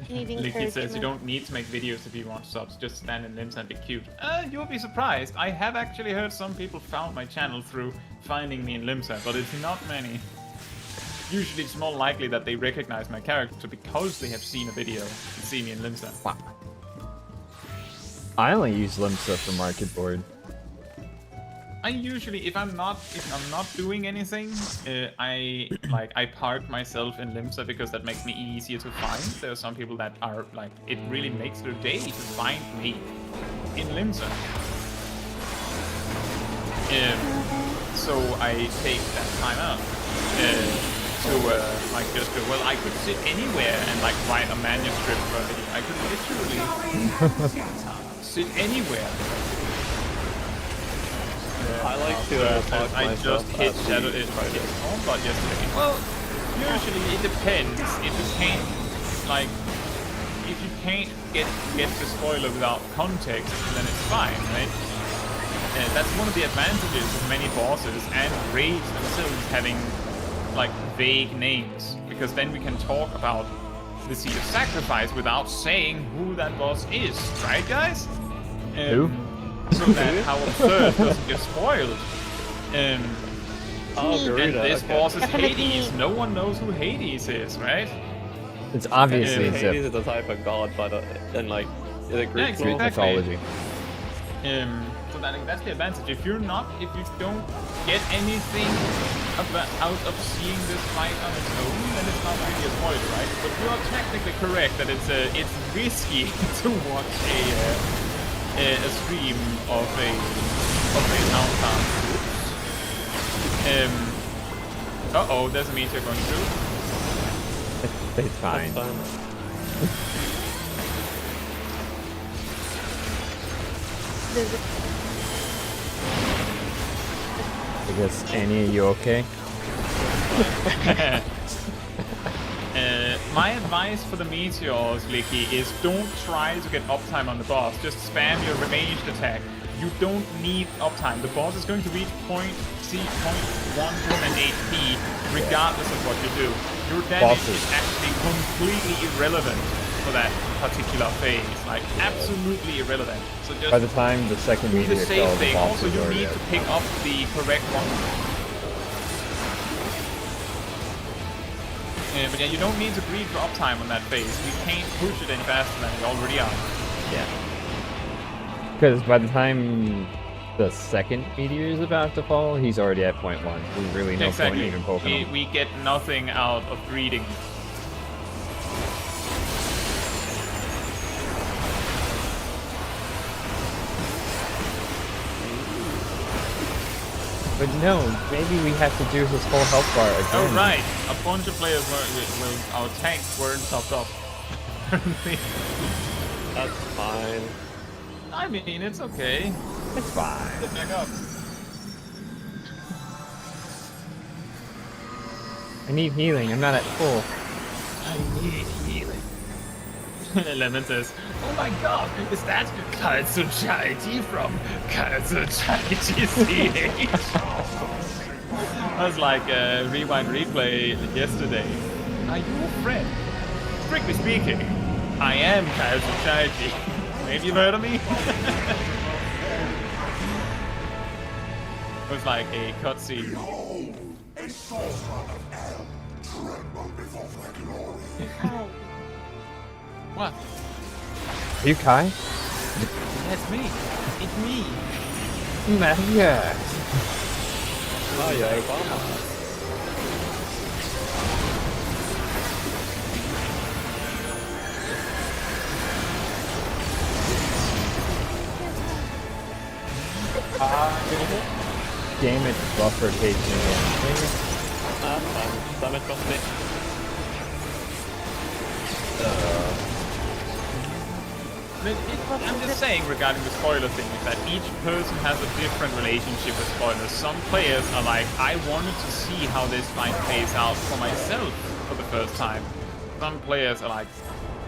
You need Licky encouragement. says you don't need to make videos if you want subs, just stand in limbs and be cute. You'll be surprised. I have actually heard some people found my channel through finding me in Limsa, but it's not many. Usually it's more likely that they recognize my character because they have seen a video and see me in Limsa. Wow. I only use Limsa for market board. I usually, if I'm not doing anything, I park myself in Limsa because that makes me easier to find. There are some people that are like, it really makes their day to find me in Limsa. So I take that time out to like just go, well, I could sit anywhere and like write a manuscript for a video. I could literally sit anywhere. I like to park I myself just hit at the Shadow but yesterday. Well, usually it depends. If you can't, like, if you can't get the spoiler without context, then it's fine, right? That's one of the advantages of many bosses and raids themselves having like vague names, because then we can talk about the Seed of Sacrifice without saying who that boss is, right, guys? Who? So that our third doesn't get spoiled. Oh, And Garuda, this okay. boss is Definitely. Hades. No one knows who Hades is, right? It's obviously Hades Zip. is the type of god, but and like the Greek exactly. lore. Mythology. So that's the advantage. If you don't get anything out of seeing this fight on its own, then it's not really a spoiler, right? But you are technically correct that it's risky to watch a stream of a town farm. Uh-oh, there's a meteor going through. It's fine. That's fine. I guess, Annie, are you okay? My advice for the meteors, Licky, is don't try to get uptime on the boss. Just spam your ranged attack. You don't need uptime. The boss is going to reach point 11 HP regardless of what you do. Your damage is actually completely irrelevant for that particular phase. Like, absolutely irrelevant. So just By the time the second do meteor the same fell, the thing. boss Also, was you already need out. to pick up the correct one. But yeah, you don't need to breed for uptime on that phase. We can't push it any faster than we already are. Yeah. Because by the time the second meteor is about to fall, he's already at point 1. There's really no point in even poking him. We get nothing out of breeding. But no, maybe we have to do his whole health bar again. Oh right, a bunch of players our tanks weren't topped up. That's fine. I mean, it's okay. It's fine. Get back up. I need healing. I'm not at full. I need healing. Lemon says, "Oh my God, is that Caetsu from Caetsu CH?" I was like rewind replay yesterday. Are you a friend? Strictly speaking, I am Caetsu. Maybe you've heard of me? It was like a cutscene. What? Are you Kai? That's me. It's me. Yeah. Oh yeah, Obama. Damn it, Bufford hates me again. Fine. Damage cost me. I'm just saying regarding the spoiler thing is that each person has a different relationship with spoilers. Some players are like, I wanted to see how this fight plays out for myself for the first time. Some players are like,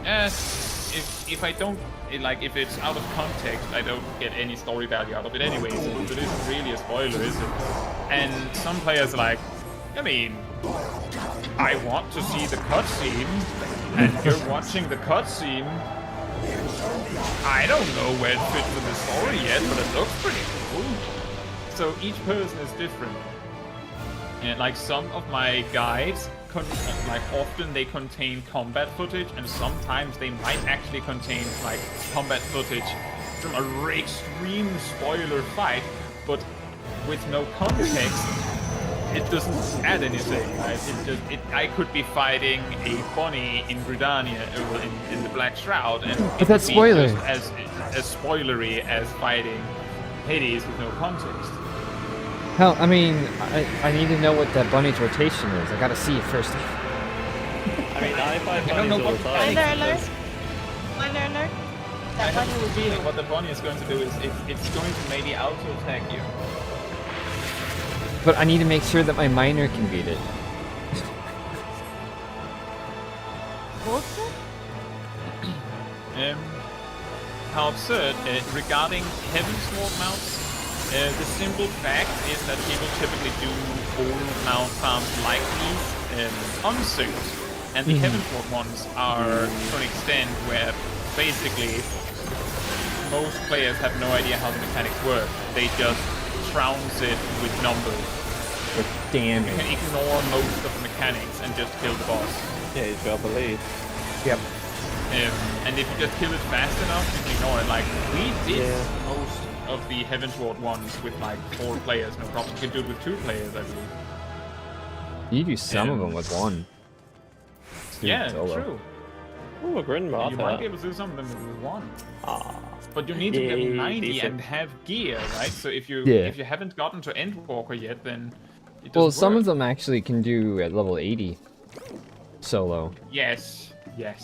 if I don't, if it's out of context, I don't get any story value out of it anyways. So it isn't really a spoiler, is it? And some players are like, I mean, I want to see the cutscene, and you're watching the cutscene. I don't know where it fits in the story yet, but it looks pretty cool. So each person is different. And like some of my guides, often they contain combat footage, and sometimes they might actually contain like combat footage from a extreme spoiler fight, but with no context. It doesn't add anything, right? I could be fighting a bunny in Gridania, in the Black Shroud, and But that's spoiler. just as spoilery as fighting Hades with no context. Hell, I mean, I need to know what that bunny's rotation is. I gotta see it first. I mean, I fight I don't know bunnies all what the time. Spoiler alert! Spoiler alert! I have a feeling what the bunny is going to do is it's going to maybe auto-attack you. But I need to make sure that my miner can beat it. Bullshit? How absurd. Regarding Heavensward mounts, the simple fact is that people typically do old mount farms like these unsynced, and the Heavensward ones are to an extent where basically most players have no idea how the mechanics work. They just trounce it with numbers. But damn You it. can ignore most of the mechanics and just kill the boss. Yeah, he's got the lead. Yep. And if you just kill it fast enough, you can ignore it. Like, we did Yeah. most of the Heavensward ones with like 4 players, no problem. You can do it with 2 players, I believe. You do some of them with one. Just do it Yeah, solo. true. Ooh, a Grin You might be Martha. able to do some of them with 1. Ah. But you need to be level Yeah, 90 decent. and have gear, right? So if you Yeah. if you haven't gotten to Endwalker yet, then it doesn't Well, some work. of them actually can do at level 80 solo. Yes, yes.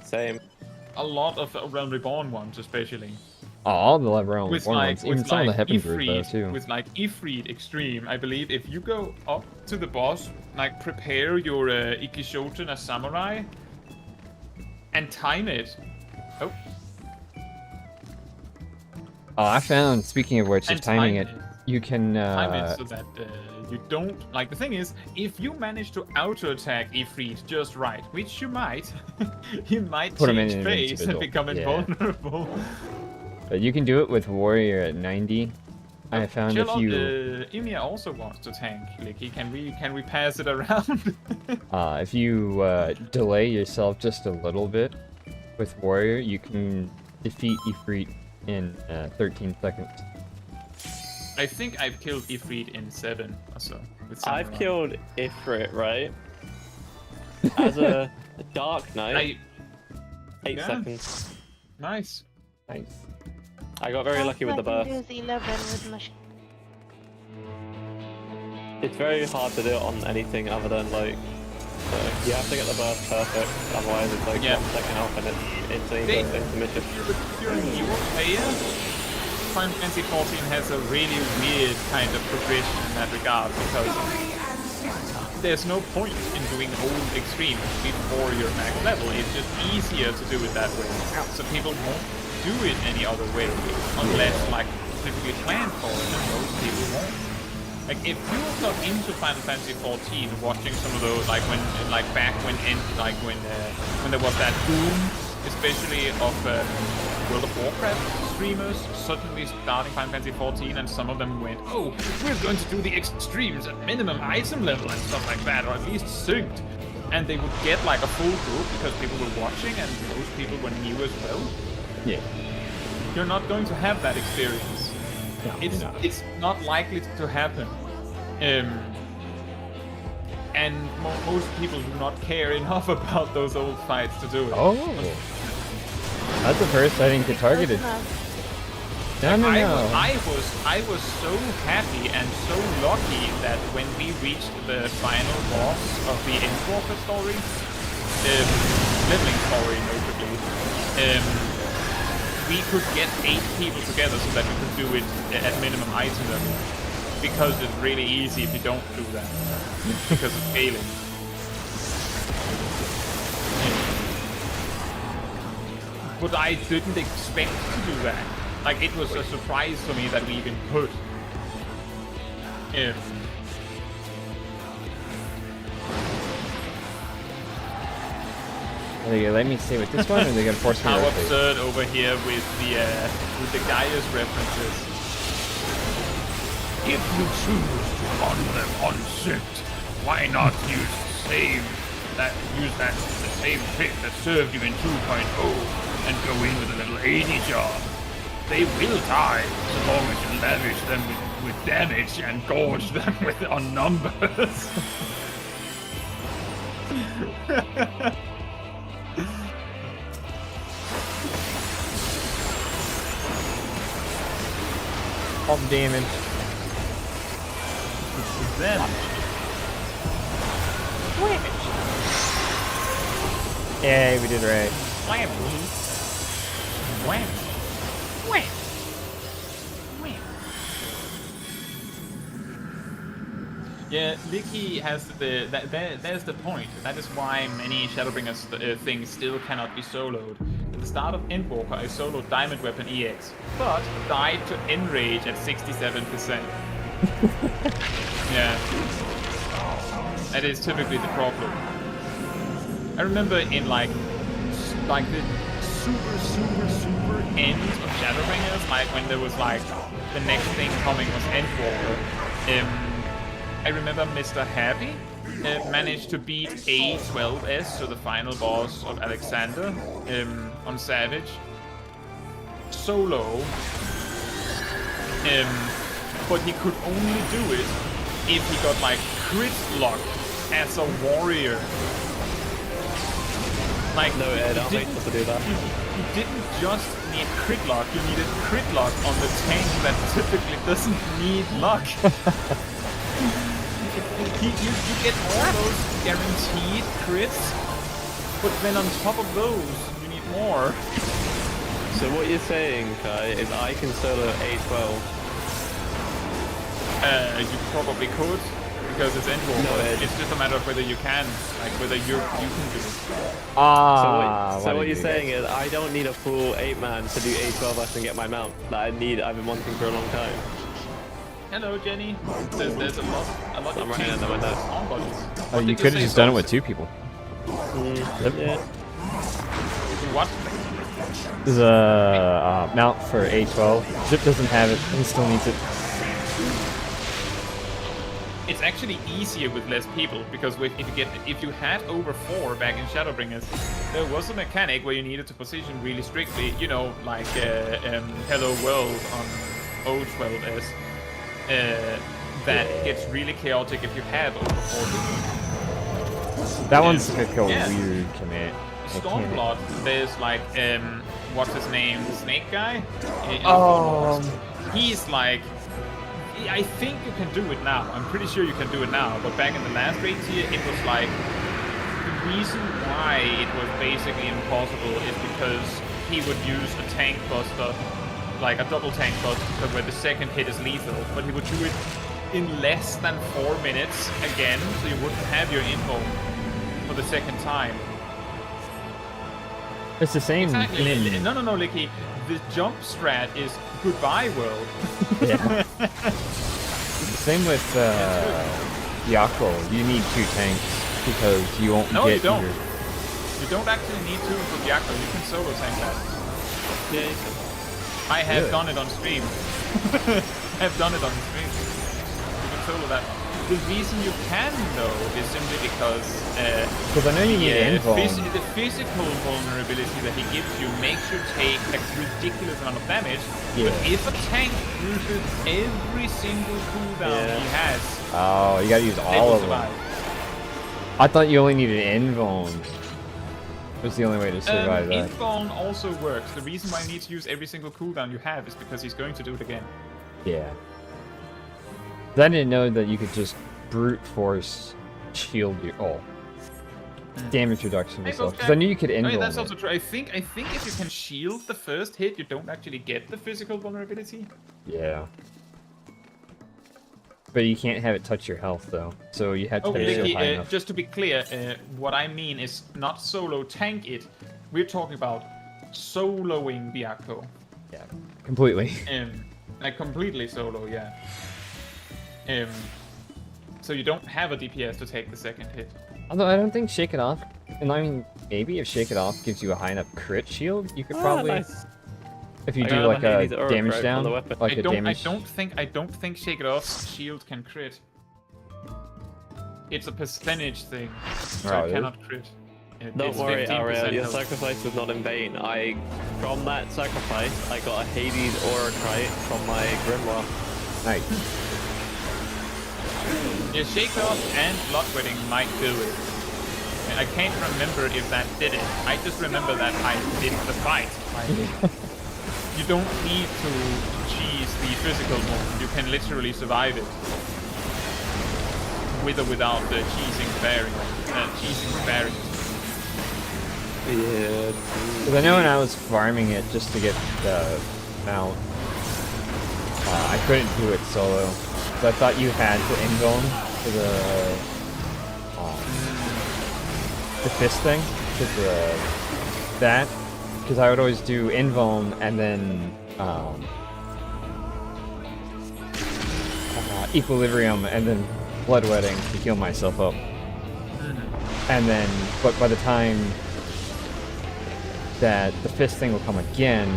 Same. A lot of Realm Reborn ones, especially. Oh, all the level 1 With ones. Even some of the Heaven Druids though Ifrit, too. with like Ifrit Extreme, I believe if you go up to the boss, like prepare your Ikishoten as Samurai, and time it. Oh, Oh, I found, speaking of which, and just timing it, time you can, time it so that you don't like. The thing is, if you manage to auto attack Ifrit just right, which you might, you might Put him in change phase and invincible. become Yeah. invulnerable. but you can do it with Warrior at 90. I found if you, Ymir also wants to tank. Licky, can we pass it around? if you delay yourself just a little bit with Warrior, you can defeat Ifrit in 13 seconds. I think I've killed Ifrit in 7 or so. With I've Samurai. killed Ifrit, right? As a Dark Knight, 8 Yeah. seconds. Nice. Nice. I got very lucky with the burst. Use 11 with my It's very hard to do it on anything other than like. You have to get the burst perfect, otherwise it's like Yeah. 1 second off and it's insane They- goes into mission. If you're a newer player, Final Fantasy XIV has a really weird kind of progression in that regard because there's no point in doing old extreme before your max level. It's just easier to do it that way. So people won't do it any other way unless like specifically planned for it, and most people won't. Like if you got into Final Fantasy XIV watching some of those like when like back when when there was that boom, especially of World of Warcraft streamers suddenly starting Final Fantasy XIV, and some of them went, oh, we're going to do the extremes at minimum item level and stuff like that, or at least synced. And they would get like a full group because people were watching and those people were new as well. Yeah. You're not going to have that experience. No, It's not likely to happen. And most people do not care enough about those old fights to do it. Oh. That's the first I didn't get targeted. No, no, no. I was so happy and so lucky that when we reached the final boss of the Endwalker story, leveling story notably, we could get 8 people together so that we could do it at minimum item level. Because it's really easy if you don't do that. Because of scaling. But I didn't expect to do that. Like, it was a surprise to me that we even could. Are they gonna let me stay with this one, or are they gonna force me to How rotate? absurd over here with the Gaius references. If you choose to run them unsynced, why not use the same trick that served you in 2.0 and go in with a little 80 job? They will die so long as you lavish them with damage and gorge them on numbers. All the damage. Then Yay, we did right. wham, wham, wham, wham. Yeah, Licky has there's the point. That is why many Shadowbringers things still cannot be soloed. At the start of Endwalker, I soloed Diamond Weapon EX, but died to Enrage at 67%. Yeah. That is typically the problem. I remember in like the super end of Shadowbringers, like when there was like the next thing coming was Endwalker. I remember Mr. Happy managed to beat A12S, so the final boss of Alexander, on Savage, solo. But he could only do it if he got like crit lock as a warrior. Like, No, Ed, I'll make to do that. you didn't just need crit lock, you needed crit lock on the tank that typically doesn't need luck. you get all those guaranteed crits, but then on top of those, you need more. So what you're saying, Kai, is I can solo A12. You probably could, because it's endwall. No, It's just a matter of whether you can, like whether you can do it. So what you're saying is I don't need a full 8-man to do A12S and get my mount that I've been wanting for a long time. Hello, Jenny. There's a lot I'm of right changes under my nose. on bodies. Oh, you could have just done it with 2 people. Yeah. What? This is a mount for A12. Zip doesn't have it, he still needs it. It's actually easier with less people because if you had over 4 back in ShadowBringers, there was a mechanic where you needed to position really strictly. You know, like Hello World on O12S. That gets really chaotic if you have over 4 people. That one's like a Yeah. weird commit. Stormblood, there's like what's his name, the Snake guy. He's like, I think you can do it now. I'm pretty sure you can do it now. But back in the last raid tier, it was like the reason why it was basically impossible is because he would use a tank buster, like a double tank buster, where the second hit is lethal. But he would do it in less than 4 minutes again, so you wouldn't have your info for the second time. It's the same. Exactly. No, Licky. The jump strat is goodbye world. Yeah. Same with Yako. You need 2 tanks because you won't No, get you don't. your... You don't actually need 2 from Yako. You can solo tank that. Yeah, you can. I have Really? done it on stream. I've done it on stream. You can solo that. The reason you can, though, is simply because Because I know you need info. the physical vulnerability that he gives you makes you take a ridiculous amount of damage. Yeah. But if a tank uses every single cooldown he has, Oh, you gotta use they all will of them. survive. I thought you only needed invuln. Was the only way to survive that. Invuln also works. The reason why you need to use every single cooldown you have is because he's going to do it again. Yeah. I didn't know that you could just brute force shield your damage reduction and stuff. Because I knew you could Oh invuln yeah, that's it. also true. I think if you can shield the first hit, you don't actually get the physical vulnerability. Yeah. But you can't have it touch your health though. So you have to Oh, have it Licky, high enough. just to be clear, what I mean is not solo tank it. We're talking about soloing Byakko. Yeah. Completely. Like completely solo, yeah. So you don't have a DPS to take the second hit. Although I don't think Shake It Off, and I mean, maybe if Shake It Off gives you a high enough crit shield, you could probably, Nice. if you I do got like a Hades Aura, damage right, down, on the weapon. like I a damage. don't think Shake It Off's shield can crit. It's a percentage thing, so Oh, it really? cannot crit. Don't It's worry, 15% Ariel, your health. sacrifice was not in vain. From that sacrifice, I got a Hades Aura kite from my Grimoire. Nice. Yeah, Shake Off and Bloodwedding might do it. And I can't remember if that did it. I just remember that I did the fight. You don't need to cheese the physical one. You can literally survive it. With or without the cheesing variant. Yeah. Because I know when I was farming it just to get the mount, I couldn't do it solo. So I thought you had to invuln for the fist thing, because I would always do invuln and then equilibrium and then bloodwedding to heal myself up. And then, but by the time that the fist thing will come again,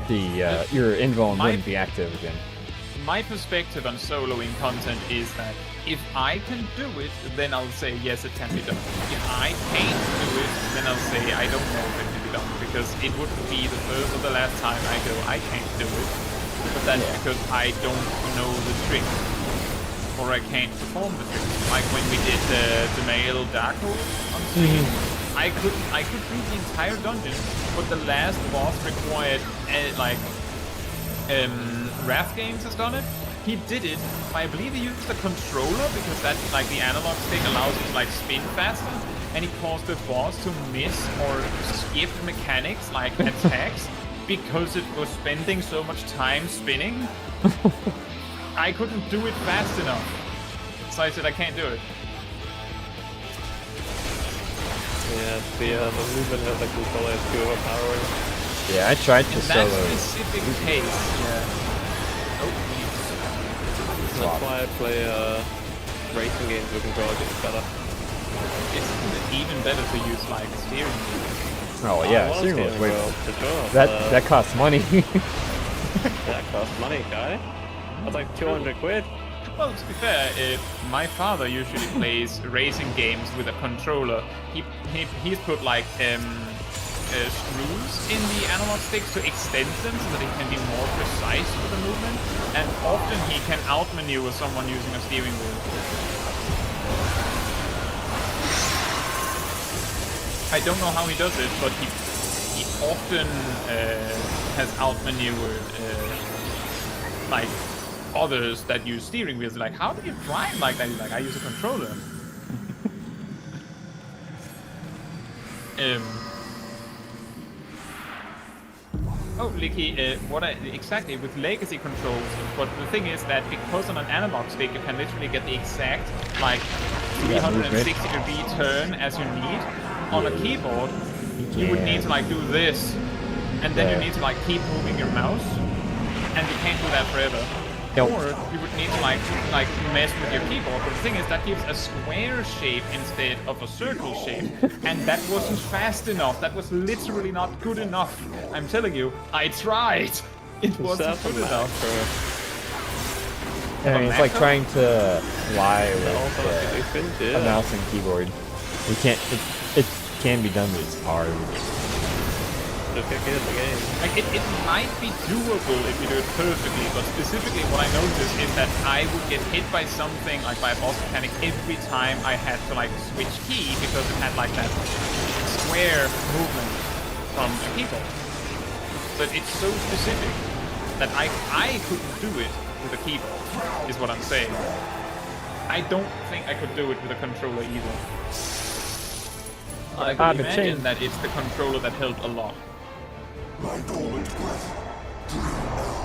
Yeah. your invuln wouldn't be active again. my perspective on soloing content is that if I can do it, then I'll say yes, it can be done. If I can't do it, then I'll say I don't know if it can be done, because it wouldn't be the first or the last time I go I can't do it. But that's because I don't know the trick, or I can't perform the trick. Like when we did the male dark hole on stream, I could beat the entire dungeon, but the last boss required Wrath Games has done it. He did it, I believe he used the controller, because that, like, the analog stick allows you to, like, spin faster, and he caused the boss to miss or skip mechanics, like attacks, because it was spending so much time spinning. I couldn't do it fast enough, so I said I can't do it. Yeah, the movement of the controller is too overpowering. Yeah, I tried to In solo. that specific case, yeah. That's why I play racing games with controller, gets better. It's even better to use like a steering wheel. Oh yeah, I steering was wheel. steering wheel, for sure. That costs money. That costs money, guy. That's like 200 quid. Well, to be fair, my father usually plays racing games with a controller. He's put like screws in the analog sticks to extend them so that he can be more precise with the movement, and often he can outmaneuver someone using a steering wheel. I don't know how he does it, but he often has outmaneuvered like others that use steering wheels. Like, how do you drive like that? He's like, I use a controller. Oh, Licky, exactly with legacy controls, but the thing is that because on an analog stick you can literally get the exact, like, 360-degree turn as you need. On a keyboard, you would need to, like, do this, and then you need to, like, keep moving your mouse, and you can't do that forever. Nope. Or you would need to like mess with your keyboard, but the thing is that gives a square shape instead of a circle shape, and that wasn't fast enough. That was literally not good enough. I'm telling you, I tried. It wasn't good enough. I mean, it's like trying to fly with a mouse and keyboard. You can't. It can be done, but it's hard. Just get good at the game. Like, it might be doable if you do it perfectly, but specifically what I noticed is that I would get hit by something, like by a boss mechanic, every time I had to, like, switch key, because it had, like, that square movement from a keyboard. But it's so specific that I couldn't do it with a keyboard, is what I'm saying. I don't think I could do it with a controller either. But I could imagine that it's the controller that helped a lot.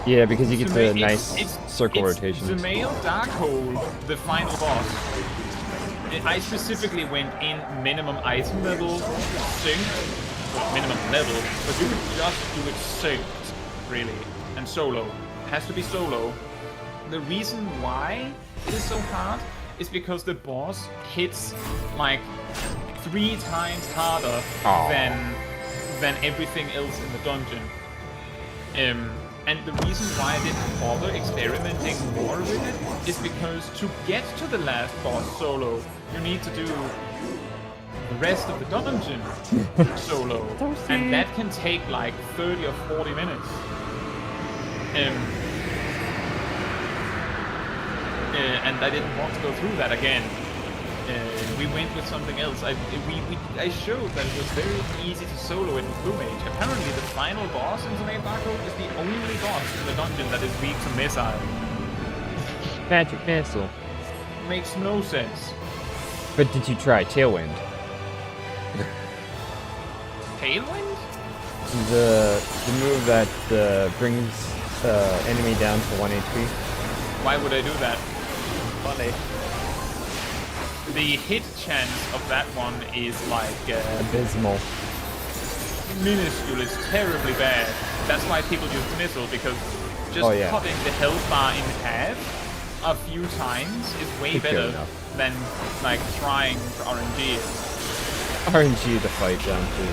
Yeah, because you get the nice circle rotation. The male dark hole, the final boss. I specifically went in minimum item level, synced, well, minimum level, but you could just do it synced, really, and solo. It has to be solo. The reason why it is so hard is because the boss hits like 3 times harder than everything else in the dungeon. And the reason why I didn't bother experimenting more with it is because to get to the last boss solo, you need to do the rest of the dungeon solo, and that can take like 30 or 40 minutes. And I didn't want to go through that again. We went with something else. I showed that it was very easy to solo it with Blue Mage. Apparently the final boss in the main dark hole is the only boss in the dungeon that is weak to missile. Magic missile. Makes no sense. But did you try Tailwind? Tailwind? The move that brings enemy down to 1 HP. Why would I do that? Funny. The hit chance of that one is like Abysmal. minuscule. It's terribly bad. That's why people use the missile, because just cutting the health bar in half a few times is way better than like trying for RNG. RNG to fight down to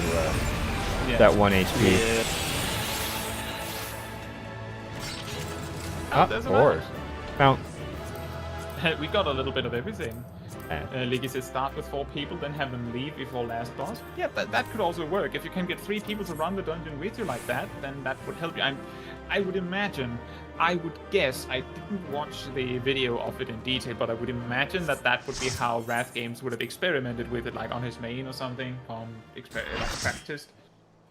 that 1 HP. Yeah. Oh, there's a course. match. Mount. We got a little bit of everything. Yeah. Liggy says start with 4 people, then have them leave before last boss. Yeah, that could also work. If you can get 3 people to run the dungeon with you like that, then that would help you. I would imagine, I would guess, I didn't watch the video of it in detail, but I would imagine that would be how Wrath Games would have experimented with it, like on his main or something, like practiced.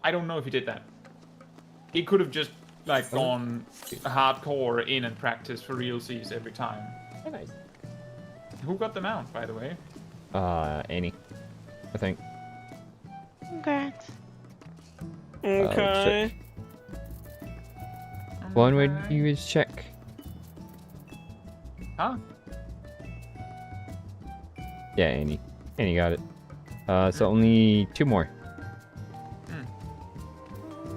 I don't know if he did that. He could have just like gone hardcore in and practiced for realsies every time. Oh, nice. Who got the mount, by the way? Annie, I think. Congrats. Okay. One way to do is check. Huh? Yeah, Annie. Annie got it. So only 2 more.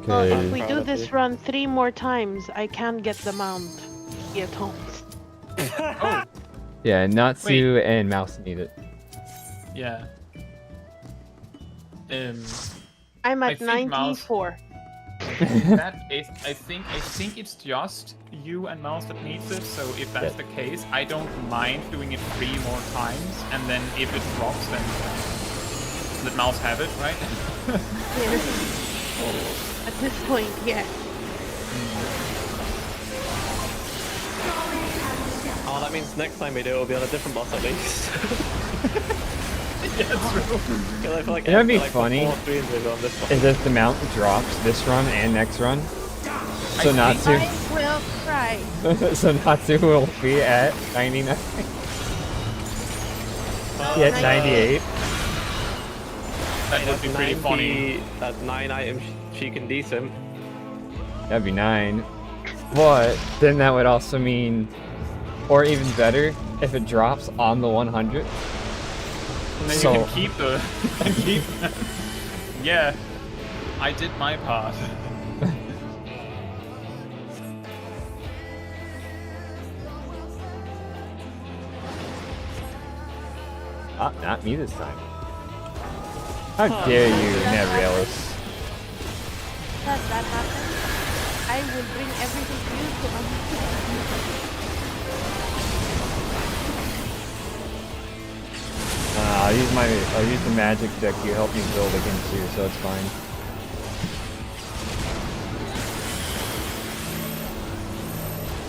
Well, if Okay. we do this run 3 more times, I can get the mount. Get home. Oh, Yeah, Natsu and Mouse need it. yeah. I'm I at think Mouse- 94. That is, I think it's just you and Mouse that needs it. So if that's the case, I don't mind doing it 3 more times, and then if it drops, then let Mouse have it, right? Yeah. At this point, yeah. Oh, that means next time we do it will be on a different boss at least. Yeah, true. 'Cause I feel like You know what'd be like funny? 4 streams we've on this one. Is if the mount drops this run and next run. So I Natsu, I will try. so Natsu will be at 99. Yeah, 98. That would be pretty funny. That's 9 items she can decent. That'd be 9. But then that would also mean, or even better, if it drops on the 100. And then So- you can keep the. Yeah, I did my part. Ah, not me this time. How dare you, Nevrelis? Does that happen? I will bring everything to you to I'll use the magic deck you helped me build against you, so it's fine.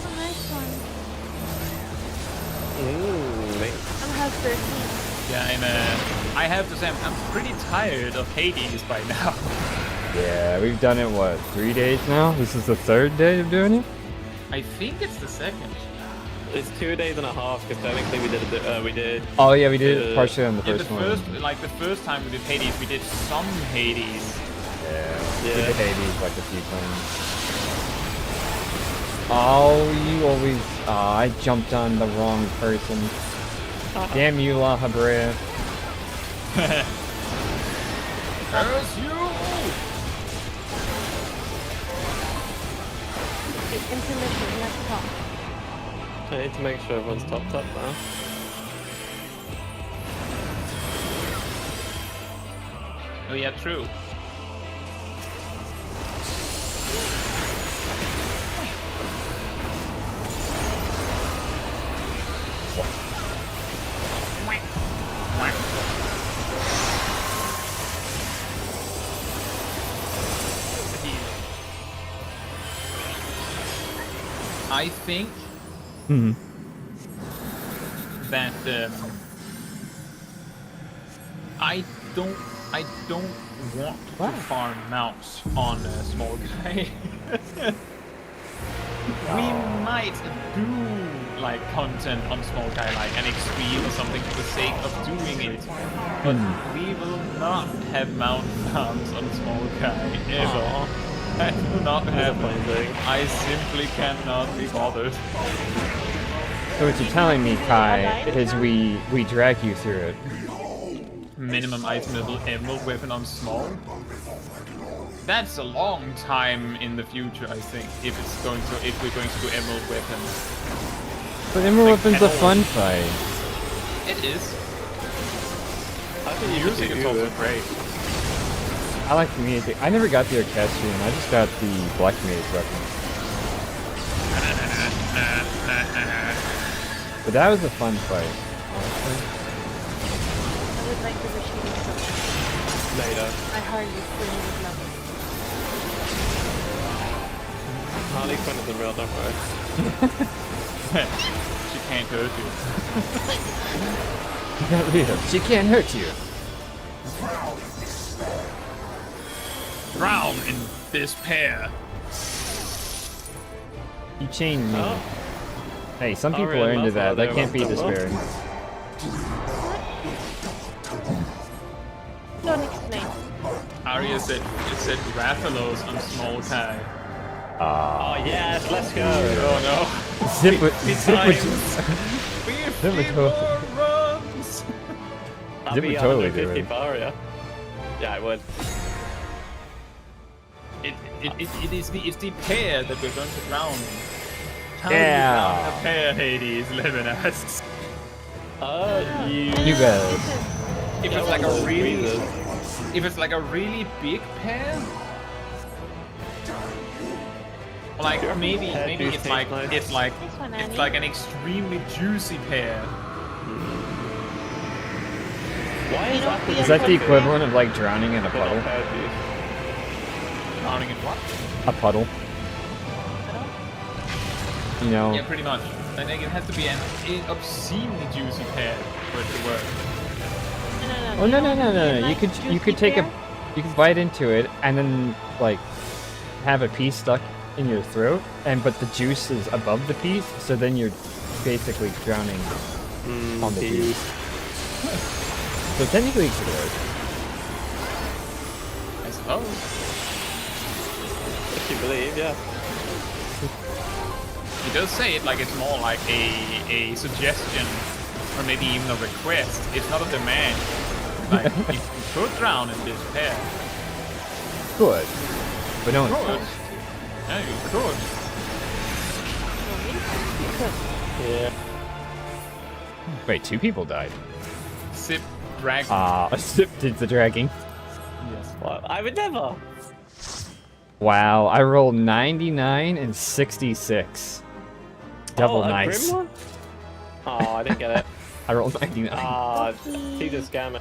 a nice one. Mate. I'm has 13. Yeah, I have to say, I'm pretty tired of Hades by now. Yeah, we've done it, what, 3 days now? This is the 3rd day of doing it? I think it's the 2nd. It's 2.5 days because technically we did Oh yeah, we did it Uh, partially on the Yeah, first the one. the first time we did Hades, we did some Hades. Yeah, we Yeah. did Hades like a few times. Oh, you always... I jumped on the wrong person. Damn you, La Habrea. Curse you! It's intermission. We have to talk. I need to make sure everyone's topped up now. Oh yeah, true. I think Hmm. that I don't want to farm mounts on a small guy. We might do like content on small guy, like an extreme or something for the sake of doing it, but we will not have mount farms on small guy ever. That will not happen. Disappointing. I simply cannot be bothered. So what you're telling me, Kai, is we drag you through it. Minimum item level emerald weapon on small. That's a long time in the future, I think, if we're going to do emerald weapons. But Emerald Like Weapon's a Emerald. fun fight. It is. I think you Music should is do also it. great. I like the music. I never got the orchestrion. I just got the Black Mage weapon. But that was a fun fight. I would like to wish you something. Later. I hardly feel with love. Harley Quinn is a real number. She can't hurt you. She can't hurt you. Drown in despair. You chained me. Oh. Hey, some Oh, people really? are into That's that. how That they can't be want to despairing. Don't explain. Arya said it said Rathalos on small Kai. Oh yes, let's go. Oh no. Zip it. Zip it. 50 more runs. That'd Zip be would totally 150 do it. for Aria. Yeah, I would. It's the pair that we're going to drown in. How Yeah. do you drown a pair, Hades? Levin asks. You guys. If Yeah, it's like one of a those really, breezes. if it's like a really big pair, or like maybe juice it's like tastes nice. it's like This one, it's Annie. like an extremely juicy pair. Why You is don't that? feel Is that the Okay. equivalent of like drowning in a puddle? Drowning in what? A puddle. You know. Yeah, pretty much. I think it has to be an obscenely juicy pair for it to work. Oh no no no no! Like You could take juicy you could bite into it and then like have a piece stuck in your throat, but the juice is above the piece, so then you're basically drowning on the juice. So technically it could work. I suppose. If you believe, yeah. He does say it like it's more like a suggestion, or maybe even a request. It's not a demand. Like, you could drown in this pair. Good, but no one Could. Yeah, you could. Yeah. Wait, 2 people died. Sip, drag. Sip did the dragging. Yes. What? I would never. Wow, I rolled 99 and 66. Double a nice. grim one? Oh, I didn't get it. I rolled 99. Ah, see the scammer.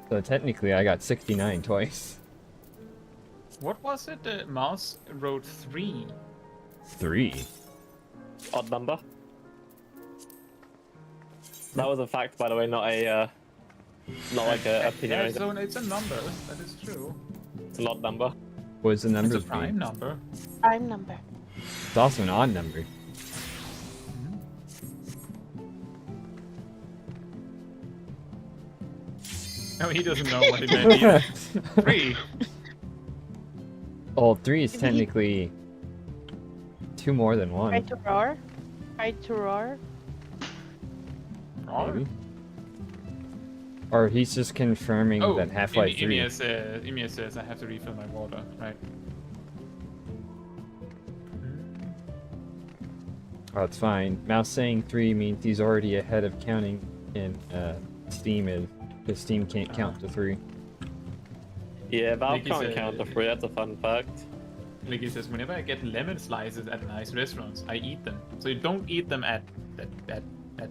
So technically I got 69 twice. What was it? Mouse wrote 3. 3. Odd number. That was a fact, by the way, not a, not like a opinion. Yeah, or anything. it's a number. That is true. It's an odd number. What was the number? It's a prime number. Prime number. It's also an odd number. No, he doesn't know what it meant either. 3. Well, 3 is technically 2 more than 1. Try to roar. Try to roar. Maybe. Or he's just confirming Oh, that Half-Life 3. Emia says I have to refill my water. Right. Oh, it's fine. Mouse saying 3 means he's already ahead of counting in Steam is. Because Steam can't count to 3. Yeah, Valve Nicky can't said- count to 3, that's a fun fact. Nicky says, whenever I get lemon slices at nice restaurants, I eat them. So you don't eat them at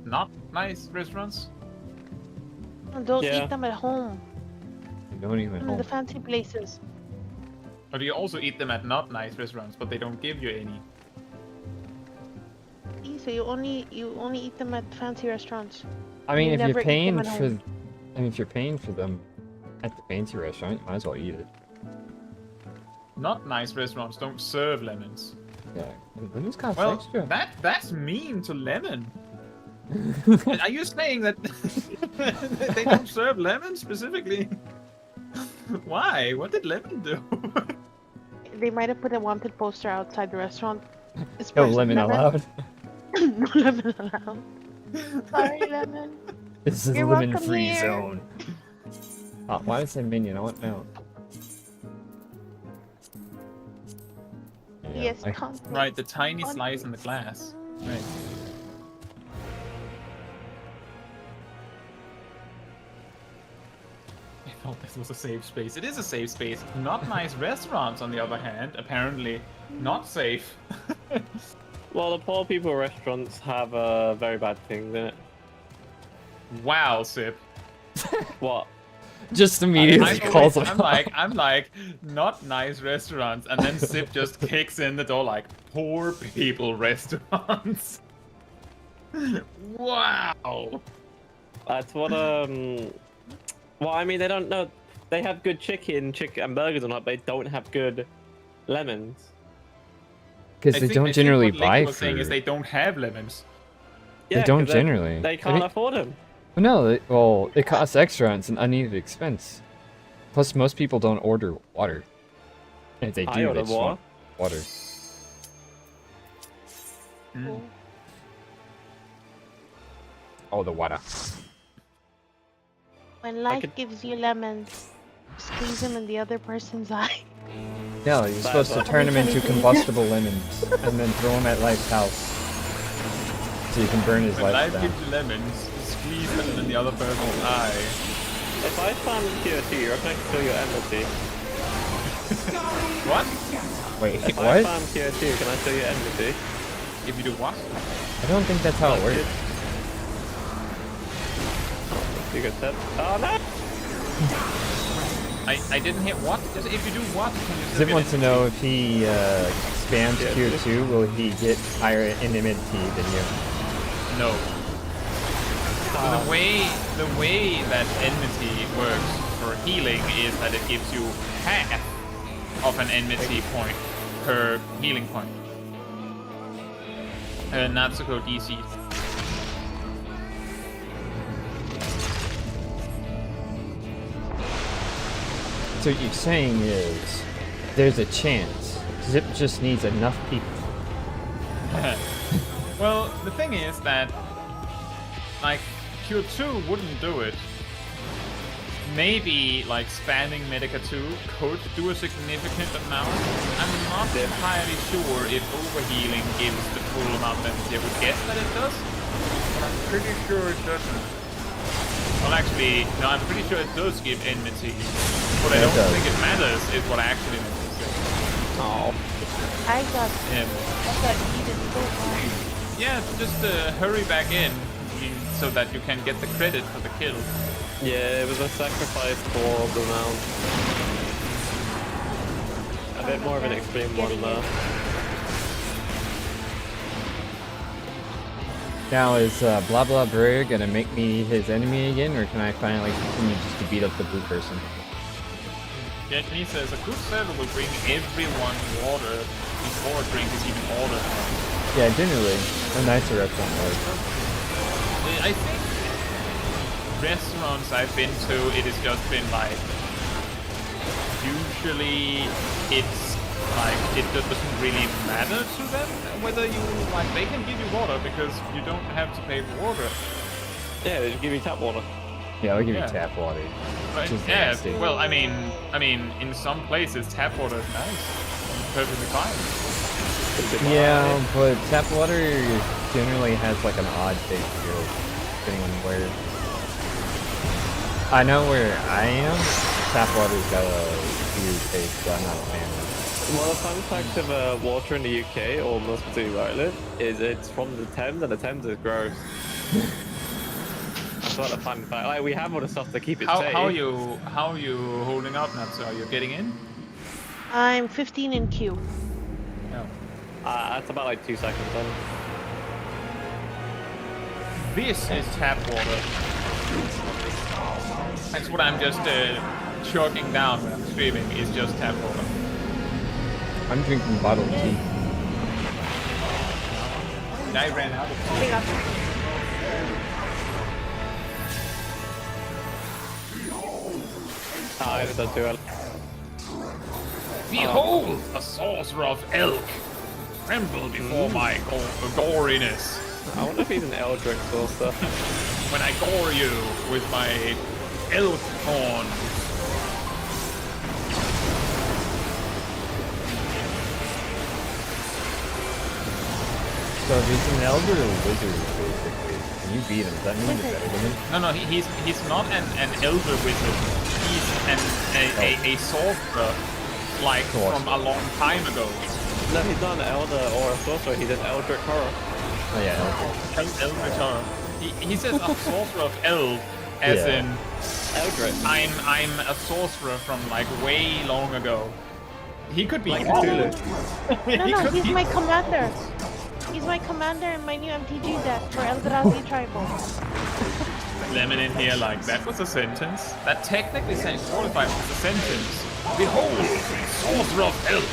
not nice restaurants? Don't Yeah. eat them at home. You don't even In hold. the fancy places. Or do you also eat them at not nice restaurants, but they don't give you any? So you only eat them at fancy restaurants. I mean, You if never you're eat paying them at for, home. if you're paying for them at the fancy restaurant, you might as well eat it. Not nice restaurants don't serve lemons. Yeah, lemons cost Well, extra. that's mean to lemon. Are you saying that they don't serve lemon specifically? Why? What did lemon do? They might have put a wanted poster outside the restaurant. No Express lemon allowed. No lemon allowed. Sorry, lemon. This is You're a welcome lemon-free here. zone. Oh, why did I say minion? I want now. Yeah, Yes, I- content. Right, the tiny slice in the glass. Right. I felt this this was a safe space. It is a safe space. Not nice restaurants, on the other hand. Apparently, not safe. Well, the poor people restaurants have very bad things in it. Wow, Sip. What? Just immediately calls him. I'm like, not nice restaurants, and then Sip just kicks in the door like, poor people restaurants. Wow. That's what Well, I mean, they don't know. They have good chicken and burgers or not, but they don't have good lemons. Because they don't generally buy what saying is fruit. they don't have lemons. They Yeah, don't 'cause generally. They can't afford them. No, well, it costs extra and it's an unneeded expense. Plus, most people don't order water. And if they I do, order they just want water. Cool. Oh, the water. When life could- gives you lemons, squeeze them in the other person's eye. No, you're supposed to turn them into combustible lemons and then throw them at Life's house. So you can burn his When life life down. gives you lemons, squeeze them in the other person's eye. If I found tier 2, you reckon I could kill your enmity? What? Wait, If I what? found tier 2, can I kill your enmity? If you do what? I don't think that's how it works. You could tell. Oh no! I didn't hit what? Just if you do what? Can you still Zip get wants to it? know if he spams Yeah, tier yeah. 2, will he get higher enmity than you? No. The way that enmity works for healing is that it gives you half of an enmity point per healing point. Natsuko DC. So what you're saying is, there's a chance. Zip just needs enough people. Well, the thing is that, like, Cure 2 wouldn't do it. Maybe, like, spamming Medica 2 could do a significant amount. I'm not entirely sure if overhealing gives the full amount of energy. I would guess that it does, but I'm pretty sure it doesn't. Well, actually, no, I'm pretty sure it does give enmity. What I Yeah, it don't does. think it matters is what I actually meant to say. Oh. I got eaten so hard. Yeah, just hurry back in so that you can get the credit for the kill. Yeah, it was a sacrifice for the round. A bit more of an extreme one though. Now, is blah blah Brr gonna make me his enemy again, or can I finally continue just to beat up the blue person? Yeah, he says a good server will bring everyone water before a drink is even ordered. Yeah, generally, a nicer restaurant was. I think restaurants I've been to, it has just been like, usually it's like, it doesn't really matter to them whether you, like, they can give you water because you don't have to pay for water. Yeah, they just give you tap water. Yeah, I'll give Yeah. you tap water. But, Which is yeah, nasty. well, I mean, in some places tap water is nice. Perfectly fine. Yeah, but tap water generally has like an odd taste to it, depending on where. I know where I am, tap water's got a weird taste, so I'm not a fan of it. Well, the fun fact of water in the UK, or most particularly where I live, is it's from the Thames, and the Thames is gross. That's not a fun fact. Like, we have all the stuff to keep it safe. How are you holding up, Natsu? Are you getting in? I'm 15 in queue. No. That's about like 2 seconds then. This is tap water. That's what I'm just chugging down when I'm streaming, is just tap water. I'm drinking bottled tea. And I ran out of tea. Hang on. I did that too early. Behold, a sorcerer of elk! Tremble before my goriness. I wonder if he's an Eldritch sorcerer. When I gore you with my elk horns. So he's an elder or wizard, basically. and you beat him. Does that mean you're better than him? No, he's not an elder wizard. He's a sorcerer, like from a long time ago. No, he's not an elder or a sorcerer. He's an eldritch horror. Oh yeah. Eldritch horror. He says a sorcerer of eld, as in Eldritch. I'm a sorcerer from like way long ago. He could be Like Cthulhu. No, he's my commander. He's my commander in my new MTG deck for Eldrazi Tribal. Lemon in here like that was a sentence. That technically qualifies as a sentence. Behold, sorcerer of eld,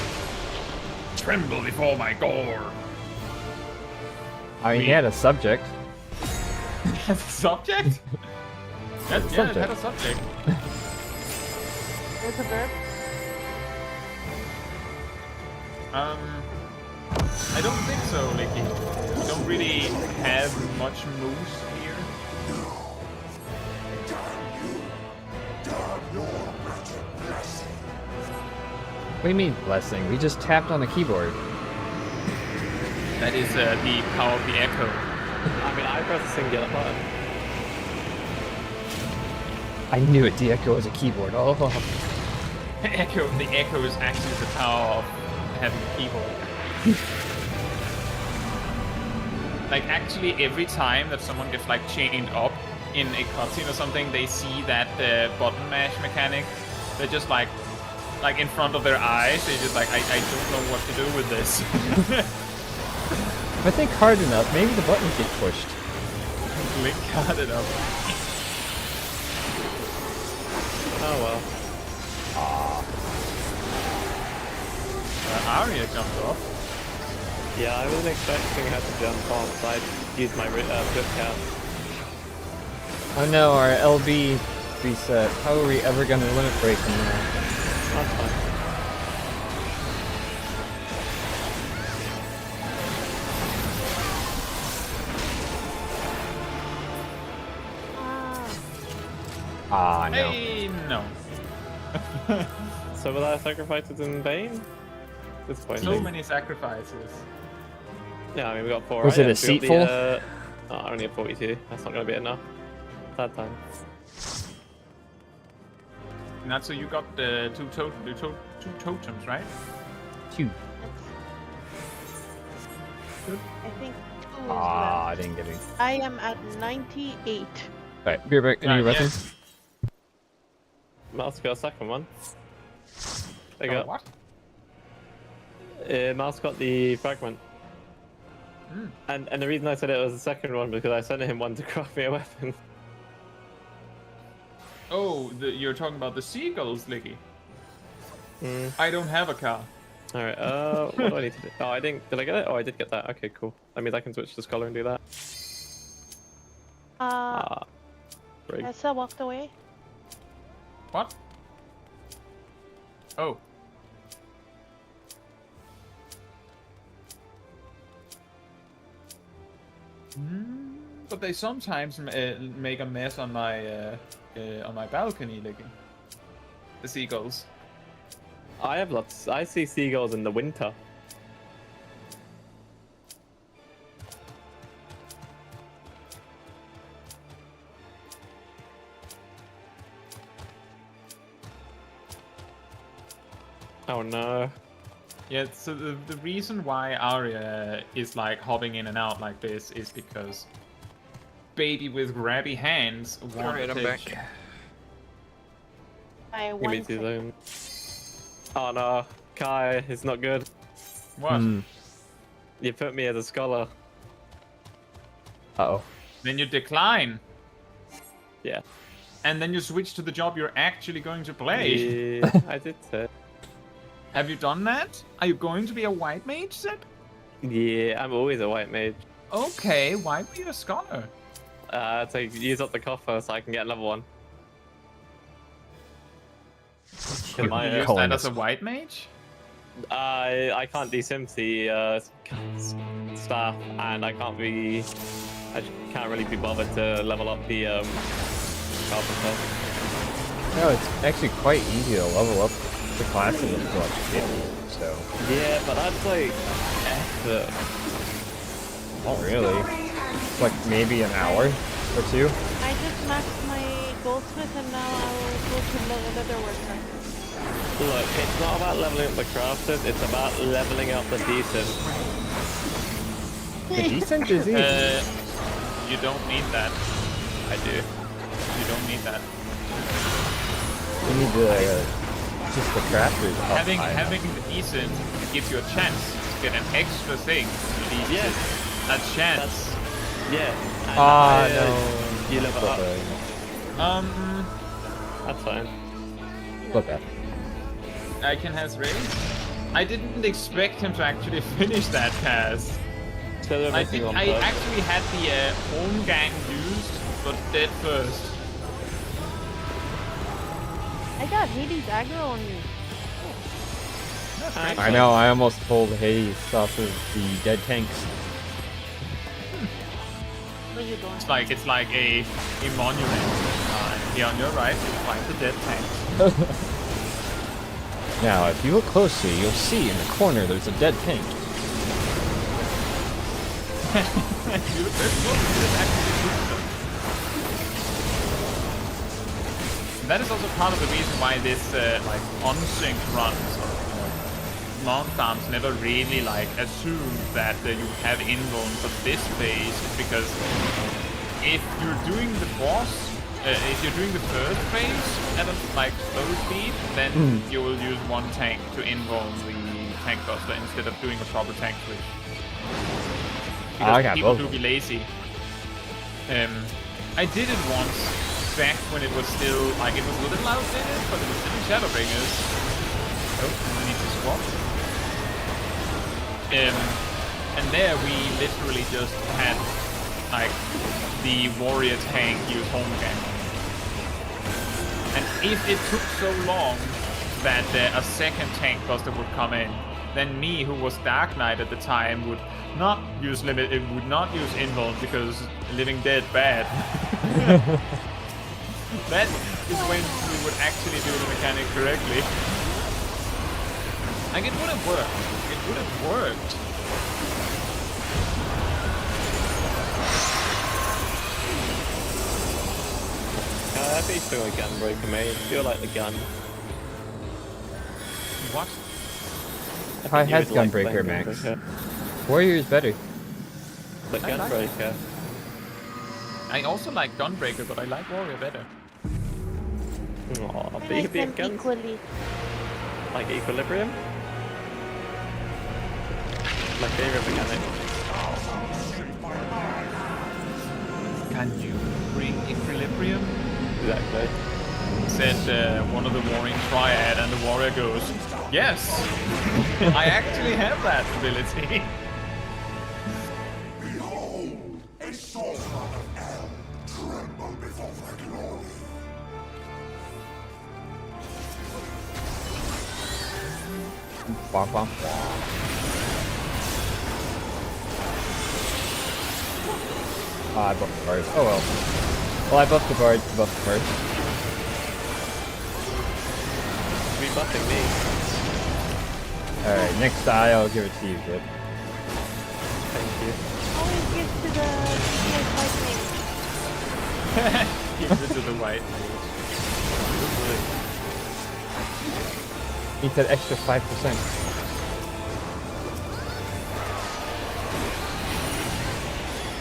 tremble before my gore. I mean, he had a subject. Has a subject? It had a subject. There's a verb. I don't think so, Licky. We don't really have much moves here. What do you mean, blessing? We just tapped on the keyboard. That is the power of the echo. I mean, I pressed a singular button. I knew it. The echo was a keyboard. Oh. The echo is actually the power of having a keyboard. Like actually every time that someone gets like chained up in a cutscene or something, they see that button mash mechanic. They're just like in front of their eyes. They're just like, I don't know what to do with this. If I think hard enough, maybe the buttons get pushed. Link got it up. Oh well. Arya jumped off. Yeah, I wasn't expecting her to jump off, so I used my flip cap. Oh no, our LB reset. How are we ever gonna limit break from that? That's fine. Ah, no. Hey, no. So will our sacrifices in vain? Disappointing. So many sacrifices. Yeah, I mean we got 4. Was right? it a We got seat the, full? Oh, only a 42. That's not gonna be enough. Sad time. Natsu, you got the two totems, right? 2. I think 2 is Ah, I left. didn't get it. I am at 98. Alright, be right back. Any Yeah. reference? Mouse got a second one. There you Oh, go. what? Mouse got the fragment. And the reason I said it was the second one because I sent him one to craft me a weapon. Oh, you're talking about the seagulls, Licky. I don't have a car. Alright, what do I need to do? Oh, I didn't. Did I get it? Oh, I did get that. Okay, cool. That means I can switch to Scholar and do that. Brig. Essa walked away. What? Oh. But they sometimes make a mess on my balcony, Licky. The seagulls. I have lots. I see seagulls in the winter. Oh no. Yeah, so the reason why Arya is like hopping in and out like this is because baby with grabby hands wants Alright, I'm back. I Give me won. 2 zoom. Oh no, Kai, it's not good. What? You put me as a scholar. Uh-oh. Then you decline, Yeah. and then you switch to the job you're actually going to play. Yeah, I did say. Have you done that? Are you going to be a white mage, Zip? Yeah, I'm always a white mage. Okay, why were you a scholar? To use up the coffer so I can get another one. You're my, You use calling that as us- a white mage? I can't desimp the staff, and I can't really be bothered to level up the carpenter. No, it's actually quite easy to level up the classes to like 50, so... Yeah, but that's like effort. Not really. like maybe an hour or two. I just maxed my goldsmith and now I will go to leatherworker. Look, it's not about leveling up the crafted, it's about leveling up the decent. The decent is easy. You don't need that. I do. You don't need that. You need the just the crafters. up Having high. the decent gives you a chance to get an extra thing. Yes. A chance. Yeah. And Ah, no. no. You level up. That's fine. Look at. I can has raised. I didn't expect him to actually finish that cast. Still I everything on I purpose. actually had the home gang used, but dead first. I got Hades aggro on you. I know. I almost pulled Hades off of the dead tanks. What are you doing? It's like a monument. Here on your right, you'll find the dead tank. Now, if you look closely, you'll see in the corner there's a dead tank. That is also part of the reason why this like unsynced runs or mount farms never really like assume that you have invuln for this phase, because if you're doing the boss, if you're doing the first phase at a like slow speed, then you will use one tank to invuln the tank buster instead of doing a proper tank switch. Because I got people both. do be lazy. I did it once back when it was still like it was a little outdated, but it was still in ShadowBringers. Oh, I need to swap. And there we literally just had like the warrior tank use home gang. And if it took so long that a second tank buster would come in, then me, who was Dark Knight at the time, would not use invuln because Living Dead bad. That is when we would actually do the mechanic correctly. Like it would have worked. It would have worked. I'd be still a gunbreaker, mate. I feel like the gun. What? I think you had would like Gunbreaker, playing Max. Gunbreaker. Warrior is better. The I like it. gunbreaker. I also like Gunbreaker, but I like Warrior better. Aw, I but like you beat them guns. equally. Like Equilibrium? My favorite mechanic. Can you bring Equilibrium? Exactly. Said one of the Warring Triad, and the warrior goes, yes! I actually have that ability. A sorcerer of hell, tremble before their glory. Bonk, bonk. I buffed the cards. Oh well. Well, I buffed the cards to buff the cards. Rebuffing me. Alright, next die, I'll give it to you, Jib. Thank you. Always gives to the lightning. Gives it to the white. Needs that extra 5%.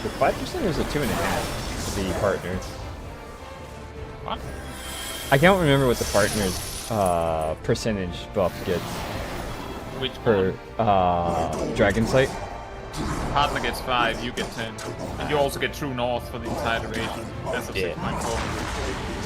The 5% is a 2.5 to be partner. What? I can't remember what the partner's percentage buff gets Which for one? Dragon Sight. Partner gets 5, you get 10. And you also get True North for the entire duration. That's a Yeah. 6.4.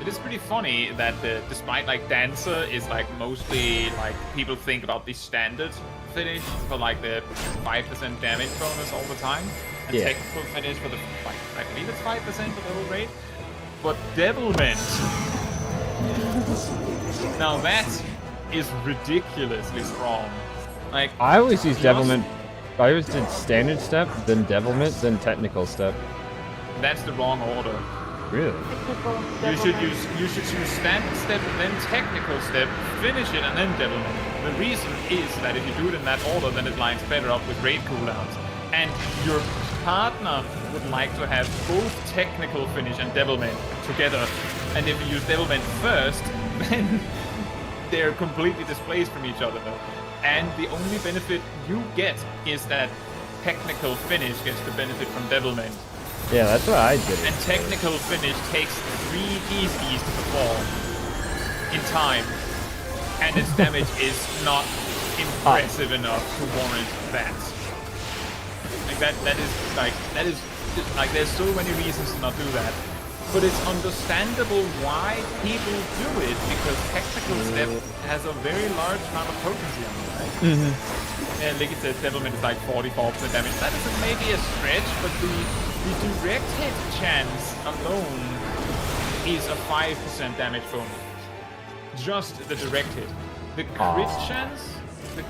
It is pretty funny that despite like Dancer is like mostly like people think about the standard finish for like the 5% damage bonus all the time, and Yeah. technical finish for the like I believe it's 5% for the whole rate. But Devilment, now that is ridiculously strong. Like I always use Just- Devilment. I always did standard step, then Devilment, then technical step. that's the wrong order. Really? Technical You should devilment. use standard step, then technical step, finish it, and then devilment. The reason is that if you do it in that order, then it lines better up with raid cooldowns. And your partner would like to have both technical finish and devilment together. And if you use devilment first, then they're completely displaced from each other. And the only benefit you get is that technical finish gets the benefit from devilment. Yeah, that's what I did. And technical finish takes 3 ECs to perform in time. And its damage is not impressive enough to warrant that. That is there's so many reasons to not do that. But it's understandable why people do it, because technical step has a very large amount of potency on it, right? And like it says, devilment is like 44% damage. That is maybe a stretch, but the direct hit chance alone is a 5% damage bonus. Just the direct hit. The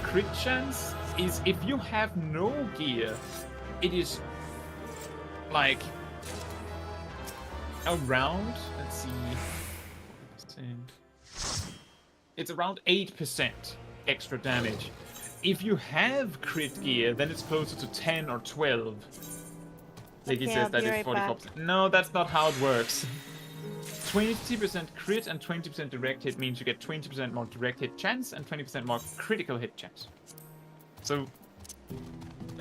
crit chance is if you have no gear, it is like around, let's see, it's around 8% extra damage. If you have crit gear, then it's closer to 10 or 12. Like he Okay, says, I'll that be is right 44%. back. No, that's not how it works. 20% crit and 20% direct hit means you get 20% more direct hit chance and 20% more critical hit chance. So,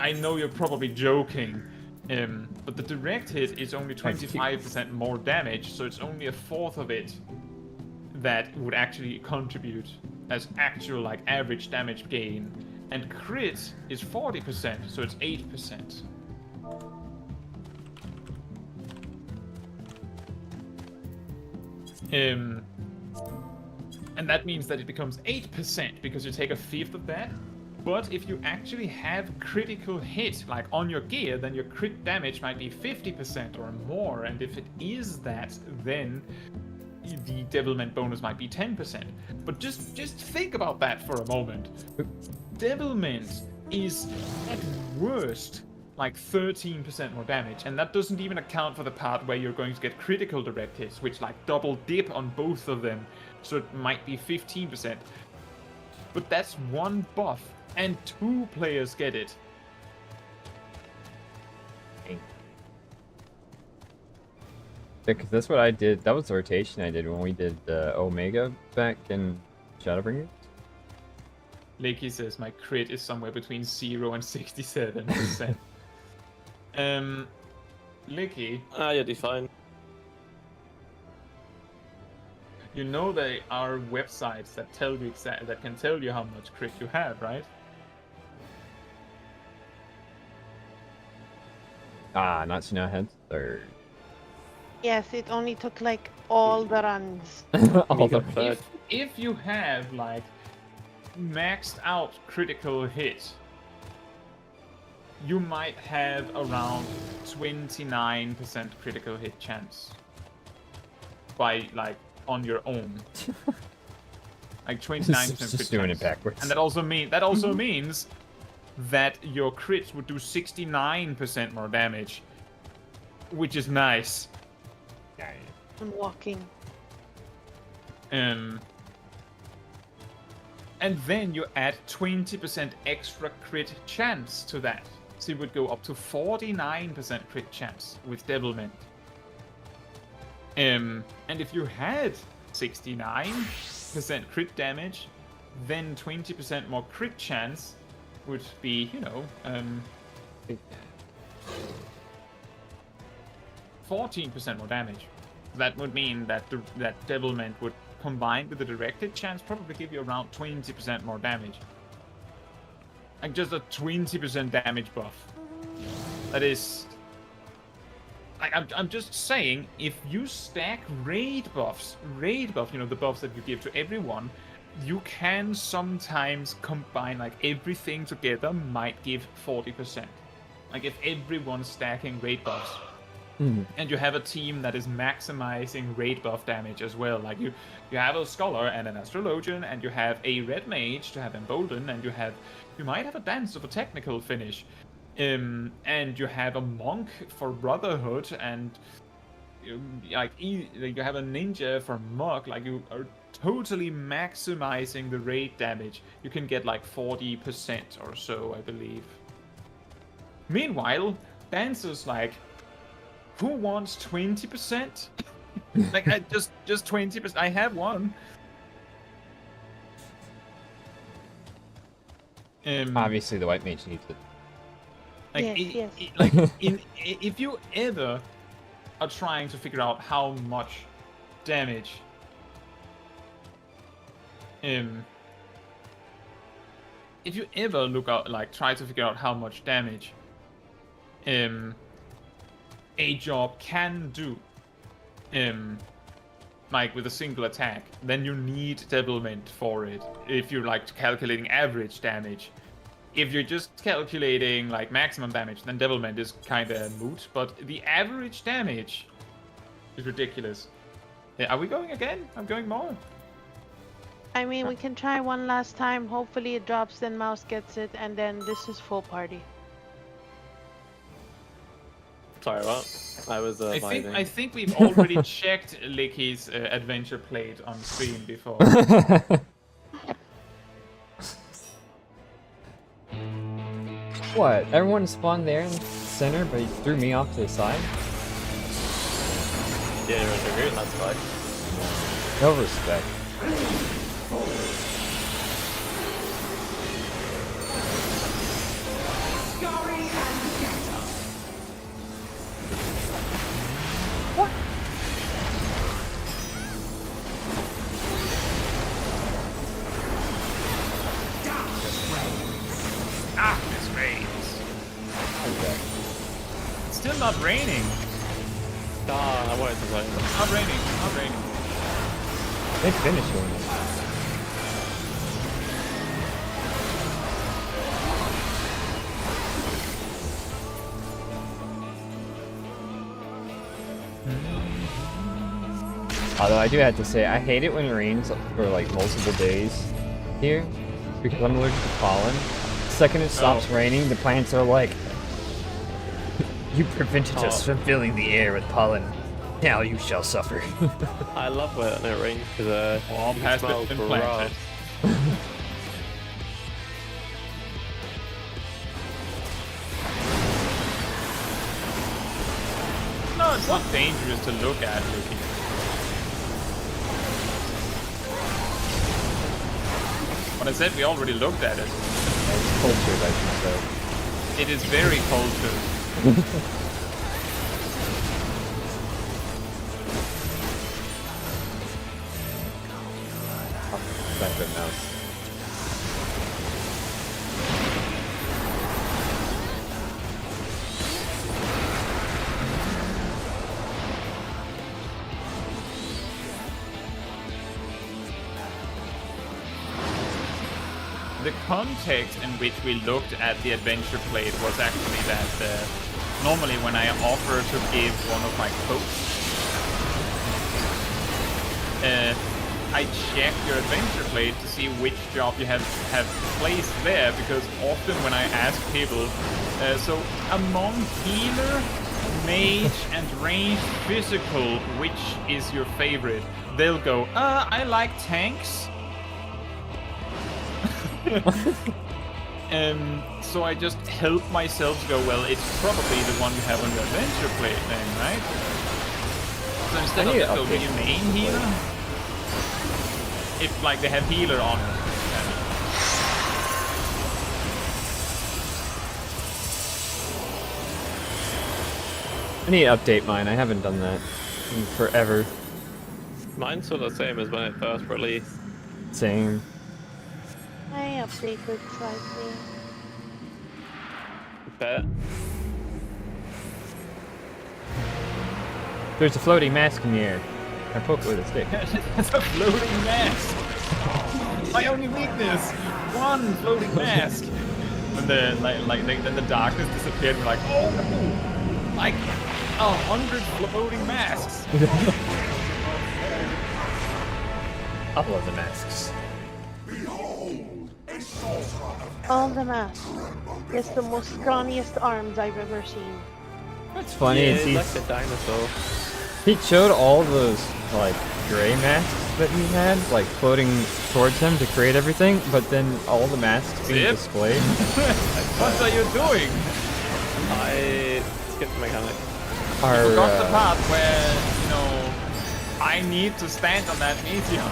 I know you're probably joking, but the direct hit is only 25% more damage, so it's only a fourth of it that would actually contribute as actual like average damage gain. And crit is 40%, so it's 8%. And that means that it becomes 8% because you take a fifth of that. But if you actually have critical hit, like on your gear, then your crit damage might be 50% or more. And if it is that, then the devilment bonus might be 10%. But just think about that for a moment. Devilment is at worst like 13% more damage, and that doesn't even account for the part where you're going to get critical direct hits, which like double dip on both of them, so it might be 15%. But that's one buff, and 2 players get it. Because that's what I did. That was the rotation I did when we did Omega back in ShadowBringers. Lakey says my crit is somewhere between 0 and 67%. Licky, You'll be fine. you know there are websites that tell you that can tell you how much crit you have, right? Not Snow Heads. Third. Yes, it only took like all the runs. All the If you have like maxed out critical hit, you might have around 29% critical hit chance by like on your own. Like 29% Just crit doing chance. it backwards. And that also means that your crits would do 69% more damage, which is nice. I'm walking. And then you add 20% extra crit chance to that. So you would go up to 49% crit chance with devilment. And if you had 69% crit damage, then 20% more crit chance would be, 14% more damage. That would mean that that devilment would, combined with the directed chance, probably give you around 20% more damage. Like just a 20% damage buff. That is... Like, I'm just saying, if you stack raid buffs, the buffs that you give to everyone, you can sometimes combine, like, everything together might give 40%. Like, if everyone's stacking raid buffs. And you have a team that is maximizing raid buff damage as well. Like you have a scholar and an astrologian, and you have a red mage to have embolden, and you might have a dance of a technical finish, and you have a monk for brotherhood, and you have a ninja from Mug, like you are totally maximizing the raid damage. You can get like 40% or so, I believe. Meanwhile, Dancer's like, who wants 20%? Like, just 20%. I have one. Obviously, the white mage needs it. Like, Yes, like if you ever are trying to figure out how much damage, if you ever look out, like, try to figure out how much damage, a job can do, like with a single attack, then you need devilment for it. If you're like calculating average damage. If you're just calculating like maximum damage, then devilment is kind of moot. But the average damage is ridiculous. Are we going again? I'm going more. I mean, we can try one last time. Hopefully it drops, then Mouse gets it, and then this is full party. Sorry, what? I was I think we've already checked Licky's adventure plate on stream before. What? Everyone spawned there in the center, but he threw me off to the side? Yeah, you're in the green, that's fine. No respect. Darkness reigns. It's still not raining. Ah, I wanted to play. Not raining. Not raining. They finished one. Although I do have to say, I hate it when it rains for like multiple days here, because I'm allergic to pollen. The second it stops raining, the plants are like, "You prevented us from filling the air with pollen. Now you shall suffer." I love when it rains because All past smells been gross. planted. No, it's not dangerous to look at, Licky. But I said we already looked at it. It's cultured, I should say. It is very cultured. Back to the mouse. The context in which we looked at the adventure plate was actually that normally when I offer to give one of my coats, I check your adventure plate to see which job you have placed there, because often when I ask people, so among healer, mage, and ranged physical, which is your favorite? They'll go, I like tanks. So I just help myself go, well, it's probably the one you have on your adventure plate then, right? So instead of just go, do you main healer? If like they have healer on it. I need to update mine. I haven't done that in forever. Mine's sort of the same as when it first released. Same. I updated slightly. Bet. There's a floating mask in the air. I poke it with a stick. That's a floating mask. My only weakness. One floating mask. And then then the darkness disappeared. We're like, oh, like 100 floating masks. Couple of the masks. All the masks. It's the most scrawniest arms I've ever seen. It's funny. Yeah, it's it's like a dinosaur. he showed all those like gray masks that he had, like floating towards him to create everything, but then all the masks being Zip. displayed. What are you doing? I skipped the mechanic. Are You got the part where, you know, I need to stand on that meteor.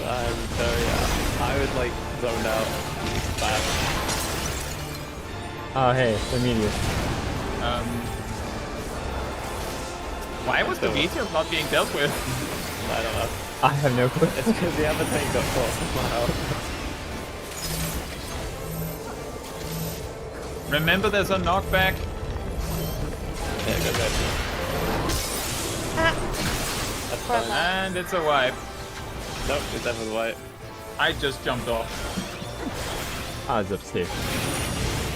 And so yeah, I was like zoned out. Bad. oh hey, the meteor. Why was the meteor not being dealt with? I don't know. I have no clue. It's because the other thing got caught somehow. Remember, there's a knockback. Yeah, good. Ah, That's Well, fine. And it's a wipe. Nope, it's definitely white. I just jumped off. Ah, it's upstairs.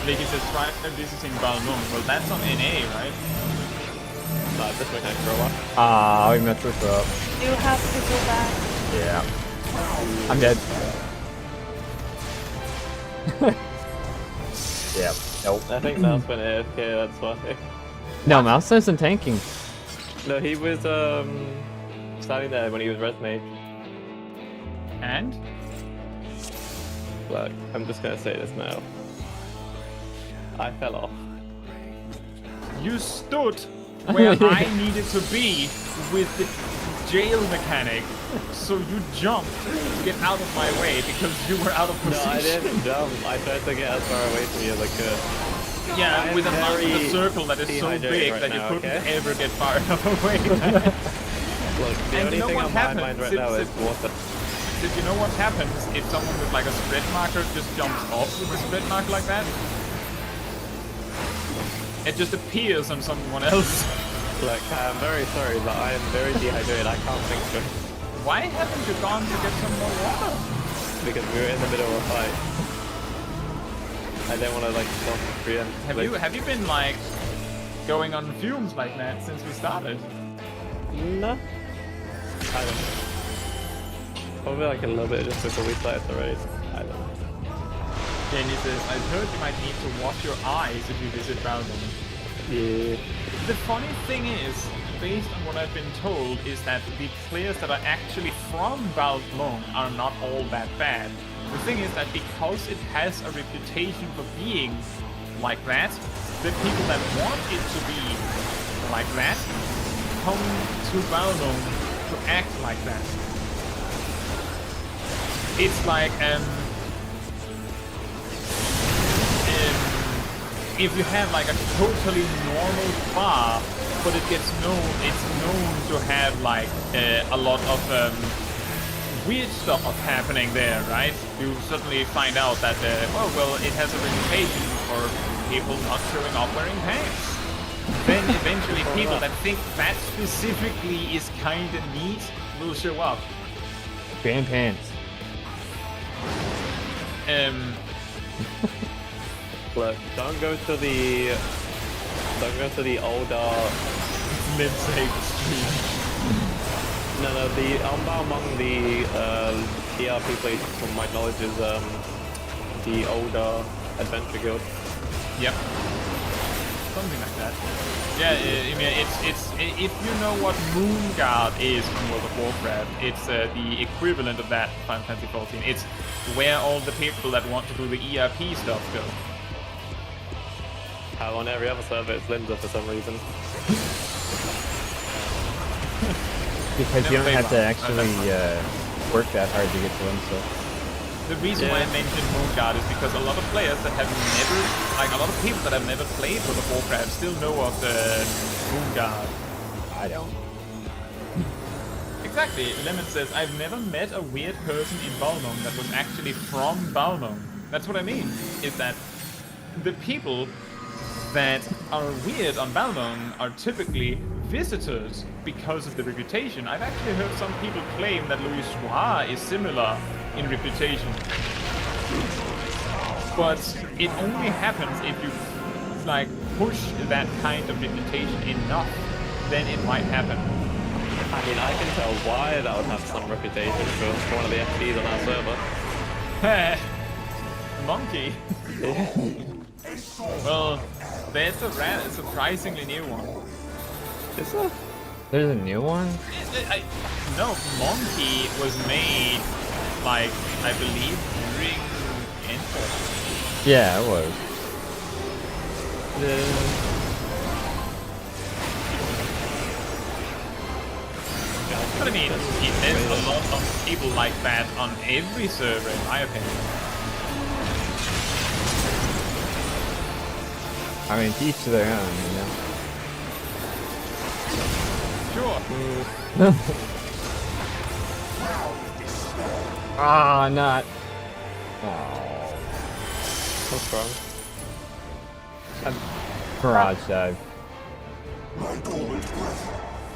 Vicky says, try visiting Balmung. Well, that's on NA, right? No, this mechanic for a while. Ah, we messed this up. you have to go back. Yeah. I'm dead. yeah. Nope. I think Mouse went AFK, that's why. No, Mouse isn't tanking. No, he was standing there when he was red mage. And? Look, I'm just gonna say this now. I fell off. You stood where I needed to be with the jail mechanic, so you jumped to get out of my way because you were out of No, position. I didn't jump. I tried to get as far away from you as I could. Yeah, I'm with a very circle that is so dehydrated big right that you now, couldn't okay? ever get far enough away. Look, the And only you know thing what on my happens? mind right now is water. Did you know what happens if someone with like a spread marker just jumps off with a spread mark like that? It just appears on someone else. Look, I'm very sorry, but I am very dehydrated. I can't think straight Why haven't you gone to get some more water? because we were in the middle of a fight. I didn't want to like stop and preempt. Have you been like going on fumes like that since we started? No. I don't know. Probably like a little bit just before we started already. I don't know. Jenny says, I've heard you might need to wash your eyes if you visit Balmung. Yeah. The funny thing is, based on what I've been told, is that the players that are actually from Balmung are not all that bad. The thing is that because it has a reputation for being like that, the people that want it to be like that come to Balmung to act like that. It's like, if you have like a totally normal bar, but it's known to have like a lot of weird stuff happening there, right? You suddenly find out that well, it has a reputation for people not showing up wearing pants. Then eventually people that think that specifically is kinda neat will show up. Ban pants. Look, don't go to the older. Mid-save stream. No, the among the ERP place, from my knowledge, is the older Adventure Guild. Yep. Something like that. Yeah, I mean, it's if you know what Moonguard is from World of Warcraft, it's the equivalent of that in Final Fantasy XIV. It's where all the people that want to do the ERP stuff go. How on every other server it's Linda for some reason. Because you don't have to actually work that hard to get to them, so. The reason why I mentioned Moonguard is because a lot of players that have never, like a lot of people that have never played World of Warcraft still know of the Moonguard. I don't. Exactly. Lemon says, I've never met a weird person in Balmung that was actually from Balmung. That's what I mean, is that the people that are weird on Balmung are typically visitors because of the reputation. I've actually heard some people claim that Louis Soir is similar in reputation. But it only happens if you like push that kind of reputation enough, then it might happen. I mean, I can tell why that would have some reputation for one of the FPs on our server. Monkey. Well, There's a surprisingly new one. Is that? There's a new one? No, Monkey was made, like, I believe, during Enter. Yeah, it was. But I mean, there's a lot of people like that on every server, in my opinion. I mean, each to their own, you know? Sure. Ah, not. Oh. What's wrong? Barrage dive.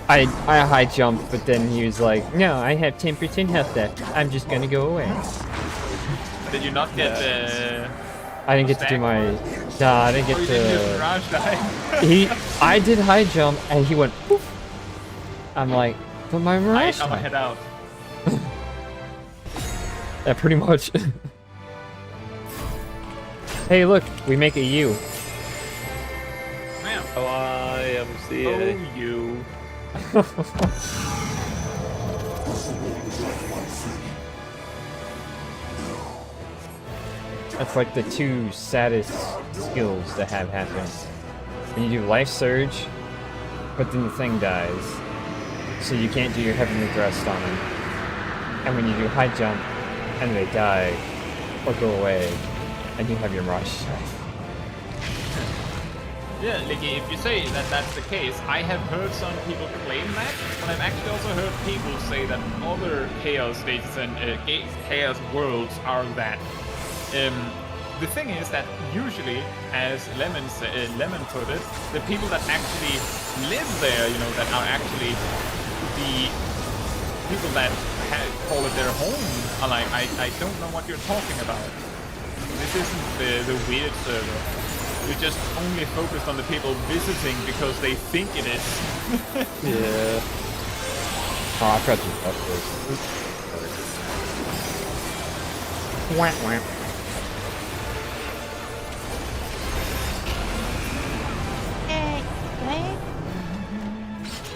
I high jumped, but then he was like, "No, I have 10% health left. I'm just gonna go away." Did you not get the... I didn't get to do my. Nah, I didn't Oh, get you didn't do to. Mirage Dive? I did high jump, and he went. Poof. I'm like, but my I mirage. shot my head out. Yeah, pretty much. Hey, look, we make a U. Man. Oh, I am CA. Oh, you. That's like the two saddest skills to have happen. When you do life surge, but then the thing dies, so you can't do your heavenly thrust on them. And when you do high jump, and they die, or go away, and you have your rush. Yeah, like if you say that that's the case, I have heard some people claim that, but I've actually also heard people say that other chaos stages and chaos worlds are that. The thing is that usually, as Lemon put it, the people that actually live there, you know, that are actually the people that call it their home, are like, I don't know what you're talking about. This isn't the weird server. We just only focused on the people visiting because they think it is. Yeah. Oh, I forgot to touch this. Wah, wah. Hey, hey.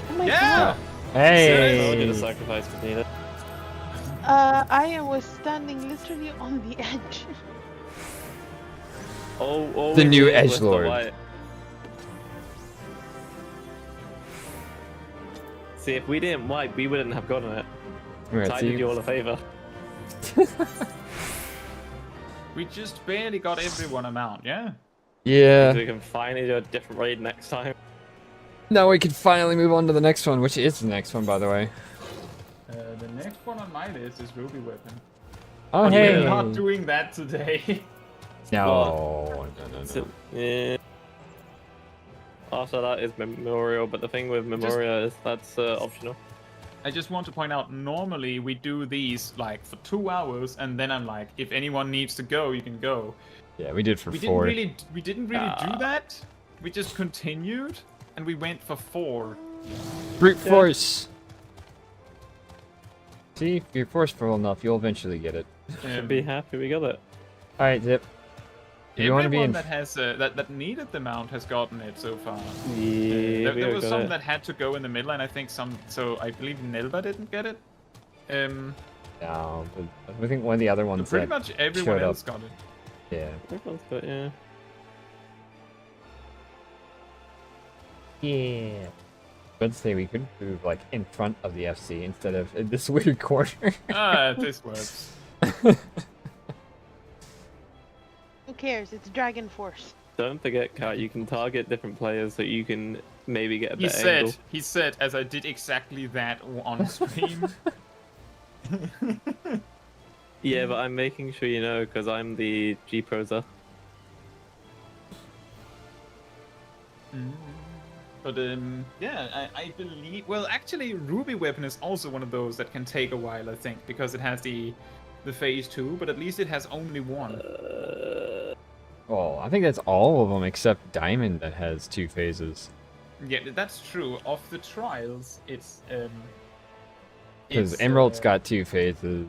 Oh my Yeah! Hey! I told you the sacrifice was needed. god. I was standing literally on the edge. Oh, The we new did with the edgelord. white. See, if we didn't wipe, we wouldn't have gotten it. Right, So I see? did you all a favor. We just barely got everyone amount, yeah? Yeah. So we can finally do a different raid next time. Now we can finally move on to the next one, which is the next one, by the way. The next one on my list is Ruby Weapon. Oh, But hey! we're not doing that today. No, no. So, yeah. After that is Memorial, but the thing with Memorial is that's optional. I just want to point out, normally we do these like for 2 hours, and then I'm like, if anyone needs to go, you can go. Yeah, we did for We 4. didn't really do that. We just continued, and we went for 4. Brute force! See, if you're forceful enough, you'll eventually get it. Should be happy we got it. Alright, Zip. Do you want to be Everyone in... that has that needed the mount has gotten it so far. Yeah, There was got some it. that had to go in the middle, and I think some. So I believe Nelva didn't get it. No, but I think one of the other ones Pretty that much everyone showed up. else got it. Yeah. Everyone's got, yeah. Yeah. Let's say we could move like in front of the FC instead of in this weird corner. This works. Who cares? It's Dragon Force. Don't forget, Kat, you can target different players so you can maybe get a better angle. He said, as I did exactly that on stream. Yeah, but I'm making sure you know because I'm the G-Proser. But yeah, I believe. Well, actually, Ruby Weapon is also one of those that can take a while, I think, because it has the phase 2, but at least it has only one. Oh, I think that's all of them except Diamond that has 2 phases. Yeah, that's true. Of the trials, it's Because Emerald's got 2 phases,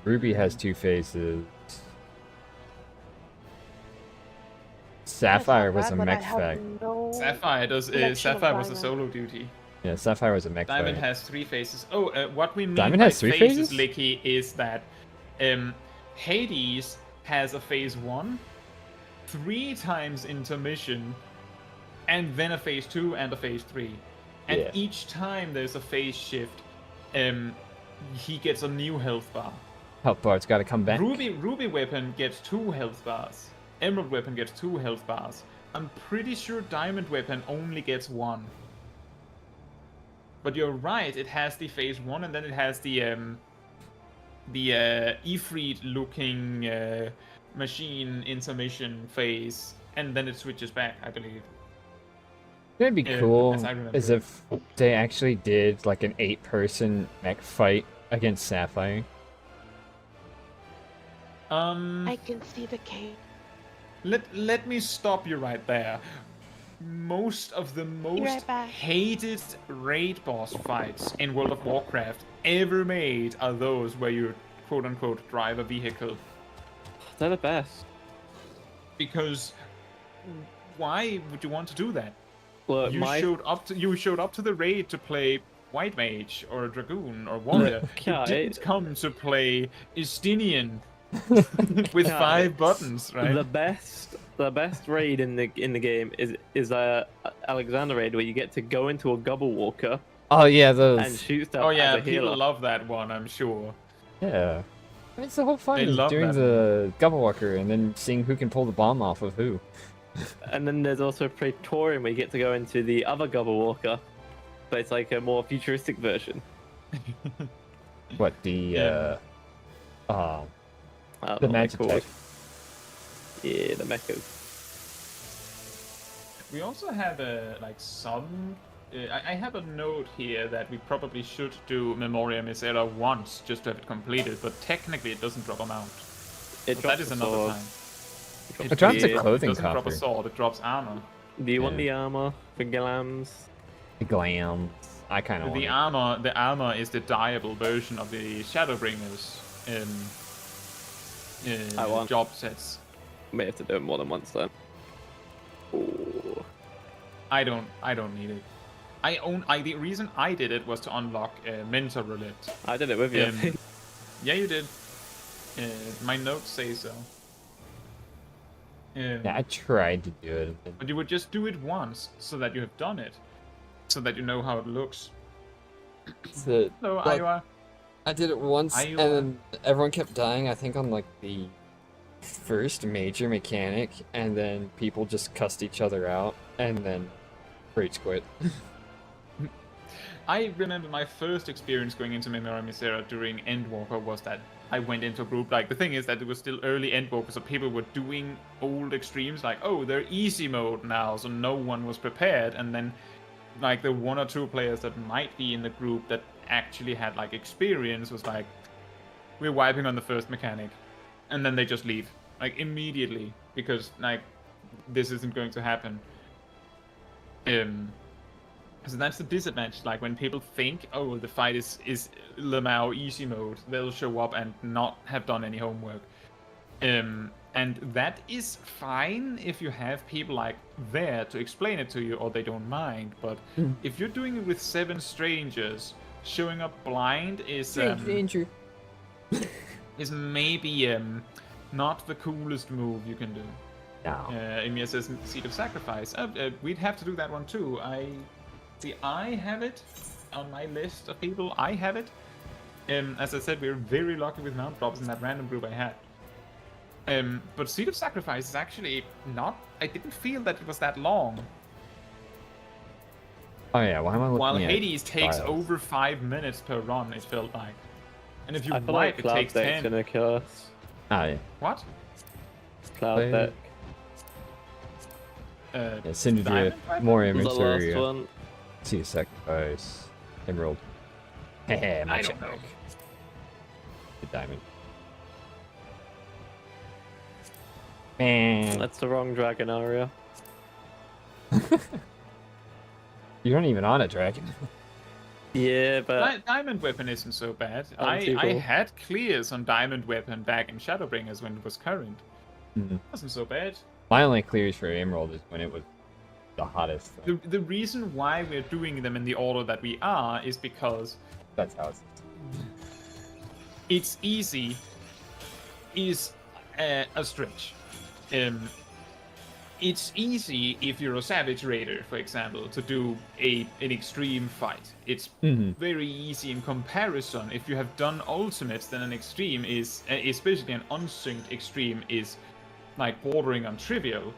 Ruby has 2 phases. Sapphire not was bad, a but I mech have fight. no Sapphire collection of Sapphire was a diamond. solo duty. Yeah, Sapphire was a mech Diamond fight. has 3 phases. Oh, what we mean Diamond by has 3 phases, phases? Licky, is that Hades has a phase 1, 3 times intermission, and then a phase 2 and a phase 3. And Yeah. each time there's a phase shift, he gets a new health bar. Health bar's got to come back. Ruby weapon gets 2 health bars. Emerald weapon gets 2 health bars. I'm pretty sure diamond weapon only gets 1. But you're right, it has the phase 1 and then it has the Ifrit looking machine intermission phase, and then it switches back, I believe. It'd be Yeah, cool as I remember is it. if they actually did like an 8-person mech fight against Sapphire. I can see the cave. Let me stop you right there. Most of the most right back. hated raid boss fights in World of Warcraft ever made are those where you quote unquote drive a vehicle. They're the best. Because why would you want to do that? Look, You showed up to the raid to play White Mage or Dragoon or Warrior. You yeah, didn't come to play Istinian with Yeah, 5 buttons, right? The best raid in the game is Alexander raid, where you get to go into a Gobble Walker Oh yeah, and those. shoot stuff Oh yeah, as a healer. people love that one, I'm sure. Yeah. It's the whole fun They is love doing that the Gobble Walker and then seeing who can pull the bomb off of who. And then there's also Praetorium, where you get to go into the other Gobble Walker, but it's like a more futuristic version. What the Yeah. I don't the know what they're magic called. tech. Yeah, the mechas. We also have like some. I have a note here that we probably should do Memoria Misera once just to have it completed, but technically it doesn't drop a mount. It But drops that is a another sword. time. It drops a Yeah. clothing It doesn't drop a coffer. sword, it drops armor. Do you want Yeah. the armor for Glams? The glams. I kind of want it. The armor is the dyeable version of the Shadowbringers I want- job sets. May have to do it more than once then. Ooh. I don't need it. The reason I did it was to unlock Mentor Roulette. I did it with you. I Um, think. Yeah, you did. My notes say so. Yeah, I tried to do it. But you would just do it once, so that you have done it, so that you know how it looks. So, So, Like- Iowa. I did it once, Iowa. and then everyone kept dying. I think on like the first major mechanic, and then people just cussed each other out, and then rage quit. I remember my first experience going into Memoria Misera during Endwalker was that I went into a group. Like, the thing is that it was still early Endwalker, so people were doing old extremes, like, oh, they're easy mode now, so no one was prepared. And then, like, the 1 or 2 players that might be in the group that actually had, like, experience was like, we're wiping on the first mechanic. And then they just leave, like, immediately, because, like, this isn't going to happen. So that's the disadvantage. Like, when people think, oh, the fight is Lamau easy mode, they'll show up and not have done any homework. And that is fine if you have people like there to explain it to you, or they don't mind. But if you're doing it with 7 strangers, showing up blind is danger. is maybe not the coolest move you can do. No. Emir says Seed of Sacrifice. We'd have to do that one too. I have it on my list of people. I have it. As I said, we're very lucky with mount drops in that random group I had. But Seed of Sacrifice is actually not. I didn't feel that it was that long. Oh yeah, why am I looking While at Hades takes files? over 5 minutes per run, it felt like. And if you I feel like wipe, it Cloud takes Deck's 10. gonna kill us. Ah yeah. What? Cloud Play- Deck. Yeah, Syndra, Diamond weapon? more The last inventory. one. See a sacrifice. Emerald. Hehe, my I don't know. check. The diamond. Man, That's the wrong dragon area. you aren't even on a dragon. Yeah, but Diamond Weapon isn't so bad. Oh, I too cool. had clears on Diamond Weapon back in Shadowbringers when it was current. Mhm. Wasn't so bad. My only clears for Emerald is when it was the hottest. The reason why we're doing them in the order that we are is because That's how it's easy is a stretch. It's easy if you're a Savage Raider, for example, to do an extreme fight. It's very easy in comparison. If you have done ultimates, then an extreme is, especially an unsynced extreme, is like bordering on trivial.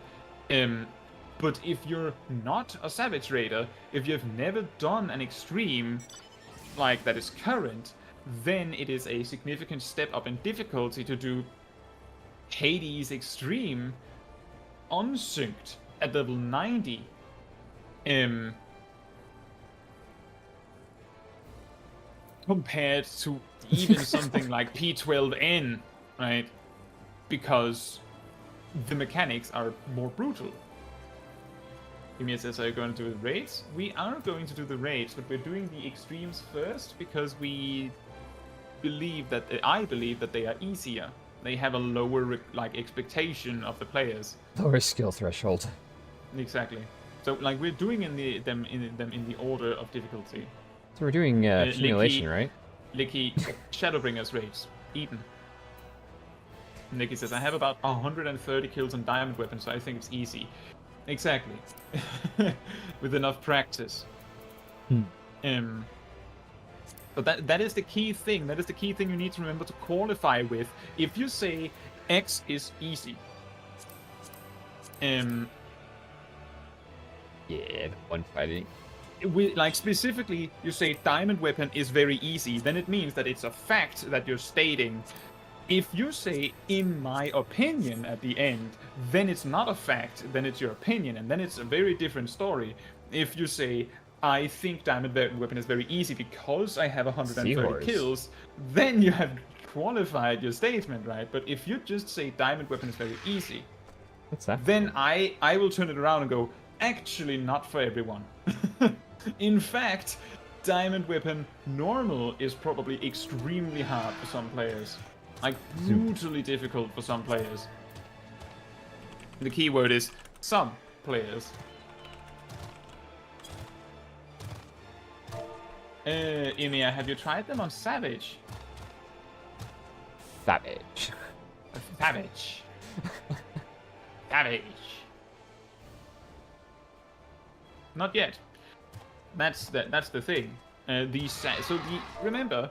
But if you're not a Savage Raider, if you've never done an extreme like that is current, then it is a significant step up in difficulty to do Hades Extreme unsynced at level 90. Compared to even something like P12N, right? Because the mechanics are more brutal. Emir says, are you going to do the raids? We are going to do the raids, but we're doing the extremes first because we believe that I believe that they are easier. They have a lower like expectation of the players. lower skill threshold. Exactly. So like we're doing them in the order of difficulty. So we're doing simulation, right? Licky, Shadowbringers raids. Eden. Nikki says, I have about 130 kills on diamond weapons, so I think it's easy. Exactly. With enough practice. But that is the key thing. That is the key thing you need to remember to qualify with. If you say X is easy, Yeah, one fighting. like specifically, you say diamond weapon is very easy, then it means that it's a fact that you're stating. If you say, in my opinion, at the end, then it's not a fact, then it's your opinion, and then it's a very different story. If you say, I think diamond weapon is very easy because I have 130 Seahorse. kills, then you have qualified your statement, right? But if you just say diamond weapon is very easy, What's that? then I will turn it around and go, actually not for everyone. In fact, diamond weapon normal is probably extremely hard for some players. Like, brutally difficult for some players. The key word is some players. Emia, have you tried them on Savage? Savage. Savage. Savage. Not yet. That's the thing. Remember,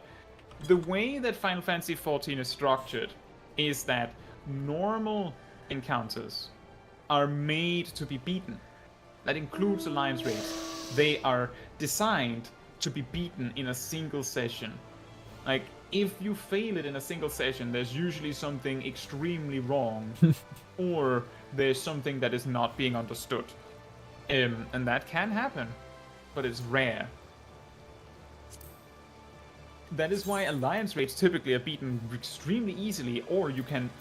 the way that Final Fantasy XIV is structured is that normal encounters are made to be beaten. That includes alliance raids. They are designed to be beaten in a single session. Like, if you fail it in a single session, there's usually something extremely wrong, or there's something that is not being understood. And that can happen, but it's rare. That is why alliance raids typically are beaten extremely easily, or you can,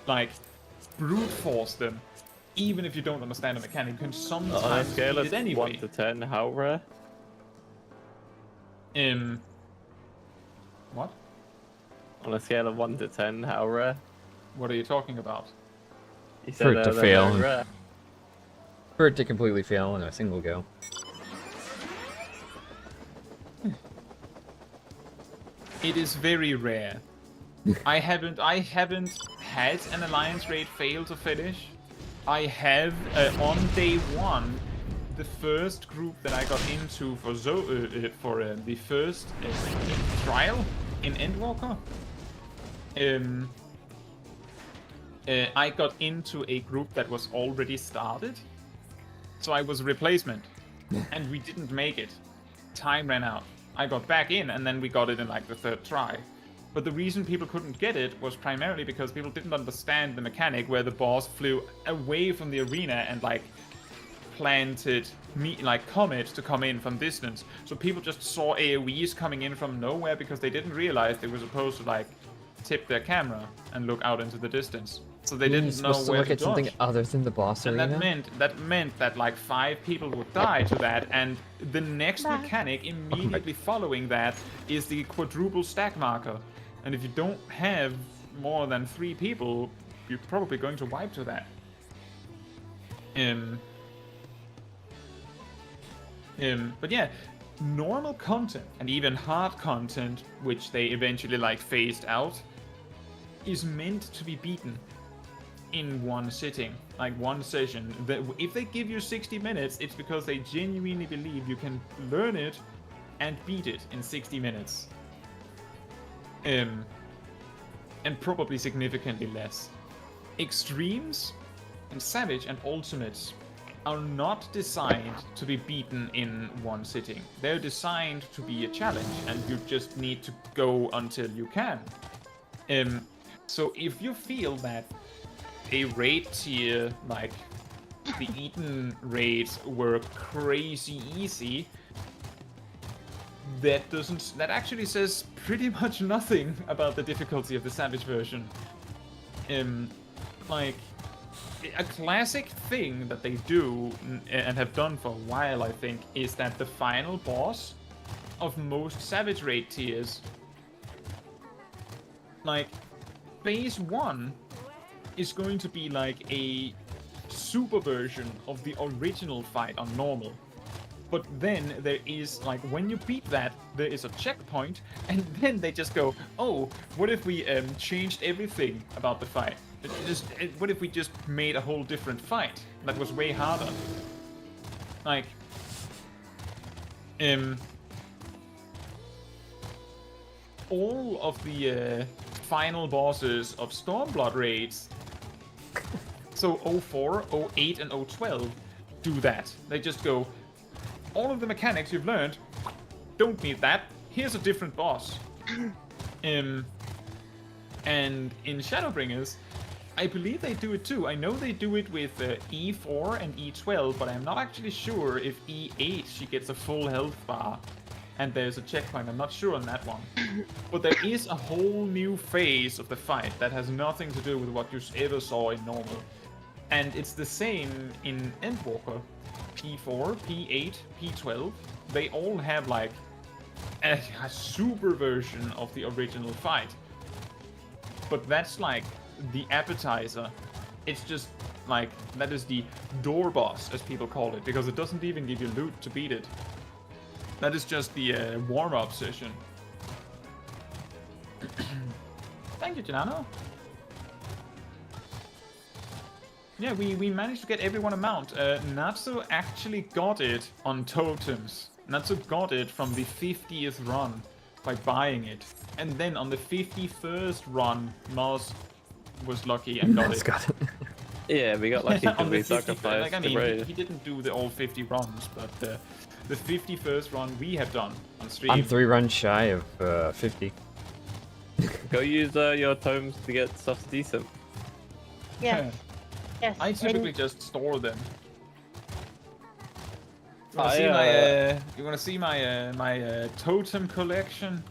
like, brute force them, even if you don't understand the mechanic. You can On a sometimes scale beat of it anyway. 1 to 10, how rare? What? On a scale of 1 to 10, how rare? What are you talking about? You For it to they're fail. very rare. For it to completely fail in a single go. It is very rare. I haven't had an alliance raid fail to finish. I have on day one, the first group that I got into for the first trial in Endwalker. I got into a group that was already started, so I was a replacement, and we didn't make it. Time ran out. I got back in, and then we got it in like the third try. But the reason people couldn't get it was primarily because people didn't understand the mechanic where the boss flew away from the arena and like planted comet to come in from distance. So people just saw AoEs coming in from nowhere because they didn't realize they were supposed to like tip their camera and look out into the distance. So they didn't know supposed to where look to at something dodge. other than the boss And arena. that meant that like 5 people would die to that, and the next mechanic immediately following that is the quadruple stack marker. And if you don't have more than 3 people, you're probably going to wipe to that. But yeah, normal content and even hard content, which they eventually like phased out, is meant to be beaten in one sitting, like one session. If they give you 60 minutes, it's because they genuinely believe you can learn it and beat it in 60 minutes. And probably significantly less. Extremes and Savage and Ultimates are not designed to be beaten in one sitting. They're designed to be a challenge, and you just need to go until you can. So if you feel that a raid tier like the Eden raids were crazy easy, that actually says pretty much nothing about the difficulty of the Savage version. Like, a classic thing that they do and have done for a while, I think, is that the final boss of most Savage raid tiers, like, phase 1 is going to be like a super version of the original fight on normal. But then there is, like, when you beat that, there is a checkpoint, and then they just go, oh, what if we changed everything about the fight? What if we just made a whole different fight that was way harder? Like, all of the final bosses of Stormblood raids, so 04, 08, and 012, do that. They just go, all of the mechanics you've learned, don't need that. Here's a different boss. And in ShadowBringers, I believe they do it too. I know they do it with E4 and E12, but I'm not actually sure if E8 she gets a full health bar and there's a checkpoint. I'm not sure on that one. But there is a whole new phase of the fight that has nothing to do with what you ever saw in normal. And it's the same in Endwalker. P4, P8, P12, they all have like a super version of the original fight. But that's like the appetizer. It's just like, that is the door boss, as people call it, because it doesn't even give you loot to beat it. That is just the warm-up session. Thank you, Janano. Yeah, we managed to get everyone a mount. Natsu actually got it on totems. Natsu got it from the 50th run by buying it. And then on the 51st run, Mars was lucky and got it. Got it. Yeah, we got lucky On because the we 50, sacrificed like, I the mean, raid. he didn't do the all 50 runs, but the 51st run we have done on stream. I'm 3 runs shy of 50. Go use your tomes to get stuff decent. Yes. Yes. I typically and just store them. You wanna see my totem collection?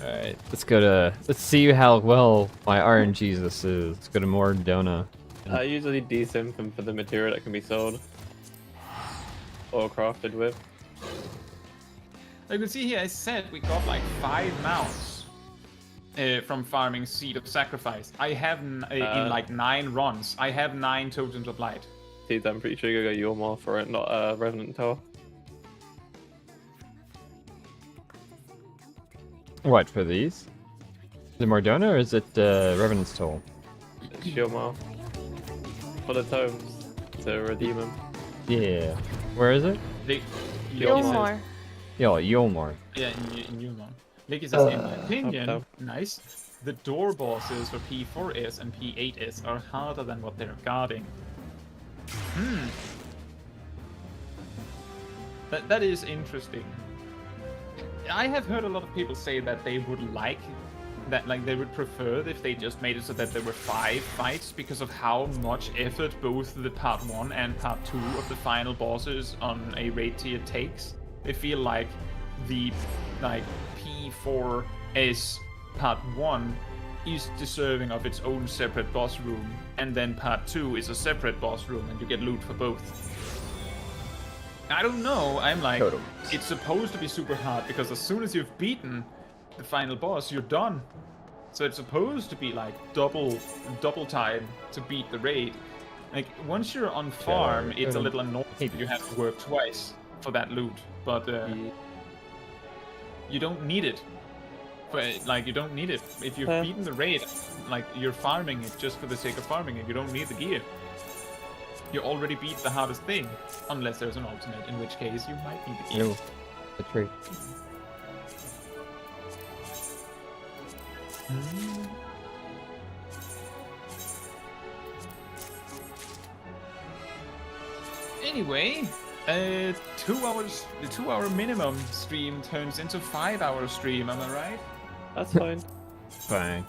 Alright, let's see how well my RNGs this is. Let's go to Mordona. I usually desim them for the material that can be sold or crafted with. You can see here, I said we got like 5 mounts from farming Seed of Sacrifice. I have in like 9 runs. I have 9 totems of light. See, I'm pretty sure you got Yormar for it, not Revenant Tower. What, for these? Is it Mordona or is it Revenant's Toll? It's Yormar. For the tomes, to redeem them. Yeah. Where is it? Gilmore. Yo, Yolmar. Yeah, in Yulmon. Licky says, in my opinion, up. nice, the door bosses for P4S and P8S are harder than what they're guarding. That is interesting. I have heard a lot of people say that they would like that, like they would prefer if they just made it so that there were 5 fights because of how much effort both the part 1 and part 2 of the final bosses on a raid tier takes. They feel like the P4S part 1 is deserving of its own separate boss room, and then part 2 is a separate boss room and you get loot for both. I don't know, I'm like, Totems. it's supposed to be super hard because as soon as you've beaten the final boss, you're done. So it's supposed to be like double time to beat the raid. Like, once you're on farm, it's a Shadow. little annoying that you have to work twice for that loot, but you don't need it. You don't need it. If you've beaten the raid, like, you're farming it just for the sake of farming it. You don't need the gear. You already beat the hardest thing, unless there's an ultimate, in which case you might need the gear. No, the tree. Anyway, 2 hours. The 2-hour minimum stream turns into 5-hour stream. Am I right? That's fine. Fine.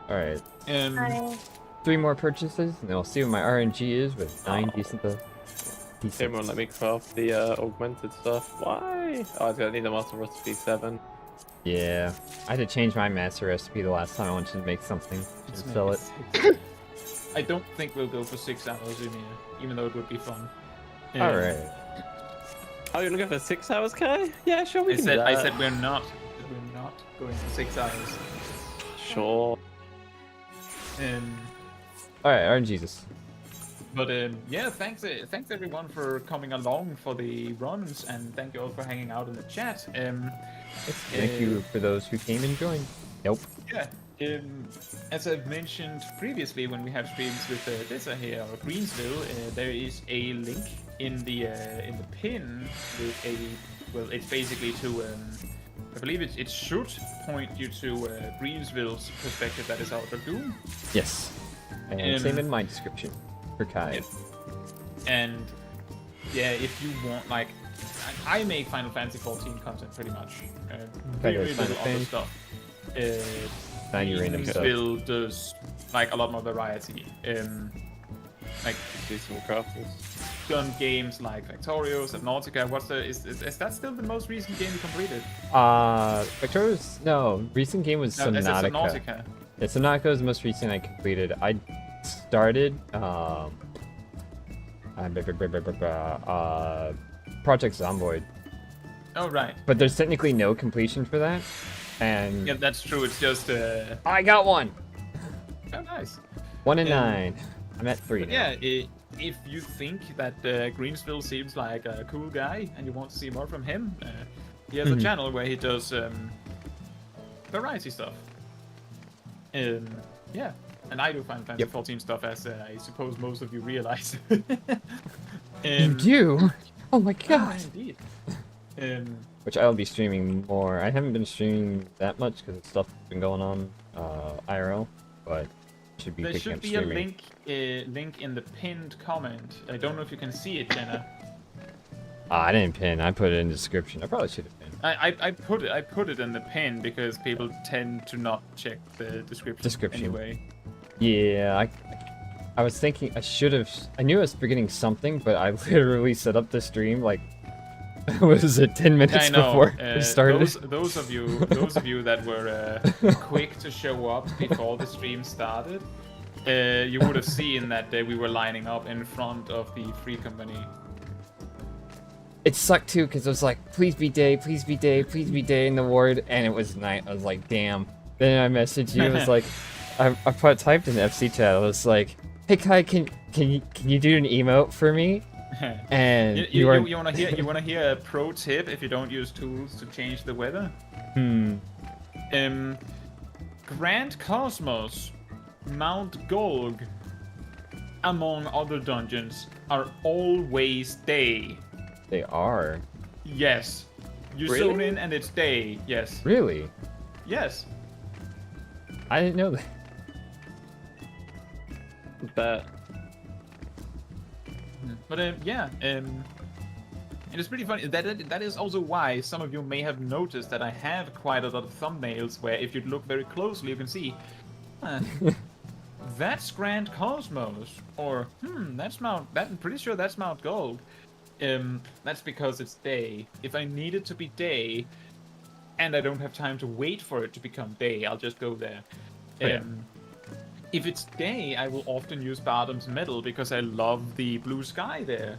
All right. I 3 more purchases, and I'll see what my RNG is with 9 decent. Everyone let me craft the augmented stuff. Why? Oh, I was gonna need a master recipe 7. Yeah, I had to change my master recipe the last time I wanted to make something to sell it. I don't think we'll go for 6 hours in here, even though it would be fun. All right. Oh, you're looking for 6 hours, Kai? Yeah, sure, we I can said, do that. I said we're not going for 6 hours. Sure. All right, RNGesus. But yeah, thanks everyone for coming along for the runs, and thank you all for hanging out in the chat. Thank you for those who came and joined. Nope. Yeah. As I've mentioned previously, when we have streams with Dessa here or Greensville, there is a link in the pin with it's basically to I believe it should point you to Greensville's perspective, that is our lagoon. Yes. And same in my description for Kai. And yeah, if you want, like, I make Final Fantasy 14 content pretty much. Very little other stuff. Random stuff. Greensville does like a lot more variety. Like Decent crafters. done games like Factorios and Nautica. Is that still the most recent game you completed? Victoria's, no, recent game was No, that's Subnautica. Nautica. Yeah, Subnautica was the most recent I completed. I started Project Zomboid, Oh right. but there's technically no completion for that. And Yeah, that's true. It's just I got one. oh nice. 1 in 9. I'm at 3 now. Yeah, if you think that Greensville seems like a cool guy and you want to see more from him, he has a channel where he does variety stuff. Yeah, and I do Final Fantasy 14 stuff, as I suppose most of you realize. You do? Oh my Ah, god. indeed. Which I'll be streaming more. I haven't been streaming that much because stuff's been going on IRL, but should be There picking should up be a streaming. link in the pinned comment. I don't know if you can see it, Jenna. I didn't pin. I put it in the description. I probably should have pinned. I put it in the pin because people tend to not check the description. Anyway. Yeah, I was thinking I should have. I knew I was forgetting something, but I literally set up the stream like was it 10 minutes I know. before we started? Those of you that were quick to show up before the stream started, you would have seen that we were lining up in front of the free company. It sucked too because I was like, please be day, please be day, please be day in the ward, and it was night. I was like, damn. Then I messaged you. I was like, I typed in the FC chat. I was like, hey Kai, can you do an emote for me? And you wanna hear a pro tip if you don't use tools to change the weather? Grand Cosmos, Mount Golg, among other dungeons, are always day. They are. Yes. You Really? zone in and it's day. Yes. Really? Yes. I didn't know that. But But yeah, it is pretty funny. That is also why some of you may have noticed that I have quite a lot of thumbnails where, if you look very closely, you can see, that's Grand Cosmos, or that's Mount. I'm pretty sure that's Mount Gold. That's because it's day. If I need it to be day, and I don't have time to wait for it to become day, I'll just go there. Yeah. If it's day, I will often use Bardam's Metal because I love the blue sky there.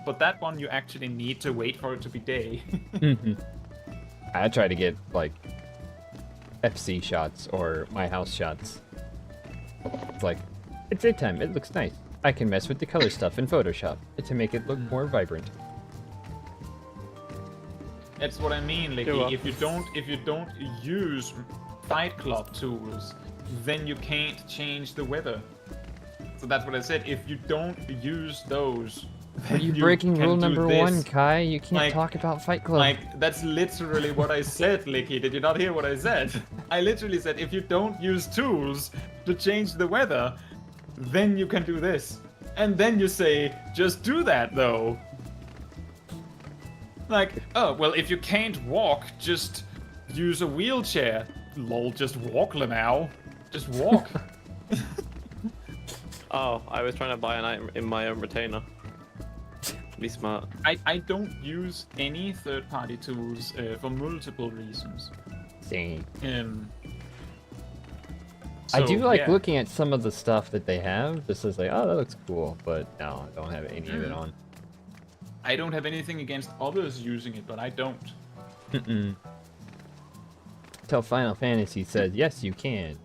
But that one you actually need to wait for it to be day. I try to get like FC shots or my house shots. It's like It's daytime. It looks nice. I can mess with the color stuff in Photoshop to make it look more vibrant. That's what I mean, like Sure. if you don't use Fight Club tools, then you can't change the weather. So that's what I said. If you don't use those, Are then you breaking can rule do number this. 1, Kai? You can't Like- talk about Fight Club. Like, that's literally what I said, Licky. Did you not hear what I said? I literally said, if you don't use tools to change the weather, then you can do this. And then you say, just do that, though. Like, oh, well, if you can't walk, just use a wheelchair. Lol, just walk, Lamau. Just walk. Oh, I was trying to buy an item in my own retainer. Be smart. I don't use any third-party tools for multiple reasons. Same. I So, do like yeah. looking at some of the stuff that they have. This is like, oh, that looks cool, but no, I don't have any of it on. I don't have anything against others using it, but I don't. Till Final Fantasy says, yes, you can.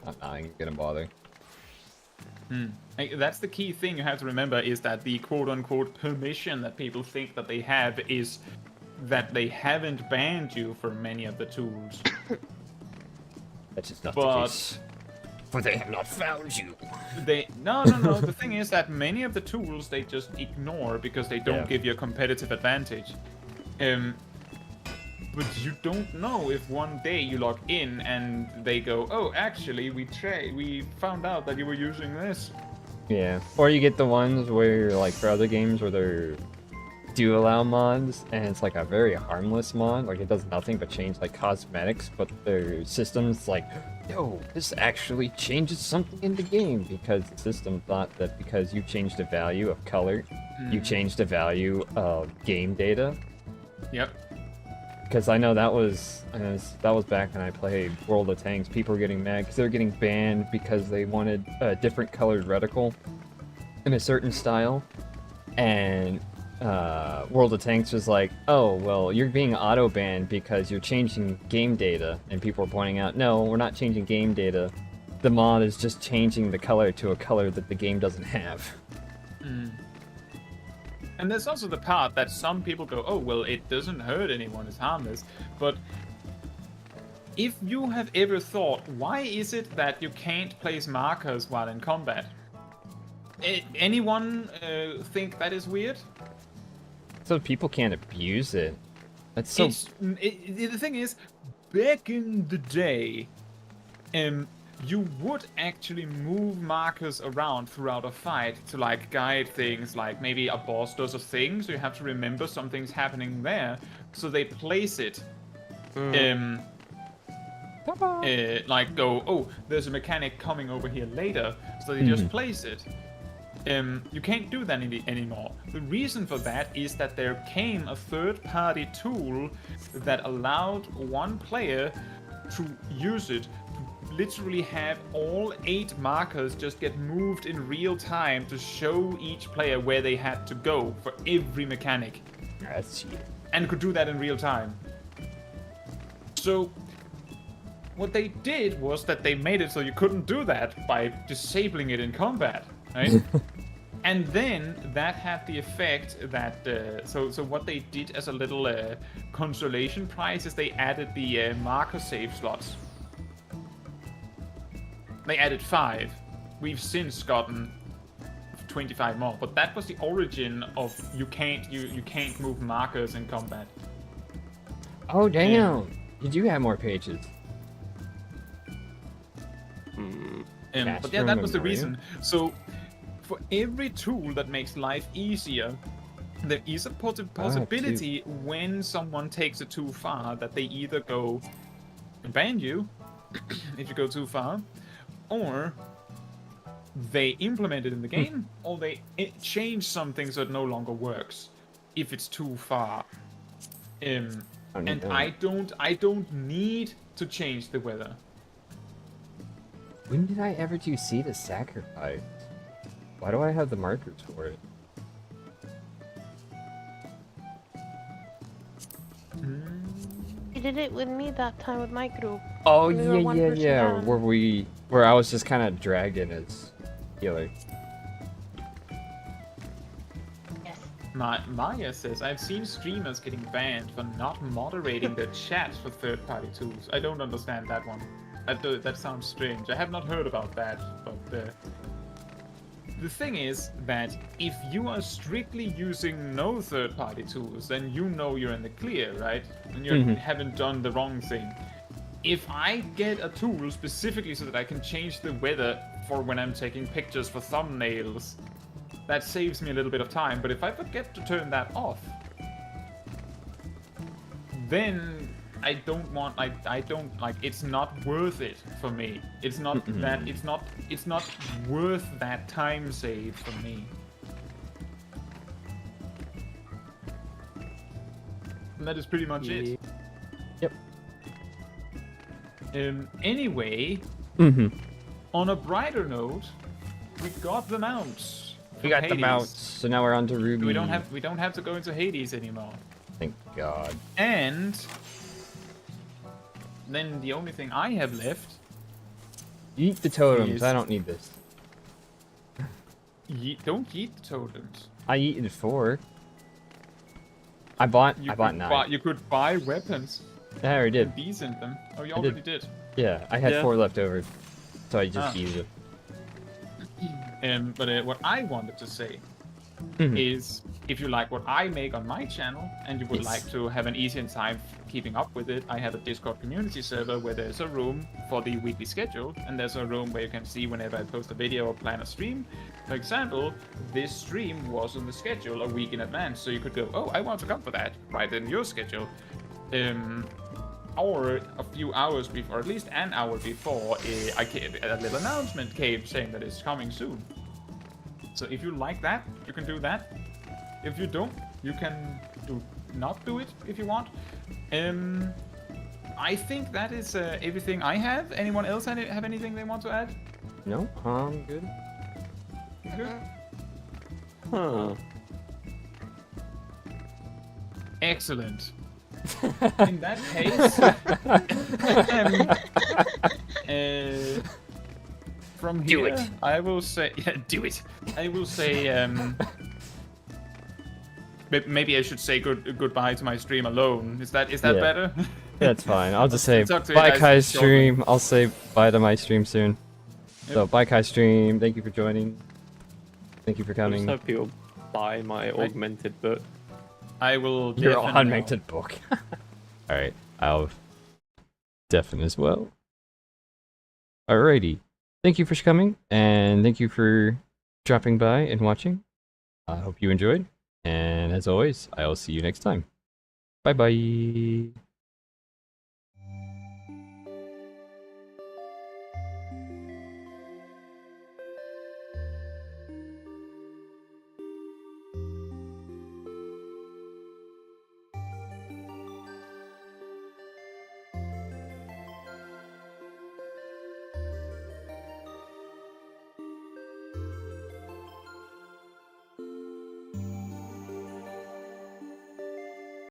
I'm not even gonna bother. That's the key thing you have to remember, is that the quote-unquote permission that people think that they have is that they haven't banned you for many of the tools. That's just not But- the case. For they have not found you. No. The thing is that many of the tools they just ignore because they don't Yeah. give you a competitive advantage. But you don't know if one day you log in and they go, oh, actually, we found out that you were using this. Yeah. Or you get the ones where, like, for other games where they do allow mods, and it's like a very harmless mod, like it does nothing but change like cosmetics, but their system's like, yo, this actually changes something in the game, because the system thought that because you changed the value of color, you changed the value of game data. Yep. Because I know that was back when I played World of Tanks. People were getting mad because they were getting banned because they wanted a different colored reticle in a certain style, and World of Tanks was like, oh, well, you're being auto-banned because you're changing game data. And people were pointing out, no, we're not changing game data. The mod is just changing the color to a color that the game doesn't have. And there's also the part that some people go, oh, well, it doesn't hurt anyone, it's harmless. But if you have ever thought, why is it that you can't place markers while in combat? Anyone think that is weird? So people can't abuse it. That's so... The thing is, back in the day, you would actually move markers around throughout a fight to like guide things, like maybe a boss does a thing, so you have to remember something's happening there, so they place it. Like go, oh, there's a mechanic coming over here later, so they just place it. You can't do that anymore. The reason for that is that there came a third-party tool that allowed one player to use it to literally have all 8 markers just get moved in real time to show each player where they had to go for every mechanic. That's cheating. And could do that in real time. So what they did was that they made it so you couldn't do that by disabling it in combat, right? And then that had the effect that so what they did as a little consolation prize is they added the marker save slots. They added 5. We've since gotten 25 more, but that was the origin of you can't move markers in combat. Oh, damn. You do have more pages. But yeah, that was the reason. So for every tool that makes life easier, there is a possibility when someone takes it too far that they either go and ban you if you go too far, or they implement it in the game, or they change something so it no longer works if it's too far. And I don't need to change the weather. When did I ever do see the sacrifice? Why do I have the markers for it? You did it with me that time with my group. Oh, We were one person yeah. down. Where I was just kind of dragged in as Healer. Yes. Maya says, I've seen streamers getting banned for not moderating their chat for third-party tools. I don't understand that one. That sounds strange. I have not heard about that, but the thing is that if you are strictly using no third-party tools, then you know you're in the clear, right? And you haven't done the wrong thing. If I get a tool specifically so that I can change the weather for when I'm taking pictures for thumbnails, that saves me a little bit of time. But if I forget to turn that off, then I don't want, I don't, like, it's not worth it for me. It's not that, it's not worth that time save for me. And that is pretty much it. Yep. Anyway, on a brighter note, we got the mounts. We from got the Hades. mounts, so now we're on to Ruby. We don't have to go into Hades anymore. Thank God. And then the only thing I have left. Eat the totems. Is- I don't need this. Don't eat the totems. I eaten 4. I bought 9. You could buy weapons I already did. and decent them. Oh, you I already did. Yeah, I had Yeah. 4 left over, so I just used it. But what I wanted to say is, if you like what I make on my channel and you would Yes. like to have an easier time keeping up with it, I have a Discord community server where there's a room for the weekly schedule, and there's a room where you can see whenever I post a video or plan a stream. For example, this stream was on the schedule a week in advance, so you could go, oh, I want to come for that, right in your schedule. Or a few hours before, or at least an hour before, a little announcement came saying that it's coming soon. So if you like that, you can do that. If you don't, you can not do it if you want. I think that is everything I have. Anyone else have anything they want to add? No, I'm good. Good. Huh. Excellent. In that case, from Do here, it. I will say, yeah, do it. I will say, maybe I should say goodbye to my stream alone. Is that Yeah. better? That's fine. I'll just say Talk to you bye, guys Kai's shortly. stream. I'll say bye to my stream soon. So Yep. bye, Kai's stream. Thank you for joining. Thank you for I just coming. hope people buy my augmented book. I will. Your deafen unmated book. Alright, I'll deafen as well. Alrighty. Thank you for coming, and thank you for dropping by and watching. I hope you enjoyed, and as always, I'll see you next time. Bye bye.